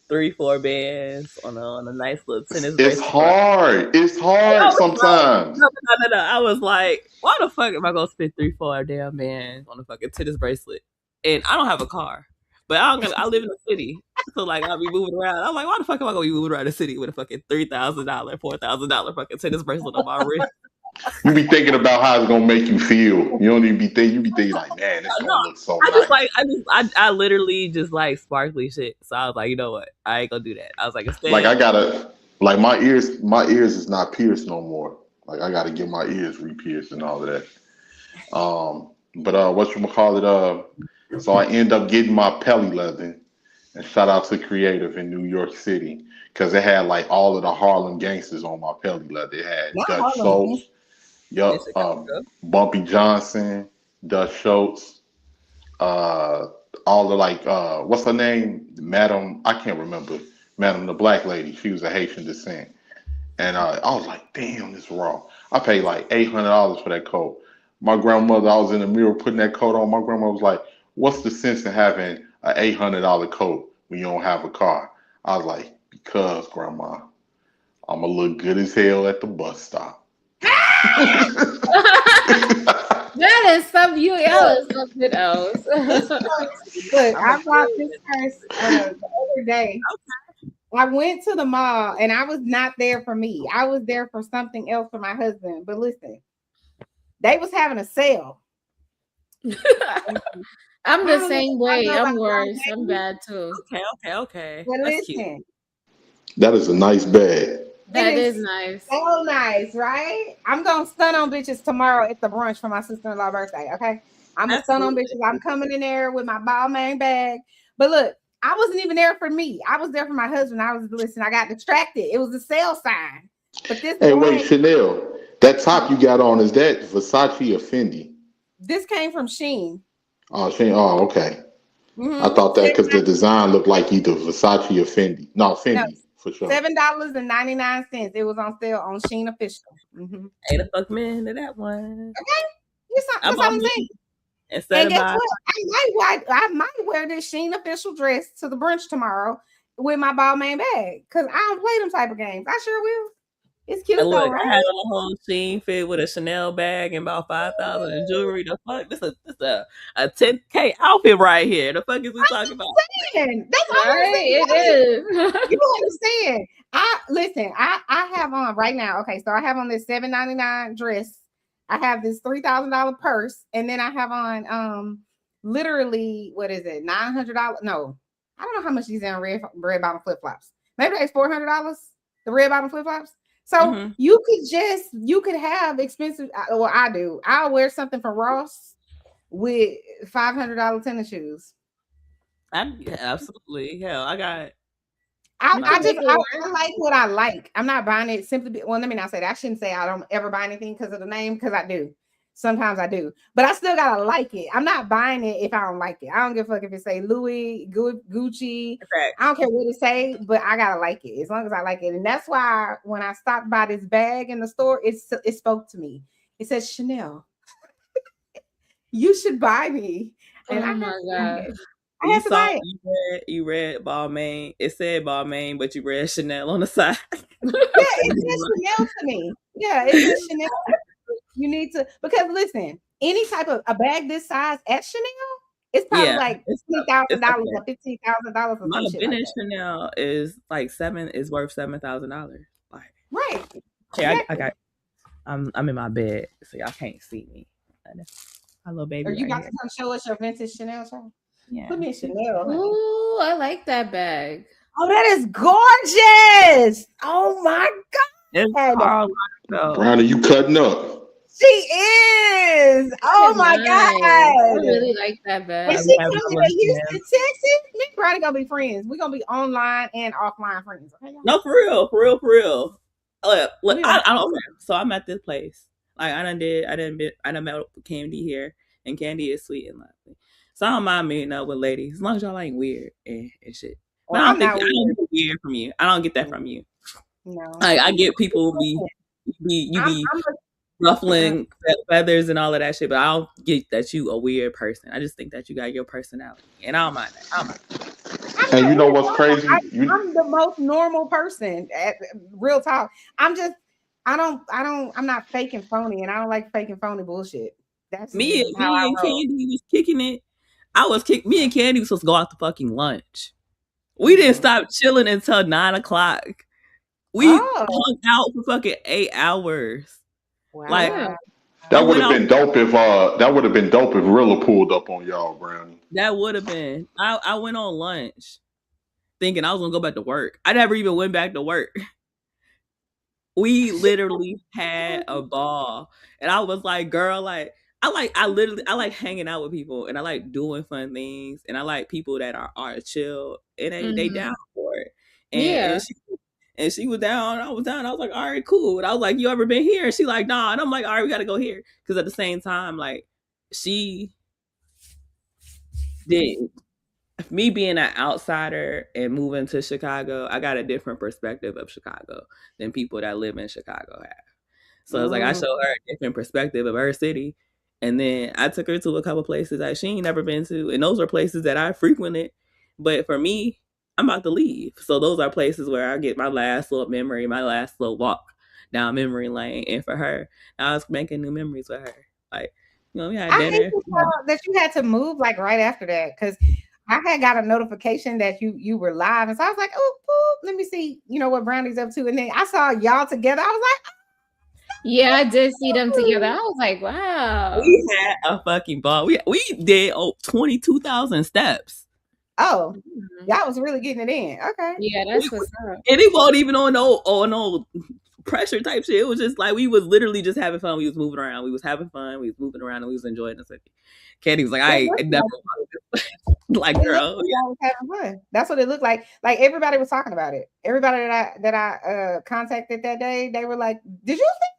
3-4 bands on a nice little tennis bracelet. It's hard sometimes. No. I was like, why the fuck am I gonna spend 3-4 damn bands on a fucking tennis bracelet? And I don't have a car, but I live in the city, so like I'll be moving around. I'm like, why the fuck am I gonna be moving around the city with a fucking $3,000, $4,000 fucking tennis bracelet on my wrist? You be thinking about how it's gonna make you feel. You don't even be thinking. You be thinking like, man, it's gonna look so nice. I literally just like sparkly shit. So I was like, you know what? I ain't gonna do that. I was like, instead, like I gotta, like my ears is not pierced no more. Like I gotta get my ears re-pierced and all of that. But whatchamacallit, so I end up getting my pelly leather, and shout out to Kreative in New York City because it had like all of the Harlem gangsters on my pelly leather. It had Dutch Schultz. Yup, Bumpy Johnson, Dutch Schultz, all the what's her name? Madam, I can't remember. Madam, the black lady. She was a Haitian descent. And I was like, damn, this is raw. I paid like $800 for that coat. My grandmother, I was in the mirror putting that coat on. My grandma was like, what's the sense in having an $800 coat when you don't have a car? I was like, because, Grandma, I'm going to look good as hell at the bus stop. That is something else. Look, I bought this purse the other day, I went to the mall and I was not there for me. I was there for something else for my husband. But listen, they was having a sale. I'm the same way. I'm worse. I'm bad too. Okay. But That's cute. listen, That is a nice bag. That it is is nice. so nice, right? I'm gonna stun on bitches tomorrow at the brunch for my sister-in-law birthday. Okay, I'm gonna stun on bitches. I'm coming in there with my Balmain bag. But look, I wasn't even there for me. I was there for my husband. I was listening. I got distracted. It was a sale sign. But this Hey, wait, bag, Chanel, that top you got on, is that Versace or Fendi? this came from Shein. Oh, okay. I Mm-hmm. thought that because the design looked like either Versace or Fendi. No, No, Fendi for sure. $7.99. It was on sale on Shein official. Mm-hmm. Ain't a fuck man to that one. Okay, that's I all bought I'm me saying. instead And of guess buying. what? I might wear this Shein official dress to the brunch tomorrow with my Balmain bag because I don't play them type of games. I sure will. It's cute And though, look, right? I had on a whole Sheen fit with a Chanel bag and about 5,000 in jewelry. The fuck, this a 10K outfit right here. The fuck is we talking about? Saying. That's all I'm Right? saying. It is. You understand? I have on right now. Okay, so I have on this $7.99 dress. I have this $3,000 purse, and then I have on literally what is it? $900? No, I don't know how much these in red bottom flip flops. Maybe it's $400. The red bottom flip flops. So you could have expensive. Well, I do. I'll wear something from Ross with $500 tennis shoes. Absolutely. Hell, I got. I like what I like. I'm not buying it simply. Well, let me not say that. I shouldn't say I don't ever buy anything because of the name, because I do. Sometimes I do, but I still gotta like it. I'm not buying it if I don't like it. I don't give a fuck if it say Louis, Gucci. I don't care what it say, but I gotta like it as long as I like it. And that's why when I stopped by this bag in the store, it spoke to me. It says Chanel. You should buy me. And oh my god. I had to buy it. You read Balmain. It said Balmain, but you read Chanel on the side. Yeah, it says Chanel to me. Yeah, it says Chanel. You need to, because listen, any type of a bag this size at Chanel, it's probably like $20,000 or $15,000 or My some shit like that. Chanel is like worth $7,000. Like, right. Okay, I got. I'm in my bed, so y'all can't see me. My little baby. Are you right about here. to come show us your vintage Chanel shirt? Yeah. Put me in Chanel. Honey. Ooh, I like that bag. Oh, that is gorgeous. Oh my God. Brownie, you cutting up. She is. Oh my God. I really like that bag. And she coming to Houston, Texas. Me and Brownie gonna be friends. We're gonna be online and offline friends. Okay, no, for real. Look, I don't. So I'm at this place. Like I done met with Candy here, and Candy is sweet and lovely. So I don't mind meeting up with ladies as long as y'all ain't weird and shit. But I don't get weird from you. I don't get that from you. No, I get people be ruffling feathers and all of that shit, but I don't get that you a weird person. I just think that you got your personality, and I don't mind that. And you know what's crazy? I'm the most normal person. Real talk. I'm not fake and phony, and I don't like fake and phony bullshit. That's me and Candy was kicking it. Me and Candy was supposed to go out to fucking lunch. We didn't stop chilling until 9:00. We hung out for fucking 8 hours. Wow. Like that would have been dope if Rilla pulled up on y'all, Brownie. That would have been. I went on lunch thinking I was gonna go back to work. I never even went back to work. We literally had a ball, and I was like, "Girl, like I like hanging out with people, and I like doing fun things, and I like people that are chill and they down for it." And she was down, I was down. I was like, "All right, cool." And I was like, "You ever been here?" And she like, "Nah." And I'm like, "All right, we gotta go here." Because at the same time, like she did. Me being an outsider and moving to Chicago, I got a different perspective of Chicago than people that live in Chicago have. So it's like I showed her a different perspective of her city. And then I took her to a couple places that she ain't never been to. And those are places that I frequented. But for me, I'm about to leave. So those are places where I get my last little memory, my last little walk down memory lane. And for her, I was making new memories with her. Like, we had dinner. I hate that you had to move like right after that, because I had got a notification that you were live, and so I was like, oh, boop, let me see, what Brownie's up to. And then I saw y'all together. I was like, Yeah, I did see them together. I was like, wow. We had a fucking ball. We did 22,000 steps. oh, y'all was really getting it in. Okay. Yeah, that's what's up. And it wasn't even on no pressure type shit. It was just like we was literally just having fun. We was moving around. We was having fun. We was moving around and we was enjoying it. Candy was like, I never like girl. I was having fun. That's what it looked like. Like everybody was talking about it. Everybody that I contacted that day, they were like, "Did you see?"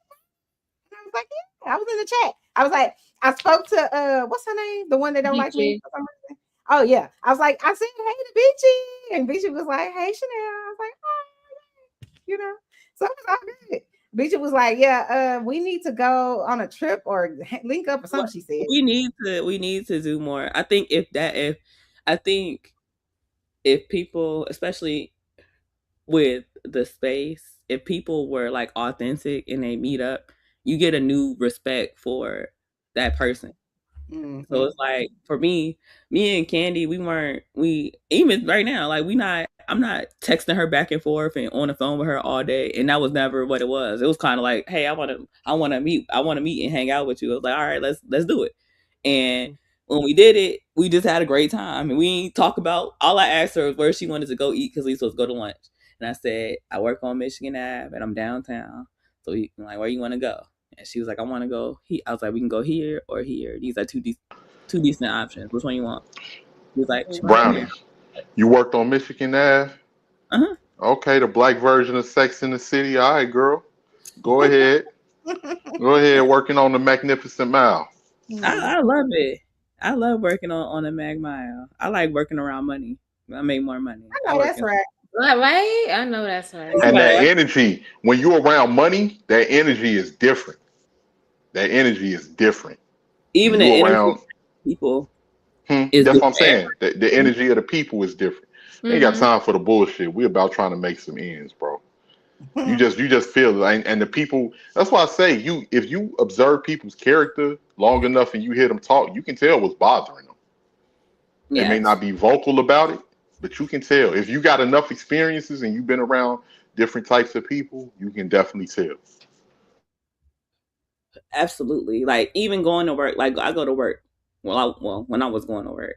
And I was like, "Yeah." I was in the chat. I was like, I spoke to what's her name? The one that don't like me for some reason. Oh yeah. I was like, I said, "Hey to Beachy," and Beachy was like, "Hey Chanel." I was like, "Oh," So it was all good. Beachy was like, "Yeah, we need to go on a trip or link up or something." She said, We need to do more. I think if people, especially with the space, if people were like authentic and they meet up, you get a new respect for that person. So it's like for me and Candy, we even right now, like I'm not texting her back and forth and on the phone with her all day. And that was never what it was. It was kind of like, hey, I wanna meet and hang out with you. I was like, all right, let's do it. And when we did it, we just had a great time. And we talk about, all I asked her was where she wanted to go eat because we supposed to go to lunch. And I said, I work on Michigan Ave and I'm downtown. So like, where you want to go? And she was like, I want to go here. I was like, we can go here or here. These are two decent options. Which one you want? He was like, Brownie, you worked on Michigan Ave? Uh-huh. Okay, the black version of Sex in the City. All right, girl. Go ahead. Go ahead, working on the Magnificent Mile. I love it. I love working on a Mag Mile. I like working around money. I make more money. I know that's right. Right? I know that's right. And that energy, when you're around money, that energy is different. That energy is different. Even the energy people. That's what I'm saying. The energy of the people is different. We ain't got time for the bullshit. We about trying to make some ends, bro. You just feel it. And the people, that's why I say if you observe people's character long enough and you hear them talk, you can tell what's bothering them. They may not be vocal about it, but you can tell. If you got enough experiences and you've been around different types of people, you can definitely tell. Absolutely. Like even going to work, like I go to work. When I was going to work,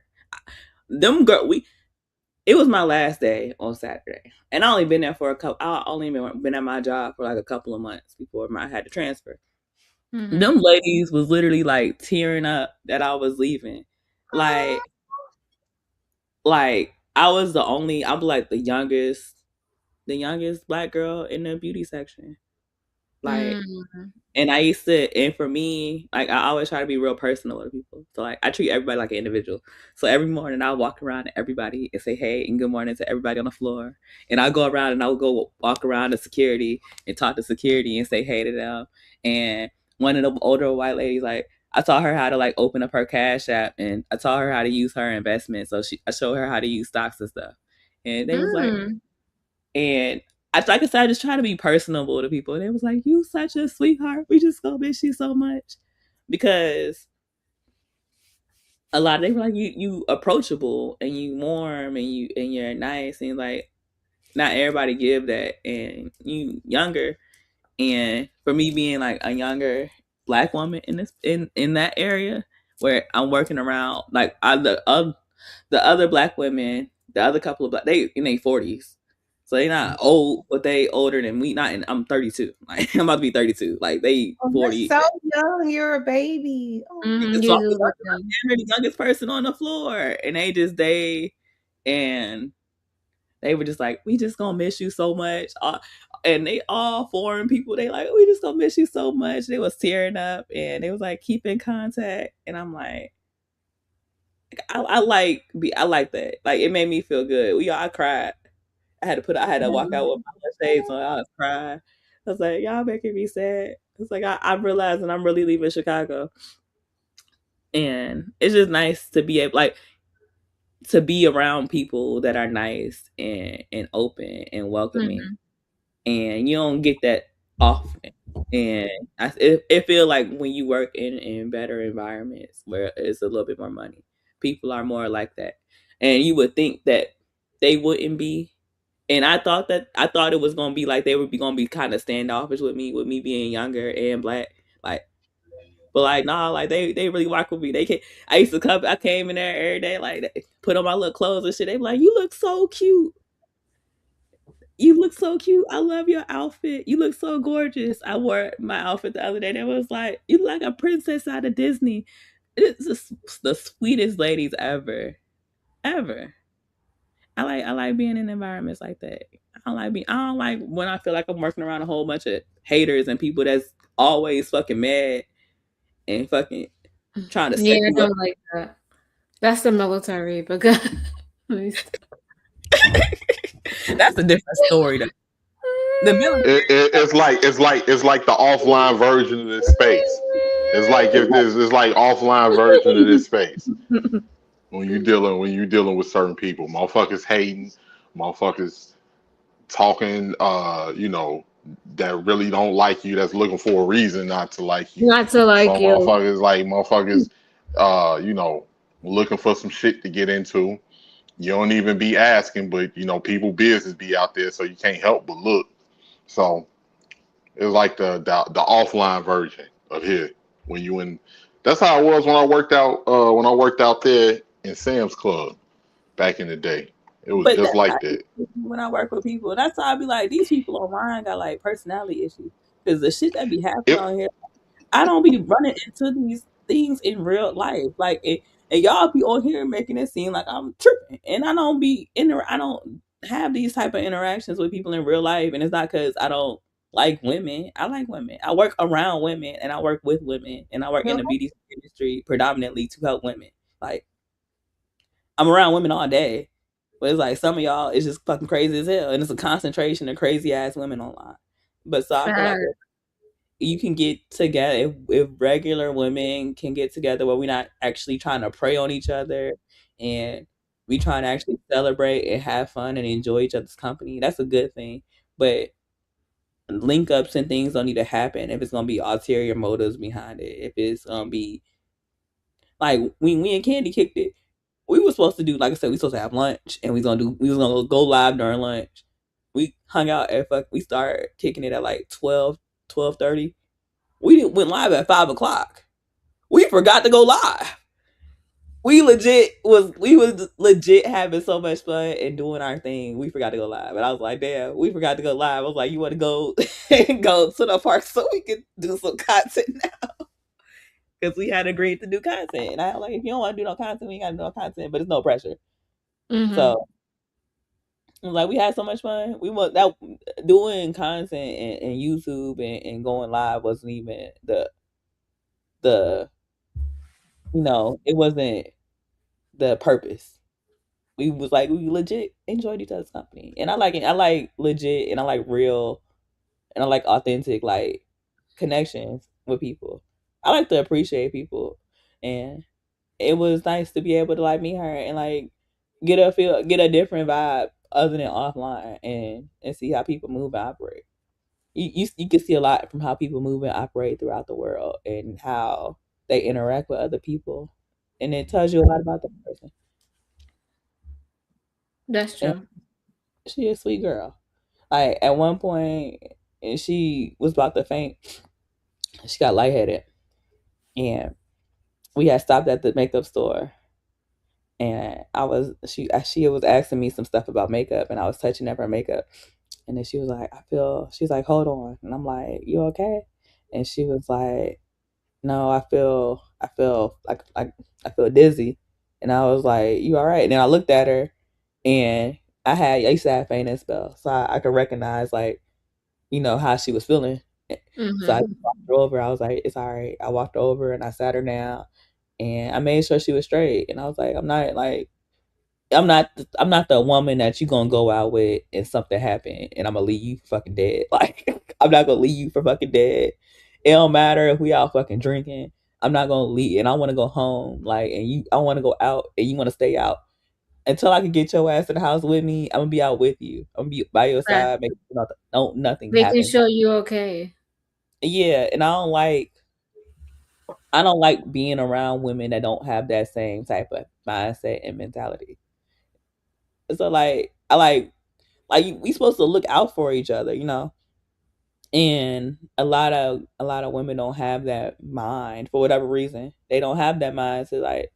it was my last day on Saturday, and I only been there for I only been at my job for like a couple of months before I had to transfer. Them ladies was literally like tearing up that I was leaving, like I was I'm like the youngest black girl in the beauty section, like. And I used to, and for me, like I always try to be real personal with people. So like I treat everybody like an individual. So every morning I'll walk around to everybody and say hey and good morning to everybody on the floor. And I'll go around and I'll go walk around to security and talk to security and say hey to them. And one of the older white ladies, like I taught her how to like open up her Cash App and I taught her how to use her investments. So I showed her how to use stocks and stuff. And they was like, and like I said, I just try to be personable to people. And it was like, you such a sweetheart. We just gonna miss you so much. Because a lot of they were like, you approachable and you warm and you're nice and like not everybody give that and you younger. And for me being like a younger black woman in that area where I'm working around like the other black women, the other couple of they in their 40s. So they not old, but they older than me. I'm 32. Like I'm about to be 32. Like they 40. You're so young. You're a baby. So I'm the youngest person on the floor, and they were just like, we just gonna miss you so much. And they all foreign people. They like, we just gonna miss you so much. They was tearing up, and they was like, keep in contact. And I'm like, I like that. Like it made me feel good. I cried. I had to walk out with my shades on. I was crying. I was like, y'all making me sad. It's like I'm realizing I'm really leaving Chicago. And it's just nice to be able to be around people that are nice and open and welcoming. And you don't get that often. And it feel like when you work in better environments where it's a little bit more money, people are more like that. and you would think that they wouldn't be. And I thought it was gonna be like they would be gonna be kind of standoffish with me being younger and black, like. But like, nah, like they really rock with me. They can. I came in there every day, like put on my little clothes and shit. They be like, "You look so cute. You look so cute. I love your outfit. You look so gorgeous." I wore my outfit the other day. They was like, "You look like a princess out of Disney." It's just the sweetest ladies ever, ever. I like being in environments like that. I don't like when I feel like I'm working around a whole bunch of haters and people that's always fucking mad and fucking trying to Yeah, set I you up. don't like that. That's the military, but God, please. That's a different story though. The military. It's like the offline version of this space. It's like offline version of this space. When you dealing with certain people, motherfuckers hating, motherfuckers talking, that really don't like you, that's looking for a reason not to like you. Not to like So you. motherfuckers, looking for some shit to get into. You don't even be asking, but people business be out there, so you can't help but look. So it's like the offline version of here when you in. That's how it was when I worked out there in Sam's Club back in the day. It was But just that's how like I that. be when I work with people. That's how I be like, these people online got like personality issues. Because the shit that be happening on here, I don't be running into these things in real life. Like, and y'all be on here making it seem like I'm tripping. And I don't I don't have these type of interactions with people in real life. And it's not because I don't like women. I like women. I work around women and I work with women. And I work in the beauty industry predominantly to help women. Like, I'm around women all day. But it's like some of y'all is just fucking crazy as hell. And it's a concentration of crazy ass women online. But so I feel like Fact. you can get together if regular women can get together where we're not actually trying to prey on each other and we trying to actually celebrate and have fun and enjoy each other's company. That's a good thing. But link ups and things don't need to happen if it's gonna be ulterior motives behind it. If it's gonna be like we and Candy kicked it. We were supposed to do, like I said, we supposed to have lunch and we was gonna go live during lunch. We hung out at we started kicking it at like 12:30. We went live at 5 o'clock. We forgot to go live. We was legit having so much fun and doing our thing. We forgot to go live. And I was like, damn, we forgot to go live. I was like, you want to go go to the park so we can do some content now? Because we had agreed to do content. And I was like, if you don't want to do no content, we ain't got to do no content, but it's no pressure. Mm-hmm. So I was like, we had so much fun. We want that doing content and YouTube and going live wasn't even the it wasn't the purpose. We was like, we legit enjoyed each other's company. And I like it. I like legit and I like real and I like authentic like connections with people. I like to appreciate people. And it was nice to be able to like meet her and like get a different vibe other than offline and see how people move and operate. You can see a lot from how people move and operate throughout the world and how they interact with other people. And it tells you a lot about that person. That's And true. she a sweet girl. Like at one point, and she was about to faint. She got lightheaded, and we had stopped at the makeup store. And she was asking me some stuff about makeup, and I was touching up her makeup. And then she was like, she's like, hold on, and I'm like, you okay? And she was like, no, I feel like I feel dizzy, and I was like, you all right? And then I looked at her, and I used to have fainting spell, so I could recognize like how she was feeling. So I Mm-hmm. just walked her over. I was like, it's all right. I walked over and I sat her down, and I made sure she was straight. And I was like, I'm not the woman that you gonna go out with and something happen and I'm gonna leave you fucking dead. Like I'm not gonna leave you for fucking dead. It don't matter if we out fucking drinking. I'm not gonna leave and I wanna go home. Like I wanna go out and you wanna stay out. Until I can get your ass to the house with me, I'm gonna be out with you. I'm gonna be by your Fact. side, make sure nothing Making happens. sure you okay. Yeah, and I don't like being around women that don't have that same type of mindset and mentality. So like I like we supposed to look out for each other, you know. And a lot of women don't have that mind for whatever reason. They don't have that mind to like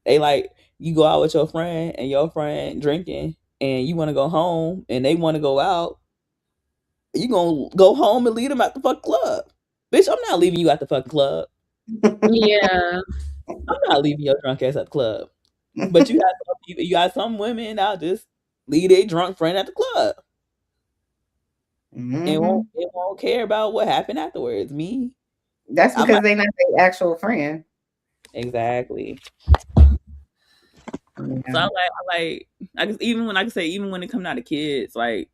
they like you go out with your friend and your friend drinking and you want to go home and they want to go out. You gonna go home and leave them at the fuck club. Bitch, I'm not leaving you at the fucking club. Yeah. I'm not leaving your drunk ass at the club. But you got some women that'll just leave their drunk friend at the club. And won't care about what happened afterwards. Me. That's I'm because like, they're not their actual friend. exactly. Yeah. So I guess even when it comes out to kids, like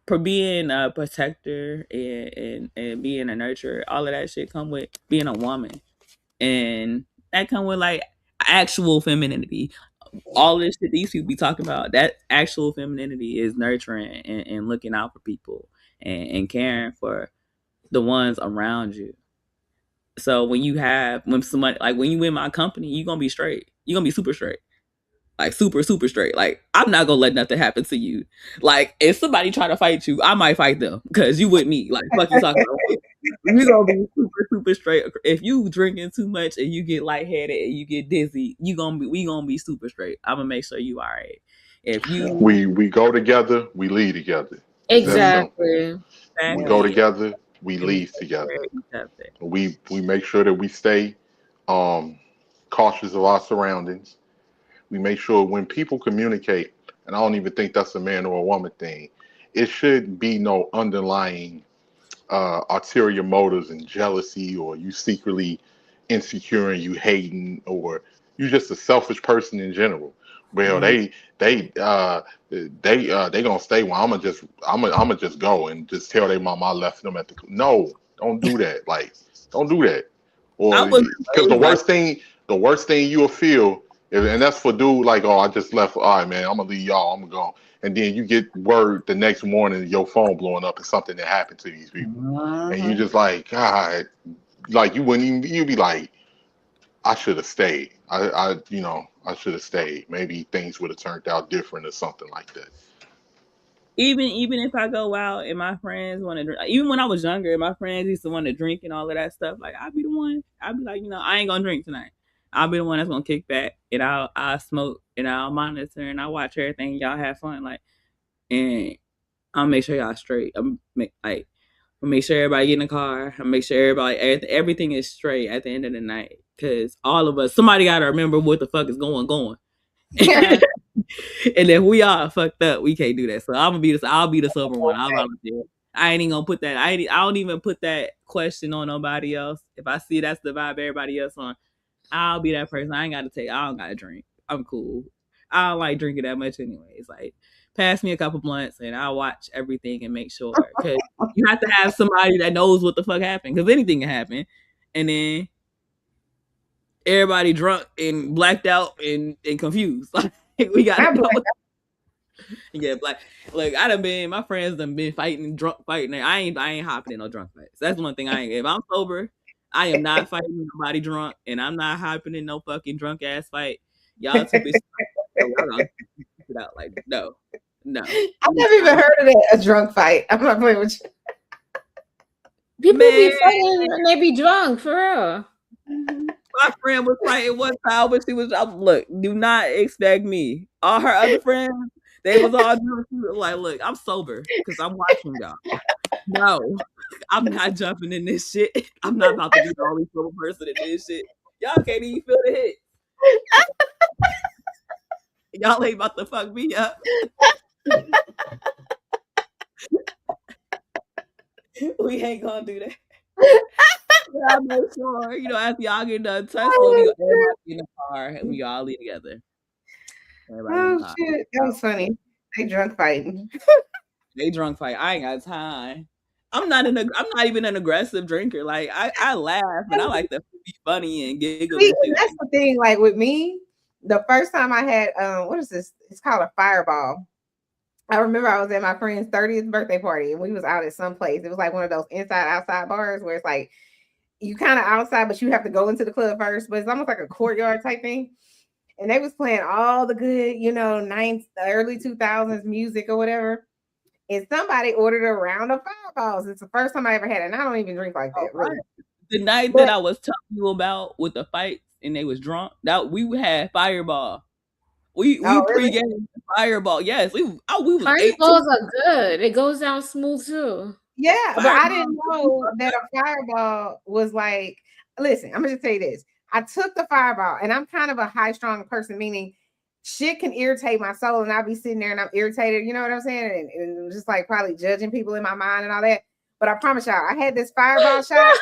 for being a protector and being a nurturer, all of that shit come with being a woman. And that come with like actual femininity. All this shit these people be talking about, that actual femininity is nurturing and looking out for people and caring for the ones around you. So when somebody like when you in my company, you're gonna be straight. You're gonna be super straight. Like super, super straight. Like I'm not gonna let nothing happen to you. Like if somebody try to fight you, I might fight them because you with me. Like fuck you talking about. We gonna be super, super straight. If you drinking too much and you get lightheaded and you get dizzy, we gonna be super straight. I'm gonna make sure you all right. If you We go together, we lead together. It's that simple. Exactly. We go exactly, together, we and we leave take together. care of each other. We make sure that we stay cautious of our surroundings. We make sure when people communicate, and I don't even think that's a man or a woman thing, it should be no underlying ulterior motives and jealousy, or you secretly insecure and you hating, or you just a selfish person in general. Well, they gonna stay. Well, I'm gonna just go and just tell their mom I left them at the. No, don't do that. Like, don't do that. I Or was because the worst thing you'll feel, and that's for dude like, oh, I just left. All right, man, I'm gonna leave y'all. I'm gonna go. And then you get word the next morning, your phone blowing up, and something that happened to these people, and you just like, God, like you wouldn't even. You'd be like, I should have stayed. I should have stayed. Maybe things would have turned out different or something like that. Even if I go out and my friends want to drink, even when I was younger, my friends used to want to drink and all of that stuff. Like I'd be the one. I'd be like, I ain't gonna drink tonight. I'll be the one that's gonna kick back and I'll smoke and I'll monitor and I'll watch everything. Y'all have fun, like, and I'll make sure y'all straight. I'll make sure everybody get in the car. I'll make sure everything is straight at the end of the night. Cause all of us, somebody gotta remember what the fuck is going. Yeah. And if we are fucked up, we can't do that. So I'll be the sober one. I'll volunteer. I ain't even gonna put that. I don't even put that question on nobody else. If I see that's the vibe everybody else on, I'll be that person. I don't gotta drink. I'm cool. I don't like drinking that much anyways. Like pass me a couple blunts and I'll watch everything and make sure. Cause you have to have somebody that knows what the fuck happened. Cause anything can happen. And then everybody drunk and blacked out and confused. Like we gotta know. Yeah, black. Like my friends done been drunk fighting. I ain't hopping in no drunk fights. That's one thing I ain't. If I'm sober, I am not fighting nobody drunk, and I'm not hopping in no fucking drunk ass fight. Y'all too busy. Y'all gonna it out like no. I've never even heard of that, a drunk fight. I'm not playing with you. People be fighting and they be drunk for real. My friend was fighting one time, but she was look. Do not expect me. All her other friends, they was all drunk. Like, look, I'm sober because I'm watching y'all. No, I'm not jumping in this shit. I'm not about to be the only sober person in this shit. Y'all can't even feel the hit. Y'all ain't about to fuck me up. We ain't gonna do that. I make sure, after y'all get done tussling, we go everybody in the car and we all leave together. Oh shit, that was funny. They drunk fighting. They drunk fight. I ain't got time. I'm not even an aggressive drinker. Like I laugh and I like to be funny and giggle. See, and that's the thing. Like with me, the first time I had what is this? It's called a fireball. I remember I was at my friend's 30th birthday party and we was out at some place. It was like one of those inside outside bars where it's like you kind of outside, but you have to go into the club first. But it's almost like a courtyard type thing. and they was playing all the good, early 2000s music or whatever. And somebody ordered a round of Fireballs. It's the first time I ever had it, and I don't even drink like that, really. The night But that I was telling you about with the fights and they was drunk, that we had Fireball. We really? pre-game Fireball. Yes, we was 18. Fireballs are good. It goes down smooth too. Yeah, but I didn't know Fireball. that a Fireball was like. Listen, I'm gonna just tell you this. I took the Fireball, and I'm kind of a high strung person, meaning shit can irritate my soul, and I'll be sitting there and I'm irritated. You know what I'm saying? And just like probably judging people in my mind and all that. But I promise y'all, I had this Fireball shot.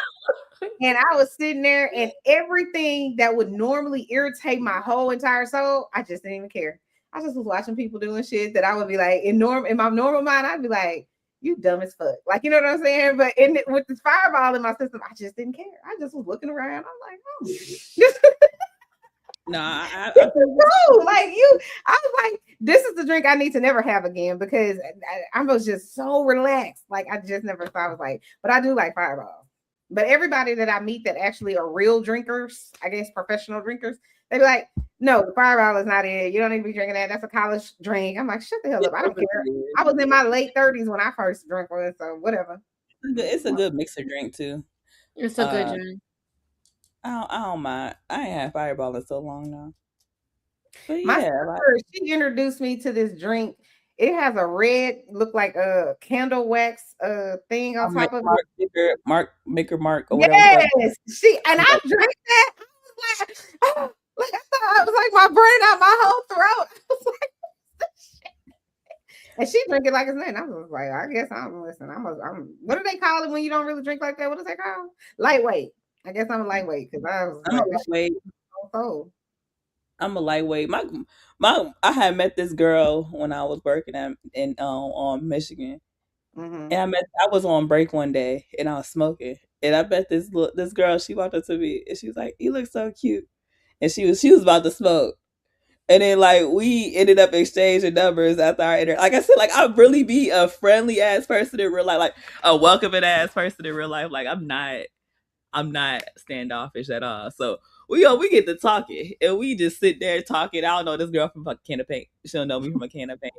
And I was sitting there, and everything that would normally irritate my whole entire soul, I just didn't even care. I just was watching people doing shit that I would be like, in my normal mind, I'd be like, you dumb as fuck. Like, you know what I'm saying? But with this Fireball in my system, I just didn't care. I just was looking around. I'm like, oh. No, I no, like you, I was like, this is the drink I need to never have again because I was just so relaxed. Like, I just never thought I was like, but I do like Fireball. But everybody that I meet that actually are real drinkers, I guess professional drinkers, they be like, no, Fireball is not it. You don't need to be drinking that. That's a college drink. I'm like, shut the hell up. I don't care. I was in my late 30s when I first drank one, so whatever. It's a good mixer drink too. It's a good drink. I don't mind. I ain't had Fireball in so long now. But My yeah, sister, she introduced me to this drink. It has a red, look like a candle wax thing on top of it. Mark or whatever. Yes, I drank that. I was like, oh, like I thought I was like my brain out my whole throat. I was like, and she drank it like it's nothing. I was like, I guess I'm listening. I'm what do they call it when you don't really drink like that? What is that called? Lightweight. I guess I'm a lightweight because I'm a lightweight. I'm a lightweight. I had met this girl when I was working on Michigan. Mm-hmm. And I was on break one day and I was smoking. And I met this girl, she walked up to me and she was like, "You look so cute." And she was about to smoke. And then like we ended up exchanging numbers after our like I said, like I really be a friendly ass person in real life, like a welcoming ass person in real life. Like I'm not standoffish at all. So we get to talking and we just sit there talking. I don't know this girl from a can of paint. She'll know me from a can of paint.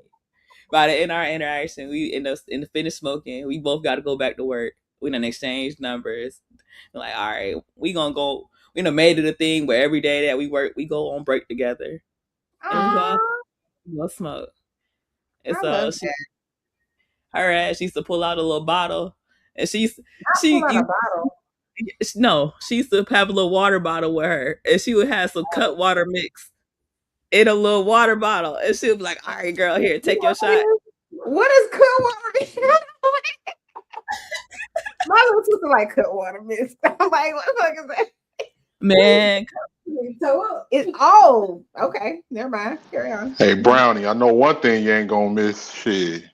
But in our interaction, we end up finish smoking. We both got to go back to work. We done exchange numbers. We're like, all right, we gonna go. We done made it a thing where every day that we work, we go on break together. And we go smoke. And so her ass, she used to pull out a little bottle, and she no, she used to have a little water bottle with her, and she would have some cut water mix in a little water bottle, and she would be like, "All right, girl, here, take your shot." What is cut water mix? My little sister like cut water mix. I'm like, what the fuck is that? Man, it's okay. Never mind. Carry on. Hey Brownie, I know one thing you ain't gonna miss. Shit,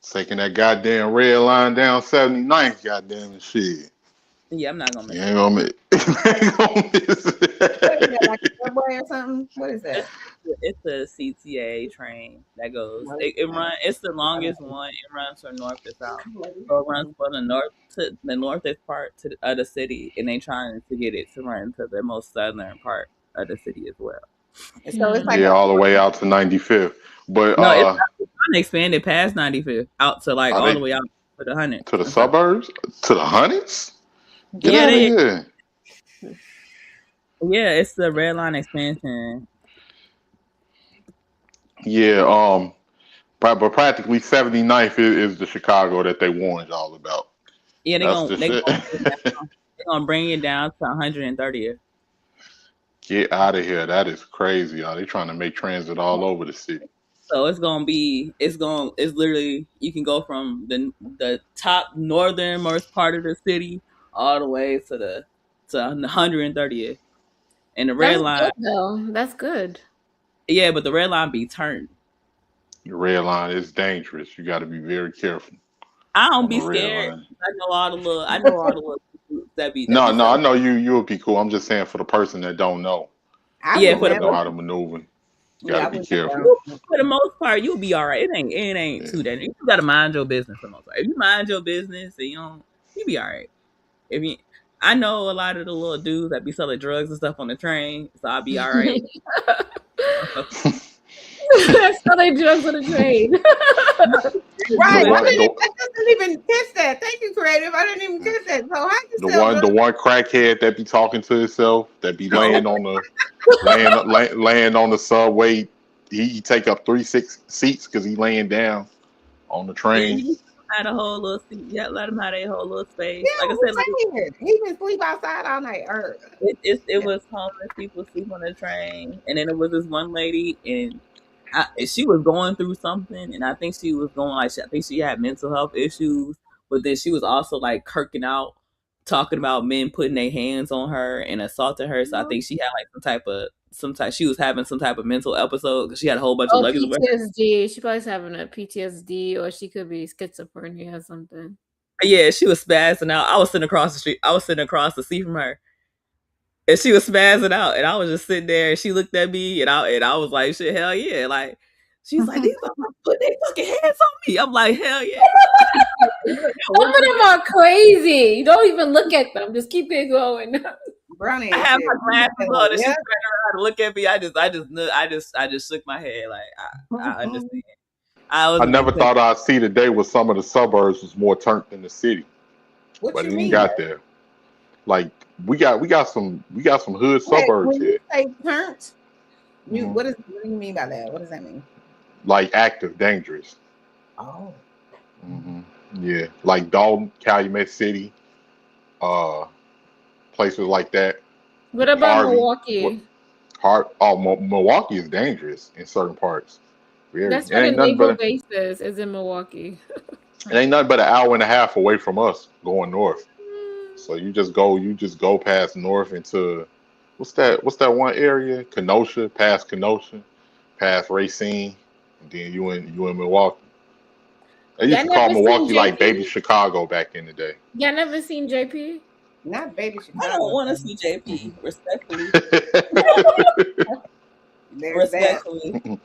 taking that goddamn red line down 79th, goddamn shit. Yeah, I'm not gonna miss. You ain't gonna miss. What is that, like a subway or something? What is that? It's a CTA train that goes. It runs. It's the longest one. It runs from north to south. So it runs from the north to the northest part of the city, and they trying to get it to run to the most southern part of the city as well. So it's like all the way out to 95th. But no, it's not expanded past 95th out to like all the way out to the 100. To the suburbs? To the hundreds? Get out of here. Yeah, it's the red line expansion. Yeah, but practically 79th is the Chicago that they warned y'all about. Yeah, they're gonna bring it down to 130th. Get out of here. That is crazy, y'all. They trying to make transit all over the city. So it's literally, you can go from the top northernmost part of the city all the way to 130th. And the red line, though. That's good. Yeah, but the red line be turned. The red line is dangerous. You got to be very careful. I don't be scared. I know all the little that be. No, I know you'll be cool. I'm just saying for the person that don't know. For the know how to maneuver. You gotta be careful. For the most part, you'll be all right. It ain't too dangerous. You gotta mind your business for the most part. If you mind your business and you'll be all right. I know a lot of the little dudes that be selling drugs and stuff on the train, so I'll be all right. Selling drugs on the train. Right. The I one, didn't, the, I didn't even catch that. Thank you, Creative. I didn't even catch that. So how you the sell one, the drugs? one crackhead that be talking to himself, that be laying on the laying on the subway. He take up 3 6 seats because he laying down on the Yeah, train. you had a whole little seat. Yeah, let them have their whole little space. Yeah, Like I who said, like saying? He been sleep outside all night. it was homeless people sleep on the train, and then it was this one lady, and she was going through something, and I think she was going like I think she had mental health issues, but then she was also like kirking out, talking about men putting their hands on her and assaulting her. So I think she had like some type she was having some type of mental episode because she had a whole bunch of Oh, luggage with her. PTSD. She probably having a PTSD, or she could be schizophrenia or something. Yeah, she was spazzing out. I was sitting across the street. I was sitting across the seat from her, and she was spazzing out, and I was just sitting there, and she looked at me, and I was like, shit, hell yeah. Like, she's like, these motherfuckers put their fucking hands on me. I'm like, hell yeah. Some of them are crazy. You don't even look at them. Just keep it going. Brownie. I have my glasses on, and she Yeah. turned around to look at me. I just shook my head. Like, I understand. I never thought I'd see the day where some of the suburbs was more turned than the city. What But you it ain't mean? got there. Like we got some hood Wait, suburbs when you here. say turned, Mhm. what do you mean by that? What does that mean? Like active, dangerous. Oh. Yeah. Like Dalton, Calumet City, places like that. What about Harvey. Milwaukee? Milwaukee is dangerous in certain parts. Very. That's It where the ain't nothing naval but base is in Milwaukee. an hour and a half away from us going north. So you just go past north into what's that one area? Past Kenosha, past Racine, and then you in Milwaukee. They used Y'all to call never seen Milwaukee like JP? baby Chicago back in the day. Y'all never seen JP? Not baby I don't want to see JP, respectfully. There's that. Respectfully.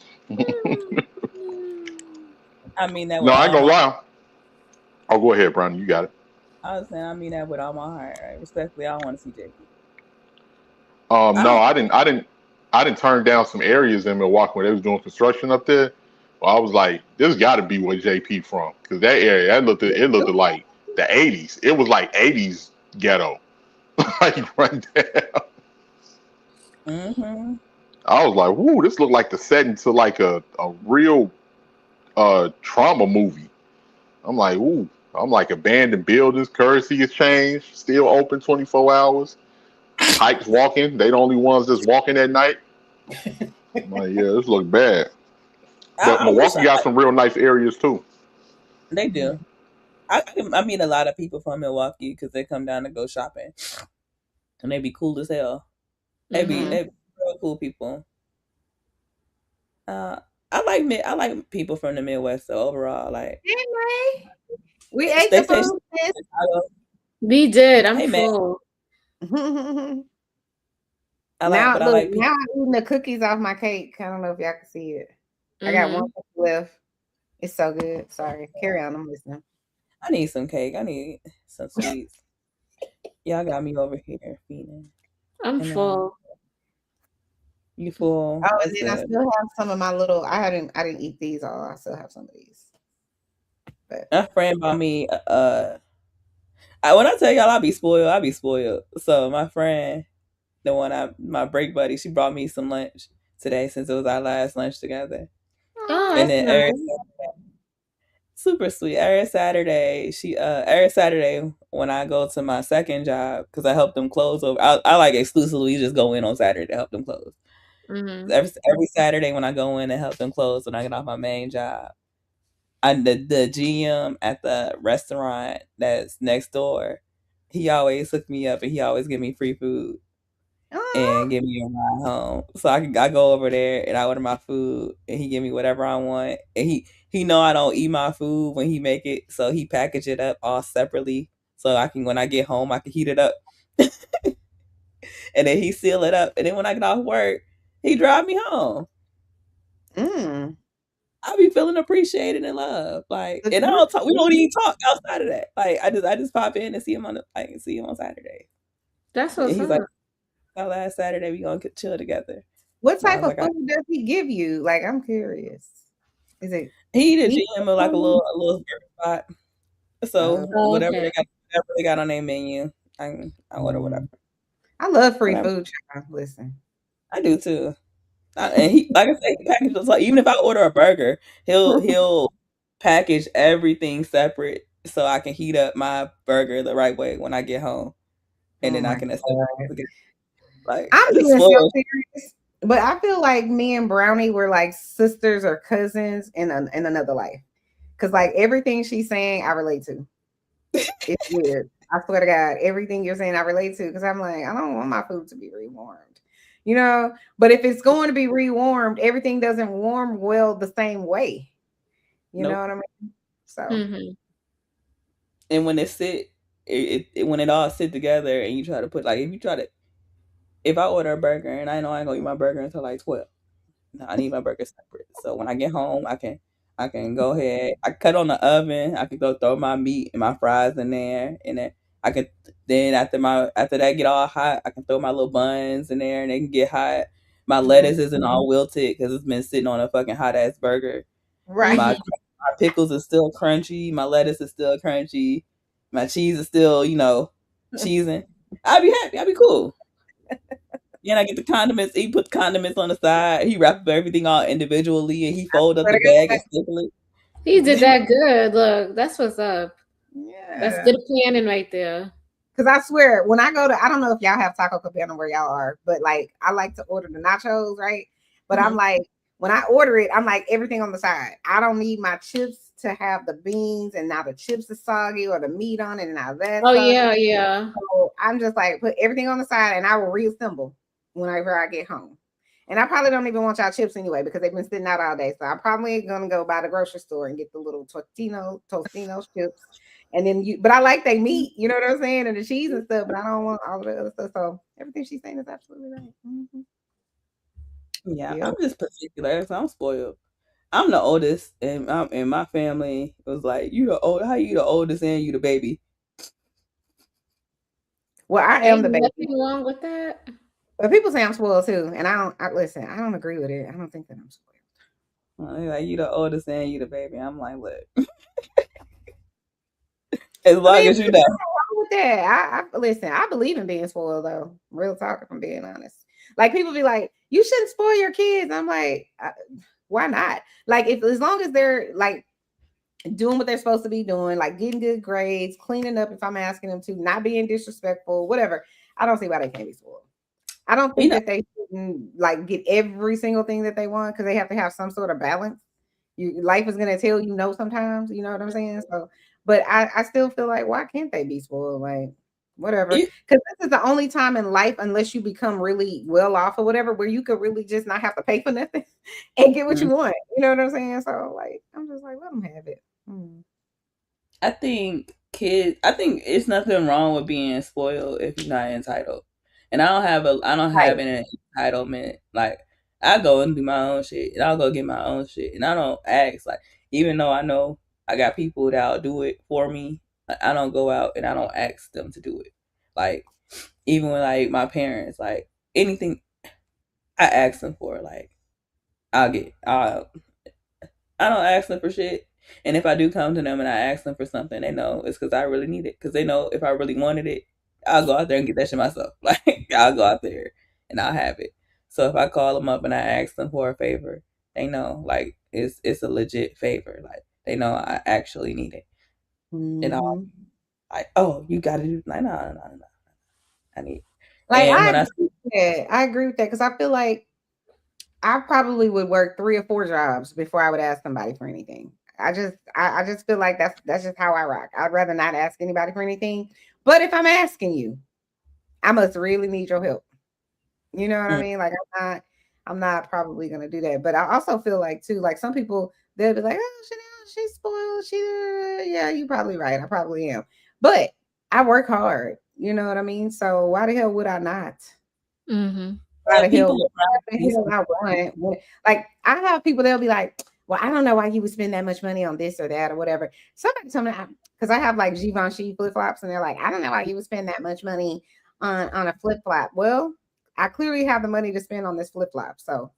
I mean that No, with I ain't all gonna my lie. Oh, go ahead, Brandon. You got it. I was saying I mean that with all my heart, right? Respectfully, I don't want to see JP. No, I didn't turn down some areas in Milwaukee when they was doing construction up there. Well, I was like, this got to be where JP from, because that area it looked like the '80s. It was like '80s ghetto, like right there. Mm-hmm. I was like, whoo, this looked like the setting to like a real trauma movie. I'm like, ooh, I'm like abandoned buildings, currency exchange, still open 24 hours. Types walking, they the only ones that's walking at night. I'm like, yeah, this look bad. But I wish Milwaukee got some real nice areas too. they do. I meet a lot of people from Milwaukee because they come down to go shopping, and they be cool as hell. They be real cool people. I like people from the Midwest. So overall, like Anyway, we ate they the say food, sis. We did. I'm Hey, man. full. Now, but I look, like now I'm eating the cookies off my cake. I don't know if y'all can see it. I got one cookie left. It's so good. Sorry. Carry on. I'm listening. I need some cake. I need some sweets. Y'all got me over here feeding. I'm full. You full? Oh, and That's then I good. still have some of my little. I didn't eat these all. I still have some of these. But A friend bought me. When I tell y'all I be spoiled. So my friend, my break buddy, she brought me some lunch today since it was our last lunch together. Oh, And that's then nice. super sweet. Every Saturday when I go to my second job, because I help them close over. I like exclusively just go in on Saturday to help them close. Every Saturday when I go in and help them close when I get off my main job, the GM at the restaurant that's next door, he always hook me up and he always give me free food and give me a ride home. So I go over there and I order my food and he give me whatever I want. And he know I don't eat my food when he make it, so he package it up all separately so I can, when I get home, I can heat it up. And then he seal it up. And then when I get off work, he drive me home. I be feeling appreciated and loved. Like, and I don't talk. We don't even talk outside of that. Like, I just pop in and see him on Saturday. That's And what's he's up. like, "Oh, last Saturday we gonna chill together." What And I type was of like, food does he give you? Like, I'm curious. Is it he did meat GM like a food? little burger spot. So Oh, whatever okay. they got on their menu, I order whatever. I love free Whatever. food, child. Listen. I do too. And he, like I said, he packages like even if I order a burger, he'll package everything separate so I can heat up my burger the right way when I get home, and Oh then I my can accept God. it. Like I'm it's being so spoiled. serious, but I feel like me and Brownie were like sisters or cousins in another life. Cause like everything she's saying, I relate to. It's weird. I swear to God, everything you're saying, I relate to. Cause I'm like, I don't want my food to be rewarmed, you know. But if it's going to be rewarmed, everything doesn't warm well the same way. You know Nope. what I mean? So Mm-hmm. And when when it all sit together, and you try to put like if I order a burger and I know I ain't gonna eat my burger until like 12. No, I need my burger separate. So when I get home, I can go ahead. I cut on the oven. I can go throw my meat and my fries in there, and then I can then after that get all hot, I can throw my little buns in there, and they can get hot. My lettuce isn't all wilted because it's been sitting on a fucking hot ass burger. right. My pickles is still crunchy. My lettuce is still crunchy. My cheese is still cheesing. I'd be happy. I'd be cool. Then I get the condiments. He put condiments on the side. He wrapped everything all individually, and he fold up Swear the to bag God. and staple it. He did Then that good. Look, that's what's up. That's Yeah. good planning right there. Cause I swear, when I go to, I don't know if y'all have Taco Cabana where y'all are, but like I like to order the nachos, right? But I'm Mhm. like, when I order it, I'm like everything on the side. I don't need my chips to have the beans, and now the chips is soggy or the meat on it, and now that's Oh soggy. yeah, yeah. So I'm just like put everything on the side, and I will reassemble whenever I get home. And I probably don't even want y'all chips anyway because they've been sitting out all day. So I'm probably gonna go by the grocery store and get the little Tostino chips. And then but I like they meat, you know what I'm saying, and the cheese and stuff, but I don't want all of the other stuff. So everything she's saying is absolutely right. Yeah, Yep. I'm just particular. So I'm spoiled. I'm the oldest, and my family was like, "You the old? How you the oldest and you the baby?" Well, I am Ain't the baby, nothing wrong with that. but people say I'm spoiled too, and listen. I don't agree with it. I don't think that I'm spoiled. They're like, "You the oldest and you the baby." I'm like, "Look, as I long mean, as you there's know." nothing wrong with that. I listen. I believe in being spoiled, though. Real talk, if I'm being honest. Like people be like, "You shouldn't spoil your kids." I'm like, why not? Like, if as long as they're like doing what they're supposed to be doing, like getting good grades, cleaning up if I'm asking them to, not being disrespectful, whatever. I don't see why they can't be spoiled. I don't You think know, that they shouldn't like get every single thing that they want because they have to have some sort of balance. Life is gonna tell you no sometimes, you know what I'm saying? So, but I still feel like why can't they be spoiled? Like whatever. you, Because this is the only time in life, unless you become really well off or whatever, where you could really just not have to pay for nothing and get what you mm. want. You know what I'm saying? So like I'm just like, let them have it. I think I think it's nothing wrong with being spoiled if you're not entitled. And I don't Right. have an entitlement. Like I go and do my own shit, and I'll go get my own shit, and I don't ask. Like even though I know I got people that'll do it for me, like, I don't go out and I don't ask them to do it. Like even when like my parents, like anything I ask them for, like I don't ask them for shit. And if I do come to them and I ask them for something, they know it's because I really need it. Because they know if I really wanted it, I'll go out there and get that shit myself. Like I'll go out there and I'll have it. So if I call them up and I ask them for a favor, they know like it's a legit favor. Like they know I actually need it. And I'll Mhm. like, oh, you got to do like no. I need. Like And I when I agree with that. I agree with that because I feel like I probably would work 3 or 4 jobs before I would ask somebody for anything. I just feel like that's just how I rock. I'd rather not ask anybody for anything. But if I'm asking you, I must really need your help. You know what I mm, mean? Like I'm not probably gonna do that. But I also feel like too, like some people they'll be like, oh Chanel, she's spoiled. Yeah, you probably right. I probably am. But I work hard. You know what I mean? So why the hell would I not? Mm-hmm. Why the hell? people Why around the me hell I want? Like I have people they'll be like, well, I don't know why you would spend that much money on this or that or whatever. Somebody told me because I have like Givenchy flip flops, and they're like, I don't know why you would spend that much money on a flip flop. Well, I clearly have the money to spend on this flip flop, so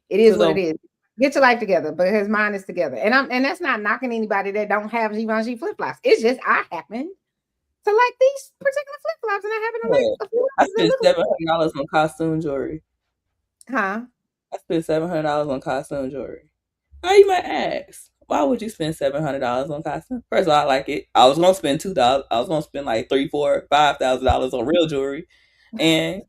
it is what it is. Get your life together, because mine is together, and that's not knocking anybody that don't have Givenchy flip flops. It's just I happen to like these particular flip flops, and I happen to like Yeah. the flip I flops that spent look $700 on costume jewelry. Huh? I spent $700 on costume jewelry. Now you might ask, why would you spend $700 on costume? First of all, I like it. I was gonna spend $2,000. I was gonna spend like $3, $4, $5,000 on real jewelry, and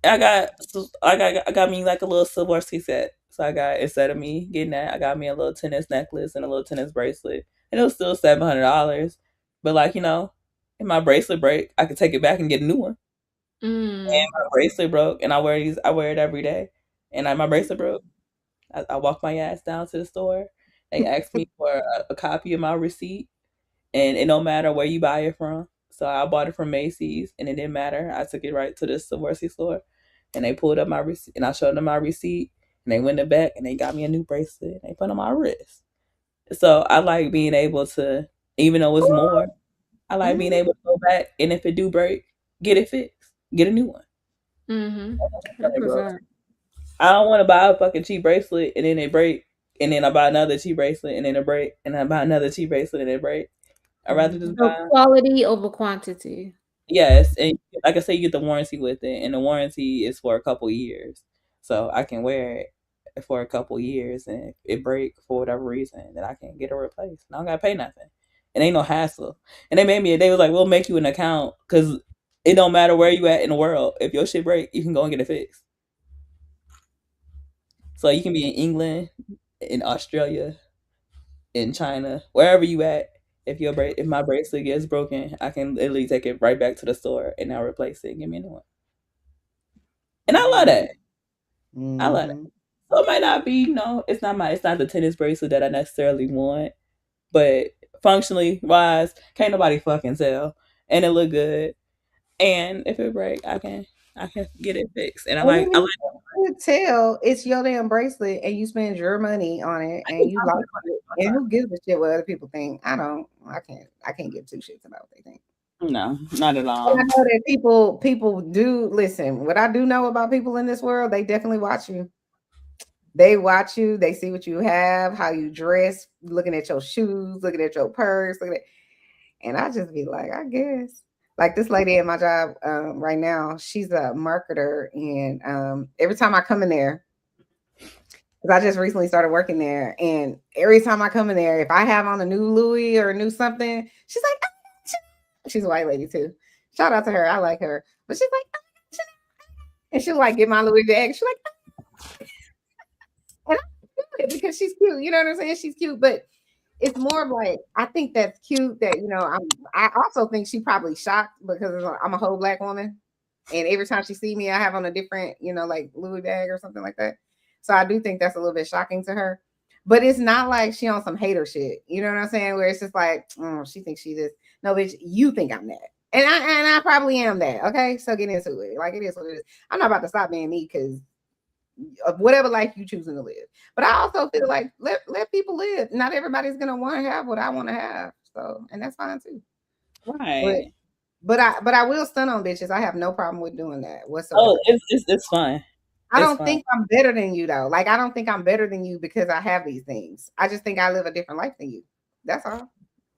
I got me like a little Swarovski set. So I got, instead of me getting that, I got me a little tennis necklace and a little tennis bracelet, and it was still $700. But like, if my bracelet break, I could take it back and get a new one. And my bracelet broke, and I wear it every day. And my bracelet broke. I walked my ass down to the store. They asked me for a copy of my receipt, and it don't matter where you buy it from. So I bought it from Macy's, and it didn't matter. I took it right to this Swarovski store, and they pulled up my receipt, and I showed them my receipt, and they went in the back, and they got me a new bracelet, and they put it on my wrist. So I like being able to, even though it's more, I like being able to go back, and if it do break, get it fixed, get a new one. I don't want to buy a fucking cheap bracelet and then it break, and then I buy another cheap bracelet and then it break, and I buy another cheap bracelet and it break. I'd rather just So buy. quality over quantity. Yes, and like I say, you get the warranty with it, and the warranty is for a couple years, so I can wear it for a couple years, and if it break for whatever reason, then I can get it replaced. And I don't gotta pay nothing. It ain't no hassle. And they was like, we'll make you an account, because it don't matter where you at in the world. If your shit break, you can go and get it fixed. So you can be in England, in Australia, in China, wherever you at. If my bracelet gets broken, I can literally take it right back to the store and I'll replace it and give me a new one. And I love that. I love it. So it might not be, it's not the tennis bracelet that I necessarily want, but functionally wise, can't nobody fucking tell. And it look good. And if it break, I can get it fixed. And I like could tell it's your damn bracelet and you spend your money on it and you like it. And who gives a shit what other people think? I can't give two shits about what they think. No, not at all. But I know that people do listen. What I do know about people in this world, they definitely watch you. They watch you, they see what you have, how you dress, looking at your shoes, looking at your purse, and I just be like, I guess. Like this lady at my job right now, she's a marketer, and every time I come in there, because I just recently started working there, and every time I come in there, if I have on a new Louis or a new something, she's like, oh, she's a white lady too. Shout out to her, I like her, but she's like, oh, and she'll like get my Louis bag. She's like, and I do it because she's cute. You know what I'm saying? She's cute, but it's more of like I think that's cute that I also think she probably shocked because I'm a whole black woman, and every time she see me, I have on a different like Louis bag or something like that. So I do think that's a little bit shocking to her, but it's not like she on some hater shit. You know what I'm saying? Where it's just like, oh, she thinks she this. No, bitch, you think I'm that, and I probably am that. Okay, so get into it. Like it is what it is. I'm not about to stop being me because of whatever life you choosing to live. But I also feel like let people live. Not everybody's gonna want to have what I want to have. So, and that's fine too. Right. But I will stun on bitches. I have no problem with doing that whatsoever. Oh, it's fun. I don't think I'm better than you though. Like I don't think I'm better than you because I have these things. I just think I live a different life than you. That's all.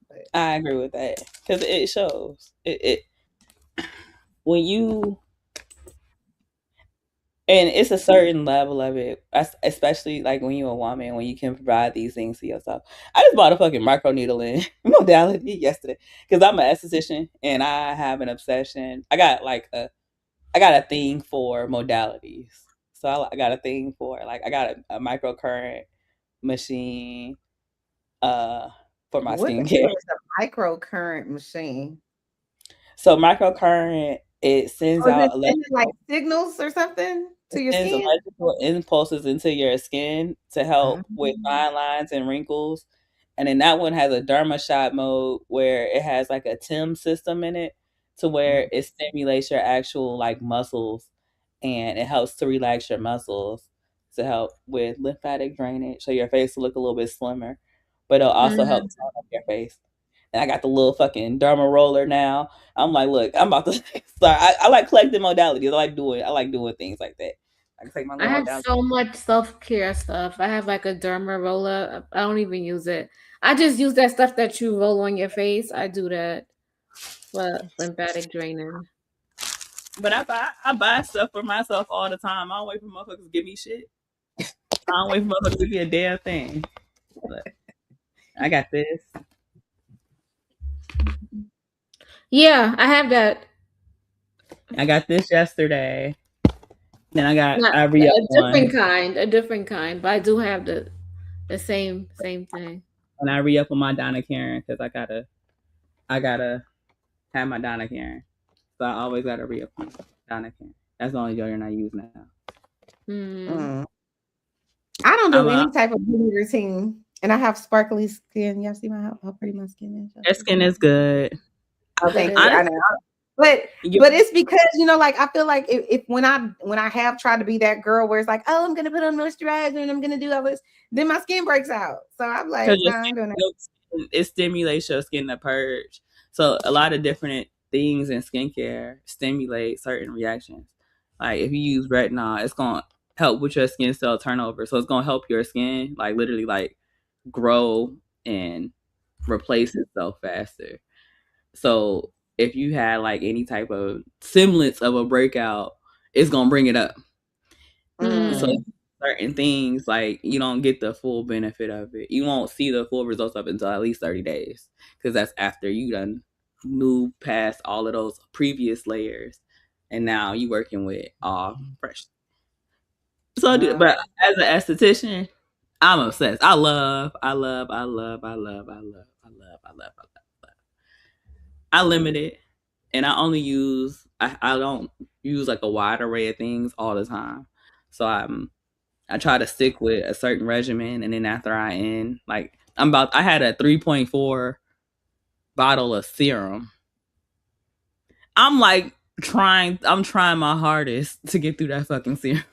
But I agree with that because it shows it when you, and it's a certain level of it, especially like when you're a woman, when you can provide these things to yourself. I just bought a fucking microneedling modality yesterday because I'm an esthetician and I have an obsession. I got a thing for modalities. So I got a thing for I got a microcurrent machine for my what the skincare. hell is a microcurrent machine? So microcurrent, it sends out like signals or something to your sends skin. electrical impulses into your skin to help with fine lines and wrinkles. And then that one has a derma shot mode where it has like a TIM system in it to where it stimulates your actual muscles, and it helps to relax your muscles to help with lymphatic drainage so your face will look a little bit slimmer, but it'll also help tone up your face. And I got the little fucking derma roller now. I'm like, look, I'm about to start. I like collecting modalities. I like doing things like that. I can take my I little have modality. so much self-care stuff. I have like a derma roller. I don't even use it. I just use that stuff that you roll on your face. I do that for lymphatic draining. But I buy stuff for myself all the time. I don't wait for motherfuckers to give me shit. I don't wait for motherfuckers to give me a damn thing. But I got this. Yeah, I have that. I got this yesterday. Then Not I re-up one. a different kind, but I do have the same thing. And I re-up on my Donna Karen because I gotta have my Donna Karen. So I always gotta re-up on Donna Karen. That's the only deodorant I use now. I don't do any type of beauty routine, and I have sparkly skin. Y'all see how pretty my skin is? Your skin is good. Oh, thank you. I know. But it's because, you know, like I feel like if when I have tried to be that girl where it's like, oh, I'm gonna put on moisturizer and I'm gonna do all this, then my skin breaks out. So I'm like, nah, I'm doing it. It stimulates your skin to purge. So a lot of different things in skincare stimulate certain reactions. Like if you use retinol, it's gonna help with your skin cell turnover. So it's gonna help your skin like literally like grow and replace itself faster. So if you had like any type of semblance of a breakout, it's gonna bring it up. So certain things like you don't get the full benefit of it. You won't see the full results of it until at least 30 days. Because that's after you done move past all of those previous layers. And now you working with all fresh. So but as an esthetician, I'm obsessed. I love. I limit it, and I only use. I don't use like a wide array of things all the time. So I try to stick with a certain regimen, and then after I end, like I had a 3.4 bottle of serum. I'm trying my hardest to get through that fucking serum.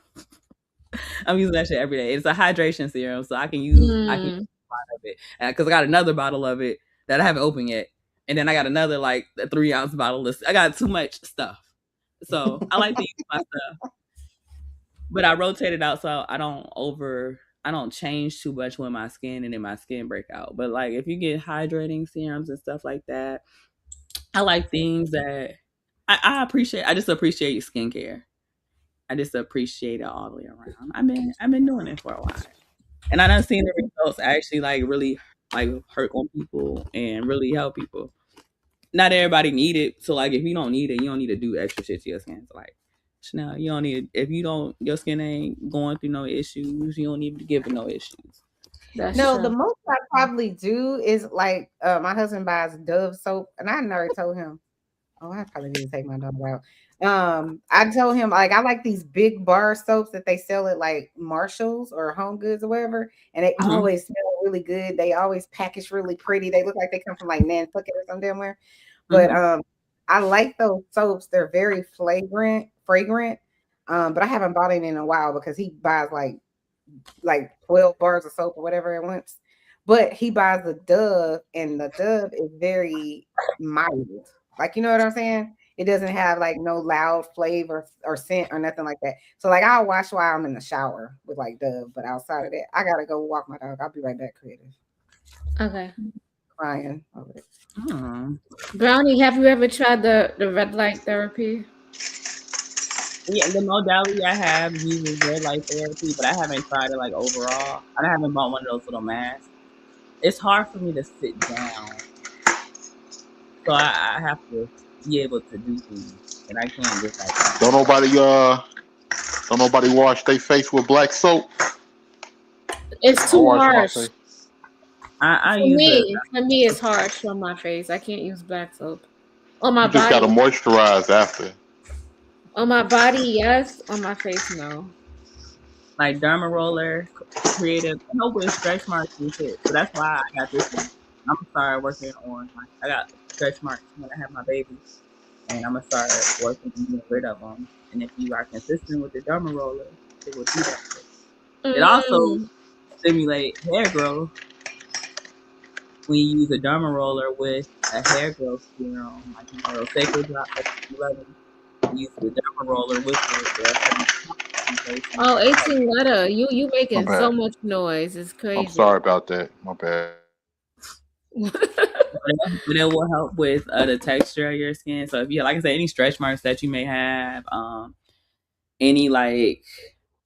I'm using that shit every day. It's a hydration serum, so I can use a lot of it because I got another bottle of it that I haven't opened yet, and then I got another like a 3-ounce bottle. I got too much stuff, so I like to use my stuff, but I rotate it out so I don't change too much with my skin and then my skin break out. But like if you get hydrating serums and stuff like that, I like things that I appreciate. I just appreciate skincare. I just appreciate it all the way around. I've been doing it for a while, and I done seen the results actually like really like hurt on people and really help people. Not everybody need it, so like if you don't need it, you don't need to do extra shit to your skin. So like Chanel, you don't need if you don't your skin ain't going through no issues, you don't need to give it no issues. The most I probably do is like my husband buys Dove soap, and I already told him. Oh, I probably need to take my dog out. I told him like I like these big bar soaps that they sell at like Marshalls or Home Goods or wherever, and they always smell really good. They always package really pretty. They look like they come from like Nantucket or something somewhere. But I like those soaps. They're very fragrant. But I haven't bought it in a while because he buys like 12 bars of soap or whatever at once. But he buys the Dove, and the Dove is very mild. Like, you know what I'm saying? It doesn't have like no loud flavor or scent or nothing like that. So like I'll wash while I'm in the shower with like Dove, but outside of that, I gotta go walk my dog. I'll be right back, Kreative. Okay. Crying over it. Brownie, have you ever tried the red light therapy? Yeah, the modality I have uses red light therapy, but I haven't tried it like overall. I haven't bought one of those little masks. It's hard for me to sit down. So I have to be able to do things, and I can't just like. Don't nobody wash their face with black soap. It's too harsh. I for use me, for me, it's harsh on my face. I can't use black soap. On my You just body, gotta moisturize after. on my body, yes. On my face, no. Like derma roller, Kreative, help with stretch marks and shit. So that's why I got this one. I'm gonna start working on. I got stretch marks when I have my baby, and I'm gonna start working and getting rid of them. And if you are consistent with the derma roller, it will do that. It also stimulate hair growth. when you use a derma roller with a hair growth serum, like those sacred drop at 11, use the derma roller with it. It'll help Oh, 18 letter. You My making bad. so much noise. It's I'm crazy. sorry about that. My bad. but it will help with the texture of your skin. So if you, like I said, any stretch marks that you may have, any like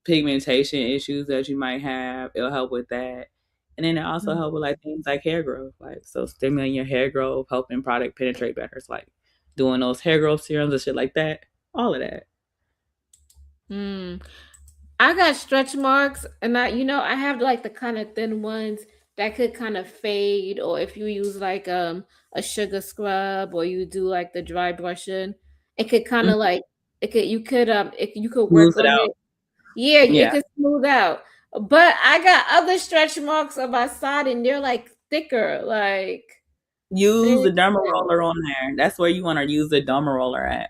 pigmentation issues that you might have, it'll help with that. And then it also help with like things like hair growth, like so stimulating your hair growth, helping product penetrate better. It's like doing those hair growth serums and shit like that. All of that. I got stretch marks, and I have like the kind of thin ones that could kind of fade, or if you use like a sugar scrub, or you do like the dry brushing, it could kind of like you could Smooth work it on out. it. Yeah, it Yeah. could smooth out. But I got other stretch marks on my side, and they're like thicker, like Use the derma yeah. roller on there. That's where you want to use the derma roller at.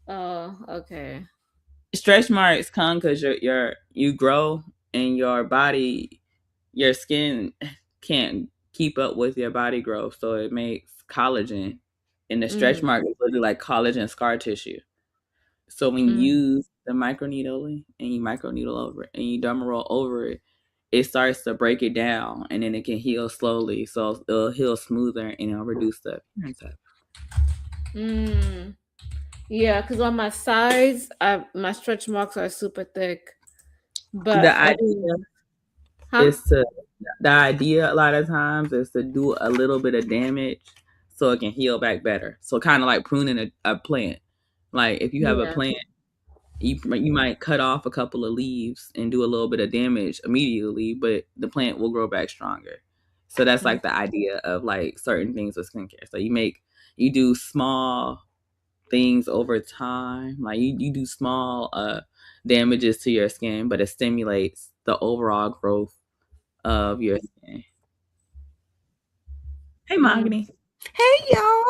Oh, okay. Stretch marks come because you grow and your body, your skin can't keep up with your body growth, so it makes collagen, and the stretch mark is literally like collagen scar tissue. So when you use the microneedling and you microneedle over it and you derma roll over it, it starts to break it down, and then it can heal slowly. So it'll heal smoother and it'll reduce the appearance of it. Yeah, because on my sides, my stretch marks are super thick. But The idea is the idea a lot of times is to do a little bit of damage so it can heal back better. So kind of like pruning a plant. Like if you have a Yeah. plant, you might cut off a couple of leaves and do a little bit of damage immediately, but the plant will grow back stronger. So that's like the idea of like certain things with skincare. So you do small things over time. Like you do small damages to your skin, but it stimulates the overall growth of your skin. Hey, Mahogany. Hey, y'all.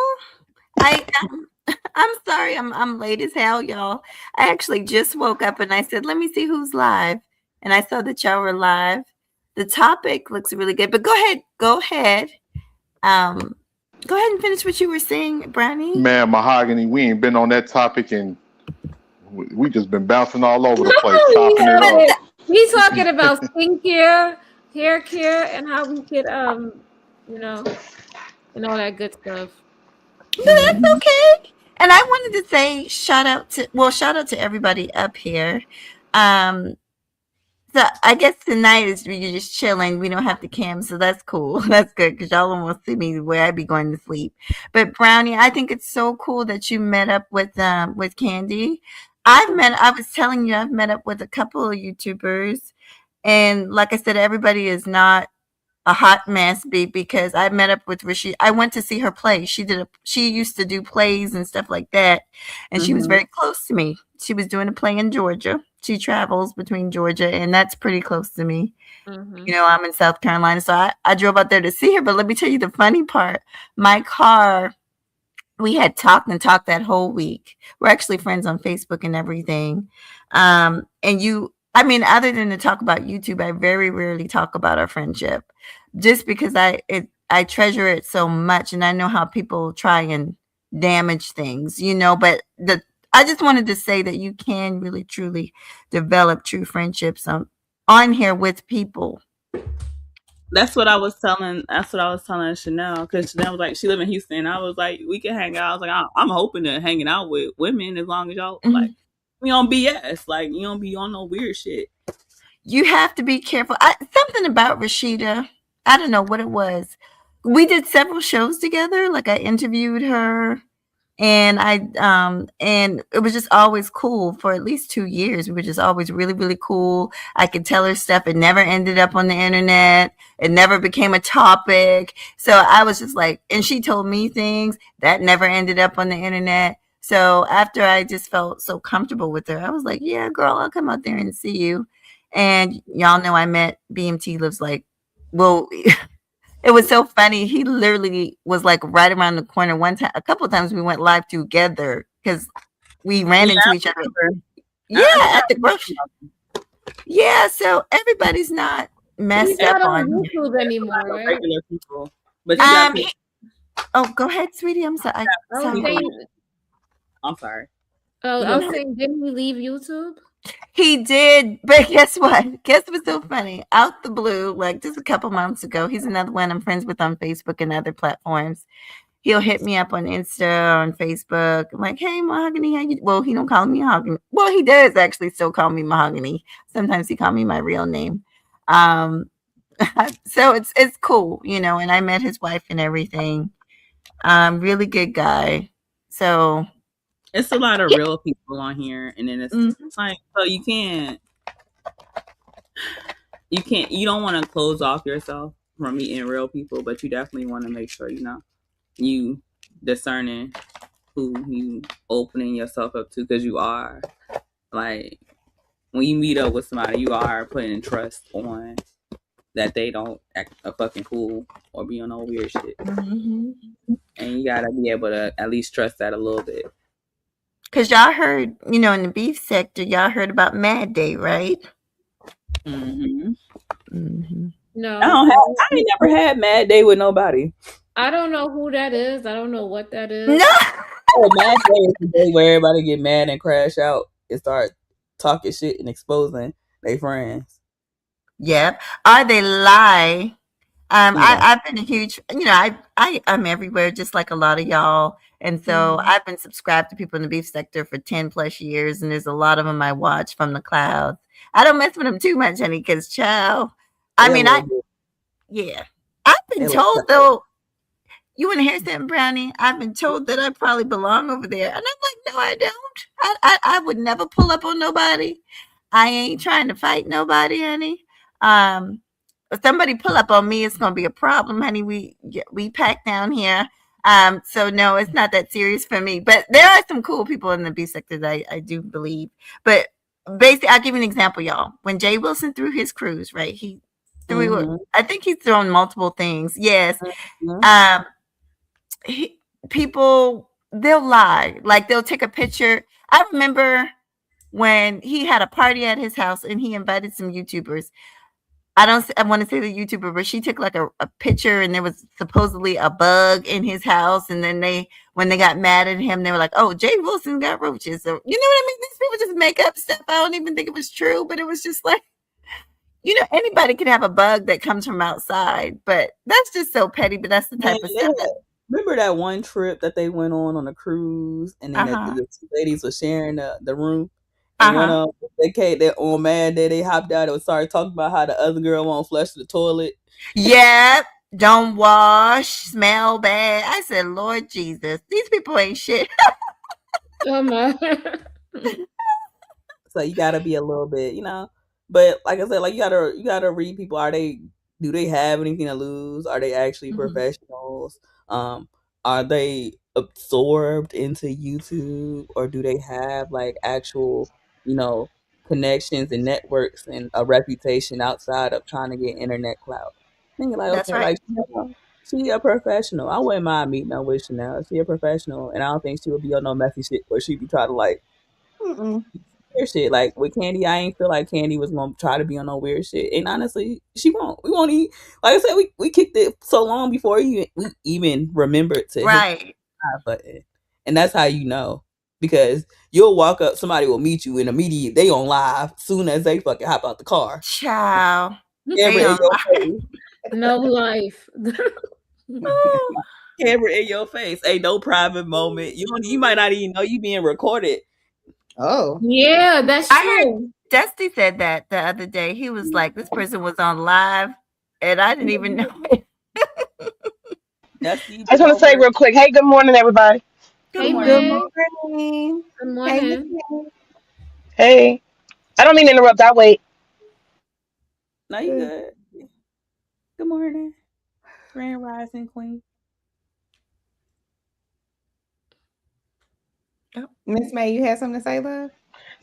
I'm sorry, I'm late as hell, y'all. I actually just woke up and I said, let me see who's live. And I saw that y'all were live. The topic looks really good, but go ahead. Go ahead and finish what you were saying, Brownie. Man, Mahogany, we ain't been on that topic, and we just been bouncing all over the place, chopping it up. We talking about skincare, hair care, and how we could and all that good stuff. No, that's okay. And I wanted to say shout out to everybody up here. So I guess tonight is you're just chilling. We don't have the cam, so that's cool. That's good because y'all won't see me where I be going to sleep. But Brownie, I think it's so cool that you met up with Candy. I was telling you I've met up with a couple of YouTubers, and like I said, everybody is not a hot mess because I met up with Rashid. I went to see her play. She used to do plays and stuff like that, and she was very close to me. She was doing a play in Georgia. She travels between Georgia, and that's pretty close to me. You know, I'm in South Carolina, so I drove out there to see her. But let me tell you the funny part. My car, we had talked that whole week. We're actually friends on Facebook and everything. Other than to talk about YouTube, I very rarely talk about our friendship, just because I treasure it so much, and I know how people try and damage things, But I just wanted to say that you can really truly develop true friendships on here with people. That's what I was telling Chanel, because Chanel was like, she live in Houston. I was like, we can hang out. I was like, I'm hoping to hanging out with women as long as y'all like we on BS, like you don't be on no weird shit. You have to be careful. Something about Rashida, I don't know what it was. We did several shows together. Like I interviewed her, and and it was just always cool for at least 2 years. We were just always really, really cool. I could tell her stuff. It never ended up on the internet. It never became a topic. So I was just like, and she told me things that never ended up on the internet. So after I just felt so comfortable with her, I was like, yeah, girl, I'll come out there and see you. And y'all know I met BMT lives like, well, it was so funny. He literally was like right around the corner one time. A couple of times we went live together because we ran into each other. Yeah, at the grocery. Yeah, so everybody's not messed up on YouTube anymore, right? Regular people. But you got oh, go ahead, sweetie. I'm sorry. I was saying, I'm sorry. I was saying, didn't he leave YouTube? He did, but guess what? Guess what's so funny? Out the blue, like just a couple months ago, he's another one I'm friends with on Facebook and other platforms. He'll hit me up on Insta, on Facebook. I'm like, hey, Mahogany, how you? Well, he don't call me Mahogany. Well, he does actually still call me Mahogany. Sometimes he call me my real name. So it's cool, you know. And I met his wife and everything. Really good guy. So it's a lot of real people on here, and then it's like, so you don't want to close off yourself from meeting real people, but you definitely want to make sure you discerning who you opening yourself up to, because you are, like, when you meet up with somebody, you are putting trust on that they don't act a fucking fool or be on no weird shit. And you gotta be able to at least trust that a little bit. Because y'all heard, you know, in the beef sector, y'all heard about Mad Day, right? No, I ain't never had Mad Day with nobody. I don't know who that is. I don't know what that is. No. Oh, Mad Day is the day where everybody get mad and crash out and start talking shit and exposing their friends. Yep. Or they lie. I've been a huge, you know, I'm everywhere just like a lot of y'all. And so I've been subscribed to people in the beef sector for 10 plus years. And there's a lot of them I watch from the clouds. I don't mess with them too much, honey, because child, I've been told though, you want to hear something, Brownie? I've been told that I probably belong over there. And I'm like, no, I don't. I would never pull up on nobody. I ain't trying to fight nobody, honey. If somebody pull up on me, it's gonna be a problem, honey. We pack down here. So no, it's not that serious for me. But there are some cool people in the B sector that I do believe. But basically, I'll give you an example, y'all. When Jay Wilson threw his cruise, right? He threw I think he's thrown multiple things. Yes. People, they'll lie. Like they'll take a picture. I remember when he had a party at his house and he invited some YouTubers. I want to say the YouTuber, but she took like a picture and there was supposedly a bug in his house. And then when they got mad at him, they were like, oh, Jay Wilson got roaches. So, you know what I mean? These people just make up stuff. I don't even think it was true, but it was just like, you know, anybody can have a bug that comes from outside, but that's just so petty. But that's the type of stuff that. Remember that one trip that they went on a cruise, and then the two ladies were sharing the room, and one of them, they came there on Mad Day, they hopped out and started talking about how the other girl won't flush the toilet. Yep, don't wash, smell bad. I said, Lord Jesus, these people ain't shit. Oh my. So you gotta be a little bit, you know. But like I said, like you gotta read people. Do they have anything to lose? Are they actually professionals? Are they absorbed into YouTube, or do they have like actual, you know, connections and networks and a reputation outside of trying to get internet clout? Think like, That's okay, right. like she a professional. I wouldn't mind meeting her with Chanel. She a professional, and I don't think she would be on no messy shit where she be trying to like weird shit. Like with Candy, I ain't feel like Candy was gonna try to be on no weird shit. And honestly, she won't. We won't eat. Like I said, we kicked it so long before we even remembered to hit the button. And that's how you know. Because you'll walk up, somebody will meet you, and immediately they on live soon as they fucking hop out the car. Ciao. Camera in your face. No life. Camera in your face. Ain't no private moment. You might not even know you being recorded. Oh. Yeah, that's I true. heard Dusty said that the other day. He was like, this person was on live, and I didn't even know it. Dusty, I just want to say real quick, hey, good morning, everybody. Hey, Good Meg. morning. Good morning. Hey, I don't mean to interrupt. I'll wait. No, you good. Good morning. Grand Rising Queen. Miss May, you had something to say, love?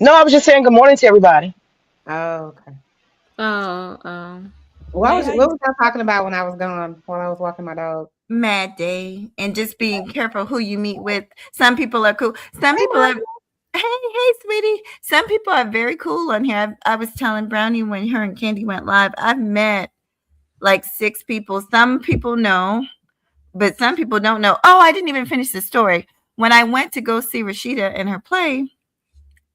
No, I was just saying good morning to everybody. Oh, okay. What was y'all talking about when I was gone, while I was walking my dog? Mad Day, and just being careful who you meet with. Some people are cool. Some people are. Hey, sweetie. Some people are very cool on here. I was telling Brownie when her and Candy went live, I've met like 6 people. Some people know. but some people don't know. Oh, I didn't even finish the story. When I went to go see Rashida in her play,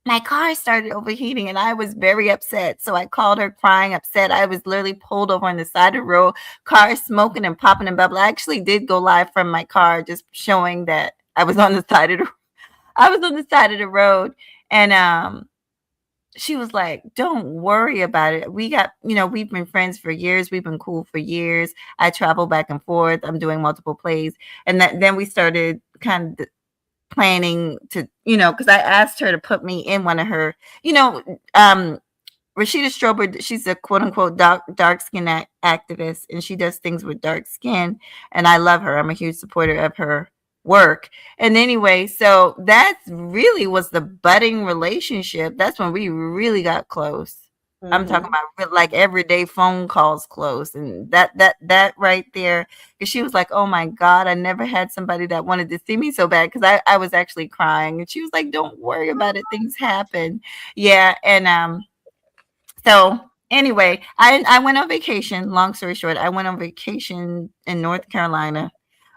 my car started overheating and I was very upset. So I called her crying, upset. I was literally pulled over on the side of the road, car smoking and popping and bubbling. I actually did go live from my car, just showing that I was on the side of the road. And she was like, don't worry about it. We've been friends for years. We've been cool for years. I travel back and forth. I'm doing multiple plays. And then we started kind of planning to, because I asked her to put me in one of her, Rashida Strober, she's a quote unquote dark skin activist, and she does things with dark skin. And I love her. I'm a huge supporter of her work. And anyway, so that really was the budding relationship. That's when we really got close. I'm talking about like everyday phone calls close. And that right there, because she was like, oh my God, I never had somebody that wanted to see me so bad, because I was actually crying. And she was like, don't worry about it. Things happen. Yeah. And so anyway, I went on vacation. Long story short, I went on vacation in North Carolina,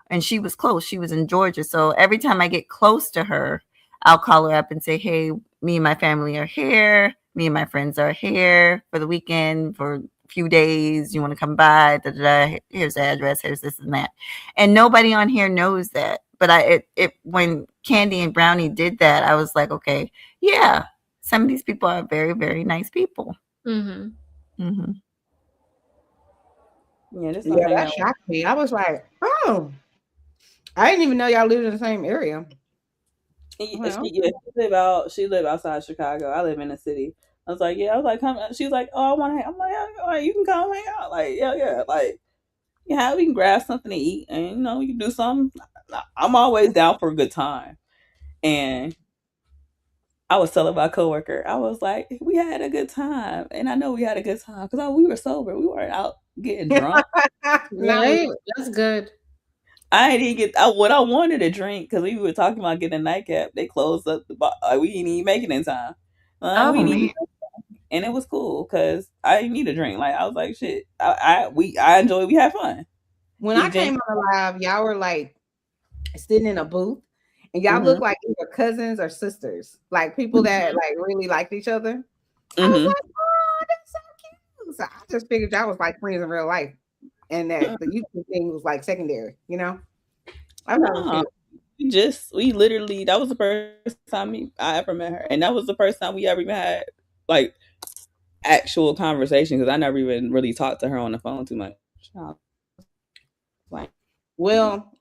and she was close. She was in Georgia. So every time I get close to her, I'll call her up and say, hey, me and my family are here. Me and my friends are here for the weekend for a few days. You want to come by? Da, da, da. Here's the address. Here's this and that. And nobody on here knows that. But when Candy and Brownie did that, I was like, okay, yeah, some of these people are very, very nice people. Mm-hmm. Mm-hmm. Yeah, this Yeah, that shocked me. I was like, oh, I didn't even know y'all lived in the same area. Well, She live outside Chicago. I live in the city. I was like, come. She's like, oh, I want to hang. I'm like, all right, you can come hang out. Like, yeah. Like, yeah, we can grab something to eat, and we can do something. I'm always down for a good time. And I was telling my coworker, I was like, we had a good time, and I know we had a good time because we were sober. We weren't out getting drunk. Right? That's good. I didn't get what I wanted to drink because we were talking about getting a nightcap. They closed up the bar. We didn't even make it in time. Oh, we man. and it was cool because I didn't need a drink. Like I was like, shit. I enjoyed. We had fun. When I came on the live, y'all were like sitting in a booth, and y'all look like either cousins or sisters, like people that like really liked each other. I was like, oh, that's so cute. So I just figured y'all was like friends in real life, and that the YouTube thing was like secondary, I thought it was cute. We literally, that was the first time I ever met her, and that was the first time we ever even had like actual conversation because I never even really talked to her on the phone too much. Like, well,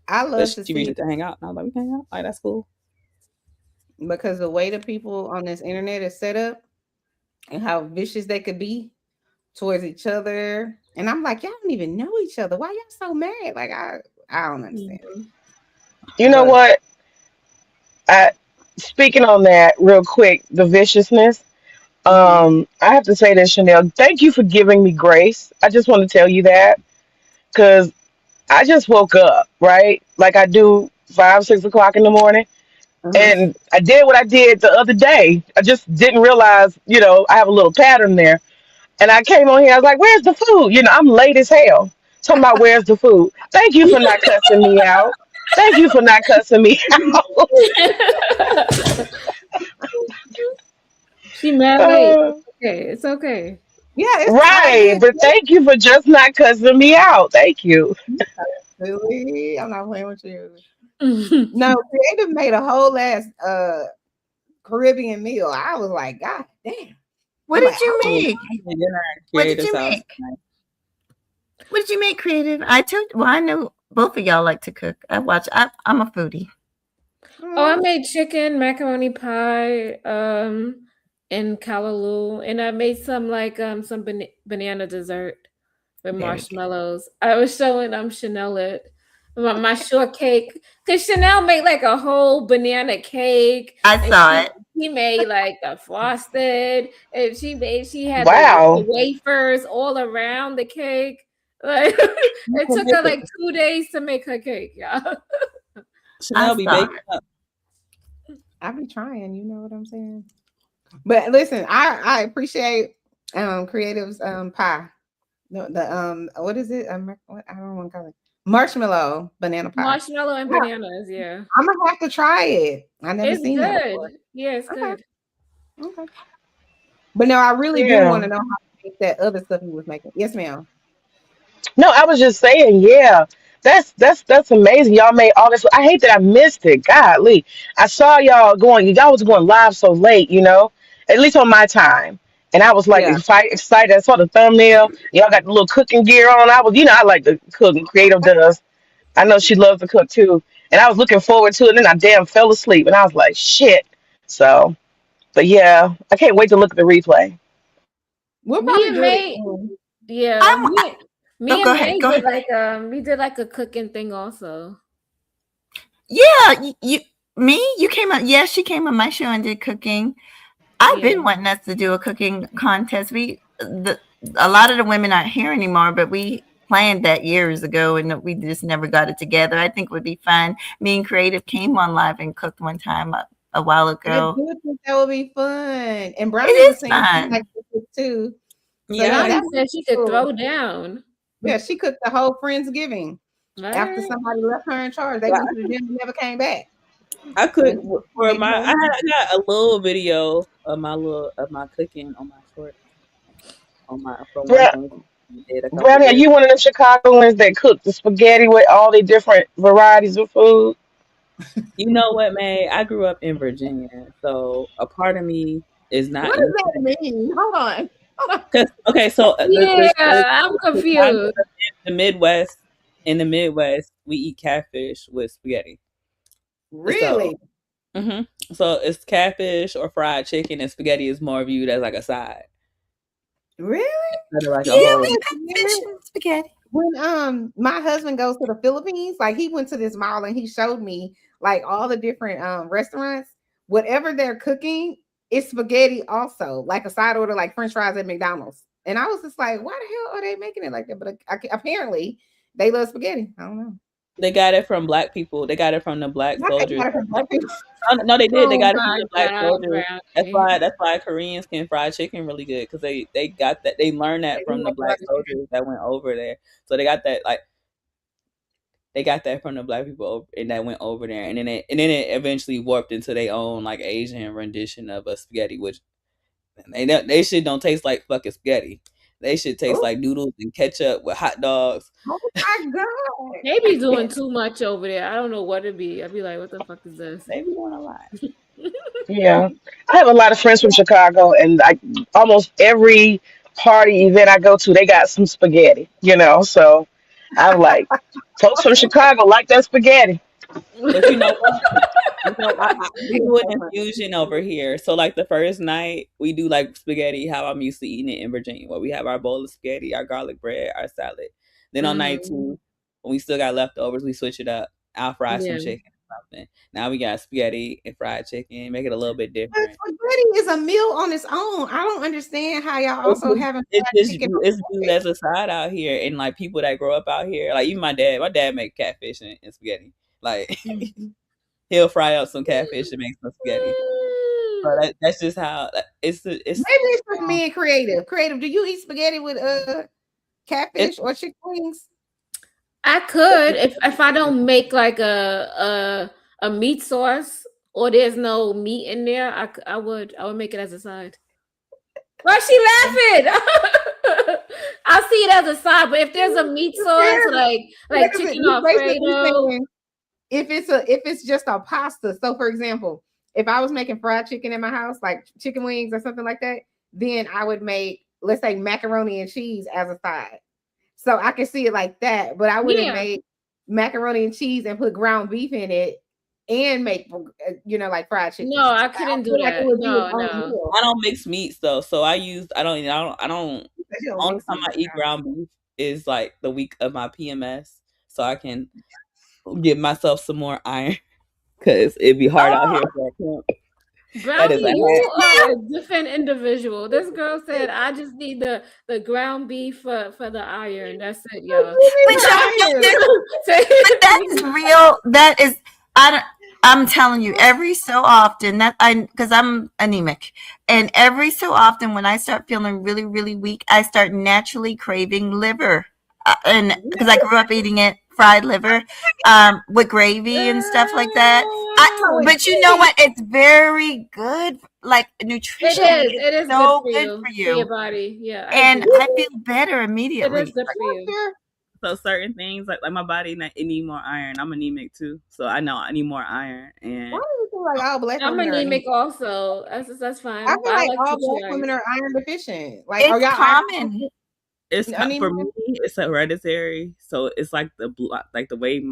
I love to she reached see to hang out, and I was like, we can hang out. Like, that's cool. Because the way the people on this internet is set up and how vicious they could be towards each other, and I'm like, y'all don't even know each other. Why y'all so mad? Like I don't understand. You know what? Speaking on that real quick, the viciousness. I have to say this, Chanel. Thank you for giving me grace. I just want to tell you that because I just woke up, right? Like I do 5, 6 o'clock in the morning. And I did what I did the other day. I just didn't realize, I have a little pattern there. And I came on here, I was like, where's the food? I'm late as hell. Talking about where's the food. Thank you for not cussing me out. Thank you for not cussing me out. She mad late. Okay, it's okay. Yeah, it's Right. But thank you for just not cussing me out. Thank you. Really? I'm not playing with you. No, Kreative made a whole ass Caribbean meal. I was like, God damn. What did you make? What did Creative's you house. make? What did you make, Kreative? I know both of y'all like to cook. I'm a foodie. Oh, I made chicken, macaroni pie, and callaloo, and I made some some banana dessert with Very marshmallows. I was showing Chanel it. My shortcake, because Chanel made like a whole banana cake. I saw it. She made like the frosted, and she had Wow. the wafers all around the cake. Like it took her like 2 days to make her cake, y'all. Chanel be baking up. I be trying, you know what I'm saying? But listen, I appreciate Kreative's pie. The what is it? I don't want to call it Marshmallow banana pie. Marshmallow and bananas, yeah. I'm gonna have to try it. I never It's seen that before. good. Yeah, it's Okay. good. Okay. But no, I really do want Yeah. to know how to make that other stuff you was making. Yes, ma'am. No, I was just saying, yeah. That's amazing. Y'all made all this. I hate that I missed it. Golly. I saw y'all going, y'all was going live so late, at least on my time. And I was like Yeah. excited. I saw the thumbnail. Y'all got the little cooking gear on. I like to cook and Creative does. I know she loves to cook too. And I was looking forward to it. And then I damn fell asleep. And I was like, shit. So, but yeah, I can't wait to look at the replay. We'll Me probably and do it May, again. yeah, Oh, me go and ahead. May Go did ahead. we did like a cooking thing also. Yeah, you came on. Yeah, she came on my show and did cooking. I've Yeah. been wanting us to do a cooking contest. A lot of the women aren't here anymore, but we planned that years ago and we just never got it together. I think it would be fun. Me and Creative came on live and cooked one time a while I ago. do think that would be fun. And It Brownie was is saying she fun. liked to cook too. So yeah, Yeah. Brownie that would said be she could cool. throw down. Yeah, she cooked the whole Friendsgiving after Right. somebody left her in charge. They Yeah, went to the gym and never came back. I could And for made the my. whole I got a little video of my cooking on my short on my from one Bra- thing we did a couple Brownie, are years. you one of them Chicagoans that cook the spaghetti with all the different varieties of food? You know what, May? I grew up in Virginia, so a part of me is not What does used to that mean? Hold on. Hold on. because okay, so Yeah, I'm the kind confused. of the Midwest in the Midwest we eat catfish with spaghetti. So Really? hmm so it's catfish or fried chicken, and spaghetti is more viewed as like a side Really? instead of like Yeah, a whole. we cook fish and spaghetti. When my husband goes to the Philippines, like he went to this mall and he showed me like all the different restaurants. Whatever they're cooking, it's spaghetti also, like a side order, like French fries at McDonald's. And I was just like, why the hell are they making it like that? But apparently, they love spaghetti. I don't know. They got it from black people. They got it from the black Not they soldiers. got it from black people. No, they did. They Oh got it from my the black God, soldiers. Brownie. That's why Koreans can fry chicken really good because they got that. They learned that They do from the like black butter chicken. soldiers that went over there. So they got that like they got that from the black people and that went over there, and then it eventually warped into their own like Asian rendition of a spaghetti, which they shit don't taste like fucking spaghetti. They should taste Oh, like noodles and ketchup with hot dogs. oh my God. They be doing too much over there. I don't know what it be. I'd be like, what the fuck is this? They be doing a lot. Yeah. I have a lot of friends from Chicago, and like almost every party event I go to, they got some spaghetti. So I'm like, folks from Chicago like that spaghetti. But you know what? We It is do an so funny. infusion over here. So like the first night we do like spaghetti, how I'm used to eating it in Virginia, where we have our bowl of spaghetti, our garlic bread, our salad. Then on night Mm, two, when we still got leftovers, we switch it up. I'll fry some yeah. chicken or something. Now we got spaghetti and fried chicken, make it a little bit But different. spaghetti is a meal on its own. I don't understand how y'all also having fried chicken on It's top of viewed it. as a side out here, and like people that grow up out here, like even my dad make catfish and spaghetti. Like Mhm. he'll fry up some catfish and make some spaghetti. So that's just how it's Maybe it's just me and Creative. Creative, do you eat spaghetti with it's catfish or chicken wings? I could if I don't make like a meat sauce or there's no meat in there. I would make it as a side. Why is she laughing? I see it as a side, but if there's a meat sauce like Wait a minute, chicken you basically Alfredo, saying if it's just a pasta. So for example, if I was making fried chicken in my house, like chicken wings or something like that, then I would make, let's say, macaroni and cheese as a side. So I can see it like that, but I wouldn't yeah. make macaroni and cheese and put ground beef in it and make like fried chicken. No, I I couldn't do feel like it that. would be its No, own no. meal. I don't mix meats though, so I don't. You don't Only mix time meat. I eat ground beef is like the week of my PMS, so I can give myself some more iron because it'd be hard out here for a pimp. That is Brownie, a you hat. are a different individual. This girl said, "I just need the ground beef for the iron. That's it, y'all." But that is real. That is, I'm telling you, every so often because I'm anemic, and every so often when I start feeling really, really weak, I start naturally craving liver, and because I grew up eating it fried liver with gravy and stuff like that. But you know what? It's very good. Like nutritionally, it's It is good so for good you, for for your you. body. Yeah, I And agree. I feel better It is immediately. good for you. So certain things like my body it need more iron. I'm anemic too, so I know I need more iron. And Why do you feel like all black I'm women are anemic anemic? also. That's I fine. But feel I like like all what you black guys. women are iron deficient. Like, are It's y'all iron common. for anemic? me, it's hereditary. So it's like the way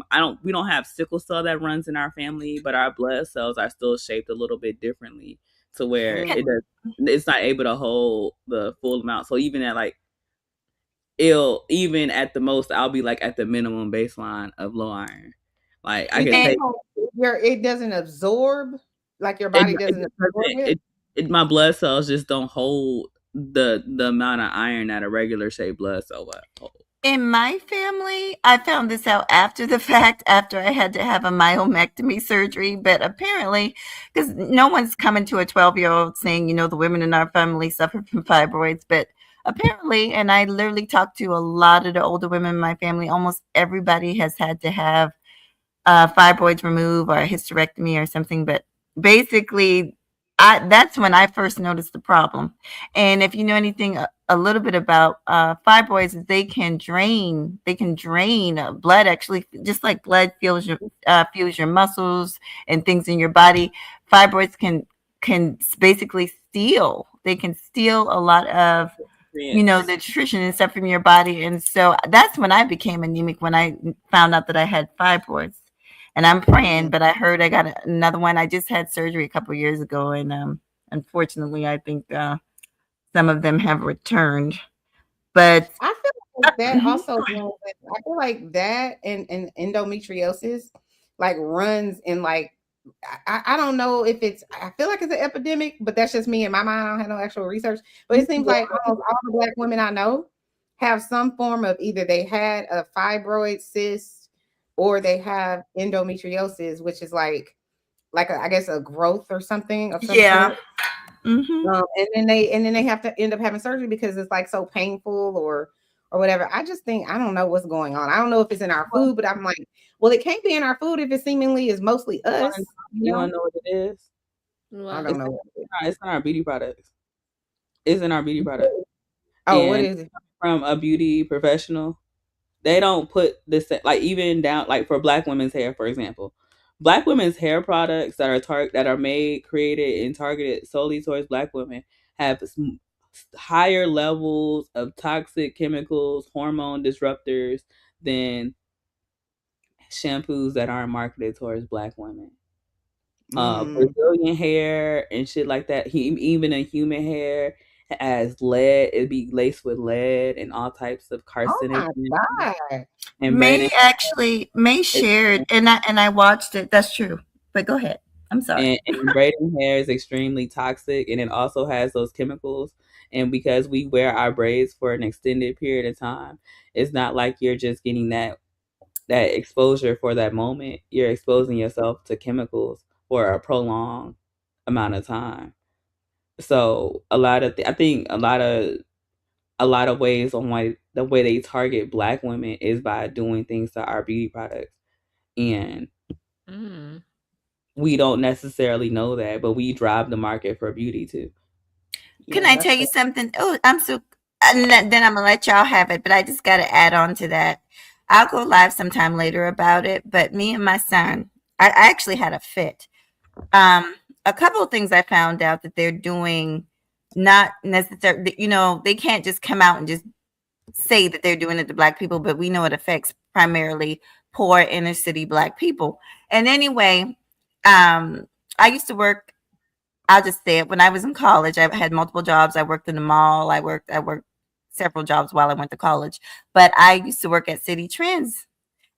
we don't have sickle cell that runs in our family, but our blood cells are still shaped a little bit differently to where it's not able to hold the full amount. So even at even at the most, I'll be like at the minimum baseline of low iron. Like I You can think take it doesn't absorb, like your it, body doesn't absorb it? my blood cells just don't hold the amount of iron that a regular shaped blood cell would hold. In my family, I found this out after the fact, after I had to have a myomectomy surgery. But apparently, because no one's coming to a 12-year-old saying, the women in our family suffer from fibroids. But apparently, and I literally talked to a lot of the older women in my family, almost everybody has had to have fibroids removed or a hysterectomy or something. But basically, that's when I first noticed the problem. And if you know anything a little bit about fibroids, they can drain blood, actually, just like blood fuels your muscles and things in your body. Fibroids can basically steal. They can steal a lot of the nutrition and stuff from your body. And so that's when I became anemic, when I found out that I had fibroids. And I'm praying, but I heard I got another one. I just had surgery a couple of years ago, and unfortunately, I think some of them have returned. But I feel like that also runs. I feel like that and endometriosis like runs in like I don't know if it's I feel like it's an epidemic, but that's just me in my mind. I don't have no actual research. But it seems like almost all the black women I know have some form of either they had a fibroid cyst or they have endometriosis, which is like I guess a growth or something of some yeah. sort. Mm-hmm. And then they have to end up having surgery because it's like so painful or whatever. I just think I don't know what's going on. I don't know if it's in our food, but I'm like, well, it can't be in our food if it seemingly is mostly us. You want to know what it is? I don't know. It's in our beauty products. It's in our beauty products. Oh, what is it? From a beauty professional, they don't put this like even down like for black women's hair, for example. Black women's hair products that are made, created, and targeted solely towards black women have higher levels of toxic chemicals, hormone disruptors than shampoos that aren't marketed towards black women. Brazilian hair and shit like that. Even a human hair has lead. It'd be laced with lead and all types of carcinogens. Oh my God. And May shared, and I watched it. That's true. But go ahead. I'm sorry. And braiding hair is extremely toxic, and it also has those chemicals. And because we wear our braids for an extended period of time, it's not like you're just getting that exposure for that moment. You're exposing yourself to chemicals for a prolonged amount of time. So I think a lot of ways on why the way they target black women is by doing things to our beauty products. And we don't necessarily know that, but we drive the market for beauty too. Can I tell you something? Oh, and then I'm gonna let y'all have it, but I just got to add on to that. I'll go live sometime later about it. But me and my son, I actually had a fit. A couple of things I found out that they're doing, not necessarily, they can't just come out and just say that they're doing it to black people, but we know it affects primarily poor inner city black people. And anyway, I used to work. I'll just say it. When I was in college, I had multiple jobs. I worked in the mall. I worked several jobs while I went to college. But I used to work at City Trends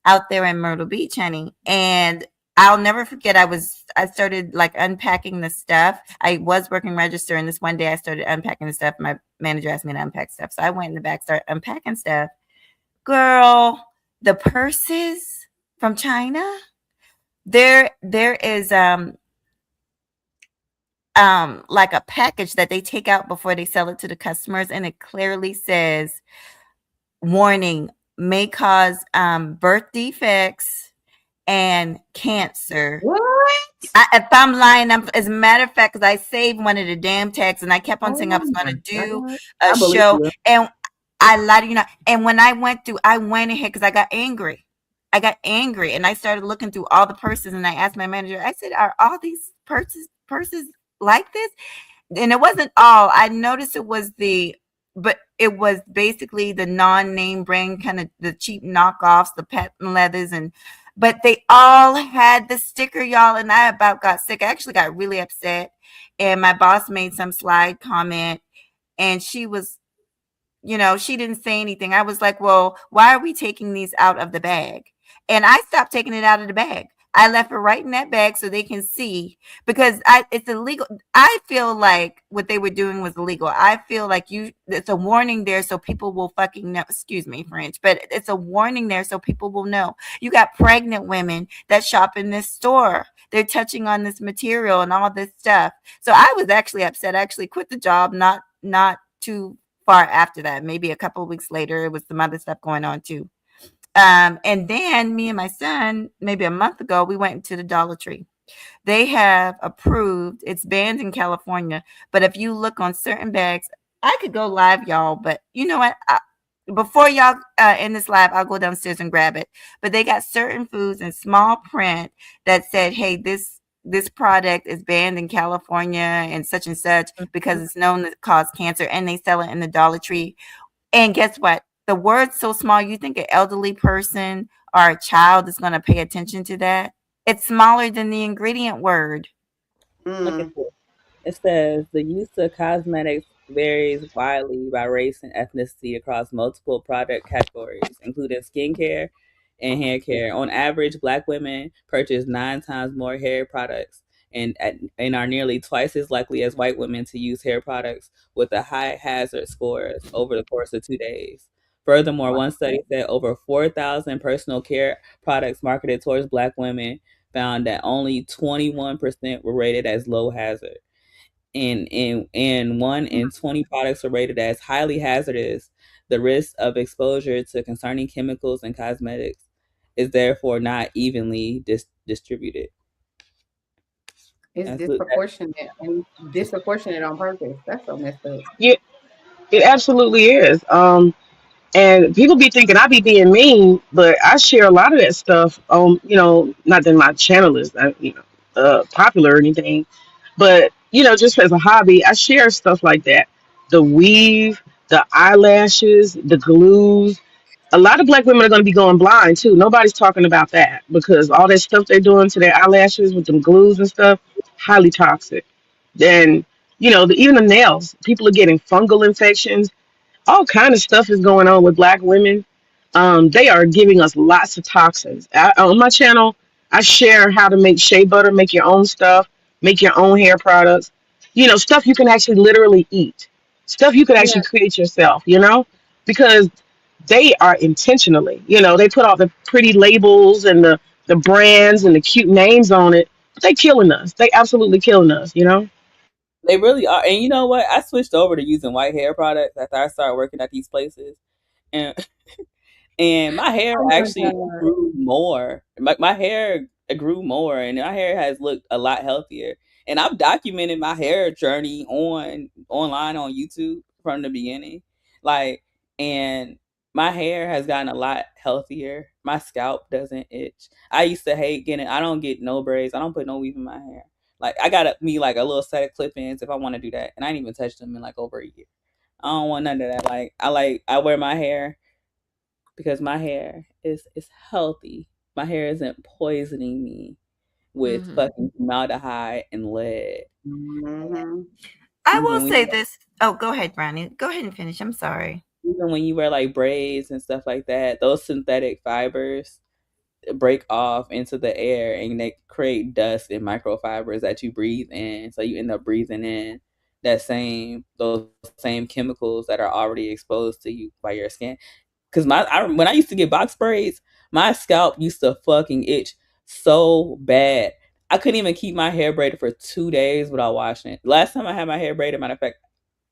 out there in Myrtle Beach, honey. And I'll never forget. I started like unpacking the stuff. I was working register, and this one day I started unpacking the stuff. My manager asked me to unpack stuff, so I went in the back, started unpacking stuff. Girl, the purses from China. There is like a package that they take out before they sell it to the customers, and it clearly says warning, may cause birth defects and cancer. What? If I'm lying, as a matter of fact, because I saved one of the damn texts and I kept on saying I was Oh going my to do God. a I believe show, you. and I lied to you not. And when I went ahead because I got angry. I got angry and I started looking through all the purses and I asked my manager, I said, are all these purses like this? And it wasn't all. I noticed but it was basically the non-name brand, kind of the cheap knockoffs, the patent leathers, but they all had the sticker, y'all, and I about got sick. I actually got really upset, and my boss made some slide comment, and she was, she didn't say anything. I was like, well, why are we taking these out of the bag? And I stopped taking it out of the bag. I left it right in that bag so they can see, because it's illegal. I feel like what they were doing was illegal. I feel like it's a warning there so people will fucking know. Excuse me, French, but it's a warning there so people will know. You got pregnant women that shop in this store. They're touching on this material and all this stuff. So I was actually upset. I actually quit the job not too far after that. Maybe a couple of weeks later, it was some other stuff going on too. And then me and my son, maybe a month ago, we went to the Dollar Tree. They have approved, it's banned in California, but if you look on certain bags, I could go live, y'all, but you know what? Before y'all in this live, I'll go downstairs and grab it. But they got certain foods in small print that said, hey, this product is banned in California and such because it's known to cause cancer, and they sell it in the Dollar Tree. And guess what? The word's so small, you think an elderly person or a child is going to pay attention to that? It's smaller than the ingredient word. Look at this. It says the use of cosmetics varies widely by race and ethnicity across multiple product categories, including skincare and hair care. On average, Black women purchase 9 times more hair products and are nearly twice as likely as white women to use hair products with a high hazard scores over the course of 2 days. Furthermore, one study said over 4,000 personal care products marketed towards Black women found that only 21% were rated as low hazard. And 1 in 20 products are rated as highly hazardous. The risk of exposure to concerning chemicals and cosmetics is therefore not evenly distributed. It's disproportionate and disproportionate on purpose. That's so messed up. Yeah, it absolutely is. And people be thinking I be being mean, but I share a lot of that stuff. Not that my channel is, popular or anything, but just as a hobby, I share stuff like that. The weave, the eyelashes, the glues. A lot of Black women are going to be going blind too. Nobody's talking about that because all that stuff they're doing to their eyelashes with them glues and stuff, highly toxic. Then, even the nails, people are getting fungal infections. All kind of stuff is going on with Black women. They are giving us lots of toxins. On my channel, I share how to make shea butter, make your own stuff, make your own hair products. Stuff you can actually literally eat. Stuff you can Yeah. actually create yourself, because they are intentionally, they put all the pretty labels and the brands and the cute names on it, but they killing us. They absolutely killing us. They really are. And you know what? I switched over to using white hair products after I started working at these places. And and my hair Oh my actually God. grew more. My hair grew more, and my hair has looked a lot healthier. And I've documented my hair journey online on YouTube from the beginning, like, and my hair has gotten a lot healthier. My scalp doesn't itch. I used to hate getting. I don't get no braids. I don't put no weave in my hair. Like I got me like a little set of clip-ins if I want to do that, and I ain't even touched them in like over a year. I don't want none of that. I wear my hair because my hair is healthy. My hair isn't poisoning me with fucking formaldehyde and lead. Mm-hmm. I will Even when say this. Oh, go ahead, Ronnie. Go ahead and finish. I'm sorry. even when you wear like braids and stuff like that, those synthetic fibers break off into the air and they create dust and microfibers that you breathe in. So you end up breathing in those same chemicals that are already exposed to you by your skin. Because when I used to get box braids, my scalp used to fucking itch so bad. I couldn't even keep my hair braided for 2 days without washing it. Last time I had my hair braided, matter of fact,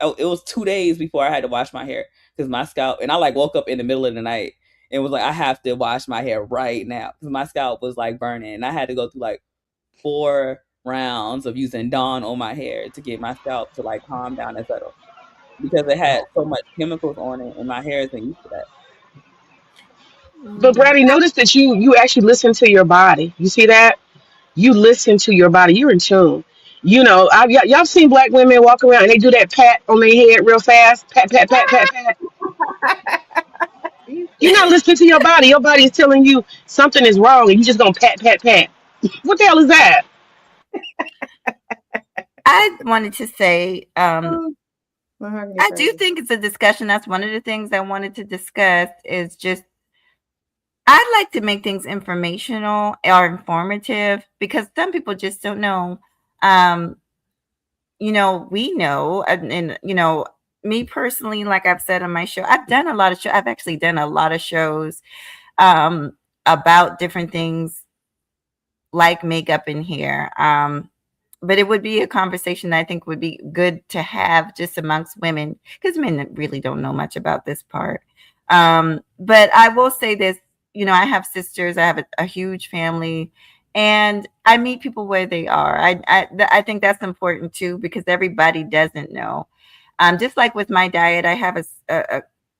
it was 2 days before I had to wash my hair because my scalp, and I like woke up in the middle of the night and was like, I have to wash my hair right now because my scalp was like burning, and I had to go through like 4 rounds of using Dawn on my hair to get my scalp to like calm down and settle because it had so much chemicals on it, and my hair isn't used to that. But Brady, notice that you actually listen to your body. You see that? You listen to your body. You're in tune. You know, y'all seen black women walk around and they do that pat on their head real fast. Pat, pat, pat, pat, pat. You're not listening to your body. Your body is telling you something is wrong, and you just gonna pat, pat, pat. What the hell is that? I wanted to say, Mahogany I do Frasier. think it's a discussion. That's one of the things I wanted to discuss is just I'd like to make things informational or informative because some people just don't know. Um, you know, we know, and you know, me personally, like I've said on my show, I've done a lot of show. I've actually done a lot of shows um, about different things like makeup in here. But it would be a conversation that I think would be good to have just amongst women because men really don't know much about this part. But I will say this, you know, I have sisters, I have a huge family, and I meet people where they are. I think that's important too because everybody doesn't know. Just like with my diet, I have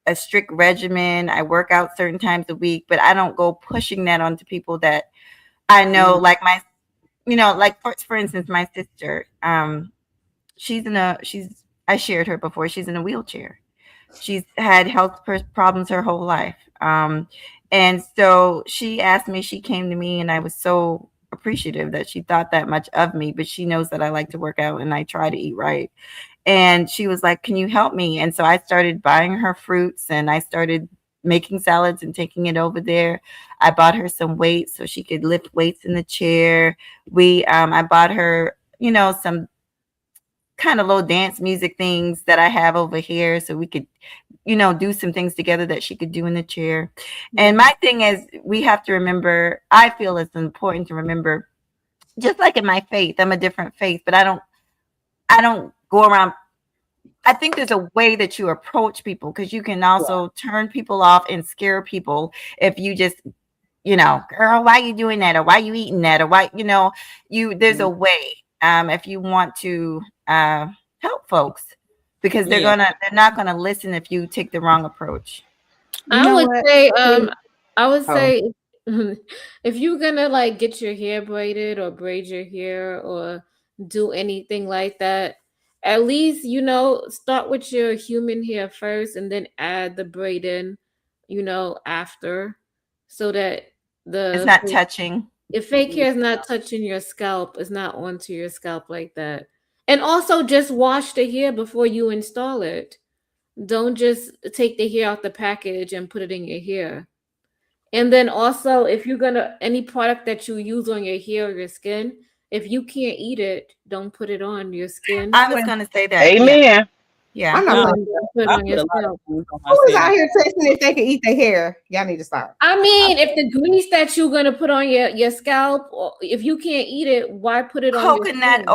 a strict regimen. I work out certain times a week, but I don't go pushing that onto people that I know, like my, you know, like for instance, my sister, I shared her before. She's in a wheelchair. She's had health problems her whole life. And so she asked me, she came to me, and I was so appreciative that she thought that much of me, but she knows that I like to work out and I try to eat right. And she was like, can you help me? And so I started buying her fruits and I started making salads and taking it over there. I bought her some weights so she could lift weights in the chair. I bought her, you know, some kind of little dance music things that I have over here so we could, you know, do some things together that she could do in the chair. And my thing is, we have to remember, I feel it's important to remember, just like in my faith, I'm a different faith, but I don't go around. I think there's a way that you approach people because you can also turn people off and scare people if you just, you know, girl, why you doing that? Or why you eating that? Or why, you know, there's a way if you want to help folks because they're not gonna listen if you take the wrong approach. You know what? I would Oh. say if you're gonna like get your hair braided or braid your hair or do anything like that, at least, you know, start with your human hair first and then add the braiding, you know, after so that It's not touching. if fake hair is not touching your scalp, it's not onto your scalp like that. And also just wash the hair before you install it. Don't just take the hair out the package and put it in your hair. And then also, if you're gonna any product that you use on your hair or your skin, if you can't eat it, don't put it on your skin. I was gonna say that. Amen. Yeah. I'm not Don't saying put it I on put your a lot of scalp. things on my who is skin. out here texting if they can eat their hair. Y'all need to stop. I mean, if the grease that you're gonna put on your scalp, or if you can't eat it, why put it on your skin?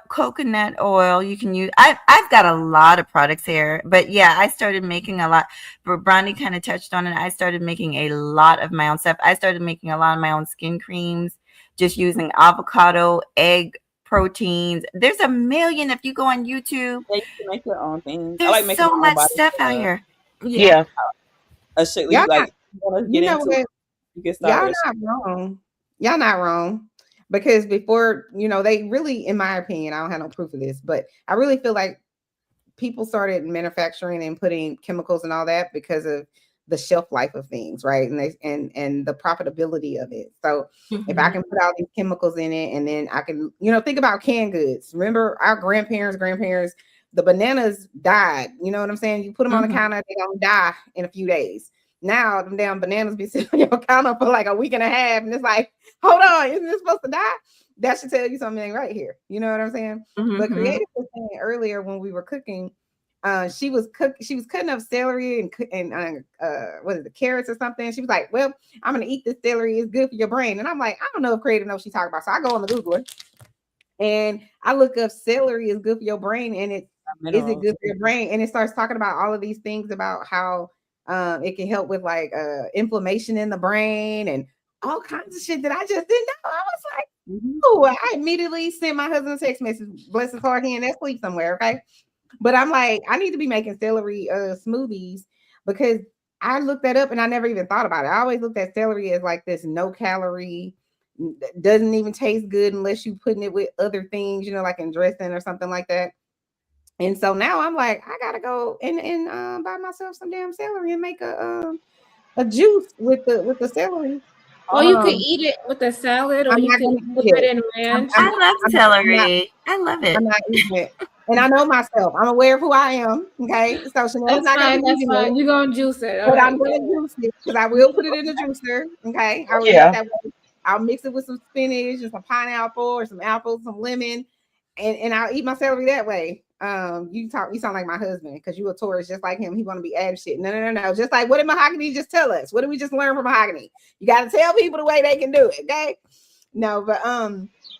Coconut oil you can use. I've got a lot of products here, but yeah, I started making a lot. Bronny kind of touched on it. I started making a lot of my own stuff. I started making a lot of my own skin creams, just using avocado, egg proteins. There's a million if you go on YouTube. Yeah, you can make your own things. I There's like making so my own much body stuff out stuff. here. Yeah. A shit Y'all like not, you want to you get know into what? it, you get Y'all started. not wrong. Y'all not wrong. Because before, you know, they really, in my opinion, I don't have no proof of this, but I really feel like people started manufacturing and putting chemicals and all that because of the shelf life of things, right? And the profitability of it. So if I can put all these chemicals in it and then I can, you know, think about canned goods. Remember our grandparents, the bananas died. You know what I'm saying? You put them on the counter, they don't die in a few days. Now them damn bananas be sitting on your counter for like a week and a half, and it's like, hold on, isn't this supposed to die? That should tell you something right here. You know what I'm saying? But Creative was saying earlier when we were cooking, she was cutting up celery and what is it, carrots or something. She was like, well, I'm gonna eat this celery, it's good for your brain. And I'm like, I don't know if Creative knows what she's talking about. So I go on the Google and I look up celery is good for your brain, and is it good for your brain? And it starts talking about all of these things about how It can help with like inflammation in the brain and all kinds of shit that I just didn't know. I was like, oh, I immediately sent my husband a text message, bless his heart, he ain't asleep somewhere, okay? But I'm like, I need to be making celery smoothies because I looked that up and I never even thought about it. I always looked at celery as like this no calorie, doesn't even taste good unless you putting it with other things, you know, like in dressing or something like that. And so now I'm like, I gotta go and buy myself some damn celery and make a juice with the celery. Or you could eat it with a salad, or I'm you not could gonna dip eat it it. in ranch. I love celery. I love it. I'm not eating it. And I know myself. I'm aware of who I am. Okay. So Chanel's That's not gonna fine. be That's eating it. fine. You're gonna juice it. All But I'm right. gonna juice it because I will put it in the juicer. Okay. I will do it Yeah. that way. I'll mix it with some spinach and some pineapple or some apples, some lemon, and I'll eat my celery that way. You sound like my husband because you a Taurus just like him. He want to be adding shit. No. Just like what did Mahogany just tell us? What did we just learn from Mahogany? You got to tell people the way they can do it. Okay. No, but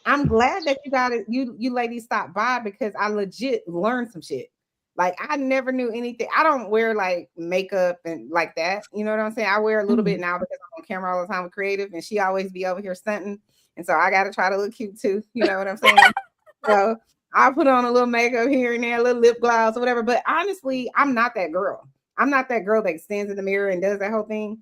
I'm glad that you got it. You ladies stopped by because I legit learned some shit. Like I never knew anything. I don't wear like makeup and like that. You know what I'm saying? I wear a little bit now because I'm on camera all the time with Kreative, and she always be over here stunting. And so I got to try to look cute too. You know what I'm saying? So I put on a little makeup here and there, a little lip gloss or whatever. But honestly, I'm not that girl. I'm not that girl that stands in the mirror and does that whole thing.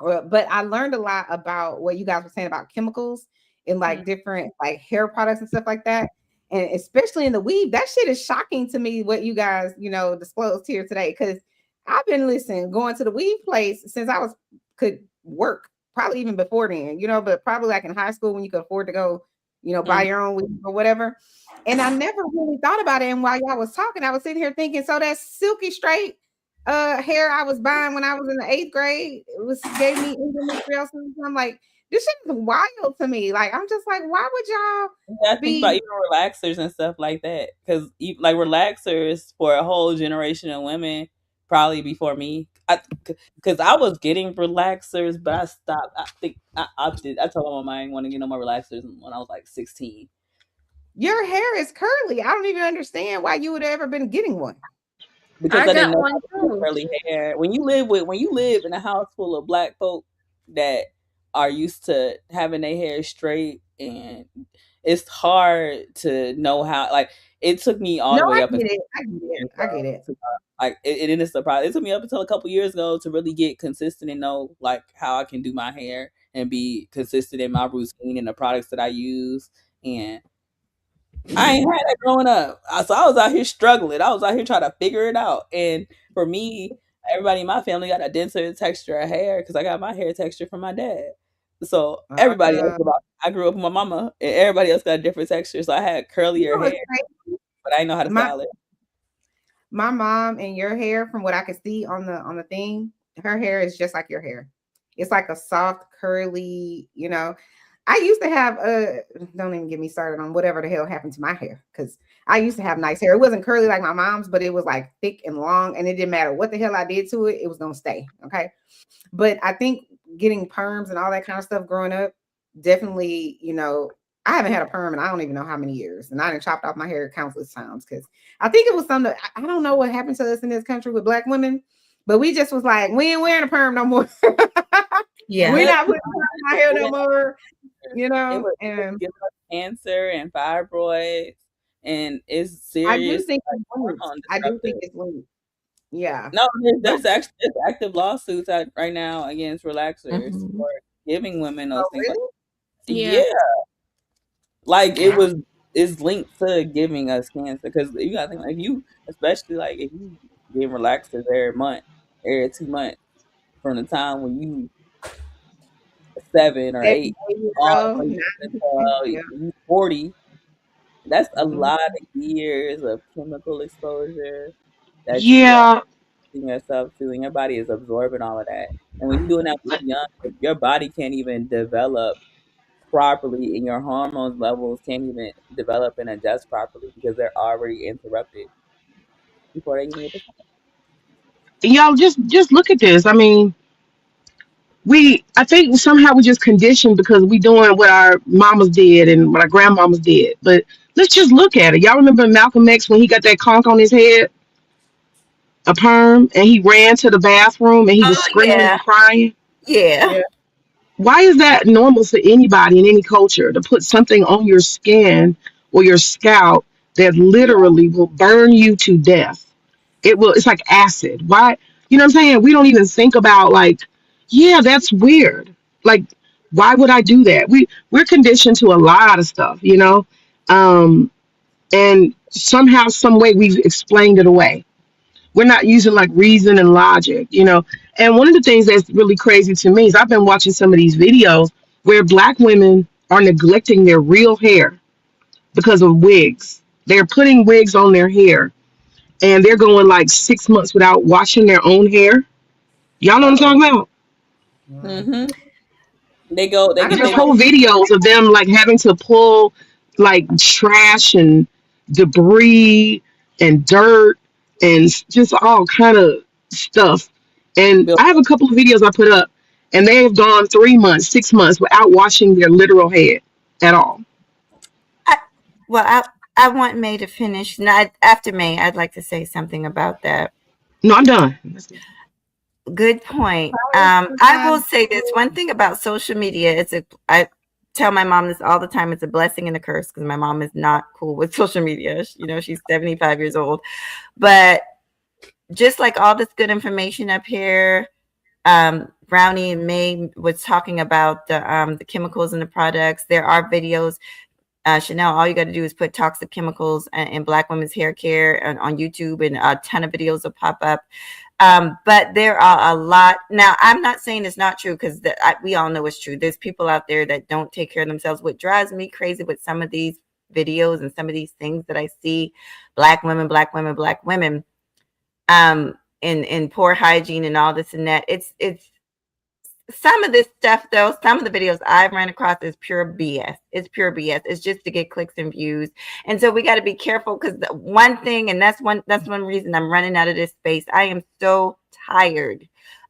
But I learned a lot about what you guys were saying about chemicals and like different like hair products and stuff like that. And especially in the weave, that shit is shocking to me what you guys, you know, disclosed here today. Cause I've been going to the weave place since I could work, probably even before then, you know, but probably like in high school when you could afford to go, you know, buy your own weave or whatever. And I never really thought about it. And while y'all was talking, I was sitting here thinking, so that silky straight hair I was buying when I was in the 8th grade, it was gave me endometriosis. I'm like, this shit is wild to me. Like, I'm just like, why would y'all Yeah, I think about be even relaxers and stuff like that. Because like relaxers for a whole generation of women, probably before me, because I was getting relaxers, but I stopped. I think I opted. I told my mom I didn't want to get no more relaxers when I was like 16. your hair is curly? I don't even understand why you would have ever been getting one. Because I I didn't got know one how to do too. curly hair. When you live in a house full of black folk that are used to having their hair straight, and it's hard to know how. Like it took me all No, the way I up get until it. I get it. I get it. like it is surprise. It took me up until a couple years ago to really get consistent and know like how I can do my hair and be consistent in my routine and the products that I use. And I ain't had that growing up. So I was out here struggling. I was out here trying to figure it out. And for me, everybody in my family got a denser texture of hair because I got my hair texture from my dad. So everybody else, I grew up with my mama, and everybody else got a different texture. So I had You curlier know hair, what's crazy? but I didn't know how to My style it. my mom and your hair, from what I could see on the thing, her hair is just like your hair. It's like a soft, curly, you know. I used to have don't even get me started on whatever the hell happened to my hair because I used to have nice hair. It wasn't curly like my mom's, but it was like thick and long, and it didn't matter what the hell I did to it, it was gonna stay. Okay. But I think getting perms and all that kind of stuff growing up, definitely, you know, I haven't had a perm in I don't even know how many years. And I done chopped off my hair countless times because I think it was something, I don't know what happened to us in this country with black women, but we just was like, we ain't wearing a perm no more. Yeah. We're not putting perm in my hair no more, you It know. was And giving us cancer and fibroids, and it's I do serious think like it's linked. hormone I do think disruptive. it's linked. Yeah. No, But there's active lawsuits out right now against relaxers Mhm. for giving women those oh things. Like, really? Yeah. yeah, like Wow. it's linked to giving us cancer because you gotta think like you, especially like if you get relaxers every month, every 2 months from the time when you 7 or 8 7 years all the old, way 9, until yeah. you 40. That's a Mhm. lot of years of chemical exposure that you are Yeah. exposing yourself to, and your body is absorbing all of that. And when you're doing that when you're young, your body can't even develop properly, and your hormones levels can't even develop and adjust properly because they're already interrupted before they even get to start. Y'all just look at this. I mean, I think somehow we just conditioned because we doing what our mamas did and what our grandmamas did. But let's just look at it. Y'all remember Malcolm X when he got that conch on his head? a perm, and he ran to the bathroom and he was Oh screaming yeah, and crying. yeah. Why is that normal for anybody in any culture to put something on your skin or your scalp that literally will burn you to death? It's like acid. Why? You know what I'm saying? We don't even think about like, yeah, that's weird. Like, why would I do that? We're conditioned to a lot of stuff, you know? And somehow, some way we've explained it away. We're not using like reason and logic, you know. And one of the things that's really crazy to me is I've been watching some of these videos where black women are neglecting their real hair because of wigs. They're putting wigs on their hair and they're going like 6 months without washing their own hair. Y'all know what I'm talking about? Mm-hmm. They go. They I get There's their. know. whole videos of them like having to pull like trash and debris and dirt and just all kind of stuff. And I have a couple of videos I put up, and they have gone 3 months, 6 months without washing their literal head at all. Well, I want May to finish. Not after May. I'd like to say something about that. No, I'm done. Good point. I will say this one thing about social media. I tell my mom this all the time. It's a blessing and a curse because my mom is not cool with social media. You know, she's 75 years old, but just like all this good information up here, Brownie and May was talking about the chemicals in the products. There are videos. Chanel, all you got to do is put toxic chemicals in Black women's hair care on YouTube, and a ton of videos will pop up. But there are a lot. Now, I'm not saying it's not true because we all know it's true. There's people out there that don't take care of themselves. What drives me crazy with some of these videos and some of these things that I see, Black women, Black women, Black women, in poor hygiene and all this and that. It's some of this stuff though, some of the videos I've ran across is pure BS. It's pure BS. It's just to get clicks and views. And so we got to be careful because one thing, and that's one reason I'm running out of this space. I am so tired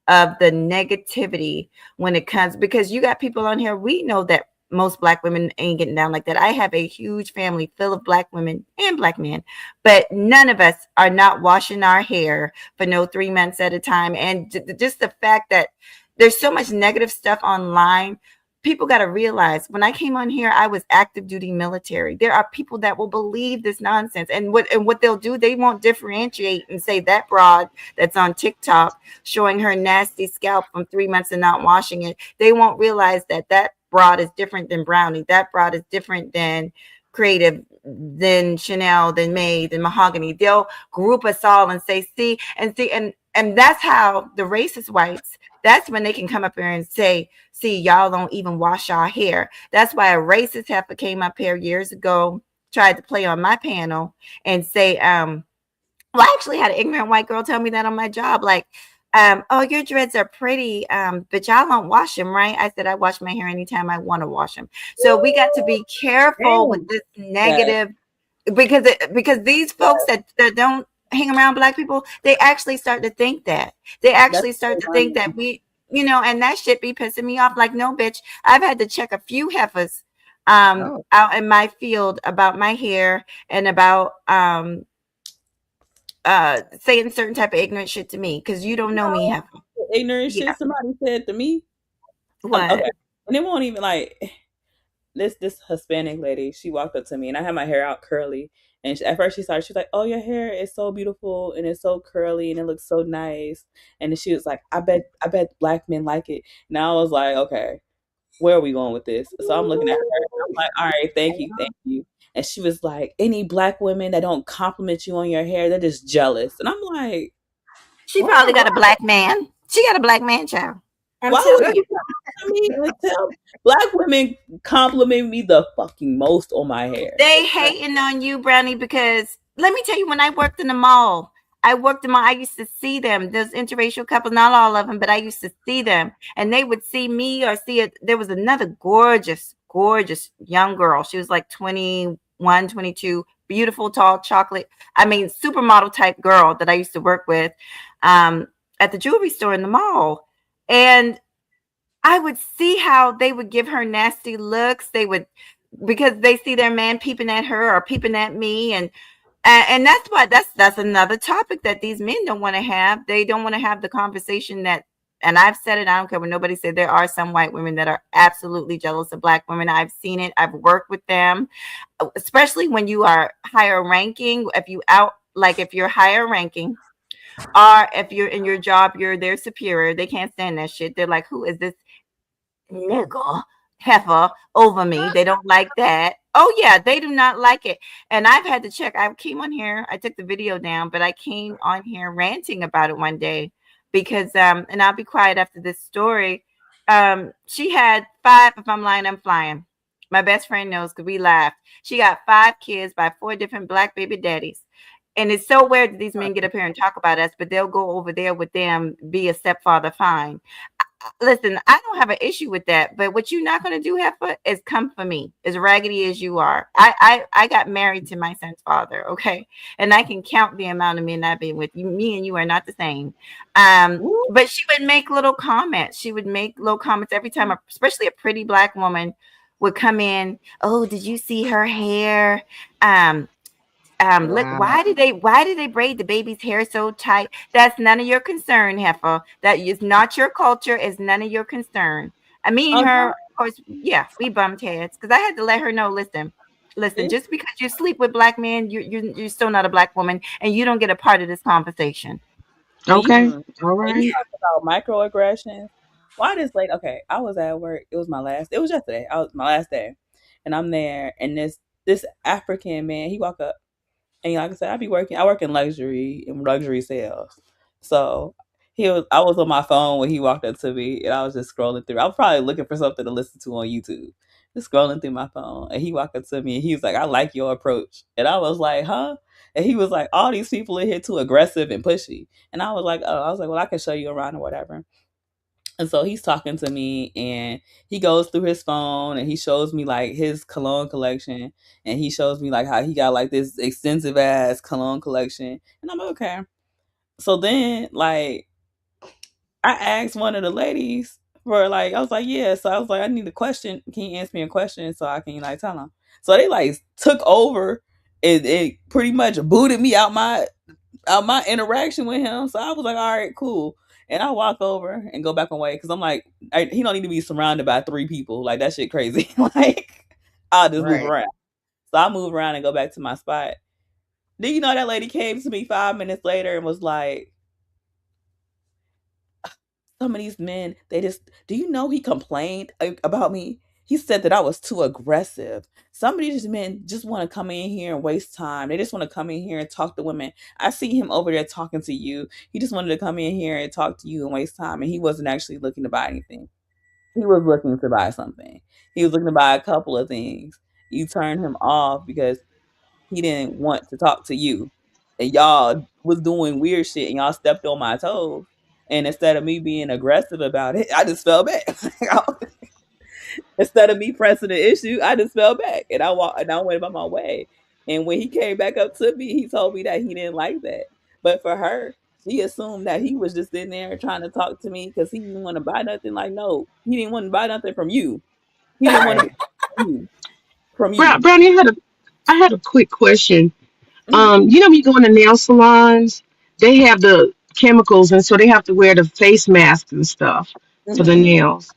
of the negativity when it comes, because you got people on here. We know that most Black women ain't getting down like that. I have a huge family full of Black women and Black men, but none of us are not washing our hair for no 3 months at a time. And just the fact that there's so much negative stuff online. People got to realize when I came on here, I was active duty military. There are people that will believe this nonsense. And what they'll do, they won't differentiate and say that broad that's on TikTok showing her nasty scalp from 3 months and not washing it. They won't realize that broad is different than Brownie. That broad is different than Kreative, than Chanel, than May, than Mahogany. They'll group us all and say, see, and that's how the racist whites, that's when they can come up here and say, see, y'all don't even wash our hair. That's why a racist heifer came up here years ago, tried to play on my panel and say, well, I actually had an ignorant white girl tell me that on my job, like, oh, your dreads are pretty, but y'all don't wash them, right? I said, I wash my hair anytime I want to wash them. So we got to be careful with this negative, because these folks that don't hang around Black people, they actually start to think that. They actually start to think that we, and that shit be pissing me off. Like, no, bitch, I've had to check a few heifers out in my field about my hair and about saying certain type of ignorant shit to me because you don't know me, heifer. Ignorant shit somebody said to me. What? Okay. And it won't even like this Hispanic lady. She walked up to me and I had my hair out curly. And at first she was like, "Oh, your hair is so beautiful and it's so curly and it looks so nice." And then she was like, I bet Black men like it." And I was like, okay, where are we going with this? So I'm looking at her. And I'm like, all right, thank you. And she was like, any Black women that don't compliment you on your hair, they're just jealous. And I'm like, she probably got a Black man. She got a Black man, child. I'm why telling would you. you tell Black women compliment me the fucking most on my hair? They hating on you, Brownie, because let me tell you, when I worked in the mall, I used to see them. Those interracial couples, not all of them, but I used to see them. And they would see me or see it. There was another gorgeous, gorgeous young girl. She was like 21, 22, beautiful, tall, chocolate. I mean, supermodel type girl that I used to work with at the jewelry store in the mall. And I would see how they would give her nasty looks. They would, because they see their man peeping at her or peeping at me. And And that's why that's another topic that these men don't want to have. They don't want to have the conversation that, and I've said it, I don't care what nobody said, there are some white women that are absolutely jealous of black women. I've seen it, I've worked with them, especially when you are higher ranking. If you're higher ranking, or if you're in your job, you're their superior, they can't stand that shit. They're like, who is this nigga heifer over me? They don't like that. Oh yeah, they do not like it. And I've had to check. I came on here, I took the video down, but I came on here ranting about it one day because and I'll be quiet after this story. She had 5, if I'm lying, I'm flying. My best friend knows because we laughed. She got 5 kids by 4 different black baby daddies. And it's so weird that these men get up here and talk about us, but they'll go over there with them, be a stepfather, fine. Listen, I don't have an issue with that, but what you're not going to do, Heifer, is come for me, as raggedy as you are. I got married to my son's father, okay, and I can count the amount of men I've been with. Me and you are not the same. But she would make little comments. She would make little comments every time, especially a pretty black woman would come in. Oh, did you see her hair? Look, Wow. why did they braid the baby's hair so tight? That's none of your concern, Heifer. That is not your culture. It's none of your concern. I mean, her, of course, yeah, we bumped heads because I had to let her know. Listen, just because you sleep with black men, you're still not a black woman, and you don't get a part of this conversation. Okay. All When you right. talk about microaggressions, why this lady? Okay, I was at work. It was my last. It was yesterday. I was my last day, and I'm there, and this African man, he walk up, and like I said, I work in luxury sales. So I was on my phone when he walked up to me, and I was just scrolling through. I was probably looking for something to listen to on YouTube. Just scrolling through my phone, and he walked up to me, and he was like, "I like your approach," and I was like, "Huh?" And he was like, "All these people in here too aggressive and pushy," and I was like, "Oh," I was like, "Well, I can show you around or whatever." And so he's talking to me and he goes through his phone and he shows me like his cologne collection and he shows me like how he got like this extensive ass cologne collection. And I'm like, okay. So then like I asked one of the ladies for like, I was like, yeah. So I was like, I need a question. Can you answer me a question so I can like tell them? So they like took over and it pretty much booted me out my interaction with him. So I was like, all right, cool. And I walk over and go back away because I'm like, he don't need to be surrounded by 3 people. Like that shit crazy. Like I'll just move Right. around. So I move around and go back to my spot. Then you know that lady came to me 5 minutes later and was like, some of these men, they just, do you know he complained about me? He said that I was too aggressive. Some of these men just want to come in here and waste time. They just want to come in here and talk to women. I see him over there talking to you. He just wanted to come in here and talk to you and waste time. And he wasn't actually looking to buy anything. He was looking to buy something. He was looking to buy a couple of things. You turned him off because he didn't want to talk to you. And y'all was doing weird shit and y'all stepped on my toes. And instead of me being aggressive about it, I just fell back. Instead of me pressing the issue, I just fell back and I went about my way. And when he came back up to me, he told me that he didn't like that. But for her, she assumed that he was just in there trying to talk to me because he didn't want to buy nothing. Like, no, he didn't want to buy nothing from you. He didn't want to Right. buy you from you. Brownie, I had a quick question. Mhm, You know, when you go in the nail salons, they have the chemicals, and so they have to wear the face masks and stuff for the mhm. nails.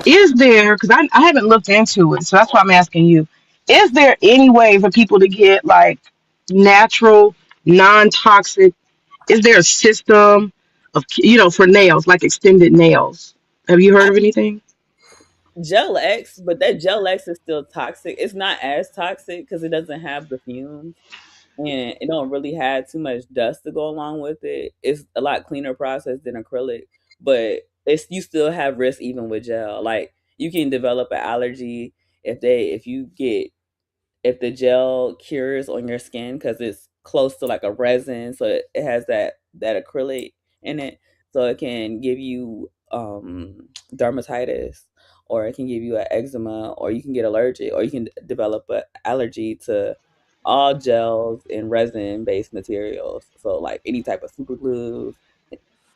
Is there, because I haven't looked into it, so that's why I'm asking you, is there any way for people to get like natural, non-toxic? Is there a system of, for nails, like extended nails? Have you heard of anything? Gel X, but that Gel X is still toxic. It's not as toxic because it doesn't have the fumes and it don't really have too much dust to go along with it. It's a lot cleaner process than acrylic, but it's you still have risk even with gel. Like you can develop an allergy if you get if the gel cures on your skin because it's close to like a resin, so it has that acrylic in it, so it can give you dermatitis, or it can give you an eczema, or you can get allergic, or you can develop an allergy to all gels and resin based materials. So like any type of super glues.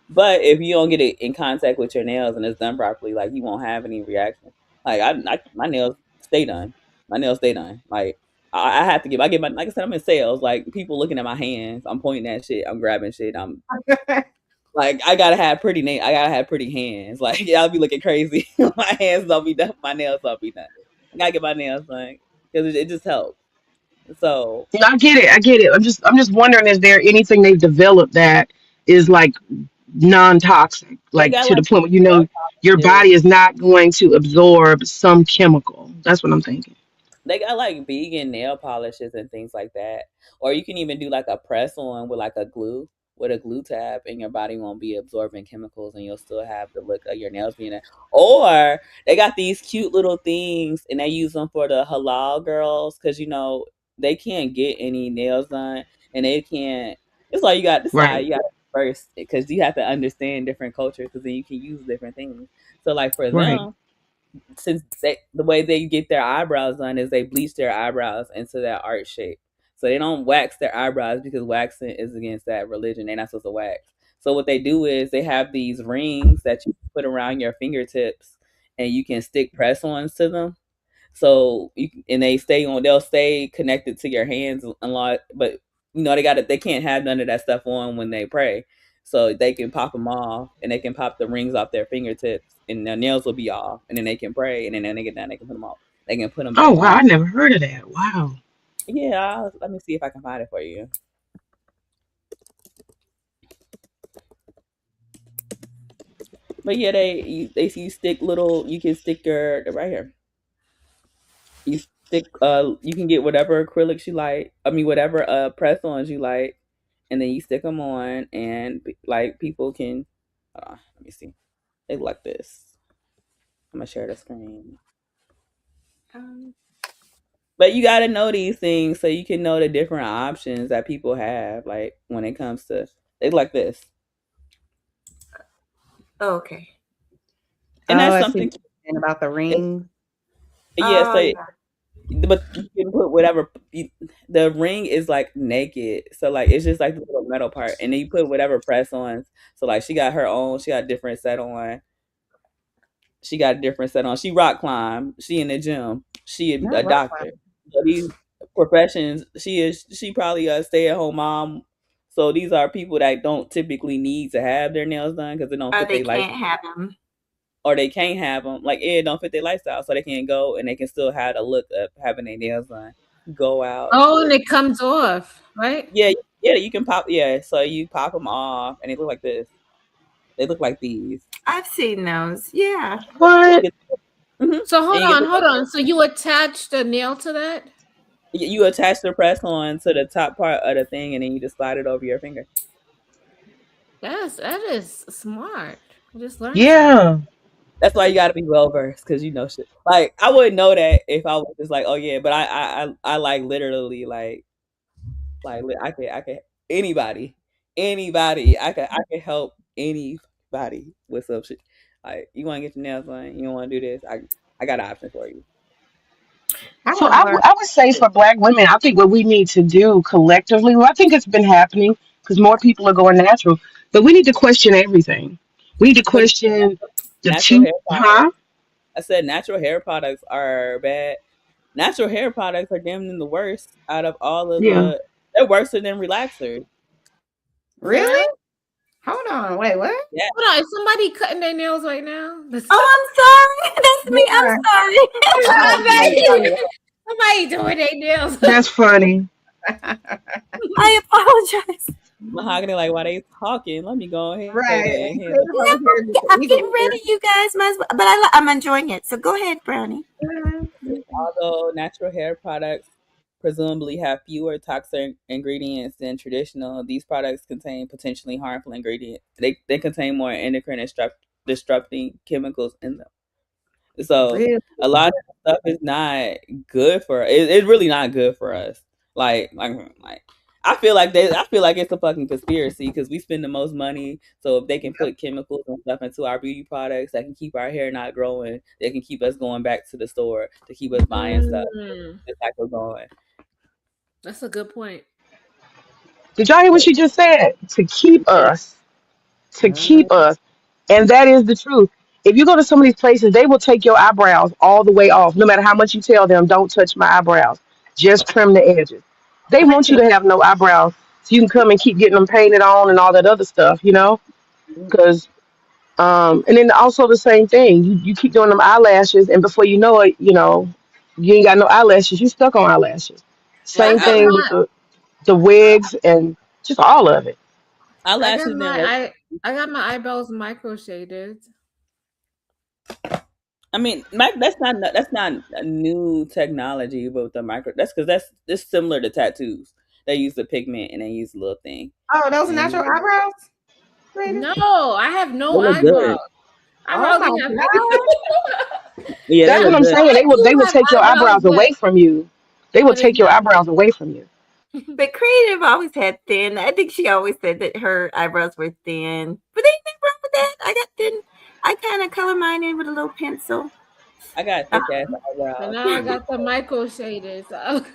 But if you don't get it in contact with your nails and it's done properly, like you won't have any reaction. Like my nails stay done. My nails stay done. Like I have to give. I get my, like I said, I'm in sales. Like people looking at my hands, I'm pointing at shit, I'm grabbing shit. I'm like, I gotta have pretty I gotta have pretty hands. Like y'all be looking crazy. My hands don't be done. My nails don't be done. I gotta get my nails done because it just helps. So No, I get it. I get it. I'm just wondering, is there anything they've developed that is like non-toxic, they like got to the like point where you know your polish. body is not going to absorb some chemical. That's what I'm thinking. They got like vegan nail polishes and things like that. Or you can even do like a press on with like a glue with a glue tab, and your body won't be absorbing chemicals and you'll still have the look of your nails being there. Or they got these cute little things and they use them for the halal girls because you know they can't get any nails done and they can't. It's like you got to decide. Right. You got to first because you have to understand different cultures because then you can use different things. So like for Right. them, since the way they get their eyebrows done is they bleach their eyebrows into that art shape. So they don't wax their eyebrows because waxing is against that religion. They're not supposed to wax. So what they do is they have these rings that you put around your fingertips and you can stick press ons to them. So and they stay on. They'll stay connected to your hands a lot, but you know they can't have none of that stuff on when they pray. So they can pop them off, and they can pop the rings off their fingertips, and their nails will be off, and then they can pray, and then when they get done, they can put them off. They can put them Oh back wow, on. I never heard of that. Wow. Yeah, let me see if I can find it for you. But yeah, you stick little. You can stick your right here. You stick you can get whatever acrylics you like. I mean whatever press-ons you like, and then you stick them on, and like people can let me see. They look like this. I'm gonna share the screen. But you got to know these things so you can know the different options that people have. Like when it comes to they look like this, Okay. and Oh, that's I see something. what you're saying about the It, ring. yeah, Oh so yeah. but you can put whatever the ring is like naked, so like it's just like the little metal part, and then you put whatever press ons. So like she got her own, she got a different set on. She got a different set on. She rock climb. She in the gym. She a Not rock doctor. So these professions, she probably a stay at home mom. So these are people that don't typically need to have their nails done because they don't Or fit they their life, can't have them. or they can't have them. Like it don't fit their lifestyle, so they can go and they can still have the look of having their nails done. Go out. Oh, and it comes off, right? Yeah, yeah, you can pop. Yeah, so you pop them off, and they look like this. They look like these. I've seen those. Yeah. You What? get, and So you get hold on. So you attach the nail to that? you attach the press on to the top part of the thing, and then you just slide it over your finger. That is smart. I just learned something. Yeah. That's why you got to be well versed because you know shit. Like I wouldn't know that if I was just like, oh yeah, but I like literally I could anybody I could help anybody with some shit. Like you want to get your nails done, you don't want to do this. I got an option for you. I So have learned. I would say for Black women, I think what we need to do collectively, well, I think it's been happening because more people are going natural, but we need to question everything. We need to But question the natural two, hair products. huh? I said natural hair products are bad. Natural hair products are damn near the worst out of all of Yeah. they're worse than relaxers. For Really? real? Hold on. Wait, what? Yeah. Hold on. Is somebody cutting their nails right now? Oh, I'm sorry. That's me. I'm Yeah. sorry. Somebody doing their nails. That's funny. I apologize. Mahogany, like while they talking, let me go ahead Right. and Instead handle. of over here just I'm eating getting ready, you guys. Might as well, but I'm enjoying it. So go ahead, Brownie. Although natural hair products presumably have fewer toxic ingredients than traditional, these products contain potentially harmful ingredients. They contain more endocrine disrupting chemicals in them. So Really? a lot of stuff is not good for it's really not good for us. Like I feel like it's a fucking conspiracy because we spend the most money. So if they can put chemicals and stuff into our beauty products that can keep our hair not growing, they can keep us going back to the store to keep us buying stuff. Just like we're going. That's a good point. Did y'all hear what So she just said? To keep yeah, us, to Mhm. keep us. And that is the truth. If you go to some of these places, they will take your eyebrows all the way off, no matter how much you tell them, don't touch my eyebrows. just trim the edges. They want you to have no eyebrows so you can come and keep getting them painted on and all that other stuff, Because and then also the same thing. You keep doing them eyelashes, and before you know it, you ain't got no eyelashes. You stuck on eyelashes. I Same got thing with my the wigs and just all of it. Eyelashes didn't work. I got my eyebrows micro shaded. I mean, that's not a new technology, but with the micro, that's because that's similar to tattoos. They use the pigment and they use a little thing. Oh, those are And natural eyebrows? No, I have they no look eyebrows. good. Oh Eyebrows my don't have God. Yeah, they That's what look I'm good. saying. I They do will have take your eyebrows, eyebrows away from you. They will but it's take your not. eyebrows away from you. But Creative always had thin. I think she always said that her eyebrows were thin. But ain't nothing wrong with that. I got thin. I kind of color mine in with a little pencil. I got thick ass But eyebrows. now I got the micro shaded. So.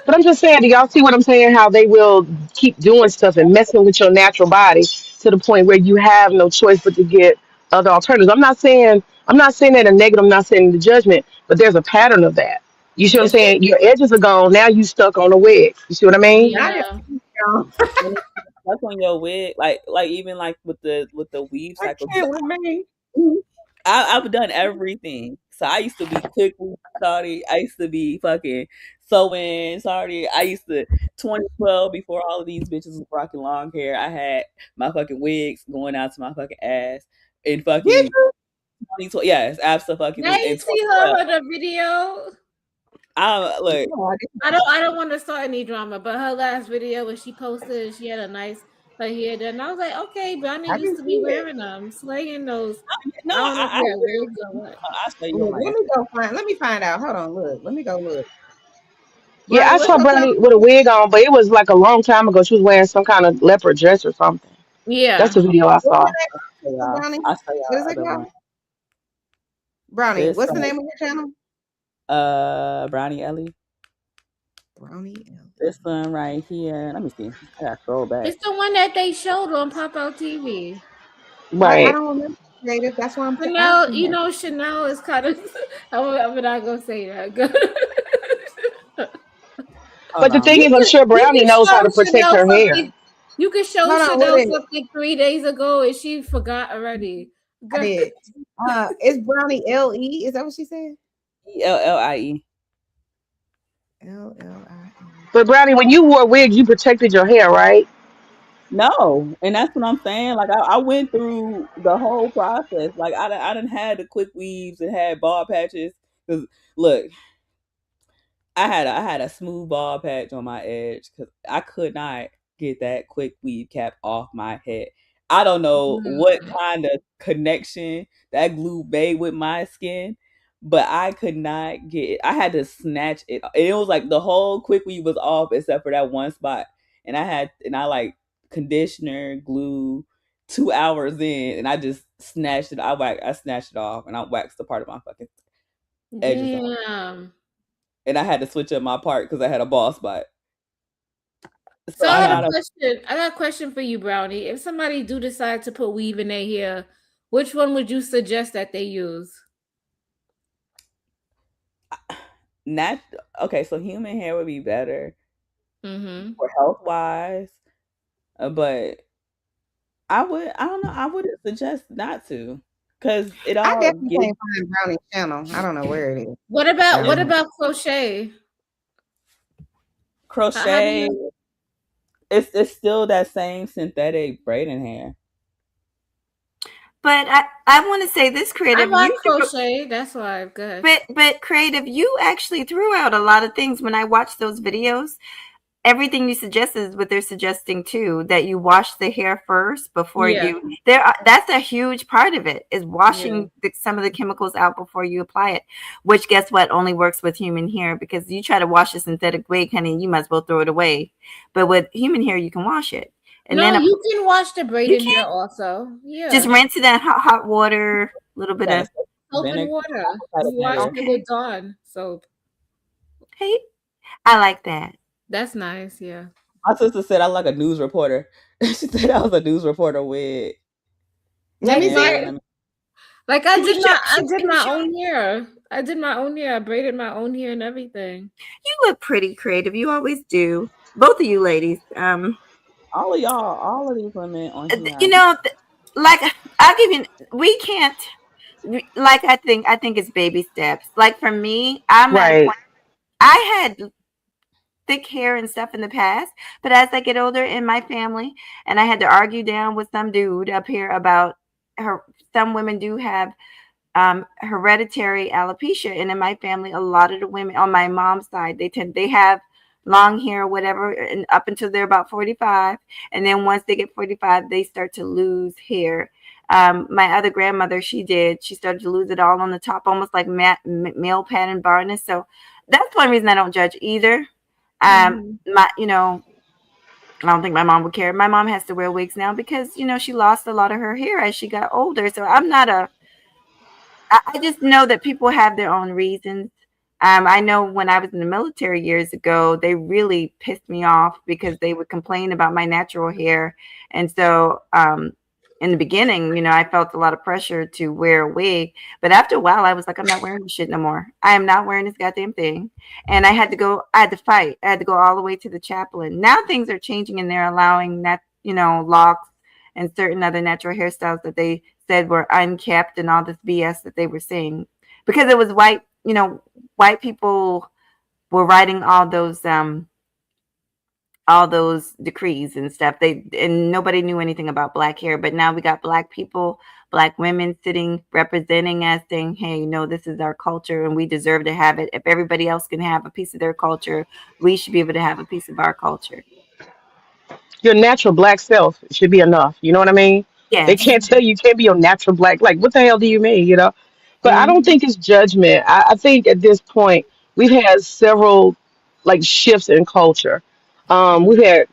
But I'm just saying, do y'all see what I'm saying? How they will keep doing stuff and messing with your natural body to the point where you have no choice but to get other alternatives. I'm not saying that in negative, I'm not saying the judgment, but there's a pattern of that. You see what I'm It's saying? Your edges are gone, now you stuck on a wig. You see what I mean? I Yeah. didn't, when it's stuck on your wig, like even like with the weave I cycle. can't with me. I've done everything. So I used to be quick sorry. I used to be fucking sewing sorry. I used to 2012 before all of these bitches was rocking long hair. I had my fucking wigs going out to my fucking ass in Did fucking you? 2012. Yes, Now absolutely. you In see her 2012. with the video. I look. No, I didn't. I don't want to start any drama, but her last video when she posted, she had a nice her hair done. I was like, okay, Brownie I used didn't to see be it. wearing them, slaying those. No, I don't know if I you had wigs literally. or what. I'll show you on Look, my let me Instagram. go find. Let me find out. Hold on. Look. Let me go look. Yeah, Brownie, I what's saw your Brownie with a channel? wig on, but it was like a long time ago. She was wearing some kind of leopard dress or something. That's Yeah. the video I What's saw. your name? Brownie? I'll show What y'all is it other called? one. Brownie. This What's the name of your channel? Brownie Ellie. Brownie L. This one right here. Let me see. I gotta scroll back. It's the one that they showed on Pop Out TV. I Right. don't remember creative. That's why I'm Chanel, asking you her. know, Chanel is kind of. I'm not gonna say that. Good. Hold But the on. thing is, I'm sure You Brownie can knows how show to protect Chanel her hair. something. You can show Hold on. What Chanel is it? something 3 days ago and she forgot already. I Good. did. It's Brownie LE. Is that what she said? ELLIE. LLIE. But Brownie, when you wore wigs, you protected your hair, right? No, and that's what I'm saying. Like I went through the whole process. Like I done had the quick weaves and had bald patches. Cause look, I had a smooth bald patch on my edge because I could not get that quick weave cap off my head. I don't know what kind of connection that glue made with my skin, but I could not get it. I had to snatch it. And it was like the whole quick weave was off except for that one spot. And I like conditioner, glue, 2 hours in, and I just snatched it. I snatched it off and I waxed the part of my fucking edges off. Damn. And I had to switch up my part because I had a bald spot. So So I I got a got a question. I got a question for you, Brownie. If somebody do decide to put weave in their hair, which one would you suggest that they use? nat. Okay, so human hair would be better Mm-hmm. for health wise, but I don't know. I wouldn't suggest not to because it I all definitely gives can't find Brownie's channel. I don't know where it is. What about it's crochet? How do crochet. you? It's still that same synthetic braiding hair. But I want to say this, I Creative. like crochet. That's why I'm good. But Creative, you actually threw out a lot of things when I watched those videos. Everything you suggested is what they're suggesting too, that you wash the hair first before Yeah. that's a huge part of it, is Yeah. washing some of the chemicals out before you apply it, which guess what, only works with human hair, because you try to wash a synthetic wig, honey, you might as well throw it away. But with human hair, you can wash it. And No, then you can wash the you braided hair can also. just Yeah. rinse it in hot water, a little bit Yeah, of Soap and vinegar, water. apple You wash cider it okay. with Dawn soap. Hey, I like that. That's nice. Yeah. My sister said I like a news reporter. She said I was a news reporter with. Let me Like see. my And like Can you show I did can you my show own hair. I did my own hair. I braided my own hair and everything. You look pretty creative. You always do. Both of you ladies. All of y'all, all of these women on here. You know, like I'll give you. We can't. Like I think it's baby steps. Like for me, I'm at a Right. point. I had thick hair and stuff in the past, but as I get older in my family, and I had to argue down with some dude up here about her. Some women do have hereditary alopecia, and in my family, a lot of the women on my mom's side, they have long hair, whatever, and up until they're about 45, and then once they get 45, they start to lose hair. My other grandmother, she started to lose it all on the top, almost like male pattern baldness. So that's one reason I don't judge either. My, I don't think my mom would care. My mom has to wear wigs now because she lost a lot of her hair as she got older. So I'm not a I just know that people have their own reasons. I know when I was in the military years ago, they really pissed me off because they would complain about my natural hair. And so in the beginning, I felt a lot of pressure to wear a wig. But after a while, I was like, I'm not wearing this shit no more. I am not wearing this goddamn thing. And I had to fight. I had to go all the way to the chaplain. Now things are changing and they're allowing that, locks and certain other natural hairstyles that they said were unkept and all this BS that they were saying because it was white people were writing all those decrees and stuff. And nobody knew anything about black hair, but now we got black people, black women sitting representing us saying, hey, this is our culture and we deserve to have it. If everybody else can have a piece of their culture, we should be able to have a piece of our culture. Your natural black self should be enough. You know what I mean? They Yes. can't tell you can't be your natural black. Like, what the hell do you mean? But I don't Mhm. think it's judgment. I think at this point we've had several like shifts in culture. We've had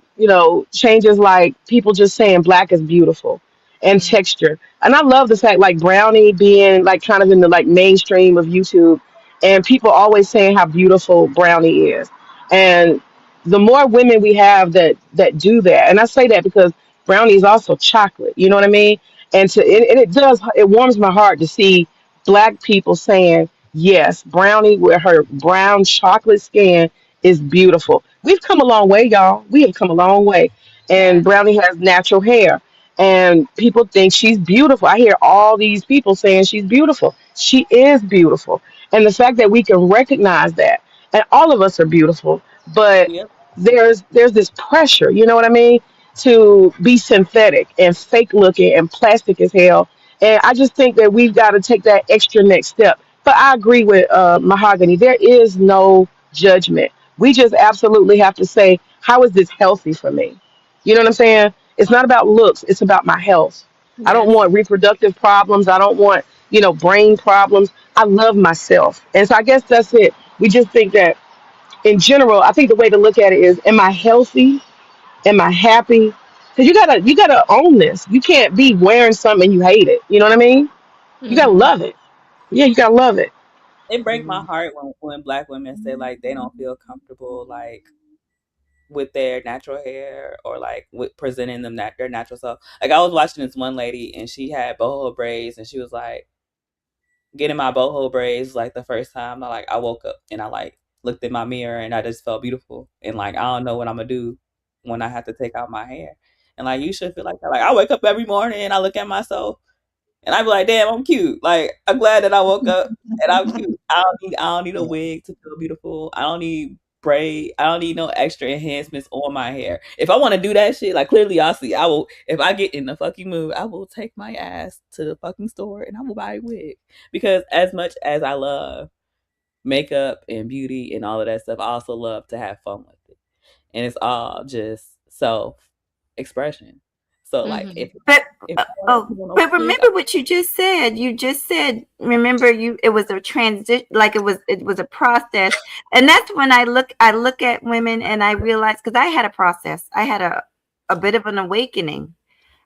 changes like people just saying black is beautiful and texture. And I love the fact like Brownie being like kind of in the like mainstream of YouTube, and people always saying how beautiful Brownie is. And the more women we have that do that, and I say that because Brownie is also chocolate. You know what I mean? And it warms my heart to see black people saying, yes, Brownie with her brown chocolate skin is beautiful. We've come a long way, y'all. We have come a long way. And Brownie has natural hair. And people think she's beautiful. I hear all these people saying she's beautiful. She is beautiful. And the fact that we can recognize that, and all of us are beautiful, but Yep. there's this pressure, you know what I mean, to be synthetic and fake looking and plastic as hell. And I just think that we've got to take that extra next step. But I agree with Mahogany. There is no judgment. We just absolutely have to say, how is this healthy for me? You know what I'm saying? It's not about looks. It's about my health. I don't Yes. want reproductive problems. I don't want, brain problems. I love myself. And so I guess that's it. We just think that in general, I think the way to look at it is, am I healthy? Am I happy? Because you gotta own this. You can't be wearing something and you hate it. You know what I mean? You gotta Mhm. love it. Yeah, you gotta love it. It breaks my heart when black women say like they don't feel comfortable like with their natural hair or like with presenting them their natural self. Like I was watching this one lady and she had boho braids and she was like getting my boho braids like the first time I woke up and I like looked in my mirror and I just felt beautiful and like I don't know what I'm gonna do when I have to take out my hair. And like you should feel like that. Like I wake up every morning and I look at myself and I be like, damn, I'm cute. Like I'm glad that I woke up and I'm cute. I don't need a wig to feel beautiful. I don't need braid. I don't need no extra enhancements on my hair. If I want to do that shit, like clearly I'll see. I will if I get in the fucking mood, I will take my ass to the fucking store and I will buy a wig. Because as much as I love makeup and beauty and all of that stuff, I also love to have fun with it. And it's all just self expression. So like Mhm. if I want to put on a But wig, remember what you just said. You just said, remember it was a transition, like it was a process. And that's when I look at women and I realize, because I had a process. I had a bit of an awakening.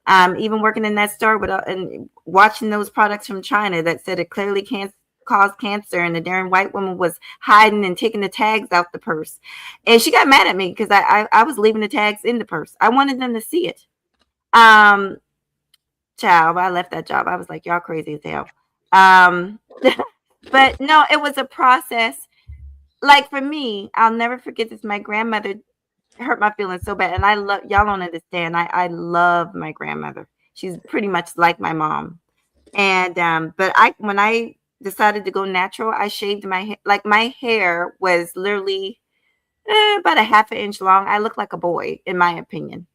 Even working in that store and watching those products from China that said it clearly can't cause cancer, and the darn white woman was hiding and taking the tags out the purse. And she got mad at me because I was leaving the tags in the purse. I wanted them to see it. Um, Child, I left that job. I was like, y'all crazy as hell. Um, But no, it was a process. Like for me, I'll never forget this. My grandmother hurt my feelings so bad, and I love y'all don't understand. I love my grandmother. She's pretty much like my mom. And but I when I decided to go natural, I shaved my hair. Like my hair was literally about a half an inch long. I look like a boy, in my opinion.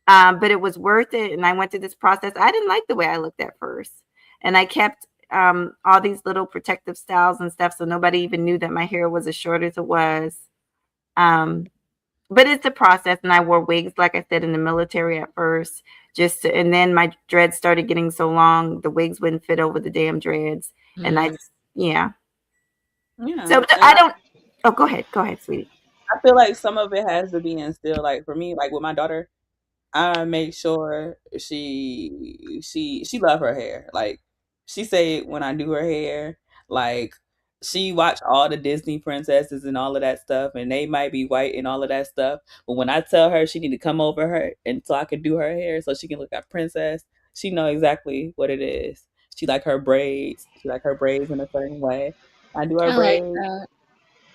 But it was worth it, and I went through this process. I didn't like the way I looked at first, and I kept all these little protective styles and stuff, so nobody even knew that my hair was as short as it was. Um, but it's a process, and I wore wigs, like I said, in the military at first, and then my dreads started getting so long, the wigs wouldn't fit over the damn dreads, and yeah. Yeah. So And I don't. Oh, go ahead, sweetie. I feel like some of it has to be instilled. Like for me, like with my daughter, I make sure she love her hair. Like she say when I do her hair, like she watch all the Disney princesses and all of that stuff, and they might be white and all of that stuff. But when I tell her she need to come over her and so I can do her hair so she can look like princess, she know exactly what it is. She like her braids. She like her braids in a certain way. I do her I like braids, that.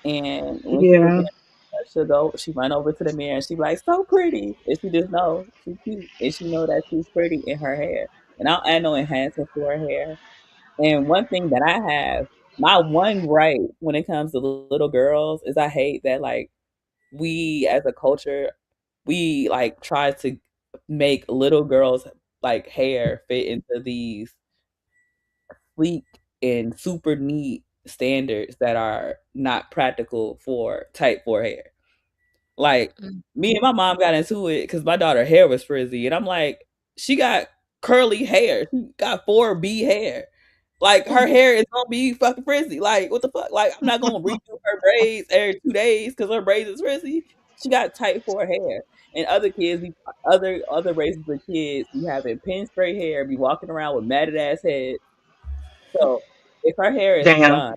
and when she look Yeah. in the mirror, she run over to the mirror and she be like, so pretty. And she just know she's cute. And she know that she's pretty in her hair. And I don't add no enhancement to her hair. And one thing that I have, my one gripe when it comes to little girls is I hate that like we as a culture, we like try to make little girls like hair fit into these sleek and super neat standards that are not practical for type 4 hair. Like me and my mom got into it because my daughter hair was frizzy, and I'm like, she got curly hair. She got 4B hair. Like her hair is gonna be fucking frizzy. Like what the fuck? Like I'm not gonna redo her braids every 2 days because her braids is frizzy. She got type 4 hair, and other kids, other races of kids, be having pin straight hair, be walking around with matted ass heads. So if her hair is Damn. done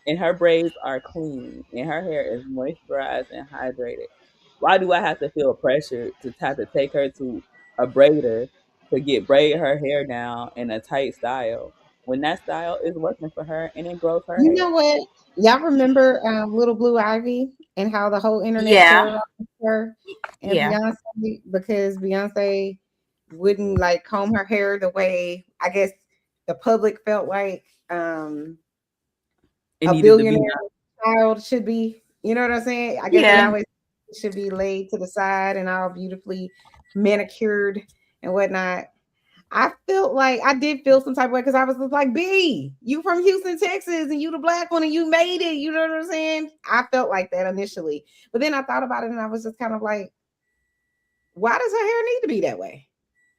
and her braids are clean and her hair is moisturized and hydrated, why do I have to feel pressure to have to take her to a braider to get braid her hair down in a tight style when that style is working for her and it grows her You hair? know what? Y'all remember Little Blue Ivy and how the whole internet Yeah, terrorized her and yeah. Beyonce because Beyonce wouldn't like comb her hair the way I guess the public felt like It a needed to be billionaire child should be. You know what I'm saying? I guess they Yeah. always should be laid to the side and all beautifully manicured and whatnot. I felt like I did feel some type of way because I was just like, B, you from Houston, Texas, and you the black one and you made it. You know what I'm saying? I felt like that initially. But then I thought about it and I was just kind of like, why does her hair need to be that way?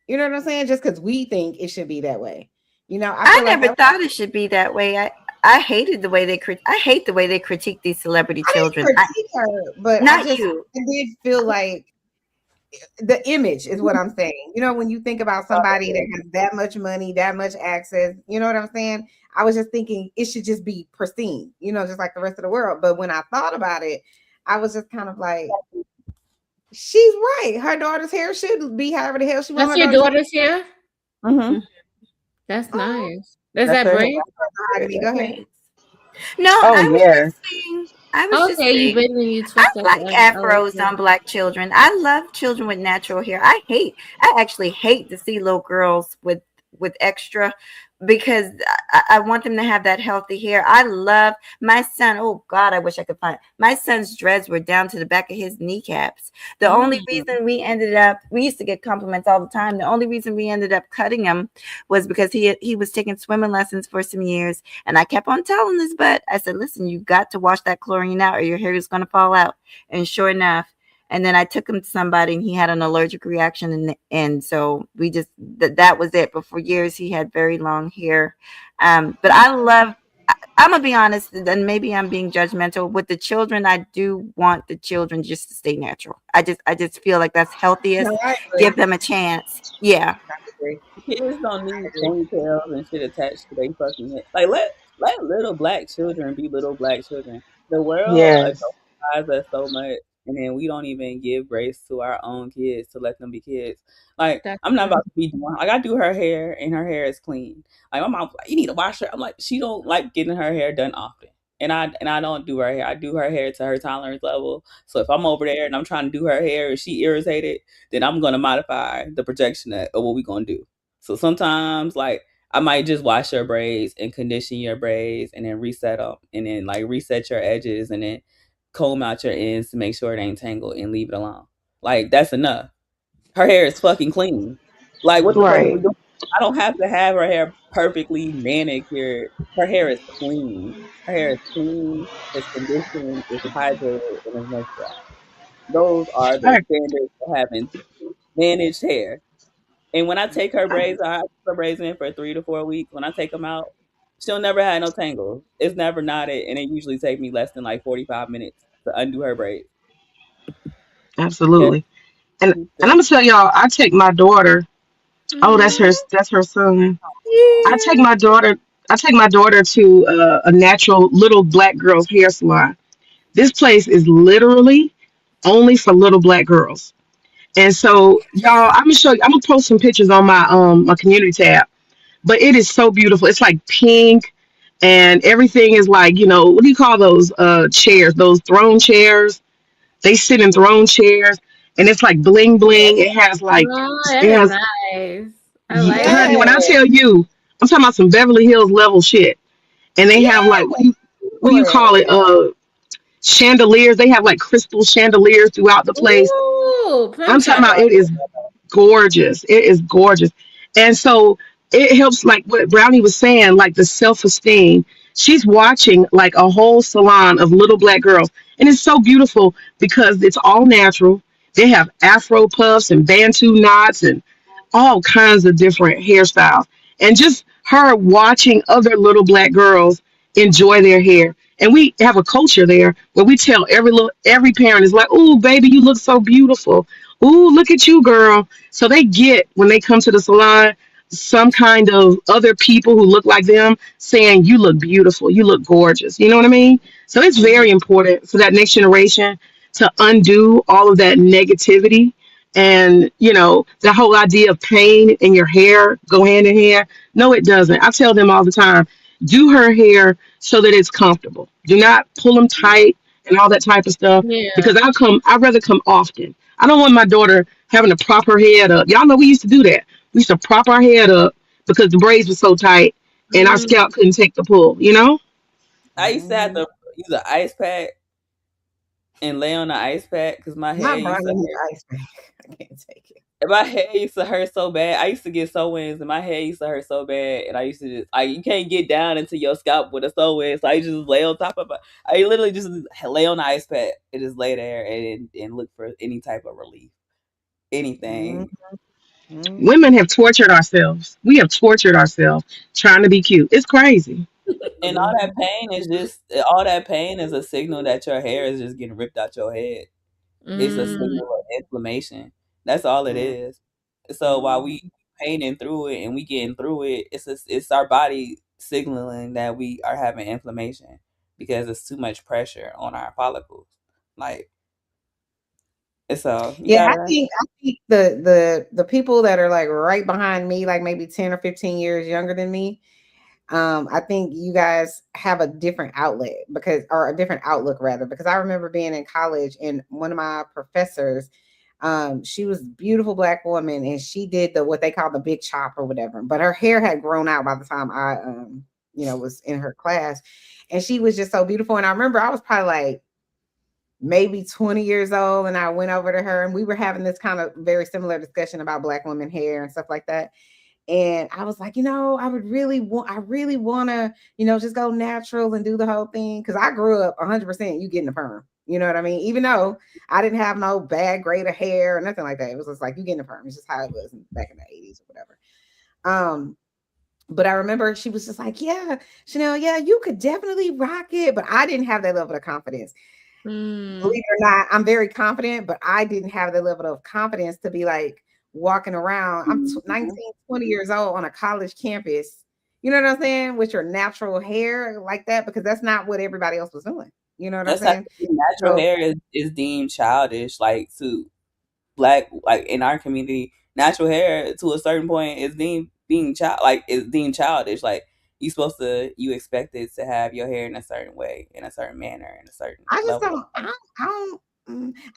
You know what I'm saying? Just because we think it should be that way. You know, I I feel like never that thought it should be that way. I hated the way I hate the way they critique these celebrity I didn't children. critique her, but Not you. I did feel like the image is what I'm saying. You know, when you think about somebody that has that much money, that much access, you know what I'm saying? I was just thinking it should just be pristine, you know, just like the rest of the world. But when I thought about it, I was just kind of like, she's right. Her daughter's hair should be however the hell she want That's her your daughter's hair. daughter's hair? Mm-hmm. That's Oh, nice. Is That's that her hair. braid? Mahogany, go ahead. No, Oh I was yeah. just saying. I was just Okay, you saying. braided and you I twist at the like end. I like afros it. on black children. I love children with natural hair. I actually hate to see little girls with extra because I want them to have that healthy hair. I love my son. Oh God, I wish I could find it. My son's dreads were down to the back of his kneecaps. The only reason we used to get compliments all the time. The only reason we ended up cutting him was because he was taking swimming lessons for some years, and I kept on telling this, but I said, listen, you got to wash that chlorine out, or your hair is going to fall out. And sure enough. And then I took him to somebody and he had an allergic reaction. And so we just, that was it. But for years, he had very long hair. But I'm going to be honest, and maybe I'm being judgmental. With the children, I do want the children just to stay natural. I just feel like that's healthiest. No, I Give agree. them a chance. Yeah. I agree. Kids don't I need agree. ponytails and shit attached to their fucking head. Like let little black children be little black children. The world Yes. adultifies us so much. And then we don't even give grace to our own kids to let them be kids. Like, That's I'm not true. about to be doing, like, I do her hair and her hair is clean. Like, my mom's like, you need to wash her. I'm like, she don't like getting her hair done often. And I don't do her hair. I do her hair to her tolerance level. So if I'm over there and I'm trying to do her hair and she irritated, then I'm gonna modify the projection of what we gonna do. So sometimes, like, I might just wash your braids and condition your braids and then reset them and then like reset your edges and then comb out your ends to make sure it ain't tangled and leave it alone. Like, that's enough. Her hair is fucking clean. Like, what the fuck are we Right. doing? I don't have to have her hair perfectly manicured. Her hair is clean. Her hair is clean. It's conditioned. It's hydrated and it's moisturized. Those are the I, standards for having managed hair. And when I take her braids out, I keep her braids in for 3 to 4 weeks. When I take them out, she'll never have no tangles. It's never knotted, and it usually take me less than like 45 minutes to undo her braids. Yeah, absolutely. And keep I'm them. gonna tell y'all, I take my daughter. Oh, that's Mm-hmm. her. That's her son. I take Yeah. my daughter. I take my daughter to a natural little black girl's hair salon. This place is literally only for little black girls. And so, y'all, I'm gonna show you. I'm gonna post some pictures on my community tab. But it is so beautiful. It's like pink, and everything is like, what do you call those chairs? Those throne chairs. They sit in throne chairs, and it's like bling bling. It has like Oh, it that is has, nice. I like honey. that. When I tell you, I'm talking about some Beverly Hills level shit. And they have like what do you call it? Chandeliers. They have like crystal chandeliers throughout the place. Ooh, I'm talking princess. about it is gorgeous. It is gorgeous. And so it helps, like what Brownie was saying, like the self-esteem. She's watching like a whole salon of little black girls. And it's so beautiful because it's all natural. They have afro puffs and bantu knots and all kinds of different hairstyles. And just her watching other little black girls enjoy their hair. And we have a culture there where we tell every parent is like, "Oh, baby, you look so beautiful. Ooh, look at you, girl." So they get when they come to the salon some kind of other people who look like them saying, "You look beautiful. You look gorgeous." You know what I mean? So it's very important for that next generation to undo all of that negativity and the whole idea of pain in your hair go hand in hand. No, it doesn't. I tell them all the time, do her hair so that it's comfortable. Do not pull them tight and all that type of stuff Yeah. because I'd rather come often. I don't want my daughter having to prop her head up. Y'all know we used to do that. We used to prop our head up because the braids were so tight and our Mm. scalp couldn't take the pull. I used to have to use an ice pack and lay on the ice pack because my hair Not used to Brian hurt. ice pack. I can't take it. And my hair used to hurt so bad. I used to get sew-ins, and my hair used to hurt so bad. And I used to just like you can't get down into your scalp with a sew-in, so I just lay on top of it. I literally just lay on the ice pack and just lay there and look for any type of relief, anything. Women have tortured ourselves. We have tortured ourselves trying to be cute. It's crazy. And all that pain is a signal that your hair is just getting ripped out your head. It's a Mm. signal of inflammation. That's all it is. So while we painting through it and we getting through it, it's our body signaling that we are having inflammation because it's too much pressure on our follicles. Like, so you Yeah, I gotta. think I think the people that are like right behind me, like maybe 10 or 15 years younger than me, I think you guys have a different outlet or a different outlook rather, because I remember being in college and one of my professors, she was a beautiful black woman and she did what they call the big chop or whatever, but her hair had grown out by the time I, was in her class, and she was just so beautiful. And I remember I was probably like maybe 20 years old, and I went over to her and we were having this kind of very similar discussion about black women hair and stuff like that. And I was like, I really want to, just go natural and do the whole thing. Cause I grew up 100% you getting a perm. You know what I mean? Even though I didn't have no bad grade of hair or nothing like that. It was just like you getting a perm. It's just how it was back in the 80s or whatever. But I remember she was just like, yeah, Chanel, yeah, you could definitely rock it. But I didn't have that level of confidence. Mm. Believe it or not, I'm very confident, but I didn't have the level of confidence to be like walking around. I'm 19, 20 years old on a college campus. You know what I'm saying? With your natural hair like that, because that's not what everybody else was doing. You know what I'm That's how saying? natural So hair is deemed childish, like to black, like in our community, natural hair to a certain point is deemed being child, like is deemed childish. Like you expected to have your hair in a certain way, in a certain manner, in a certain I just level. don't.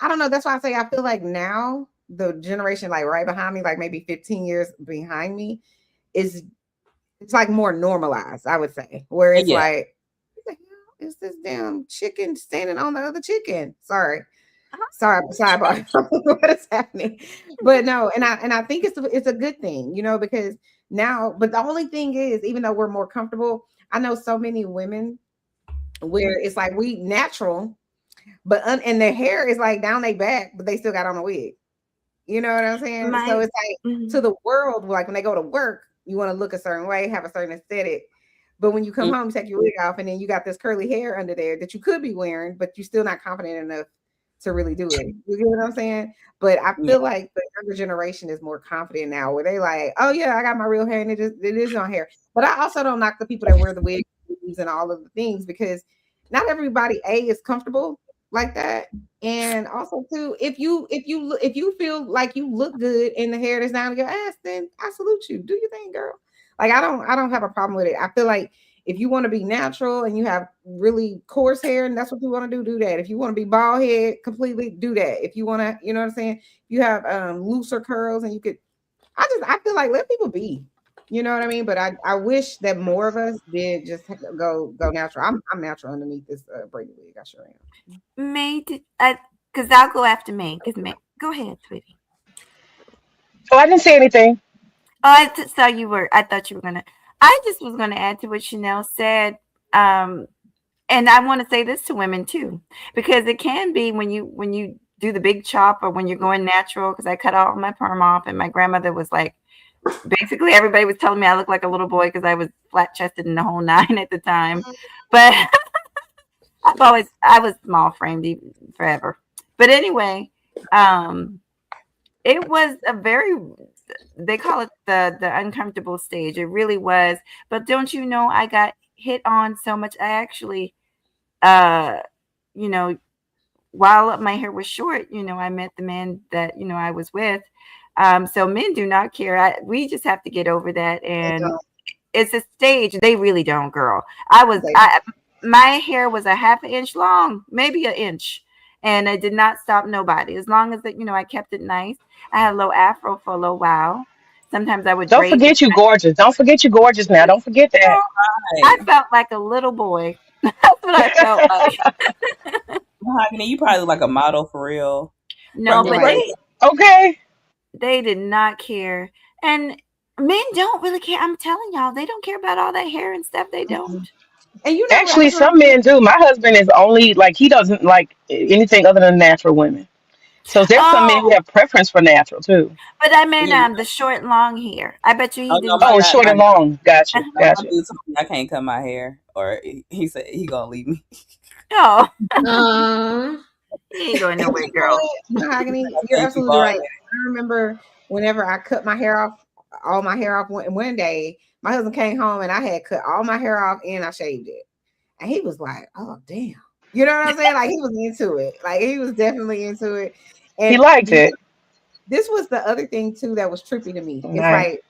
I don't know. That's why I say I feel like now the generation like right behind me, like maybe 15 years behind me, is it's like more normalized. I would say where it's Yeah. like, what the hell is this damn chicken standing on the other chicken? Sorry, sidebar. What is happening? But no, and I think it's a good thing, because now. But the only thing is, even though we're more comfortable, I know so many women where it's like we natural, but and their hair is like down their back, but they still got on a wig. You know what I'm saying? So My it's like to the world, like when they go to work, you want to look a certain way, have a certain aesthetic. But when you come home, you take your wig off, and then you got this curly hair under there that you could be wearing, but you're still not confident enough to really do it. You get what I'm saying? But I Yeah. feel like the younger generation is more confident now, where they like, oh yeah, I got my real hair, and it is on hair. But I also don't knock the people that wear the wigs and all of the things, because not everybody is comfortable like that. And also too, if you feel like you look good in the hair that's down your ass, then I salute you. Do your thing, girl. Like I don't have a problem with it. I feel like if you want to be natural and you have really coarse hair and that's what you want to do that. If you want to be bald head completely, do that. If you want to, you know what I'm saying? If you have looser curls and you could, I feel like let people be. You know what I mean? But I wish that more of us did just go natural. I'm natural underneath this braided wig. I sure am. May, because I'll go after May. Because May, go ahead, sweetie. Oh, I didn't say anything. Oh, I saw you were. I thought you were gonna. I just was gonna add to what Chanel said. Um, and I want to say this to women too, because it can be when you do the big chop or when you're going natural. Because I cut all my perm off, and my grandmother was like, basically everybody was telling me I looked like a little boy because I was flat chested and the whole nine at the time. But I was small framed forever. But anyway, it was a very, they call it the uncomfortable stage. It really was. But don't you know, I got hit on so much. I actually, uh, you know, while my hair was short, I met the man that, I was with. So men do not care. We just have to get over that. And it's a stage. They really don't, girl. My hair was a half an inch long, maybe an inch. And I did not stop nobody. As long as that, I kept it nice. I had a little afro for a little while. Sometimes I would Don't braid it. forget you gorgeous. Don't forget you gorgeous now. Don't forget that. I felt like a little boy. That's what I felt like. Mahogany, you probably look like a model for real. No, but Okay. they did not care. And men don't really care. I'm telling y'all, they don't care about all that hair and stuff. They don't. And Actually, some men do. My husband is only like he doesn't like anything other than natural women. So there's some men who Oh, have preference for natural too. but I meant Yeah. the short and long hair. I bet you he Oh no, didn't my care. Oh, God, short and long. Gotcha. my Gotcha. dude told me I can't cut my hair, or he said he gonna leave me. No, Um, he ain't going nowhere, You know girl. what, Mahogany, I you're can't keep absolutely all right. I remember whenever I cut my hair off, all my hair off one day, my husband came home and I had cut all my hair off and I shaved it. And he was like, oh, damn. You know what I'm saying? Like he was into it. Like he was definitely into it. He And liked it. this was the other thing too that was trippy to me. It's Nice. like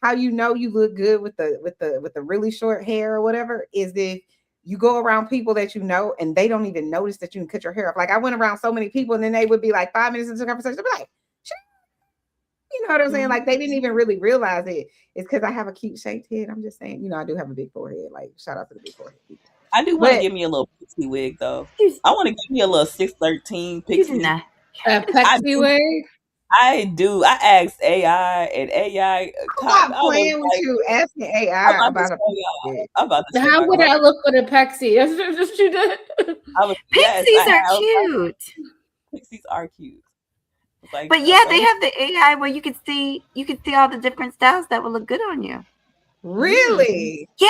how you know you look good with the really short hair or whatever is if you go around people that you know and they don't even notice that you can cut your hair off. Like I went around so many people and then they would be like 5 minutes into the conversation, they'd be like, you know what I'm saying? Like they didn't even really realize it. It's because I have a cute shaped head. I'm just saying, I do have a big forehead. Like shout out to the big forehead people. I do want to But give me a little pixie wig though. I want to give me a little 613 You pixie. did not. a I pexy do. wig. I do. I asked AI, and AI. I'm not I was playing with like, you asking I'm AI about to about a show y'all. wig. I'm about to show How y'all. would I look with a pexy? That's what you did. I was yes. Pixies are I was like, cute. pixies are cute. It's like But yeah, they okay. have the AI where you can see all the different styles that will look good on you. Really? Yeah.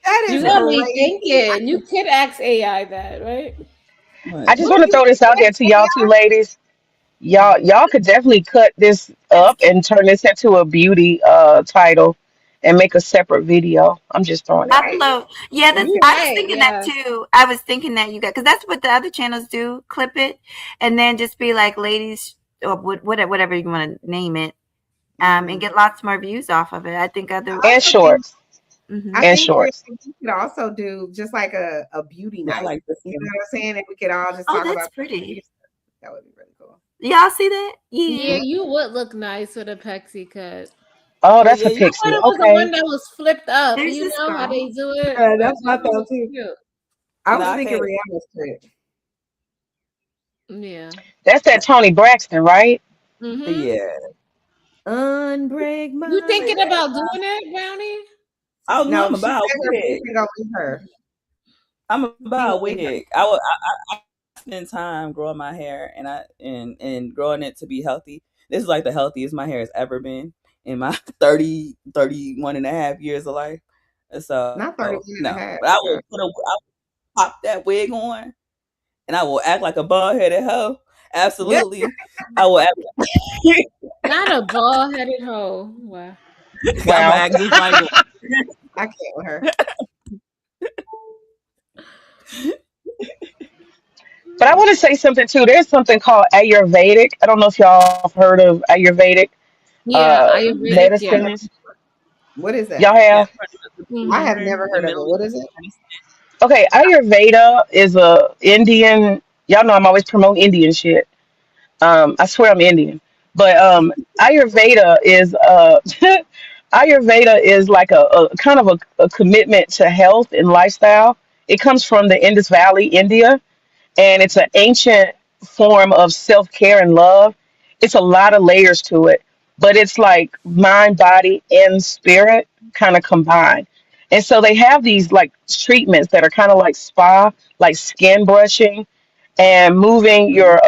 That You is got me crazy. thinking. You could ask AI that, right? I just want to throw this out there to y'all two ladies. Y'all could definitely cut this up and turn this into a beauty title and make a separate video. I'm just throwing that out there. Upload. Yeah, that's, You're I was right. thinking that Yeah. too. I was thinking that you got, because that's what the other channels do. Clip it, and then just be like ladies or whatever you want to name it, and get lots more views off of it. I think other I And also think shorts. I And think shorts. we could also do just like a beauty Yeah, I night. like this You one. know what I'm saying? And we could all just Oh, talk that's about pretty. that would be really cool. Y'all see that? Yeah, Yeah. you would look nice with a pexi cut. Oh, Oh that's yeah, a you I thought pixie. it was the one Okay. that was flipped up. There's You this know how girl. they do it? Yeah, But that's my that one thought was too. cute. I no, was I thinking can't. Rihanna's clip. Yeah. That's that Tony Braxton, right? Mm-hmm. Yeah. Unbreak You my thinking about doing it, Brownie? I'm No, she about said her wig. boyfriend gonna leave her. I'm He gonna about leave her. wig. I spend time growing my hair and growing it to be healthy. This is like the healthiest my hair has ever been in my 31 and a half years of life. So Not 31 and a no, half. but I will pop that wig on and I will act like a bald headed hoe. Yeah. Absolutely, I will act. Not a bald headed hoe. Wow. I'm gonna Wow. act just like one. I can't with her. But I want to say something too. There's something called Ayurvedic. I don't know if y'all have heard of Ayurvedic Yeah, Ayurvedic, yeah. medicines. What is Y'all that? Yeah, have? I Mm-hmm. have never the heard of it. Middle What is it? East. Okay, Ayurveda is a Indian. Y'all know I'm always promoting Indian shit. I swear I'm Indian, but Ayurveda is Ayurveda is like a kind of a commitment to health and lifestyle. It comes from the Indus Valley, India, and it's an ancient form of self-care and love. It's a lot of layers to it, but it's like mind, body, and spirit kind of combined. And so they have these like treatments that are kind of like spa, like skin brushing and moving your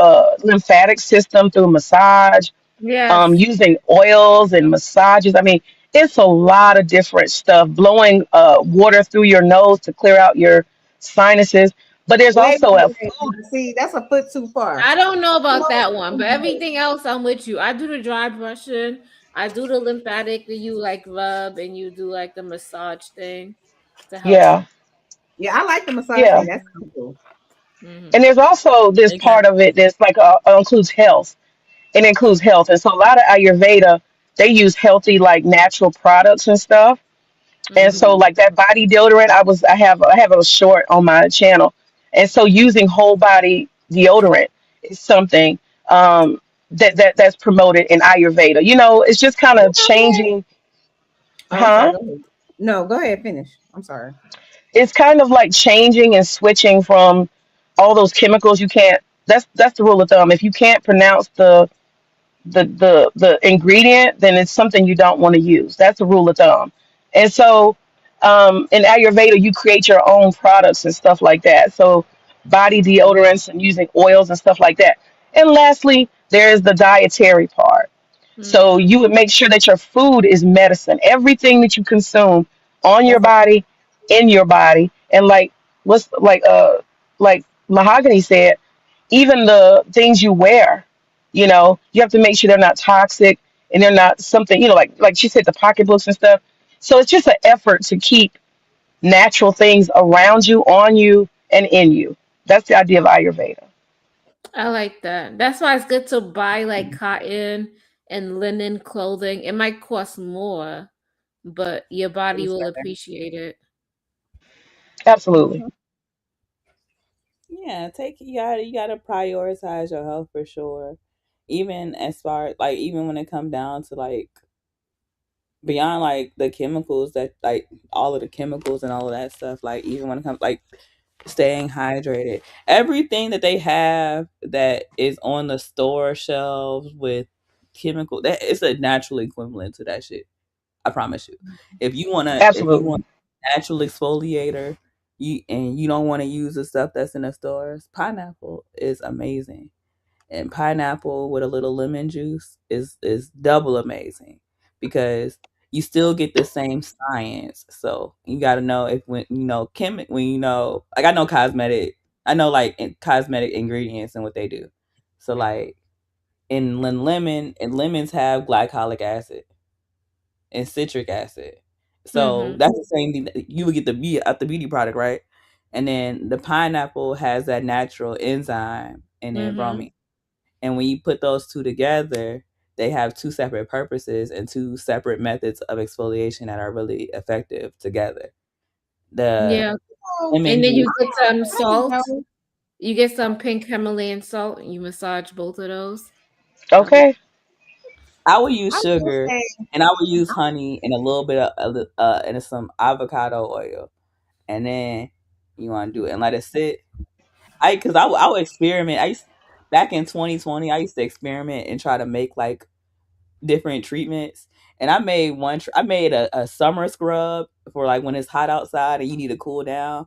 lymphatic system through massage, Yes. using oils and massages. I mean, it's a lot of different stuff. Blowing water through your nose to clear out your sinuses. But there's also a Wait. See, that's a foot too far. I don't know about that one, but everything else I'm with you. I do the dry brushing. I do the lymphatic that you like rub and you do like the massage thing to help you. yeah, Yeah, I like the massage yeah. thing. That's cool. Mm-hmm. And there's also this part Exactly. of it that's like includes health. It includes health, and so a lot of Ayurveda they use healthy like natural products and stuff. And so Mm-hmm. like that body deodorant, I have a short on my channel. And so using whole body deodorant is something that's promoted in Ayurveda. You know, it's just kind of changing, Oh, I'm sorry. huh? Go ahead. No, go ahead. Finish. I'm sorry. It's kind of like changing and switching from all those chemicals you can't that's the rule of thumb. If you can't pronounce the ingredient, then it's something you don't want to use. That's a rule of thumb. And so in Ayurveda, you create your own products and stuff like that. So body deodorants and using oils and stuff like that. And lastly, there is the dietary part. So Mm-hmm. you would make sure that your food is medicine. Everything that you consume on your That's a body, in your body, and what's like Mahogany said, even the things you wear, you have to make sure they're not toxic and they're not something, like she said, the pocketbooks and stuff. So it's just an effort to keep natural things around you, on you, and in you. That's the idea of Ayurveda. I like that. That's why it's good to buy like cotton and linen clothing. It might cost more, but your body it's will better. appreciate it. Absolutely. Yeah, you gotta prioritize your health for sure. Even as far like even when it comes down to like beyond like the chemicals that like all of the chemicals and all of that stuff, like even when it comes like staying hydrated. Everything that they have that is on the store shelves with chemical that it's a natural equivalent to that shit. I promise you. If you want Absolutely. natural exfoliator, you don't want to use the stuff that's in the stores, pineapple is amazing. And pineapple with a little lemon juice is double amazing because you still get the same science. So you got to know if when you know chemic when you know like I know like cosmetic ingredients and what they do. So like in lemons have glycolic acid and citric acid. So that's the same thing. You would get the beauty product, right? And then the pineapple has that natural enzyme in their bromine. And when you put those two together, they have two separate purposes and two separate methods of exfoliation that are really effective together. The Yeah. lemon And then you juice. get some salt. You get some pink Himalayan salt and you massage both of those. Okay. I would use I was gonna sugar, say, and I would use honey and a little bit of and some avocado oil, and then you want to do it and let it sit. I would experiment. Back in 2020, I used to experiment and try to make like different treatments. And I made I made a summer scrub for like when it's hot outside and you need to cool down.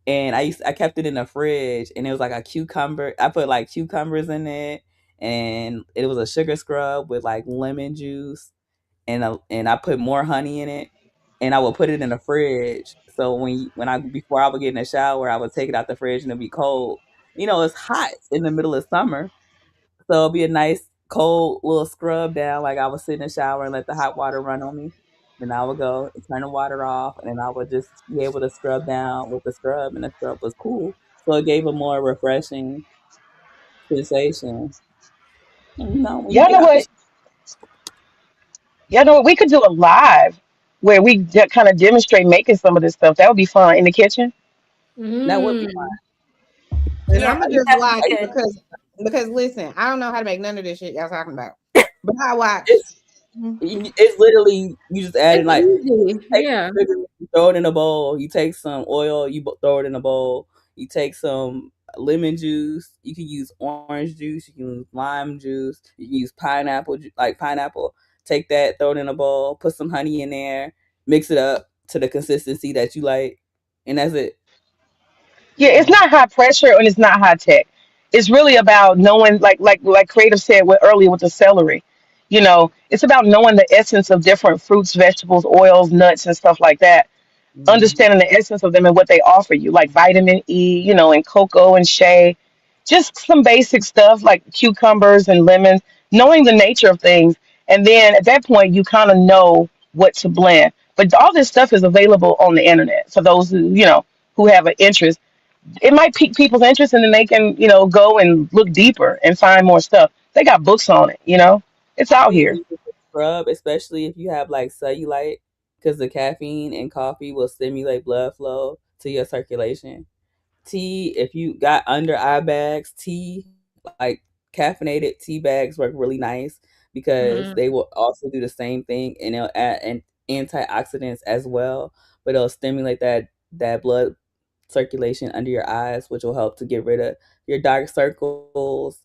And I kept it in the fridge, and it was like a cucumber. I put like cucumbers in it, and it was a sugar scrub with like lemon juice, and I put more honey in it, and I would put it in the fridge. So before I would get in the shower, I would take it out the fridge and it'd be cold. It's hot in the middle of summer, so it'd be a nice cold little scrub down. Like I would sit in the shower and let the hot water run on me. Then I would go and turn the water off, and then I would just be able to scrub down with the scrub, and the scrub was cool. So it gave a more refreshing sensation. And, when you Y'all get know out the what? Y'all know what? We could do a live where we kind of demonstrate making some of this stuff. That would be fun in the kitchen. that would be and Yeah, I'm gonna fun. just that would watch be good. because listen, I don't know how to make none of this shit y'all talking about, but I watch. It's Mhm. it's literally you just add in It's like easy. take Yeah. some sugar, you throw it in a bowl. You take some oil, throw it in a bowl. You take some lemon juice. You can use orange juice. You can use lime juice. You can use like pineapple. Take that, throw it in a bowl. Put some honey in there. Mix it up to the consistency that you like, and that's it. Yeah, it's not high pressure and it's not high tech. It's really about knowing, like Creative said earlier with the celery. It's about knowing the essence of different fruits, vegetables, oils, nuts, and stuff like that. Understanding the essence of them and what they offer you, like vitamin E, and cocoa and shea. Just some basic stuff like cucumbers and lemons. Knowing the nature of things, and then at that point, you kind of know what to blend. But all this stuff is available on the internet for those who have an interest. It might pique people's interest and then they can, go and look deeper and find more stuff. They got books on it. It's out Coffee here. is a good scrub, especially if you have like cellulite, because the caffeine in coffee will stimulate blood flow to your circulation. Tea, if you got under eye bags, like caffeinated tea bags work really nice because they will also do the same thing, and they'll add antioxidants as well, but it'll stimulate that blood circulation under your eyes, which will help to get rid of your dark circles.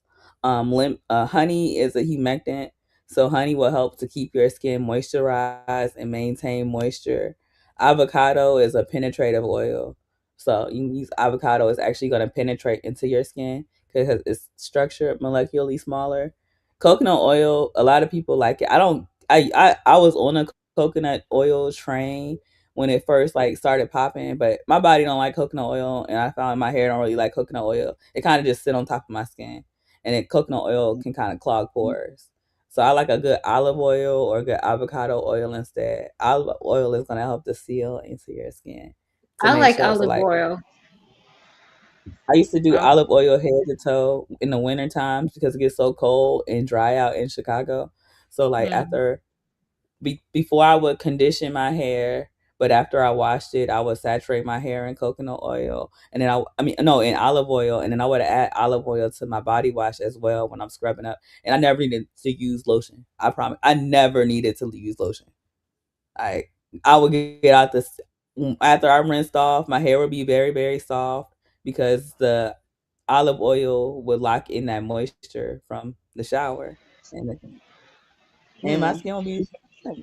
Honey is a humectant, so honey will help to keep your skin moisturized and maintain moisture. Avocado is a penetrative oil, so you use avocado. It's actually going to penetrate into your skin because it's structured molecularly smaller. Coconut oil, a lot of people like it. I don't. I was on a coconut oil train when it first like started popping, but my body don't like coconut oil, and I found my hair don't really like coconut oil. It kind of just sit on top of my skin, and then coconut oil can kind of clog pores. So I like a good olive oil or a good avocado oil instead. Olive oil is gonna help to seal into your skin to I make like sure. So olive like oil. I used to do olive oil head to toe in the winter times because it gets so cold and dry out in Chicago. So like before I would condition my hair, but after I washed it, I would saturate my hair in coconut oil, and then I mean no, in olive oil, and then I would add olive oil to my body wash as well when I'm scrubbing up. And I never needed to use lotion. I promise, I never needed to use lotion. I would get out this after I rinsed off, my hair would be very very soft because the olive oil would lock in that moisture from the shower, and my Hmm. skin will be.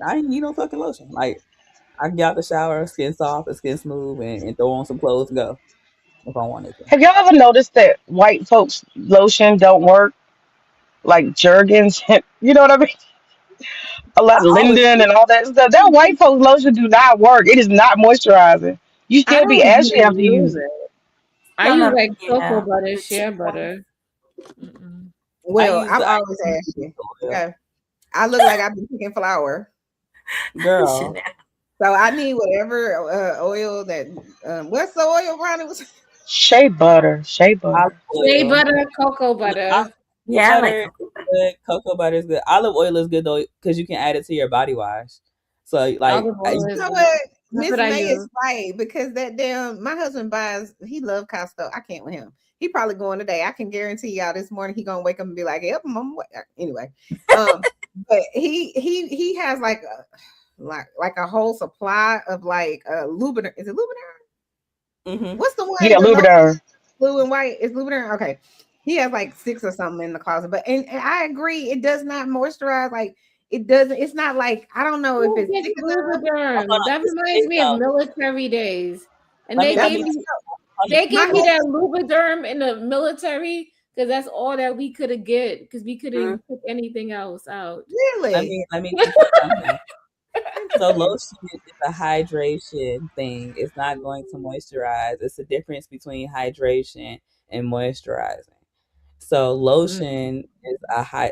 I ain't need no fucking lotion. Like I can get out the shower, skin soft and skin smooth, and throw on some clothes and go if I wanted to. Have y'all ever noticed that white folks lotion don't work? Like Jergens, you know what I mean? A lot I of always Linden and all that stuff. That white folks lotion do not work. It is not moisturizing. You I still be don't ashy even after you use use it. it. I Some use of like cocoa yeah, butter, the cheap shea ones. butter. Mm-mm. Well, I'm I always use ashy. oil. Okay, I look like I've been picking flour. Girl, Chanel. So I need whatever oil that. What's the oil, Ronnie? Shea butter. Shea butter. Shea Oil. butter, cocoa Yeah, butter. shea Yeah, I like butter is good. Cocoa butter is good. Olive oil is good though because you can add it to your body wash. So like, Olive oil You is know good. what? That's Miss what I May is use. right because that damn my husband buys. He love Costco. I can't with him. He probably going today. I can guarantee y'all this morning he gonna wake up and be like, "Yep, I'm on my way." Anyway, but he has like a whole supply of like Lubidar. Is it Lubidar? Mm-hmm. What's the one? Yeah, The low Louboutin. blue and white is Lubidar. Okay, he has like 6 or something in the closet. But and I agree, it does not moisturize. Like it doesn't. It's not like I don't know if Who it's gets thick enough. Hold on, Lubriderm? That just reminds say me of something. military days. And Let they me let gave me me 100% My that husband, Lubriderm in the military because that's all that we could have get because we couldn't pick anything else out. really? let me teach you something. So lotion is a hydration thing. It's not going to moisturize. It's the difference between hydration and moisturizing. So Mm. lotion is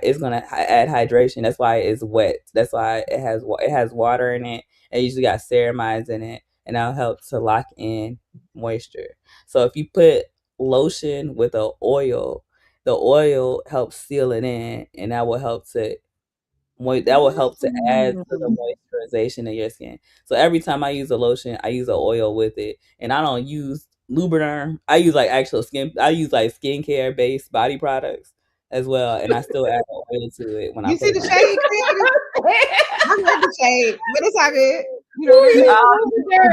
it's gonna add hydration. That's why it's wet. That's why it has water in it. It usually got ceramides in it, and that'll help to lock in moisture. So if you put lotion with the oil helps seal it in, and that will help to that will help to add to the Mm. moisturization of your skin. So every time I use a lotion, I use an oil with it, and I don't use Lubriderm. I use like actual skin. I use like skincare based body products as well, and I still add oil to it when I You put see it the on. shade creative? I heard the shade, but it's all good. You know Who what I'm saying? uses Um,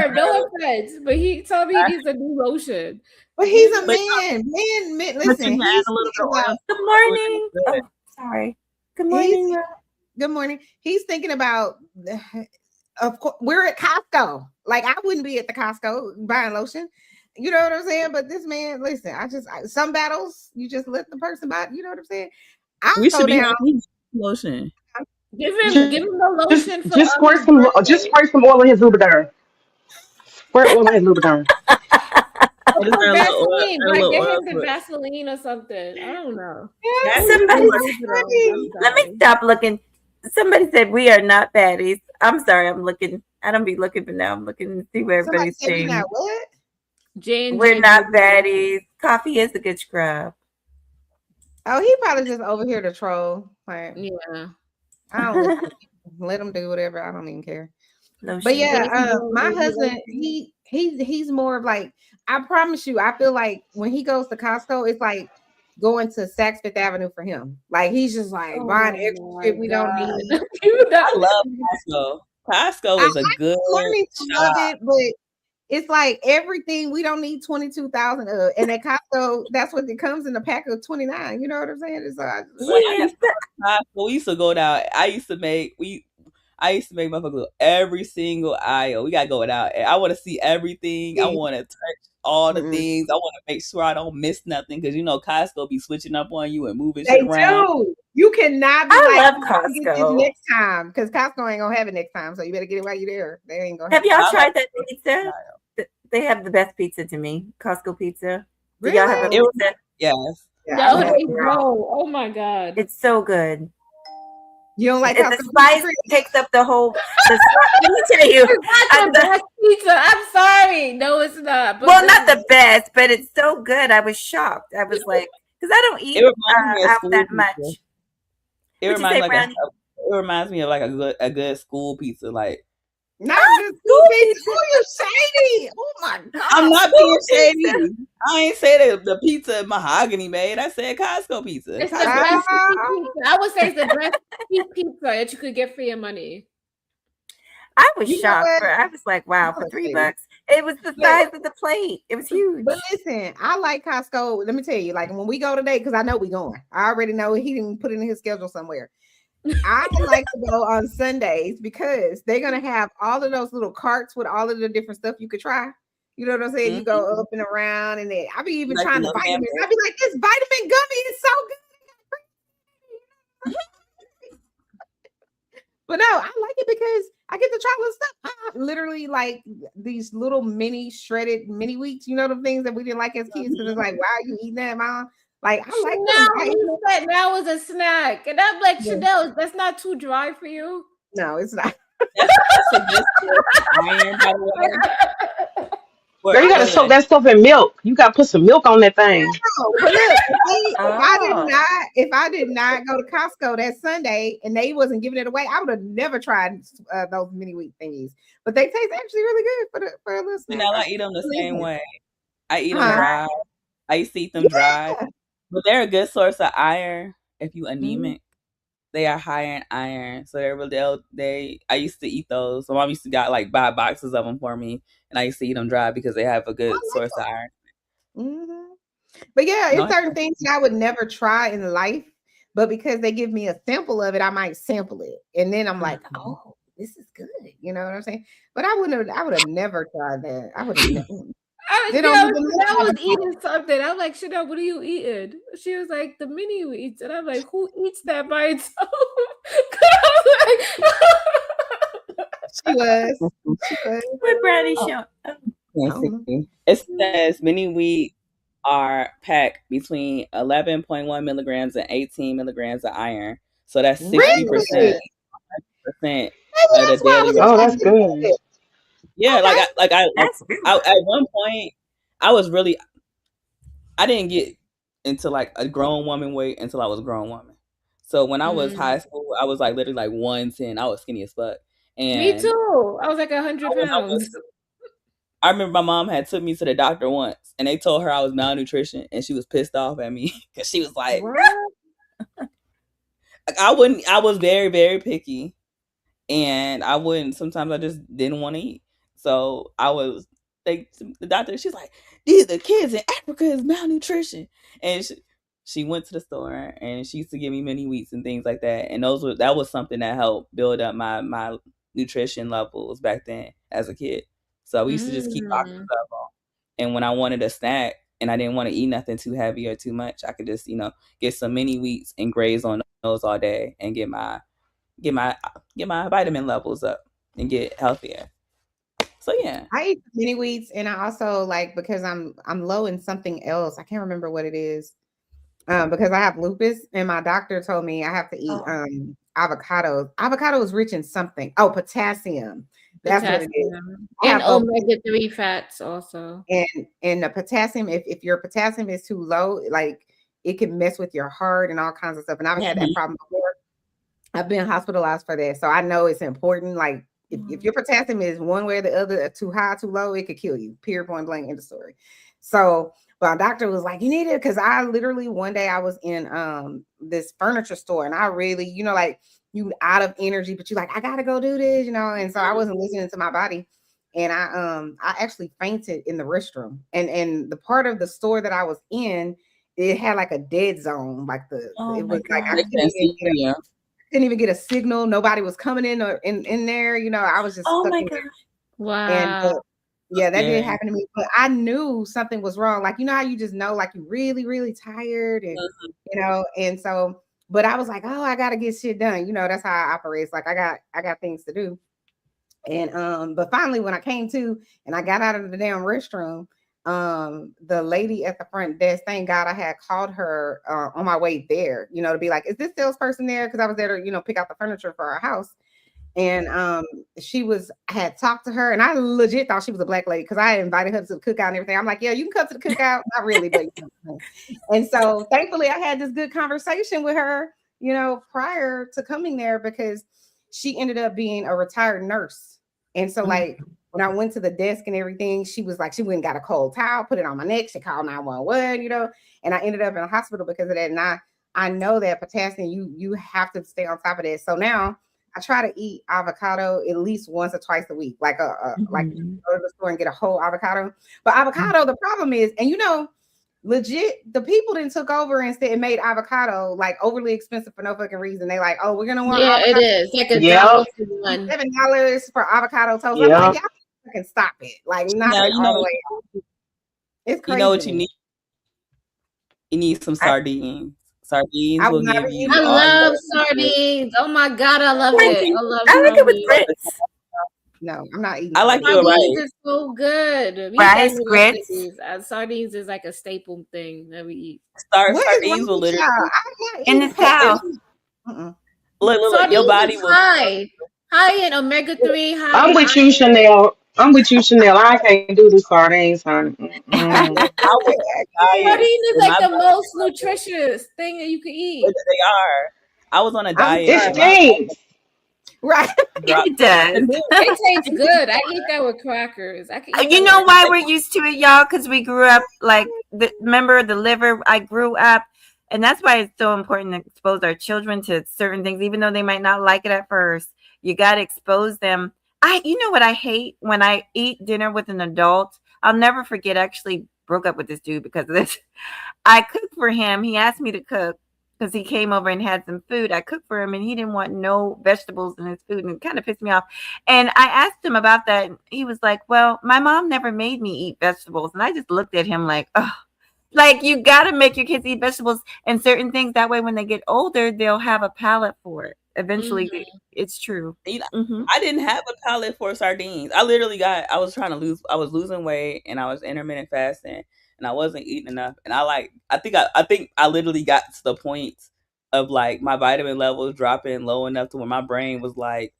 Lubriderm? No offense, but he told me he needs a new lotion. But he's Give a him but man. Man, but you listen, can add he's a little bit thinking of oil about Good to it. morning. It's good. Oh, sorry. Good he's morning. good morning. He's thinking about of course we're at Costco. Like I wouldn't be at the Costco buying lotion. You know what I'm saying? But this man, listen, some battles you just let the person buy. You know what I'm saying? I'll We should go be down. having lotion. give Just, him the lotion for squirt his some just birthday. spray some oil in his Louboutin. Spray oil in his Louboutin. Or What is put there a little oil? Vaseline, A right? little Get oil him the to it. Vaseline or something. I don't know. Yes, Who Somebody, uses that's Lubriderm? I'm funny. let me sorry. stop looking. Somebody said we are not baddies. I'm sorry. I'm looking. I don't be looking, but now I'm looking to see what Somebody everybody's said we not saying. what? We're J&J not Beauty. baddies. Coffee is a good scrub. Oh, he probably just over here to troll. Like Yeah. I don't listen. Let him do whatever. I don't even care. But Lotion. yeah, Jason my Derulo, husband, he's more of like I promise you, I feel like when he goes to Costco, it's like going to Saks Fifth Avenue for him. Like he's just like buying oh extra my shit we don't God. need. I love Costco. Costco is a I'm good learning to love shop. it, but it's like everything we don't need 22,000 of. And at Costco, that's what it comes in a pack of 29. You know what I'm saying? It's When I Yeah. used to go to Costco, we used to go down. I used to make motherfuckers go every single aisle. We gotta go out. I want to see everything. I want to touch all the Mm-mm. things. I want to make sure I don't miss nothing because you know Costco be switching up on you and moving They shit around. do. You cannot be I like, love I'm gonna get this Costco. next time because Costco ain't gonna have it next time. So you better get it while you're there. They ain't gonna Have have it. y'all I like tried that pizza? They have the best pizza to me. Costco pizza. Do y'all have a Really? it. pizza? Yes. Yeah, I've No, had Oh, they it. girl. don't. Oh my God. It's so good. You don't like The Costco pizza, spice Chris? takes up the whole. Let me tell you. It's not the best pizza. I'm sorry. No, it's not. But Well, not the best, but it's so good. I was shocked. I was like, because I don't It eat reminds me of out school that pizza. much. It What'd you reminds say, me Brownie? it reminds me of like a good school pizza. Like Not the school pizza. Oh, you shady. Oh my I'm God. not School being pizza. shady. I ain't say the pizza mahogany made. I said Costco pizza. it's the Costco best pizza. pizza. I would say it's the best pizza that you could get for your money. I was You know shocked. what? I was like, wow, for You're $3. shady. It was the But, size of the plate. It was but huge. listen, I like Costco. Let me tell you, like when we go today, because I know we going. I already know he didn't put it in his schedule somewhere. I like to go on Sundays because they're gonna have all of those little carts with all of the different stuff you could try. You know what I'm saying? You Mm-hmm. go up and around, and then I be even Like the trying the little vitamins. hamburger. I be like, this vitamin gummy is so good. But no, I like it because I get to try little stuff. I literally like these little mini shredded mini wheats. You know the things that we didn't like as kids because it's like, why are you eating that, mom? Like I like them. Chanel, you said that was a snack. And I'm like, Chanel, that's not too dry for you. No, it's not. That's a good source of iron, by the way. Girl, you gotta soak that stuff in milk. You gotta put some milk on that thing. No, but look, see, Oh. if I did not go to Costco that Sunday and they wasn't giving it away, I would have never tried those mini wheat thingies. But they taste actually really good for a little snack. I eat them the same way. I eat them Huh? dry. I used to eat them dry, but they're a good source of iron if you anemic. They are high in iron, so they're really. I used to eat those. So mom used to buy boxes of them for me, and I used to eat them dry because they have a good source of iron. Mm-hmm. But yeah, it's certain things that I would never try in life, but because they give me a sample of it, I might sample it, and then I'm like, oh, this is good. You know what I'm saying? But I would have never tried that. I would have never. Chanel was eating something. I'm like, Chanel, what are you eating? She was like, the mini wheats. And I'm like, who eats that by itself? She was. What Brady show? It says mini wheat are packed between 11.1 milligrams and 18 milligrams of iron. So that's 60%. Really? 100% of the daily. Oh, that's good. Yeah, Okay. I at one point I didn't get into like a grown woman weight until I was a grown woman. So when I was high school, I was like literally like 110. I was skinny as fuck. And me too. I was like 100 pounds. I remember my mom had took me to the doctor once, and they told her I was malnutrition, and she was pissed off at me because she was like, I was very, very picky, and I wouldn't. Sometimes I just didn't want to eat. So the doctor. She's like, these the kids in Africa is malnutrition, and she went to the store and she used to give me mini wheats and things like that, and that was something that helped build up my nutrition levels back then as a kid. So we used to just keep boxes of them. And when I wanted a snack and I didn't want to eat nothing too heavy or too much, I could just, get some mini wheats and graze on those all day and get my vitamin levels up and get healthier. So yeah. I eat mini wheats, and I also because I'm low in something else. I can't remember what it is. Because I have lupus, and my doctor told me I have to eat avocados. Avocado is rich in something. Oh, potassium. That's what it is. And omega-3 fats also. And the potassium, if your potassium is too low, it can mess with your heart and all kinds of stuff. And I've had that problem before. I've been hospitalized for that. So I know it's important. Like if your potassium is one way or the other, too high, too low, it could kill you. Period, point blank, end of story. So my doctor was like, you need it, because I literally one day I was in this furniture store, and I really, you out of energy, but you like, I gotta go do this, and so I wasn't listening to my body. And I actually fainted in the restroom. And the part of the store that I was in, it had like a dead zone. It was like I couldn't even get a signal. Nobody was coming in or in there. I was just stuck in there. Wow. And yeah, that did happen to me. But I knew something was wrong. Like, how you just know, like, you're really, really tired, and and so, but I was like, oh, I gotta get shit done. That's how I operate. It's like I got things to do. And but finally, when I came to and I got out of the damn restroom, the lady at the front desk, thank God I had called her on my way there, to be like, is this salesperson there? Because I was there to, pick out the furniture for our house. And had talked to her, and I legit thought she was a black lady because I had invited her to the cookout and everything. I'm like, yeah, you can come to the cookout. Not really, but and so thankfully I had this good conversation with her, prior to coming there, because she ended up being a retired nurse. And so when I went to the desk and everything, she was like, she went and got a cold towel, put it on my neck. She called 911, and I ended up in a hospital because of that. And I know that potassium, you have to stay on top of that. So now I try to eat avocado at least once or twice a week, like go to the store and get a whole avocado. But avocado, the problem is, and legit, the people then took over and made avocado like overly expensive for no fucking reason. They like, oh, we're gonna want avocado. It is like $7 for avocado toast. I'm like, y'all fucking stop it. Like, not all the way out. It's crazy. You know what you need? You need some sardines. Sardines will give you. I love sardines. Oh my God, I love it. I like it with grits. No, I'm not eating. I like sardines. Sardines Is so good. Rice, grits. Sardines is like a staple thing that we eat. Sardines will literally in the South. Look, your body will. high in omega-3, high I'm in with you, iron. Chanel. I'm with you, Chanel. I can't do the sardines, honey. I was on a Sardine diet is and like my the body most nutritious thing that you can but eat. they are. I was on a I'm diet It and sorry. my stinks. Right. dropped. It does. And then It tastes good. I eat that with crackers. I can eat You that with know why anything. we're used to it, y'all? Because we grew up like remember the liver. I grew up, and that's why it's so important to expose our children to certain things, even though they might not like it at first. You got to expose them. You know what I hate when I eat dinner with an adult. I'll never forget. I actually broke up with this dude because of this. I cooked for him. He asked me to cook because he came over and had some food. I cooked for him and he didn't want no vegetables in his food and it kind of pissed me off. And I asked him about that. And he was like, well, my mom never made me eat vegetables. And I just looked at him like, oh, like you got to make your kids eat vegetables and certain things. That way, when they get older, they'll have a palate for it. Eventually, it's true. you know, Hmm. I didn't have a palate for sardines. I was trying to I was losing weight and I was intermittent fasting and I wasn't eating enough. And I think I literally got to the point of like my vitamin levels dropping low enough to where my brain was like,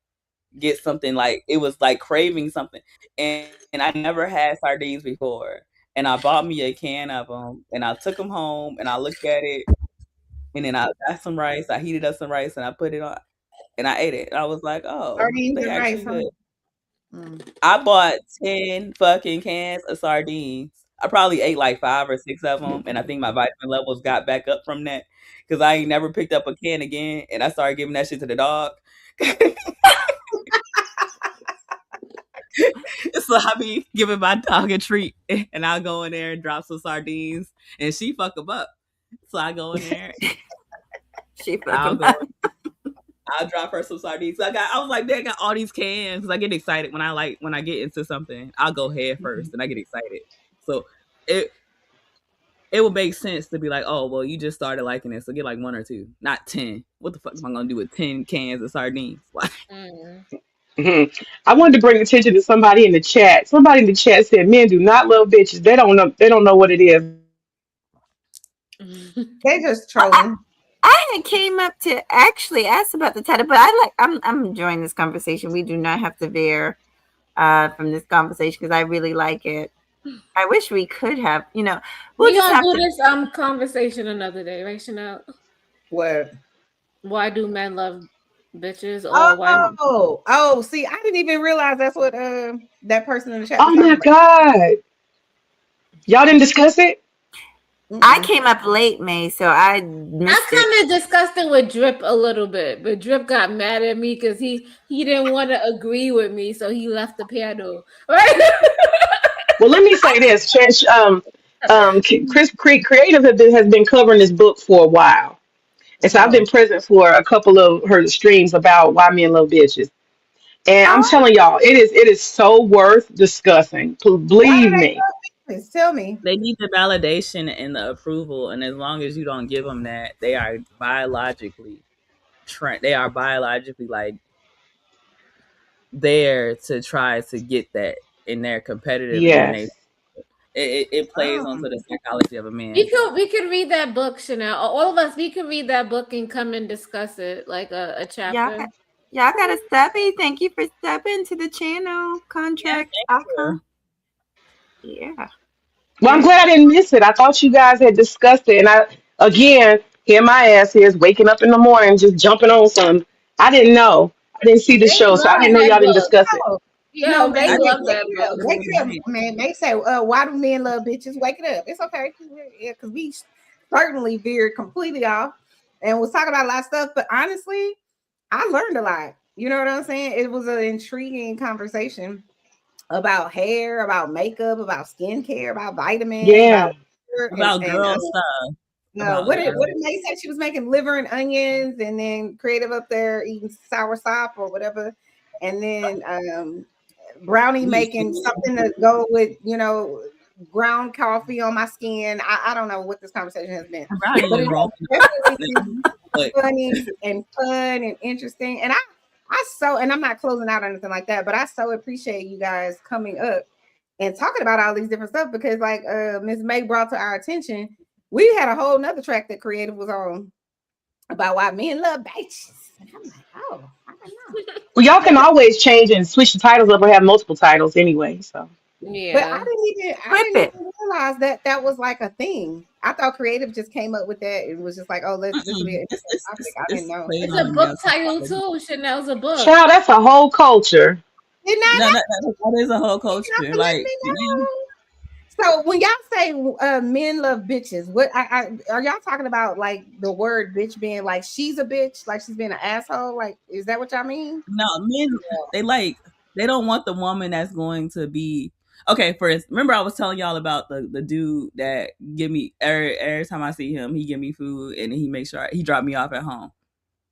get something like, it was like craving something. And I never had sardines before. And I bought me a can of them and I took them home and I looked at it and then I got some rice. I heated up some rice and I put it on and I ate it. And I was like, oh, Sardines they and rice. actually Huh? good. Mm. I bought 10 fucking cans of sardines. I probably ate like 5 or 6 of them, and I think my vitamin levels got back up from that because I ain't never picked up a can again, and I started giving that shit to the dog. So I be giving my dog a treat, and I'll go in there and drop some sardines, and she fuck them up. So I go in there, She fuck I'll 'em go, up. I'll drop her some sardines. So I was like, I got all these cans. 'Cause I get excited when I get into something. I'll go head first, and I get excited. So it it would make sense to be like, oh, well, you just started liking it, so get like 1 or 2, not 10. What the fuck am I gonna do with 10 cans of sardines? Like, Mm. Mhm. I wanted to bring attention to somebody in the chat. Somebody in the chat said men do not love bitches. They don't know. They don't know what it is. They just Well, trolling. I had came up to actually ask about the title, but I'm enjoying this conversation. We do not have to veer from this conversation because I really like it. I wish we could have, we'll We just gonna have do to. this conversation another day, right, Chanel? What? Why do men love bitches or why? Oh, see, I didn't even realize that's what that person in the chat was Oh talking my about. god! Y'all didn't discuss it. I Mm-mm. came up late, May, so I missed it. I kind of discussed it with Drip a little bit, but Drip got mad at me because he didn't want to agree with me, so he left the panel. Right? Well, let me say this. Creative has been covering this book for a while, and so I've Oh, been present for a couple of her streams about why men love bitches. And I'm oh, telling y'all, it is so worth discussing. Why do Believe they me. love business? Tell me. they need the validation and the approval, and as long as you don't give them that, they are biologically like there to try to get that, and they're competitive, and then Yes. it plays onto Oh. the psychology of a man. We could read that book, Chanel. All of us, we could read that book and come and discuss it like a y'all chapter. got y'all got a stubby. Thank you for stepping to the channel. Yeah, Contract thank you. outcome. Yeah. Well, I'm Very glad I didn't miss it. I thought you guys had discussed it, and again, here my ass is waking up in the morning just jumping on something. I didn't know. I didn't see the They show, so I love didn't know that y'all didn't book. discuss it. Oh, no, Yo, man. they I love didn't Wake that it book. up. know it Wake was it up, great. man. They say, why do men love bitches? Wake it up. It's okay. Yeah, because we certainly veered completely off and was talking about a lot of stuff. But honestly, I learned a lot. You know what I'm saying? It was an intriguing conversation about hair, about makeup, about skincare, about vitamins, Yeah. about and About and girl stuff. no, About what girl. did May say? She was making liver and onions, and then Creative up there eating sour sop or whatever, and then Brownie We making something to go with ground coffee on my skin. I don't know what this conversation has been, Brownie but was it wrong. has definitely been But funny and fun and interesting. And and I'm not closing out or anything like that, but I so appreciate you guys coming up and talking about all these different stuff because like Miss May brought to our attention, we had a whole nother track that Creative was on about why men love bitches. And I'm like, oh, I Well, y'all can always change and switch the titles up or have multiple titles anyway. So But Yeah. I didn't even realize that that was like a thing. I thought Creative just came up with that. It was just like, oh, this will be an interesting topic. I didn't know. It's a book title too. Chanel's a book. child, that's a whole culture. Didn't No, I? that is a whole culture. Y'all let Like, me know. So when y'all say men love bitches, what are y'all talking about? Like the word bitch being like she's a bitch, like she's being an asshole? Like, is that what y'all mean? no, men, they don't want the woman that's going to be okay. Remember I was telling y'all about the dude that give me every time I see him, he give me food and he makes sure he drop me off at home.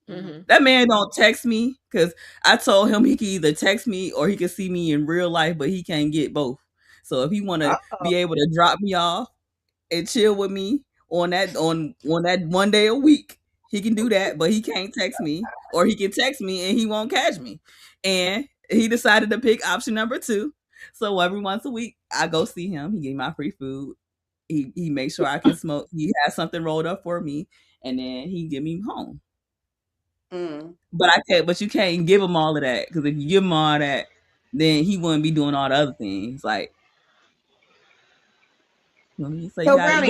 Mm-hmm. That man don't text me because I told him he could either text me or he could see me in real life, but he can't get both. So if he want to be able to drop me off and chill with me on that 1 day a week, he can do that, but he can't text me, or he can text me and he won't catch me. And he decided to pick option number 2. So every once a week, I go see him. He gave me my free food. He makes sure I can smoke. He has something rolled up for me, and then he get me home. But I can't. But you can't give him all of that, because if you give him all that, then he wouldn't be doing all the other things. Like, so you So gotta, Brownie,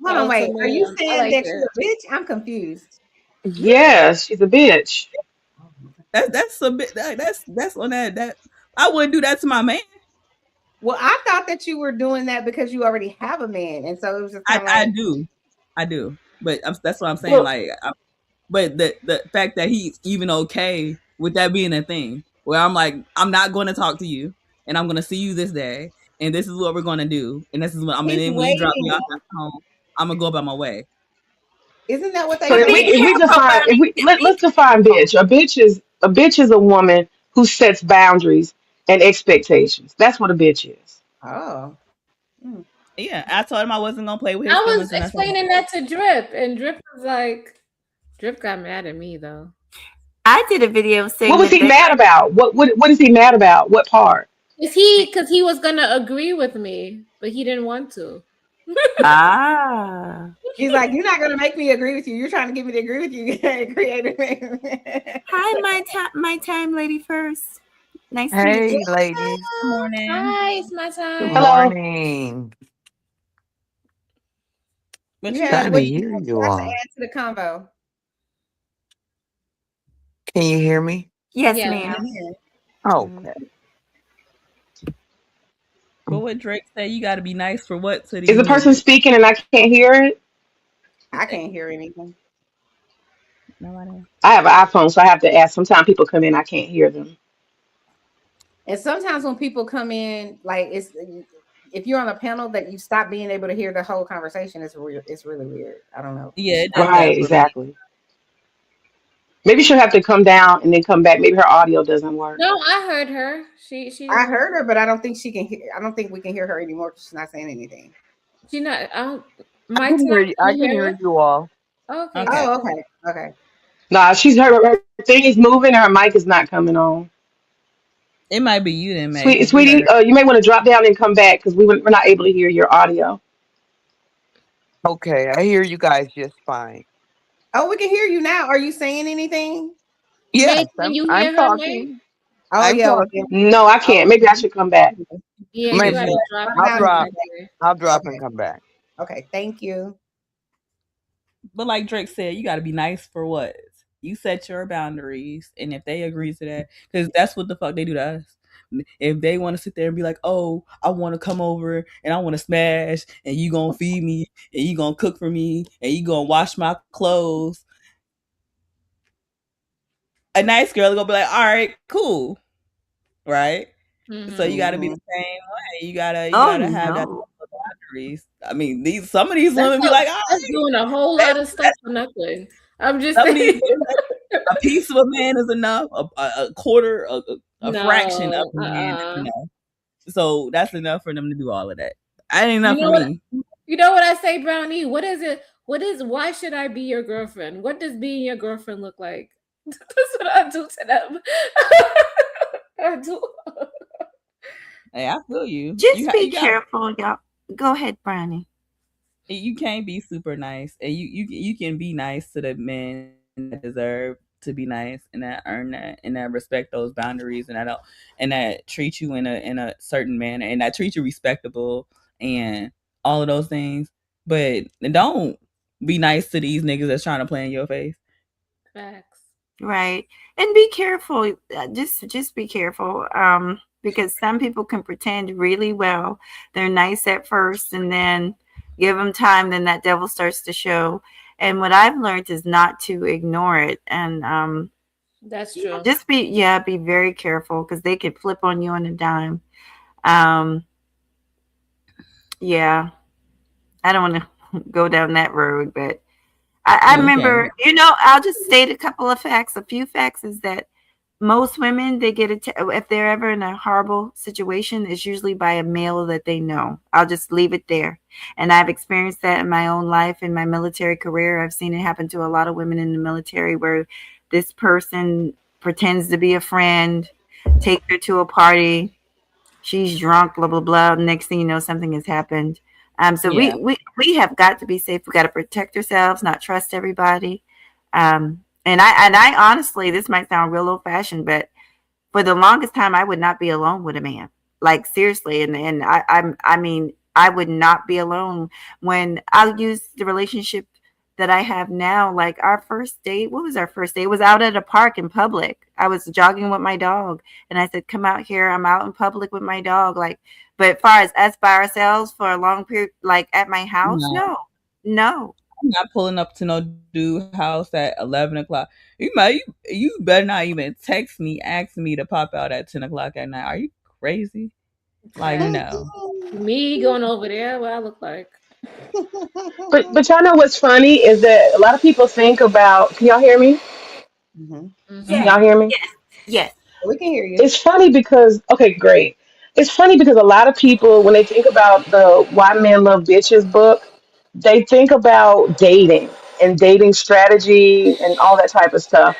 hold on, wait. Are you I saying like that it. you're a bitch? I'm confused. Yes, she's a bitch. That's a bit. That's on that. I wouldn't do that to my man. Well, I thought that you were doing that because you already have a man, and so it was just kind of like, I do. But that's what I'm saying. Well, But the fact that he's even okay with that being a thing, where I'm like, I'm not going to talk to you, and I'm going to see you this day, and this is what we're going to do, and this is what I'm. And he's then when you drop me waiting. off at home, I'm gonna go about my way. Isn't that what they so do? if we define let's define bitch. A bitch is a woman who sets boundaries and expectations. That's what a bitch is. Oh. Yeah, I told him I wasn't gonna play with his I was feelings, and that's all. explaining that to Drip, and Drip was like, Drip got mad at me though. I did a video What was segment he that mad about? What is he mad about? What part? Because he was gonna agree with me, but he didn't want to. He's like, you're not gonna make me agree with you. You're trying to get me to agree with you, Creative. Hi, my time lady first. Nice to meet Hey, you. ladies. Good morning. Hi, it's my Good time. Hello. morning. What You you have Trying got? to what you hear got you to all. add to the convo? Can you hear me? Yes, Yeah. ma'am. Okay. But what Drake say, you got to be nice for what to Is these the person niggas? speaking and I can't hear it? I can't hear anything. Nobody. I have an iPhone, so I have to ask. Sometimes people come in, I can't hear them. And sometimes when people come in, like if you're on a panel that you stop being able to hear the whole conversation, it's weird. It's really weird. I don't know. Yeah, it does that Right, for me. exactly. Maybe she'll have to come down and then come back. Maybe her audio doesn't work. No, I heard her. She's I heard her, but I don't think she can hear. I don't think we can hear her anymore because she's not saying anything. She not. I Mike's can hear not. you. Can I you can hear hear her? you all. Okay. Okay. Oh, Cool. okay, okay. Nah, her thing is moving. Her mic is not coming on. It might be you then, May, because we heard Sweetie, her. you may want to drop down and come back because we're not able to hear your audio. Okay, I hear you guys just fine. Oh, we can hear you now. Are you saying anything? May, Yes, can you I'm hear her, May? talking. Oh I'm yeah. Well, then, talking. No, I oh, can't. Maybe I should come back. Yeah, you Maybe gotta Maybe drop drop and I'll down and come come drop. back back. there. I'll drop and Okay. come back. Okay. Thank you. But like Drake said, you got to be nice for what? You set your boundaries, and if they agree to that, because that's what the fuck they do to us. If they want to sit there and be like, "Oh, I want to come over and I want to smash, and you gonna feed me, and you gonna cook for me, and you gonna wash my clothes," a nice girl is gonna be like, "All right, cool, right?" So you got to be Mm-hmm. the same way. You Oh gotta have that no. boundaries. I mean, some of these That's women be like, "All that's right, doing a whole lot of stuff for nothing. I'm just some of these saying. women, a piece of a man is enough. A quarter, a fraction of No. a man is enough. So that's enough for them to do all of that. That ain't You enough for know what? me. You know what I say, Brownie? What is it? What is? Why should I be your girlfriend? What does being your girlfriend look like? That's what I do to them. I do. Hey, I feel you. Just be You got careful, y'all. Go ahead, Brownie. you can't be super nice, and you can be nice to the men that deserve to be nice and that earn that and that respect those boundaries and that treat you in a certain manner and that treat you respectable and all of those things. But don't be nice to these niggas that's trying to play in your face. Facts. Right. And be careful. Just be careful. Because some people can pretend really well. They're nice at first and then give them time, then that devil starts to show. And what I've learned is not to ignore it. And That's true. just be very careful because they could flip on you on a dime. Um, yeah. I don't want to go down that road, but I No, you remember, can't. I'll just state a couple of facts. A few facts is that most women, they get if they're ever in a horrible situation, it's usually by a male that they know. I'll just leave it there. And I've experienced that in my own life, in my military career. I've seen it happen to a lot of women in the military where this person pretends to be a friend, take her to a party, she's drunk, blah blah blah. Next thing you know, something has happened. So Yeah. we have got to be safe. We got to protect ourselves, not trust everybody. And I honestly, this might sound real old fashioned, but for the longest time, I would not be alone with a man. Like seriously, and I mean, I would not be alone when I'll use the relationship that I have now. Like our first date, what was our first date? It was out at a park in public. I was jogging with my dog, and I said, "Come out here. I'm out in public with my dog." Like, but as far as us by ourselves for a long period, like at my house, No. no. I'm not pulling up to no dude house at 11 o'clock. You better not even text me, ask me to pop out at 10 o'clock at night. Are you crazy? Like no. Me going over there, what I look like. But y'all know what's funny is that a lot of people think about. Can y'all hear me? Can Yes, y'all hear me? Yes. we can hear you. It's funny because okay, great. It's funny because a lot of people, when they think about the "Why Men Love Bitches" book, they think about dating and dating strategy and all that type of stuff.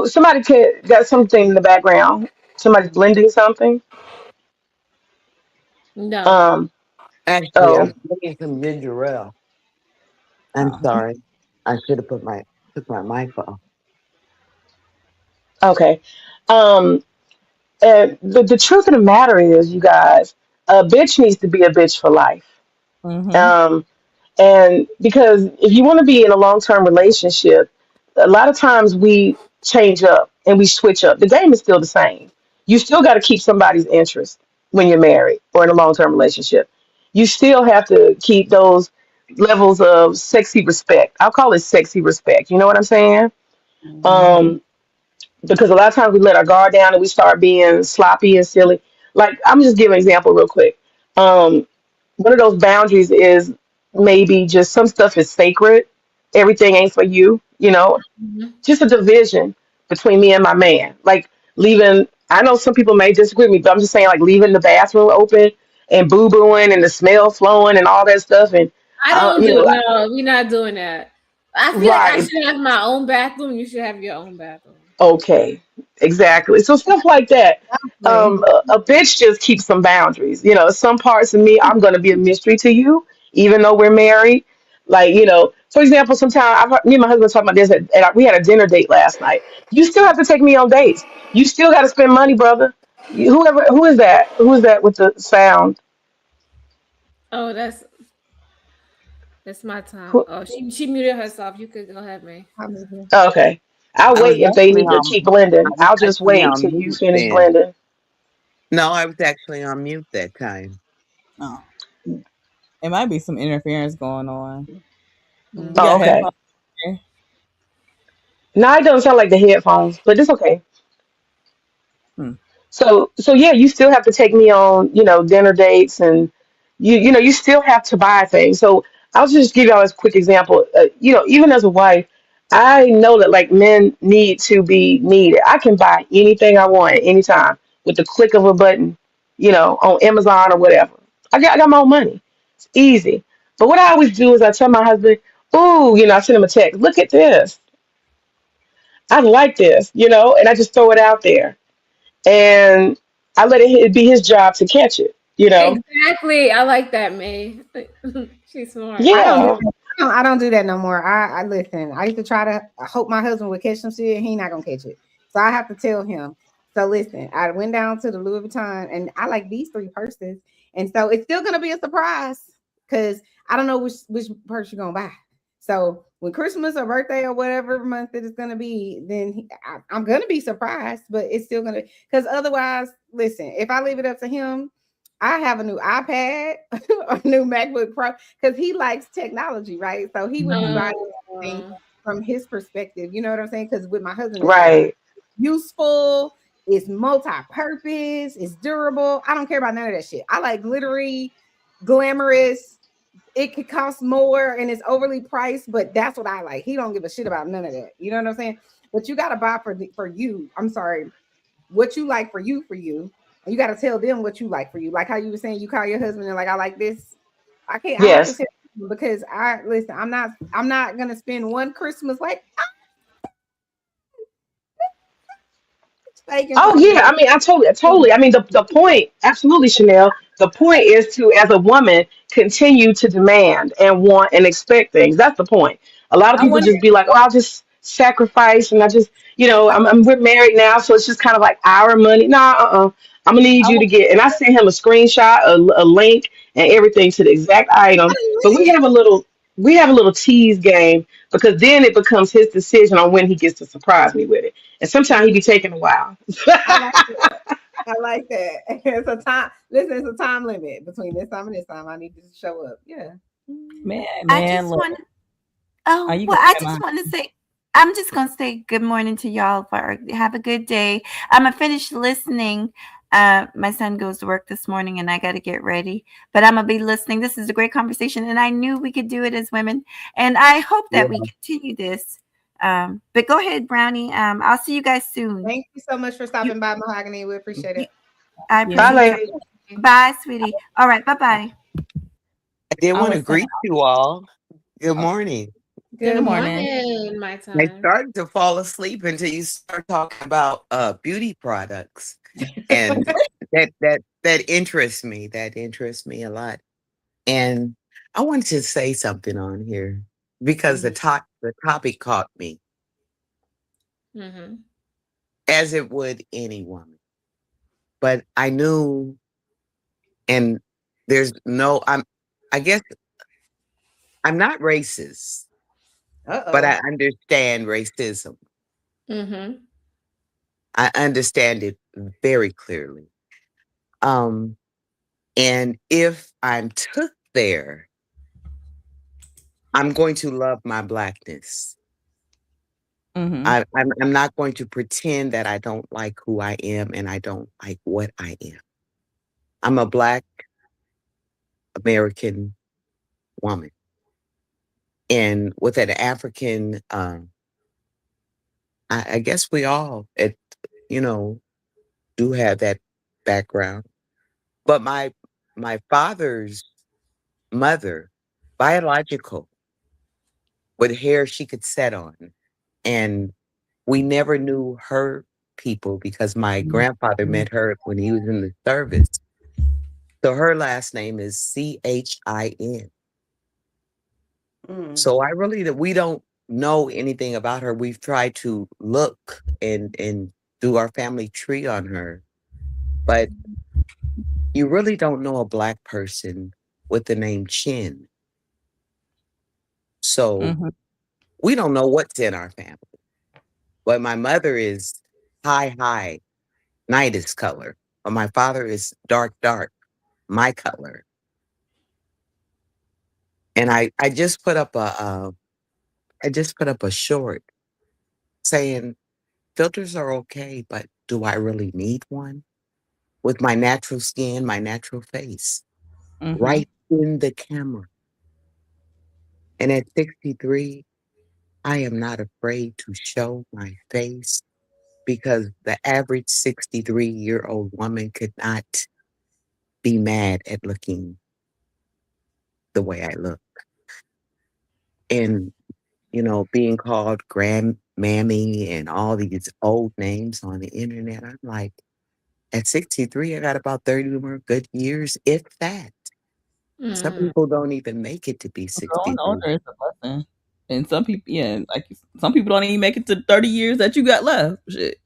Somebody got something in the background? Somebody's blending something. No. Um. Actually, I Oh. was making some ginger ale. I'm Oh. sorry. I should have took my mic off. Okay. Um. And the truth of the matter is, you guys, a bitch needs to be a bitch for life. Mm-hmm. Um, and because if you want to be in a long term relationship, a lot of times we change up and we switch up. The game is still the same. You still got to keep somebody's interest when you're married or in a long term relationship. You still have to keep those levels of sexy respect. I'll call it sexy respect. You know what I'm saying? Mm-hmm. Because a lot of times we let our guard down and we start being sloppy and silly. Like I'm just giving an example real quick. Um, One of those boundaries is maybe just some stuff is sacred. Everything ain't for you, Mhm. just a division between me and my man. Like leaving, I know some people may disagree with me, but I'm just saying like leaving the bathroom open and boo booing and the smell flowing and all that stuff. And, I don't do no, we're not doing that. I feel like I right. should have my own bathroom. You should have your own bathroom. Okay, exactly. So stuff like that. Exactly. A bitch just keeps some boundaries. Some parts of me, I'm gonna be a mystery to you, even though we're married. Like, for example, sometimes me and my husband talking about this, we had a dinner date last night. You still have to take me on dates. You still got to spend money, brother. Who is that? Who is that with the sound? Oh, that's my time. Who, Oh, she muted herself. You could go ahead, May. oh, okay. I'll I was wait if they actually need to on keep blending. I was I'll just actually wait on till you mute finish then. blending. No, I was actually on mute that time. Oh. It might be some interference going on. You Oh, got okay. headphones in? No, it doesn't sound like the headphones, but it's okay. Hmm. So yeah, you still have to take me on, dinner dates and you still have to buy things. So I'll just give y'all this quick example. Even as a wife, I know that like men need to be needed. I can buy anything I want at any time with the click of a button, on Amazon or whatever. I got my own money. It's easy. But what I always do is I tell my husband, "Ooh," I send him a text. "Look at this. I like this," and I just throw it out there and I let it be his job to catch it. Exactly. I like that, May. She's smart. I don't do Yeah. I don't do that no more. I listen. I used to try to I hope my husband would catch some shit. He not gonna catch it. So I have to tell him. So listen, I went down to the Louis Vuitton and I like these three purses. And so it's still gonna be a surprise because I don't know which purse you're gonna buy. So when Christmas or birthday or whatever month it is gonna be, then I'm gonna be surprised, but it's still gonna because otherwise, listen, if I leave it up to him, I have a new iPad, a new MacBook Pro, because he likes technology, right? So he would be buying everything from his perspective. You know what I'm saying? Because with my husband, it's like Right. useful, it's multi-purpose, it's durable. I don't care about none of that shit. I like glittery, glamorous. It could cost more and it's overly priced, but that's what I like. He don't give a shit about none of that. You know what I'm saying? But you got to buy for you. I'm sorry, what you like for you, and you got to tell them what you like for you. Like how you were saying, you call your husband and like, I like this. I have to Yes. tell him because listen. I'm not gonna spend one Christmas like taking Oh for yeah, I mean, I totally. I mean, the point, absolutely, Chanel. The point is to, as a woman, continue to demand and want and expect things. That's the point. A lot of I people wonder. just be like, "Oh, I'll just sacrifice," and I just, we're married now, so it's just kind of like our money. Nah, I'm gonna need I you to wonder. get, and I sent him a screenshot, a link, and everything to the exact item. But we have a little tease game because then it becomes his decision on when he gets to surprise me with it. And sometimes he be taking a while. I like it. I like that. It's a time. Listen, it's a time limit between this time and this time. I need to show up. Yeah. Man, I man, just look. want Are Oh, you well, gonna I say just mine? want to say, I'm just going to say good morning to y'all. Have a good day. I'm going to finish listening. My son goes to work this morning and I got to get ready, but I'm going to be listening. This is a great conversation and I knew we could do it as women. And I hope Yeah. that we continue this. But go ahead, Brownie. I'll see you guys soon. Thank you so much for stopping by, Mahogany. We appreciate You, it. I Yeah, Bye, appreciate me you. ladies. too. Bye, sweetie. All right. Bye-bye. I did I want to was saying, greet you all. Good oh, morning. good Good morning. morning, my I time. started to fall asleep until you start talking about beauty products, and that interests me. That interests me a lot. And I wanted to say something on here because the topic caught me, Mm-hmm. as it would any woman. But I knew, and there's no. I guess I'm not racist, but Uh-oh. I understand racism. Mm-hmm. I understand it very clearly. Um, and if I'm took there, I'm going to love my blackness. Mm-hmm. I'm not going to pretend that I don't like who I am and I don't like what I am. I'm a Black American woman. And with an African, I guess we all, you know, do have that background. But my father's mother, biological, with hair she could set on. And we never knew her people because my grandfather met her when he was in the service. So her last name is Chin. Mm. So I really that we don't know anything about her. We've tried to look and do our family tree on her, but you really don't know a Black person with the name Chin. So Mm-hmm. we don't know what's in our family. But my mother is high, nidus color. But my father is dark, my color. And I just put up I just put up a short saying filters are okay, but do I really need one? With my natural skin, my natural face, Mm-hmm. right in the camera. And at 63, I am not afraid to show my face because the average 63-year-old woman could not be mad at looking the way I look. And, being called grandmammy and all these old names on the internet, I'm like, at 63, I got about 30 more good years, if that. Some Mm. people don't even make it to be Growing 63. older is a blessing. And some people, yeah, like some people don't even make it to 30 years that you got left. Shit.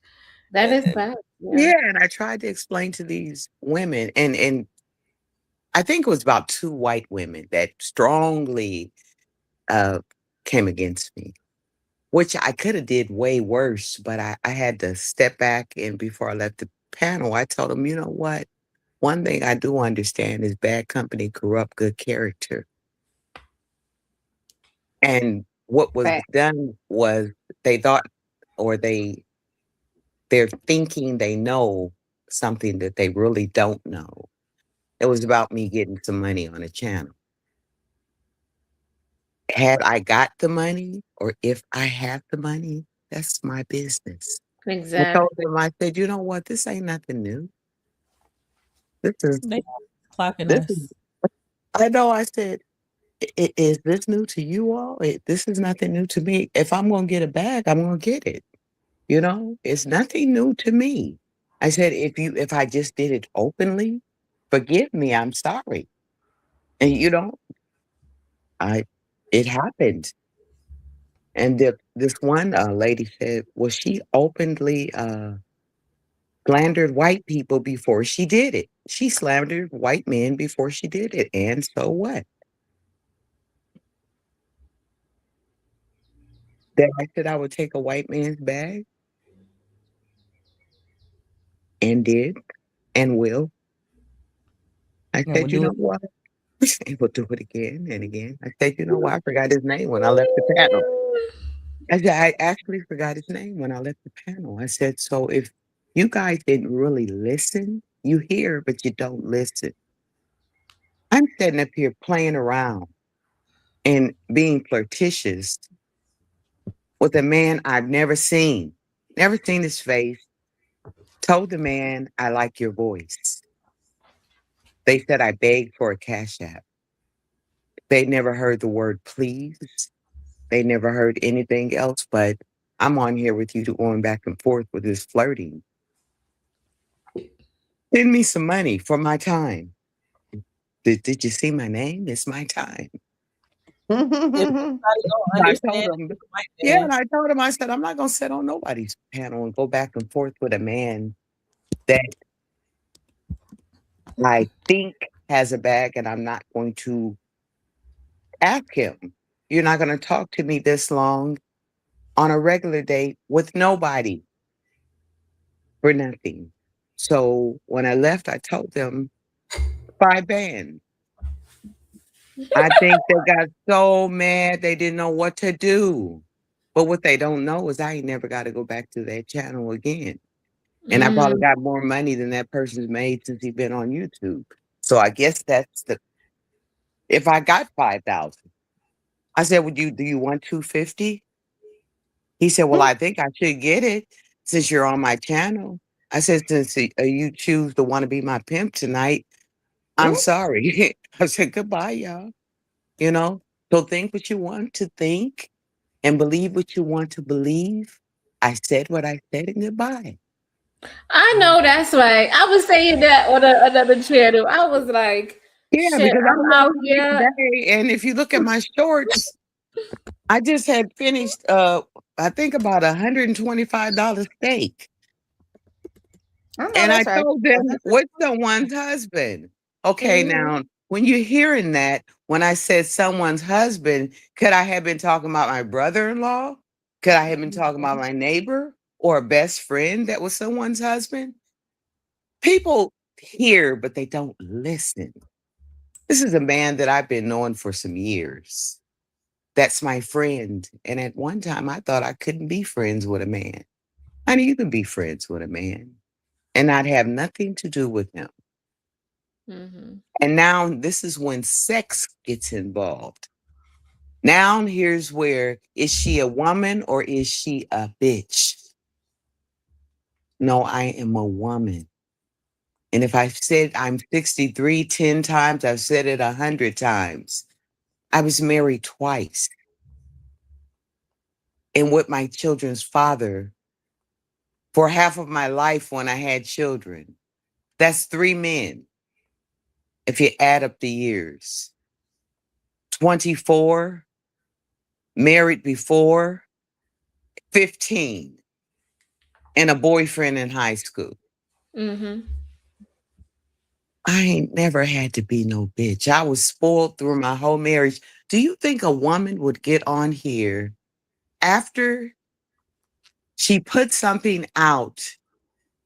That is fact. Yeah, and I tried to explain to these women, and I think it was about 2 white women that strongly uh, came against me, which I could have did way worse, but I had to step back, and before I left the panel, I told them, you know what? One thing I do understand is bad company corrupt good character. And what was Fact. done was they thought, or they're thinking they know something that they really don't know. It was about me getting some money on a channel. Had I got the money, or if I have the money, that's my business. I told Exactly. them, I said, you know what? This ain't nothing new. This is They clocking this is us. I know I said, Is this new to you all? This is nothing new to me. If I'm gonna get a bag, I'm gonna get it. You know, it's nothing new to me. I said, if I just did it openly, forgive me, I'm sorry. And you know, I it happened. And this one lady said, well, she openly slandered white people before she did it. She slandered white men before she did it. And so what? That I said I would take a white man's bag and did and will. I And we'll said, you do know it. what? And we'll do it again and again. I said, you know what? I forgot his name when I left the panel. I said, I actually forgot his name when I left the panel. I said, so if you guys didn't really listen, you hear, but you don't listen. I'm sitting up here playing around and being flirtatious with a man I've never seen his face, told the man, I like your voice. They said I begged for a cash app. They never heard the word please. They never heard anything else, but I'm on here with you going back and forth with this flirting. Send me some money for my time. Did you see my name? It's my time. If everybody don't I told understand him, the white yeah, man, and I told him, I said, I'm not going to sit on nobody's panel and go back and forth with a man that I think has a bag, and I'm not going to ask him. You're not going to talk to me this long on a regular date with nobody for nothing. So when I left, I told them 5 bands. I think they got so mad they didn't know what to do. But what they don't know is I ain't never got to go back to that channel again. And I probably Mm. got more money than that person's made since he's been on YouTube. So I guess that's the if I got 5,000. I said, "Would you do you want 250?" He said, "Well, I think I should get it since you're on my channel." I said, "Since you choose to want to be my pimp tonight, I'm sorry." I said, "Goodbye, y'all." You know? So think what you want to think and believe what you want to believe. I said what I said and goodbye. I know that's right. I was saying that on another channel. I was like, Yeah, shit, because I'm I'm out looking the here. next day, and if you look at my shorts, I just had finished, I think about $125 steak. I know And I that's right. told Well, them, that's "What's someone's husband?" Okay, Mhm. now, when you're hearing that, when I said someone's husband, could I have been talking about my brother-in-law? Could I have been talking about my neighbor or a best friend that was someone's husband? People hear, but they don't listen. This is a man that I've been knowing for some years. That's my friend. And at one time, I thought I couldn't be friends with a man. Honey, you can be friends with a man and not have nothing to do with him. Mhm. And now this is when sex gets involved. Now here's where is she a woman or is she a bitch? No, I am a woman. And if I've said I'm 63 10 times, I've said it 100 times. I was married twice. And with my children's father for half of my life when I had children. That's 3 men. if you add up the years. 24, married before, 15, and a boyfriend in high school. Mm-hmm. I ain't never had to be no bitch. I was spoiled through my whole marriage. Do you think a woman would get on here after she put something out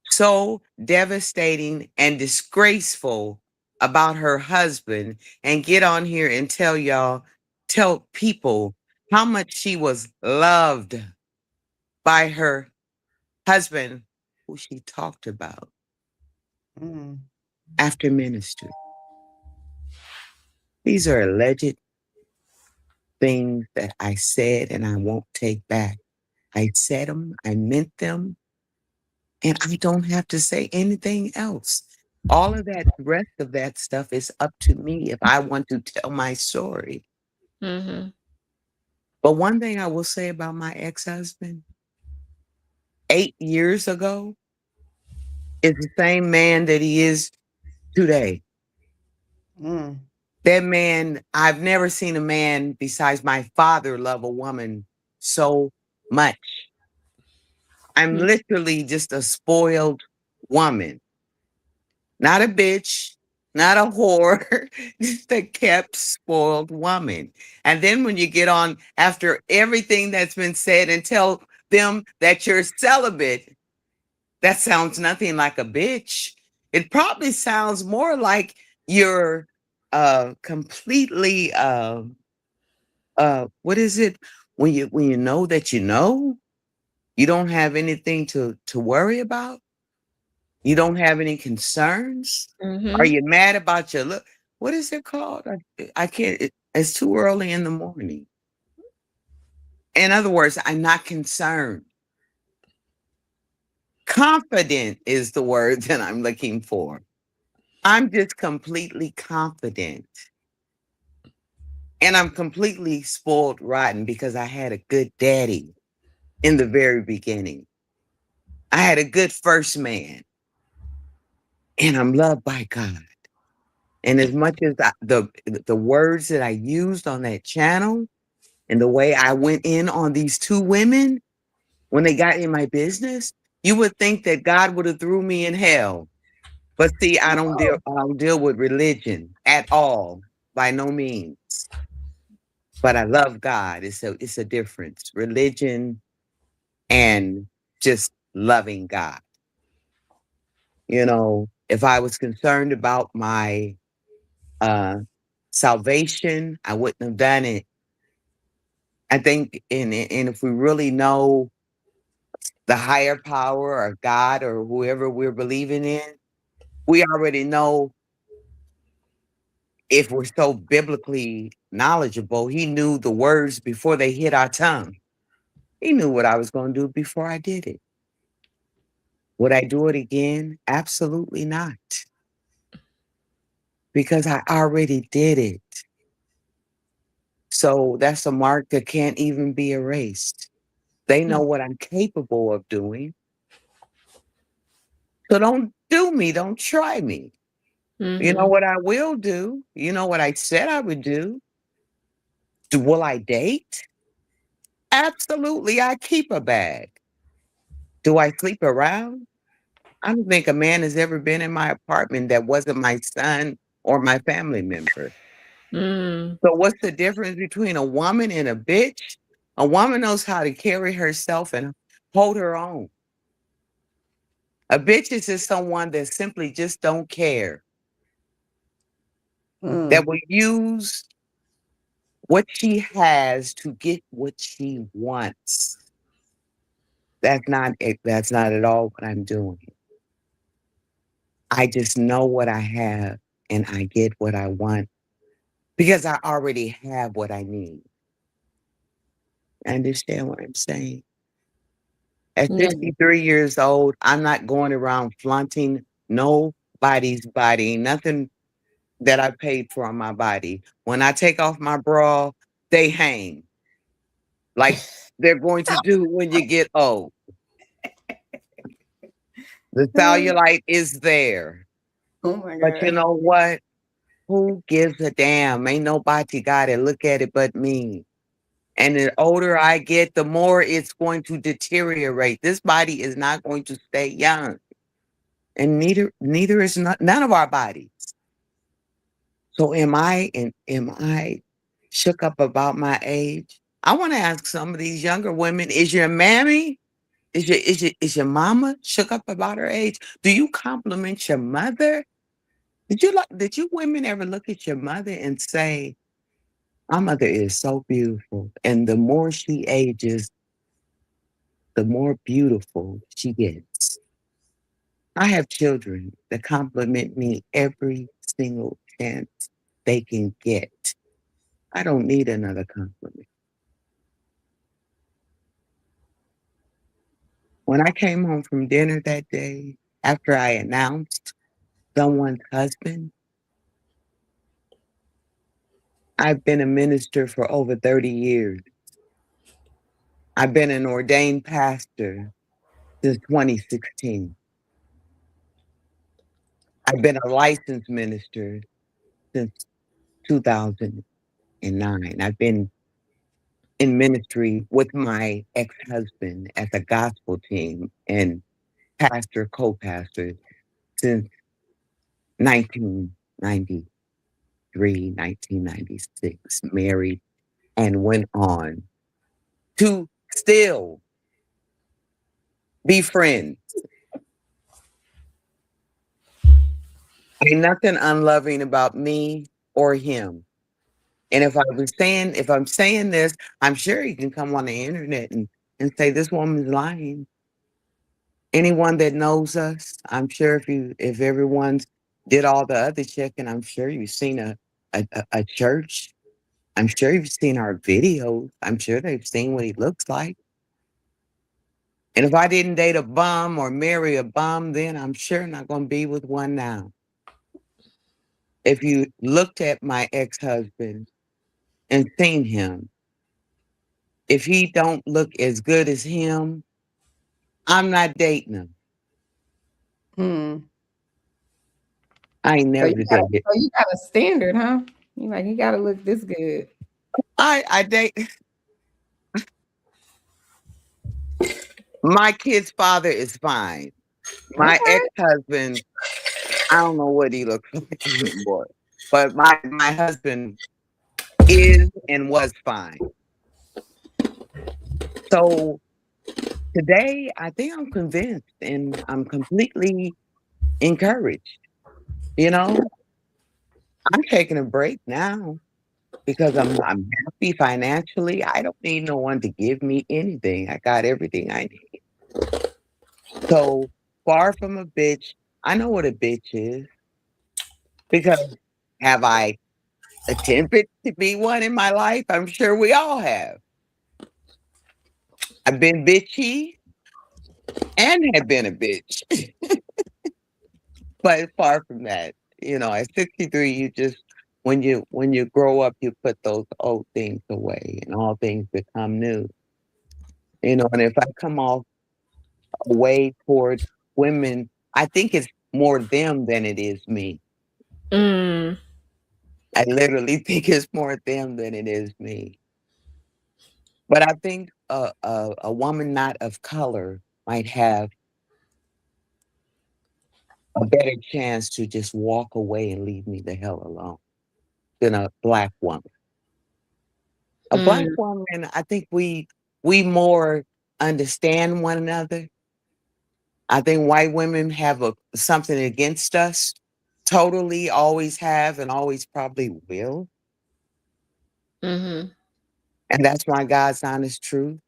so devastating and disgraceful about her husband and get on here and tell people how much she was loved by her husband who she talked about after ministry? These are alleged things that I said and I won't take back. I said them, I meant them, and I don't have to say anything else. All of that, the rest of that stuff is up to me if I want to tell my story. Mm-hmm. But one thing I will say about my ex-husband, 8 years ago, is the same man that he is today. That man, I've never seen a man besides my father love a woman so much. I'm literally just a spoiled woman. Not a bitch, not a whore, just a kept spoiled woman. And then when you get on after everything that's been said and tell them that you're celibate, that sounds nothing like a bitch. It probably sounds more like you're completely what is it when you know that you don't have anything to worry about? You don't have any concerns? Are Mm-hmm. you mad about your look? What is it called? I can't. It's too early in the morning. In other words, I'm not concerned. Confident is the word that I'm looking for. I'm just completely confident. And I'm completely spoiled rotten because I had a good daddy in the very beginning. I had a good first man. And I'm loved by God. And as much as the words that I used on that channel and the way I went in on these two women when they got in my business, you would think that God would have threw me in hell. But see, I don't deal with religion at all, by no means. But I love God. It's a difference. Religion and just loving God. You know, if I was concerned about my uh salvation, I wouldn't have done it. I think, and if we really know the higher power or God or whoever we're believing in, we already know if we're so biblically knowledgeable, he knew the words before they hit our tongue. He knew what I was going to do before I did it. Would I do it again? Absolutely not. Because I already did it. So that's a mark that can't even be erased. They know what I'm capable of doing. So don't do me. Don't try me. You know Mm-hmm. what I will do? You know what I said I would do? Will I date? Absolutely. I keep a bag. Do I sleep around? I don't think a man has ever been in my apartment that wasn't my son or my family member. Mm. So what's the difference between a woman and a bitch? A woman knows how to carry herself and hold her own. A bitch is just someone that simply just don't care. That will use what she has to get what she wants. That's not at all what I'm doing. I just know what I have and I get what I want because I already have what I need. Understand what I'm saying? At Yeah. 53 years old, I'm not going around flaunting nobody's body, nothing that I paid for on my body. When I take off my bra, they hang like they're going to do when you get old. The cellulite is there. Oh my But you God. know what? Who gives a damn? Ain't nobody got to look at it but me. And the older I get, the more it's going to deteriorate. This body is not going to stay young. And neither is none of our bodies. So am I shook up about my age? I want to ask some of these younger women, is your mammy, is your mama shook up about her age? Do you compliment your mother? Did you women ever look at your mother and say, my mother is so beautiful, and the more she ages, the more beautiful she gets? I have children that compliment me every single chance they can get. I don't need another compliment. When I came home from dinner that day, after I announced someone's husband, I've been a minister for over 30 years. I've been an ordained pastor since 2016. I've been a licensed minister since 2009. I've been in ministry with my ex-husband as a gospel team and pastor, co-pastor since 1993, 1996, married and went on to still be friends. Ain't nothing unloving about me or him. And if I'm saying this, I'm sure you can come on the internet and say this woman's lying. Anyone that knows us, I'm sure if everyone's did all the other checking, I'm sure you've seen a church. I'm sure you've seen our videos. I'm sure they've seen what he looks like. And if I didn't date a bum or marry a bum, then I'm sure not going to be with one now. If you looked at my ex-husband and seen him, if he don't look as good as him, I'm not dating him. I ain't So never dated. you got a standard, huh? You like you got to look this good. I date. My kid's father is fine. My Okay. ex-husband, I don't know what he looks like anymore, but my husband is and was fine. So today, I think I'm convinced and I'm completely encouraged. You know, I'm taking a break now because I'm happy financially. I don't need no one to give me anything. I got everything I need. So far from a bitch, I know what a bitch is because have I attempted to be one in my life? I'm sure we all have. I've been bitchy and have been a bitch. But far from that, at 63, you just when you grow up, you put those old things away and all things become new. And if I come off away toward women, I think it's more them than it is me. Mm. I literally think it's more them than it is me. But I think a woman not of color might have a better chance to just walk away and leave me the hell alone than a black woman. A black Mm. woman, I think we more understand one another. I think white women have something against us. Totally always have and always probably will. Mm-hmm. And that's my God's honest truth.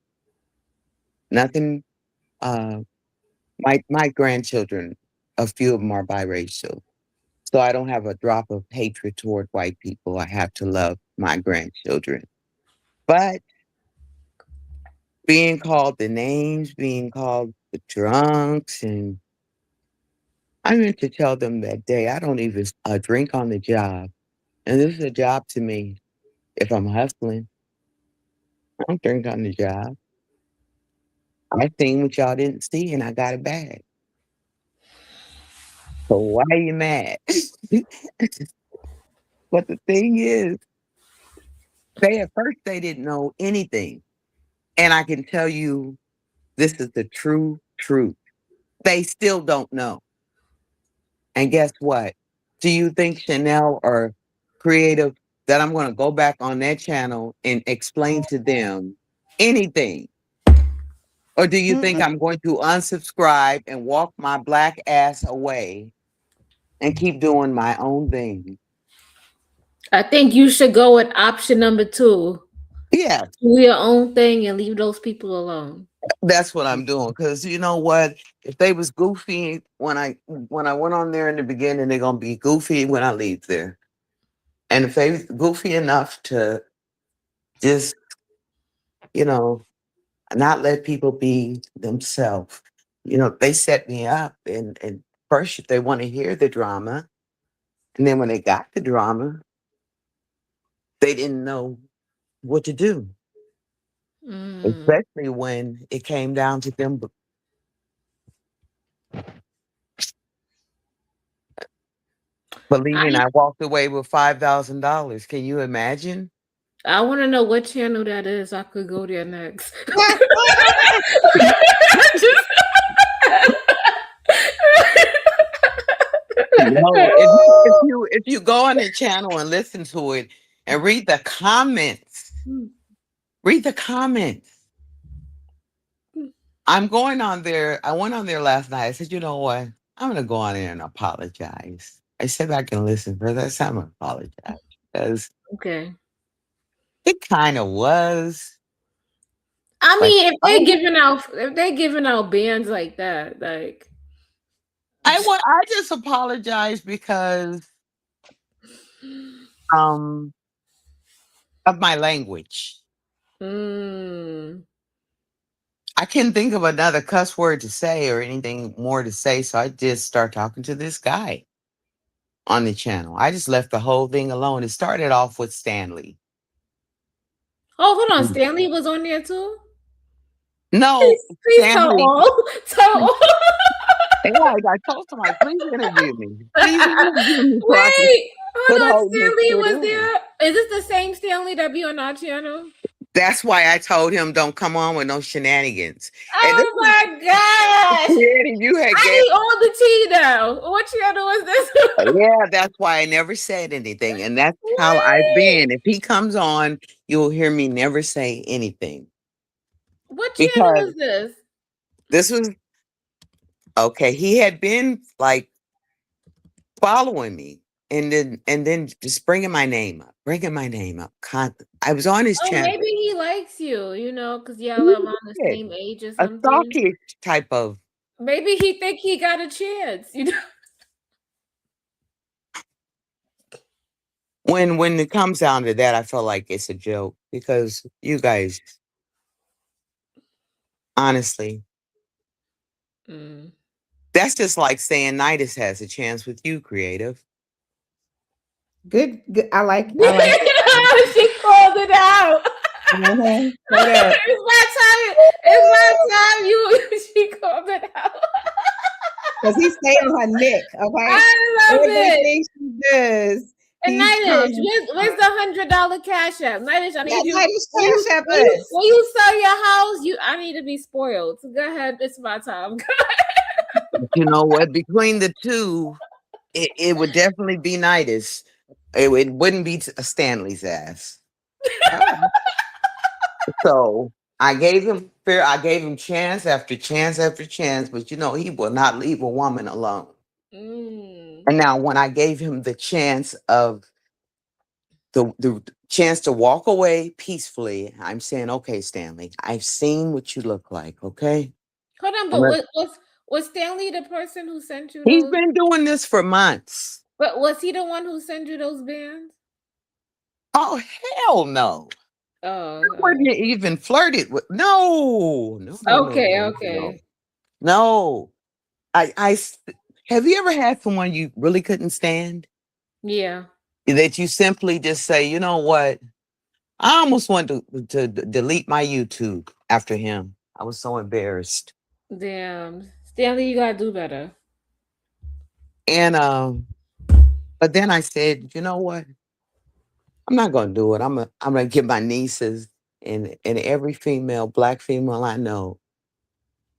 Nothing uh my grandchildren, a few of them are biracial. So I don't have a drop of hatred toward white people. I have to love my grandchildren. But being called the names, being called the drunks, and I meant to tell them that day, I don't even drink on the job. And this is a job to me. If I'm hustling, I don't drink on the job. I seen what y'all didn't see and I got it back. So why are you mad? But the thing is, at first they didn't know anything. And I can tell you this is the true truth. They still don't know. And guess what? Do you think Chanel or Creative that I'm going to go back on that channel and explain to them anything? Or do you think I'm going to unsubscribe and walk my black ass away and keep doing my own thing? I think you should go with option number 2. Yeah. Do your own thing and leave those people alone. That's what I'm doing. Because you know what? If they was goofy when I went on there in the beginning, they're gonna be goofy when I leave there. And if they goofy enough to just, you know, not let people be themselves, they set me up and first they want to hear the drama. And then when they got the drama, they didn't know what to do. Especially when it came down to them believing I walked away with $5,000. Can you imagine? I want to know what channel that is. I could go there next. No, if you go on the channel and listen to it and read the comments, read the comments. I'm going on there. I went on there last night. I said, you know what? I'm going to go on there and apologize. I said I can listen for that time. I apologize because Okay. it kind of was. I Like, mean, if they're giving out bands like that, like I just apologize because of my language. I couldn't think of another cuss word to say or anything more to say, so I just start talking to this guy on the channel. I just left the whole thing alone. It started off with Stanley. Oh, hold on. Stanley was on there too? No, please tell Stanley. all. Tell all. I told somebody, please interview me. Please interview me so I can Wait, hold put on. holding this Stanley shit was in. there. Is this the same Stanley that be on our channel? That's why I told him don't come on with no shenanigans. Oh my gosh. You had I need all the tea now. What channel is this? Yeah, that's why I never said anything. And that's how I've been. If he comes on, you'll hear me never say anything. What channel is This was okay. He had been like following me and then just bringing my name up. I was on his Oh, channel. maybe he likes you, because y'all are around the same age or A something. stalkish type of. Maybe he think he got a chance, When it comes down to that, I feel like it's a joke because you guys, honestly, that's just like saying Nidus has a chance with you, Creative. Good. I like she called it out. It's my time. It's my time. She called it out. Because he stay on her neck, okay? I love Everything she does. And Nidus, where's the $100 cash app? Nidus, I need you. Cash app When you sell your house, I need to be spoiled. So go ahead, it's my time. You know what? Between the two, it would definitely be Nidus. It wouldn't be Stanley's ass. So I gave him chance after chance after chance, but he will not leave a woman alone. And now when I gave him the chance of the chance to walk away peacefully, I'm saying, okay, Stanley, I've seen what you look like, okay? Hold on, but was Stanley the person who sent you He's those? been doing this for months. But was he the one who sent you those bands? Oh, hell no. Oh, I wouldn't even flirted with. No. Okay. No. I have you ever had someone you really couldn't stand? Yeah. That you simply just say, you know what? I almost wanted to delete my YouTube after him. I was so embarrassed. Damn. Stanley, you gotta do better. And but then I said, you know what? I'm not gonna do it. I'm gonna get my nieces and every female, black female I know,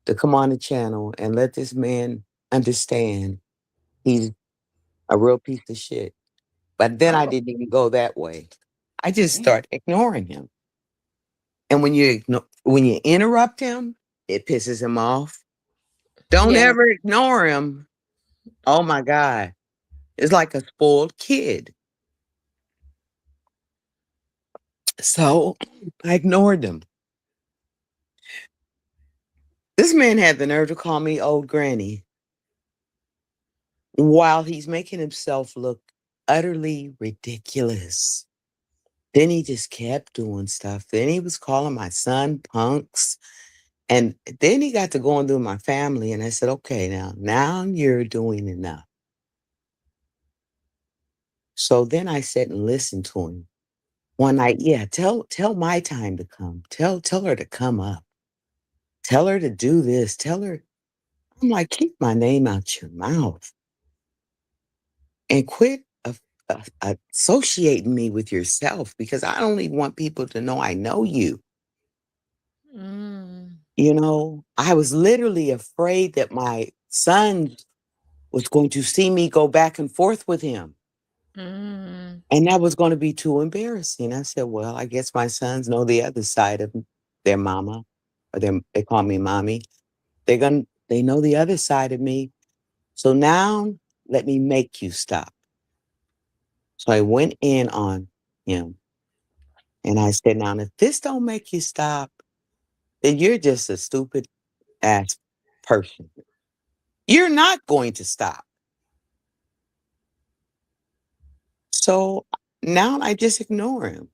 to come on the channel and let this man understand he's a real piece of shit. But then I Oh, didn't even go that way. I just damn. start ignoring him. And when you interrupt him, it pisses him off. Don't Yeah. ever ignore him. Oh my God. It's like a spoiled kid. So I ignored him. This man had the nerve to call me old granny while he's making himself look utterly ridiculous. Then he just kept doing stuff. Then he was calling my son punks. And then he got to going through my family. And I said, okay, now you're doing enough. So then I sat and listened to him. One night, yeah, tell my time to come. Tell her to come up. Tell her to do this. Tell her. I'm like, keep my name out your mouth and quit associating me with yourself because I don't even want people to know I know you. Mm. You know, I was literally afraid that my son was going to see me go back and forth with him. Mm. And that was going to be too embarrassing. I said, well, I guess my sons know the other side of their mama, or they call me mommy. They know the other side of me. So now let me make you stop. So I went in on him and I said, now if this don't make you stop, then you're just a stupid ass person. You're not going to stop. So now I just ignore him.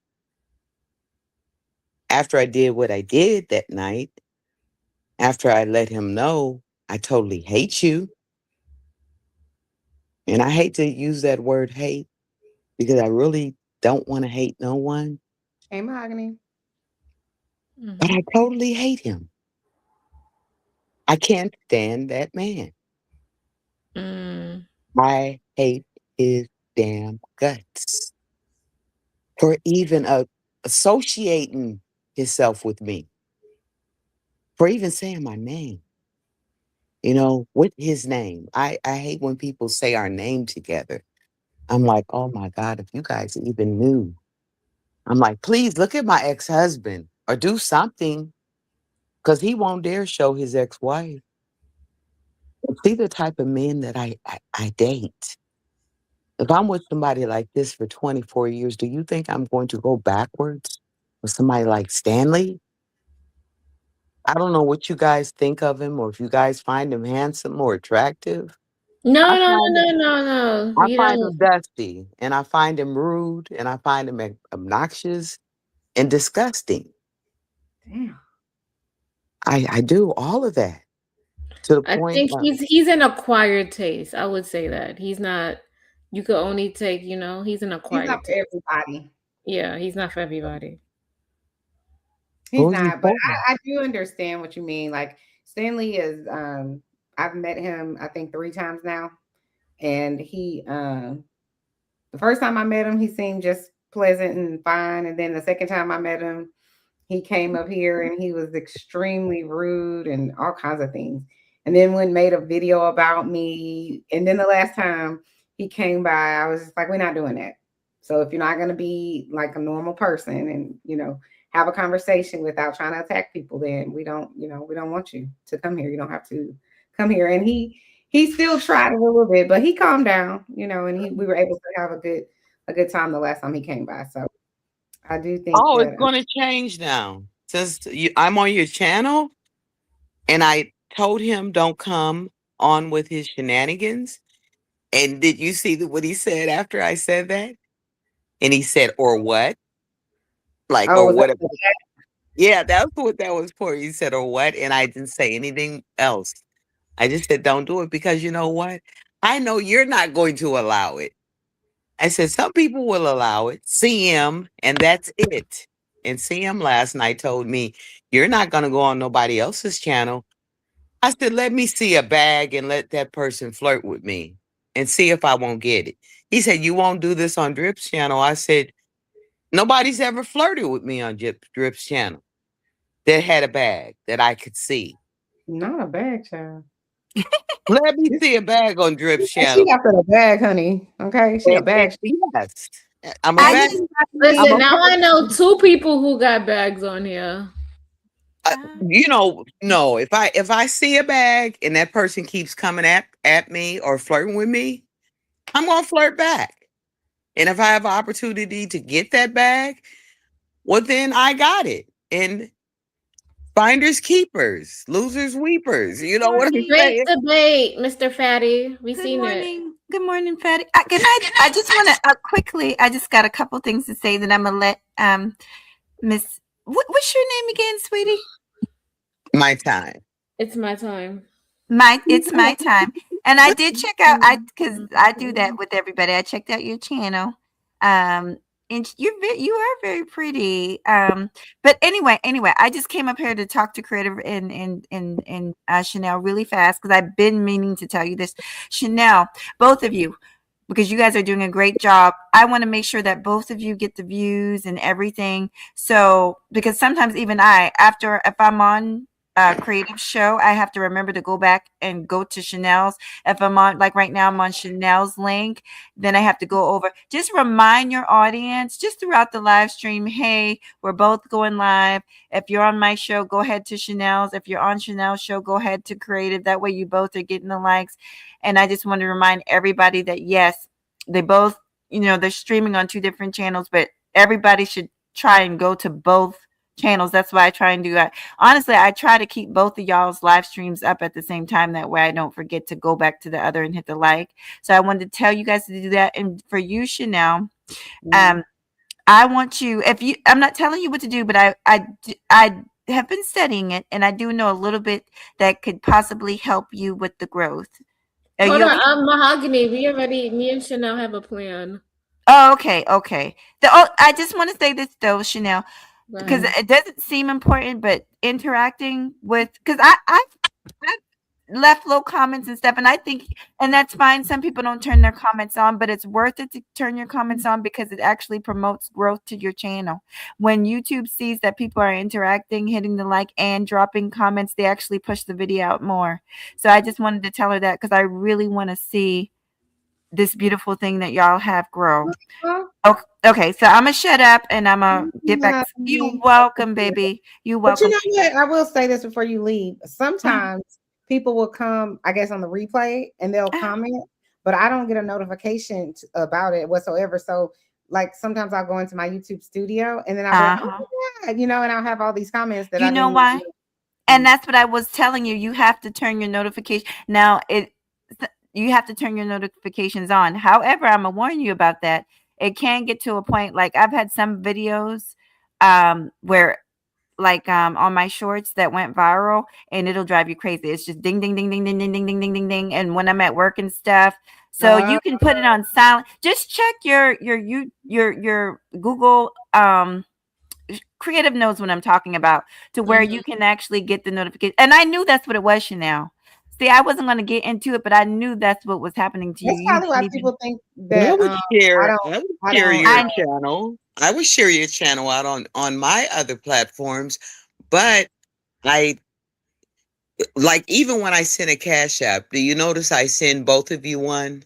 After I did what I did that night, after I let him know I totally hate you, and I hate to use that word hate because I really don't want to hate no one, Hey, Mahogany. but I Mhm. totally hate him. I can't stand that man. Mm. I hate his damn guts for even associating himself with me, for even saying my name, with his name. I hate when people say our name together. I'm like, oh my God, if you guys even knew. I'm like, please look at my ex-husband or do something because he won't dare show his ex-wife. See the type of men that I date. If I'm with somebody like this for 24 years, do you think I'm going to go backwards with somebody like Stanley? I don't know what you guys think of him or if you guys find him handsome or attractive. I No, no, no, find him no, no, no. I We find don't. him dusty and I find him rude and I find him obnoxious and disgusting. Damn. I do all of that to the I point think he's an acquired taste. I would say that he's not. You could only take. He's an He's not acquired for taste. everybody. Yeah, he's not for everybody. He's who's he not, but for? I do understand what you mean. Like Stanley is I've met him I think 3 times now. And he the first time I met him, he seemed just pleasant and fine. And then the second time I met him, he came up here and he was extremely rude and all kinds of things. And then when made a video about me, and then the last time he came by, I was just like, we're not doing that. So if you're not gonna be like a normal person and have a conversation without trying to attack people, then we don't want you to come here. You don't have to come here. And he still tried a little bit, but he calmed down, and we were able to have a good time the last time he came by. So I do think Oh, it's that going to change now. Since I'm on your channel and I told him don't come on with his shenanigans. And did you see what he said after I said that? And he said, or what? Like, oh, or was that what? Yeah, that's what that was for. He said, or what? And I didn't say anything else. I just said, don't do it because you know what? I know you're not going to allow it. I said, some people will allow it. CM, and that's it. And CM last night told me, you're not going to go on nobody else's channel. I said, let me see a bag and let that person flirt with me and see if I won't get it. He said, you won't do this on Drip's channel. I said, Nobody's ever flirted with me on Drip's channel that had a bag that I could see. Not a bag, child. Let me see a bag on Drip's And she channel. got that a bag, honey. Okay, she a bag. Yes, I'm a I bag. just Listen, I'm a now I know 2 people who got bags on here. no. If I see a bag and that person keeps coming at me or flirting with me, I'm gonna flirt back. And if I have an opportunity to get that bag, well, then I got it. And finders keepers, losers weepers. You know what I'm Great saying? debate, Mr. Fatty. We Good seen it. morning. Good morning, Fatty. I just want to quickly. I just got a couple things to say that I'm gonna let Miss. What's your name again, sweetie? My time. It's my time. It's my time, and I did check out. Because I do that with everybody. I checked out your channel, and you are very pretty. But anyway, I just came up here to talk to Creative and Chanel really fast because I've been meaning to tell you this, Chanel, both of you, because you guys are doing a great job. I want to make sure that both of you get the views and everything. So, because sometimes even if I'm on a Creative show, I have to remember to go back and go to Chanel's. If I'm on, like right now, I'm on Chanel's link, then I have to go over. Just remind your audience, just throughout the live stream, hey, we're both going live. If you're on my show, go ahead to Chanel's. If you're on Chanel's show, go ahead to Creative. That way you both are getting the likes. And I just want to remind everybody that yes, they both, they're streaming on 2 different channels, but everybody should try and go to both channels. That's why I try and do that. Honestly, I try to keep both of y'all's live streams up at the same time. That way I don't forget to go back to the other and hit the like. So I wanted to tell you guys to do that. And for you, Chanel, I want you, I'm not telling you what to do, but I have been studying it, and I do know a little bit that could possibly help you with the growth. Hold on, Mahogany. Me and Chanel have a plan. Oh, okay. I just want to say this though, Chanel, because it doesn't seem important, but interacting with, because I've left low comments and stuff, and I think, and that's fine. Some people don't turn their comments on, but it's worth it to turn your comments on because it actually promotes growth to your channel. When YouTube sees that people are interacting, hitting the like and dropping comments, they actually push the video out more. So I just wanted to tell her that because I really want to see this beautiful thing that y'all have grow. Okay, so I'm gonna shut up and I'm gonna get back. You're welcome, baby. You're welcome. But you know what? I will say this before you leave. Sometimes people will come, I guess, on the replay and they'll comment, but I don't get a notification about it whatsoever. So, like, sometimes I'll go into my YouTube studio and then I'll be like, oh my God, and I'll have all these comments that you know why? And that's what I was telling you. You have to turn your notification. Now, you have to turn your notifications on. However, I'm gonna warn you about that. It can get to a point, like I've had some videos where on my shorts that went viral, and it'll drive you crazy. It's just ding ding ding ding ding ding ding ding ding ding ding. And when I'm at work and stuff, so you can put it on silent. Just check your Google Creative knows what I'm talking about, to where you can actually get the notification. And I knew that's what it was, Chanel. See, I wasn't going to get into it, but I knew that's what was happening to you. That's probably why people think that I would share your know. channel. I would share your channel out on my other platforms, but even when I send a Cash App, do you notice I send both of you one?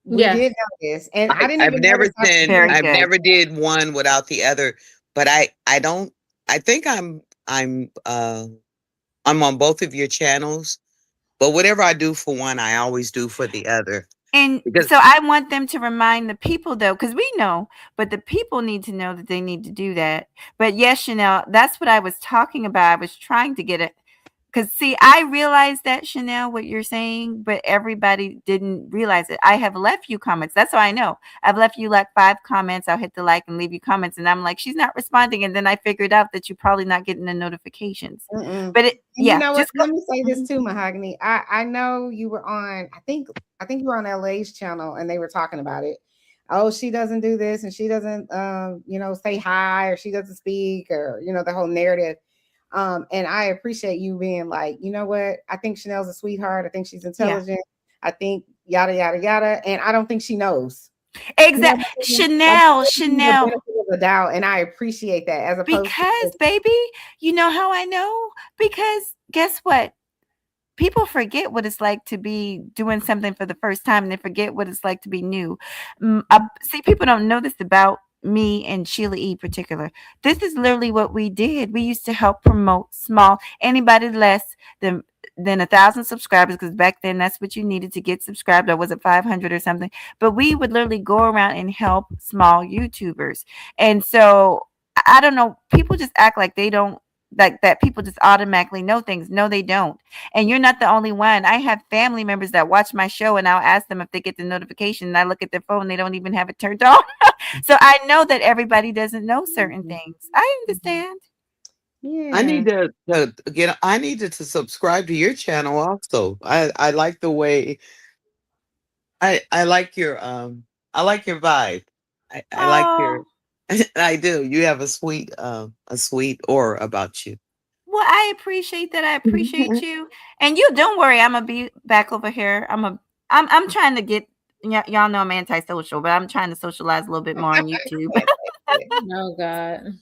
We did notice, and I didn't even never notice send. I've never did one without the other, but I don't. I think I'm on both of your channels, but whatever I do for one, I always do for the other. And so I want them to remind the people, though, because we know, but the people need to know that they need to do that. But yes, Chanel, that's what I was talking about. I was trying to get it. Because, see, I realized that, Chanel, what you're saying, but everybody didn't realize it. I have left you comments. That's how I know. I've left you like 5 comments. I'll hit the like and leave you comments. And I'm like, she's not responding. And then I figured out that you're probably not getting the notifications. But you know what? Let me say this too, Mahogany. I know you were on, I think you were on LA's channel and they were talking about it. Oh, she doesn't do this and she doesn't, say hi, or she doesn't speak, or, the whole narrative. And I appreciate you being like, you know what? I think Chanel's a sweetheart. I think she's intelligent. I think yada, yada, yada. And I don't think she knows. Exactly. But then Chanel, I'm giving you the Chanel. benefit of the doubt, and I appreciate that as opposed to Because, baby, you know how I know? Because guess what? People forget what it's like to be doing something for the first time, and they forget what it's like to be new. See, people don't know this about me and Sheila E. particular. This is literally what we did. We used to help promote small anybody less than 1,000 subscribers, because back then that's what you needed to get subscribed, or was it 500 or something? But we would literally go around and help small YouTubers. And so I don't know, people just act like they don't, like that people just automatically know things. No, they don't. And you're not the only one. I have family members that watch my show, and I'll ask them if they get the notification, and I look at their phone, they don't even have it turned on. So I know that everybody doesn't know certain things. I understand. I need Yeah. to get. I needed to subscribe to your channel also. I like the way. I like your I like your vibe. I like your. Oh, I do. You have a sweet aura about you. well, I appreciate that. I appreciate you. And you don't worry, I'm gonna be back over here. I'm trying to get y'all know I'm antisocial, but I'm trying to socialize a little bit more on YouTube. Oh God.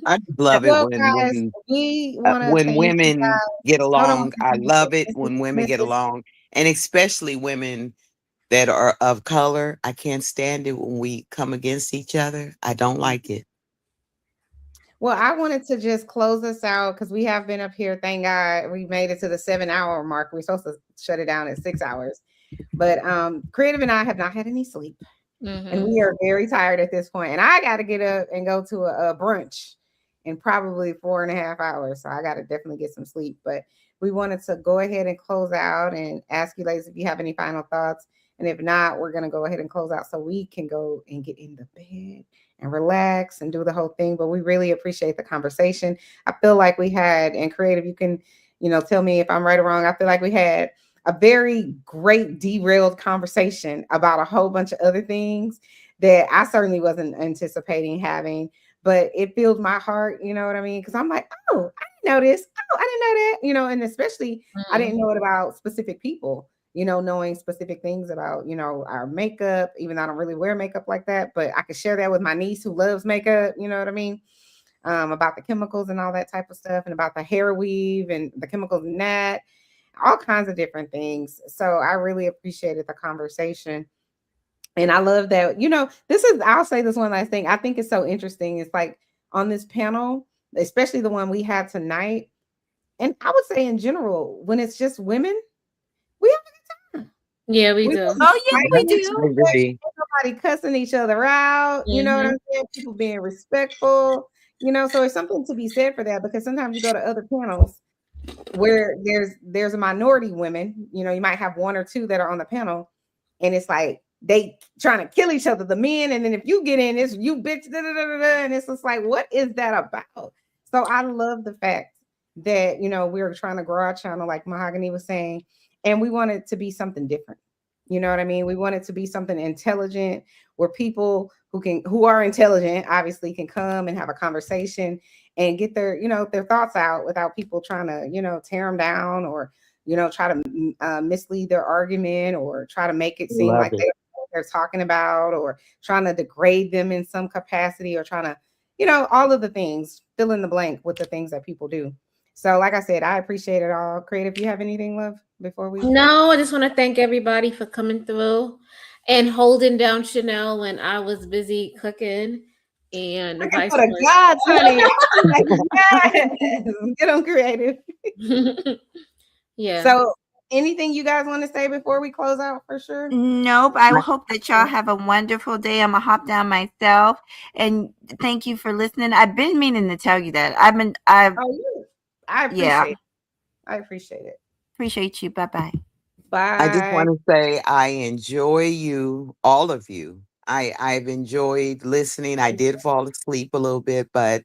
I love it Well, guys, we want to when thank you women guys. get Hold on one along. I second, love it Mrs. when women get Mrs. along, and especially women that are of color. I can't stand it when we come against each other. I don't like it. Well, I wanted to just close us out because we have been up here. Thank God we made it to the 7 hour mark. We're supposed to shut it down at 6 hours. But Creative and I have not had any sleep. And we are very tired at this point. And I got to get up and go to a brunch in probably 4.5 hours. So I got to definitely get some sleep. But we wanted to go ahead and close out and ask you ladies if you have any final thoughts. And if not, we're going to go ahead and close out so we can go and get in the bed and relax and do the whole thing. But we really appreciate the conversation. I feel like we had, and Creative, you can, tell me if I'm right or wrong. I feel like we had a very great derailed conversation about a whole bunch of other things that I certainly wasn't anticipating having, but it filled my heart, you know what I mean? Because I'm like, oh, I didn't know this. Oh, I didn't know that, and especially I didn't know it about specific people, knowing specific things about, our makeup, even though I don't really wear makeup like that, but I could share that with my niece who loves makeup, you know what I mean? About the chemicals and all that type of stuff, and about the hair weave and the chemicals in that, all kinds of different things. So I really appreciated the conversation. And I love that, I'll say this one last thing. I think it's so interesting. It's like on this panel, especially the one we had tonight, and I would say in general, when it's just women, we have a good time. Yeah, we We do. Oh, yeah, we That's do. agree. nobody cussing each other out. You know what I'm saying? People being respectful. So there's something to be said for that, because sometimes you go to other panels where there's a minority women, you might have one or two that are on the panel, and it's like they trying to kill each other, the men, and then if you get in, it's you bitch, da, da, da, da, da, and it's just like, what is that about? So I love the fact that we're trying to grow our channel, like Mahogany was saying, and we want it to be something different. You know what I mean? We want it to be something intelligent, where people who are intelligent obviously can come and have a conversation and get their thoughts out without people trying to tear them down, or try to mislead their argument, or try to make it seem Love like it. they're talking about, or trying to degrade them in some capacity, or trying to all of the things, fill in the blank with the things that people do. So like I said, I appreciate it all. Creative, you have anything, love, before we No, I just want to thank everybody for coming through and holding down Chanel when I was busy cooking, and looking vice for the gods, honey. Like, versa. yes, get on Creative. Yeah. So anything you guys want to say before we close out, for sure? Nope. I hope that y'all have a wonderful day. I'm gonna hop down myself, and thank you for listening. I've been meaning to tell you that. I Yeah, appreciate it. appreciate you. Bye bye. I just Bye. want to say I enjoy you, all of you. I've enjoyed listening. I did fall asleep a little bit, but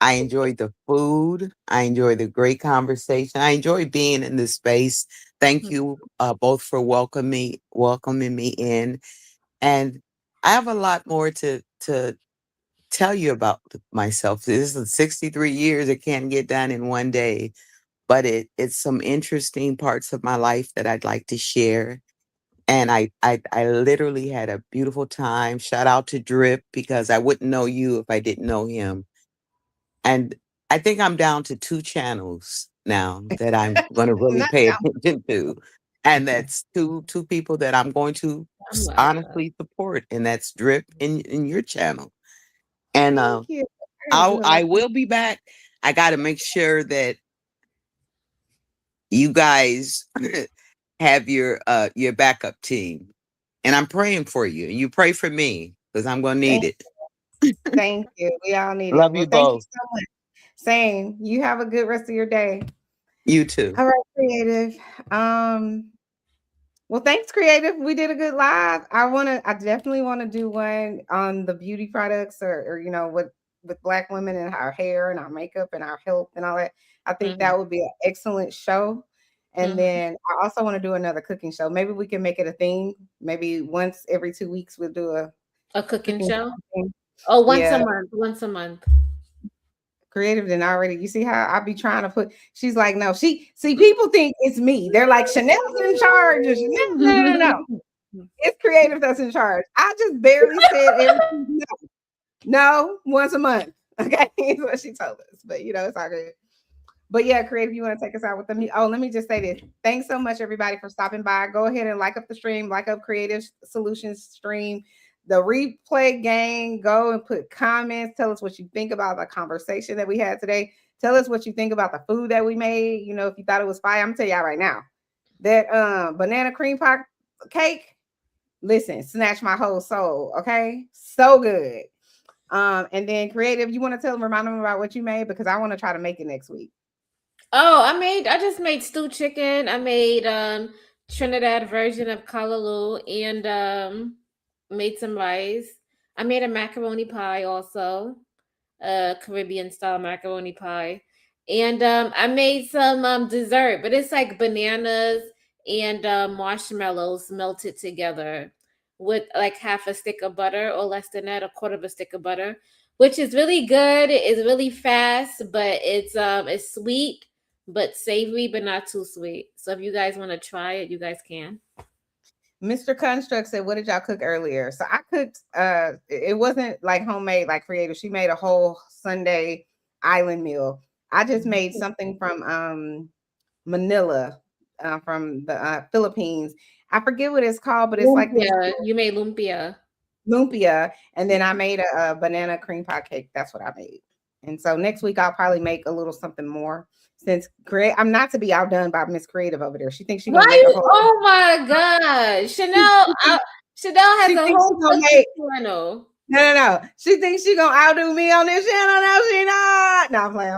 I enjoyed the food. I enjoyed the great conversation. I enjoy being in this space. Thank you both for welcoming me in. And I have a lot more to tell you about myself. This is 63 years. It can't get done in one day, but it's some interesting parts of my life that I'd like to share. And I literally had a beautiful time. Shout out to Drip because I wouldn't know you if I didn't know him. And I think I'm down to 2 channels now that I'm going to really Not pay down. attention to. And that's two people that I'm going to Oh my God. honestly support, and that's Drip in your channel. And Thank you. I gotta do a I lot. will be back. I got to make sure that you guys have your backup team. And I'm praying for you. And you pray for me because I'm going to need Thank it. Thank you. We all need it. Love Well, you thank you both. so much. Same. You have a good rest of your day. You too. All right, Creative. Well, thanks, Creative. We did a good live. I definitely want to do one on the beauty products or with Black women and our hair and our makeup and our health and all that. I think that would be an excellent show. And then I also want to do another cooking show. Maybe we can make it a theme. Maybe once every 2 weeks we'll do a cooking show. Thing. Oh, once Yeah. a month. Once a month. Creative than already. You see how I be trying to put. She's like, no. People think it's me. They're like, Chanel's in charge. And Chanel, no. It's Creative that's in charge. I just barely said everything. No, once a month. Okay, is what she told us. But it's all good. But yeah, Creative, you want to take us out with the oh, let me just say this. Thanks so much, everybody, for stopping by. Go ahead and like up the stream, like up Creative Solutions stream. The replay gang, go and put comments. Tell us what you think about the conversation that we had today. Tell us what you think about the food that we made. If you thought it was fire, I'm gonna tell y'all right now. That banana cream pie cake, listen, snatch my whole soul. Okay, so good. And then Creative, you want to remind them about what you made because I want to try to make it next week. Oh, I just made stewed chicken. I made Trinidad version of kalaloo and made some rice. I made a macaroni pie also, Caribbean style macaroni pie. And I made some dessert, but it's like bananas and marshmallows melted together with like half a stick of butter or less than that, a quarter of a stick of butter, which is really good. It's really fast, but it's sweet but savory, but not too sweet. So if you guys want to try it, you guys can. Mr. Construct said, what did y'all cook earlier? So I cooked, it wasn't like homemade, like Creative. She made a whole Sunday island meal. I just made something from Manila, from the Philippines. I forget what it's called, but it's lumpia. like this. You made lumpia. Lumpia. And then I made a banana cream pie cake. That's what I made. And so next week I'll probably make a little something more. Since I'm not to be outdone by Miss Creative over there. She thinks she's gonna make a whole. Oh my God, Chanel has a whole channel. No. She thinks she's gonna outdo me on this channel. No, she not. No, I'm playing.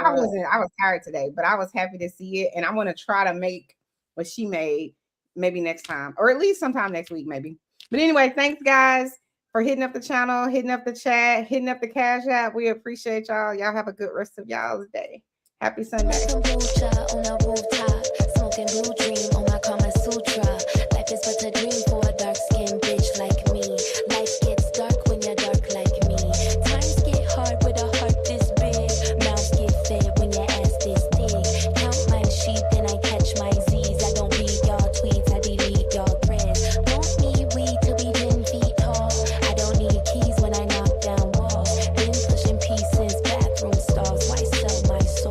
I was tired today, but I was happy to see it, and I want to try to make what she made maybe next time, or at least sometime next week, maybe. But anyway, thanks guys for hitting up the channel, hitting up the chat, hitting up the Cash App. We appreciate y'all. Y'all have a good rest of y'all's day. Happy Sunday. On a rooftop, smoking blue dream on my Kama Sutra. Life is but a dream for a dark-skinned bitch like me. Life gets dark when you're dark like me. Times get hard with a heart this big. Mouths get fed when your ass this thick. Count my sheep, then I catch my Z's. I don't read y'all tweets, I delete y'all threads. Don't need weed to be 10 feet tall. I don't need keys when I knock down walls. Been pushing peace since bathroom stalls. Why sell my soul?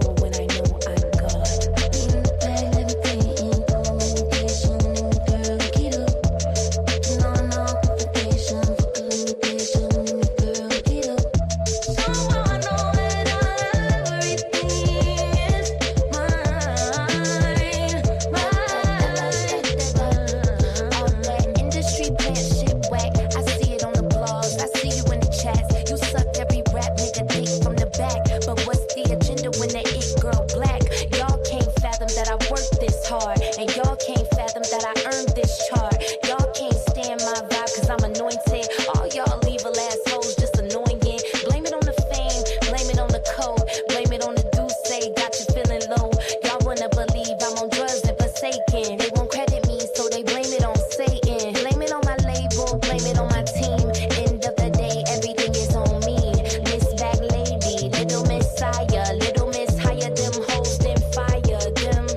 Little miss higher them hoes, then fire them.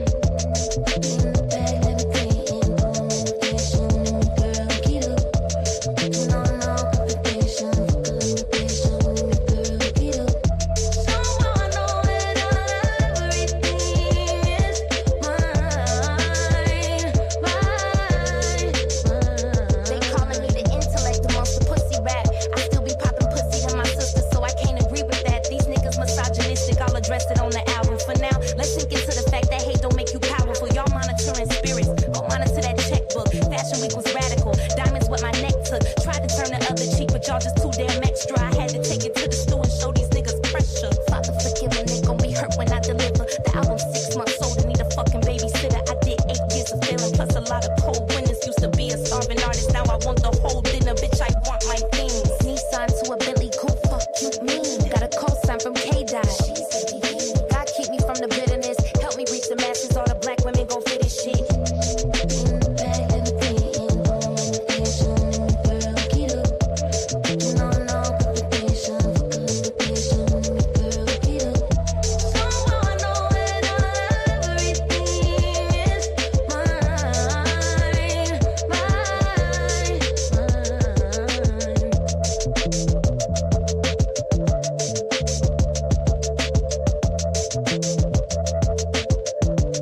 spiral. For now, let's sink into the fact that hate don't make you powerful. Y'all monitoring spirits, go monitor that checkbook. Fashion week was radical, diamonds what my neck took. Tried to turn the other cheek, but y'all just too damn extra. I had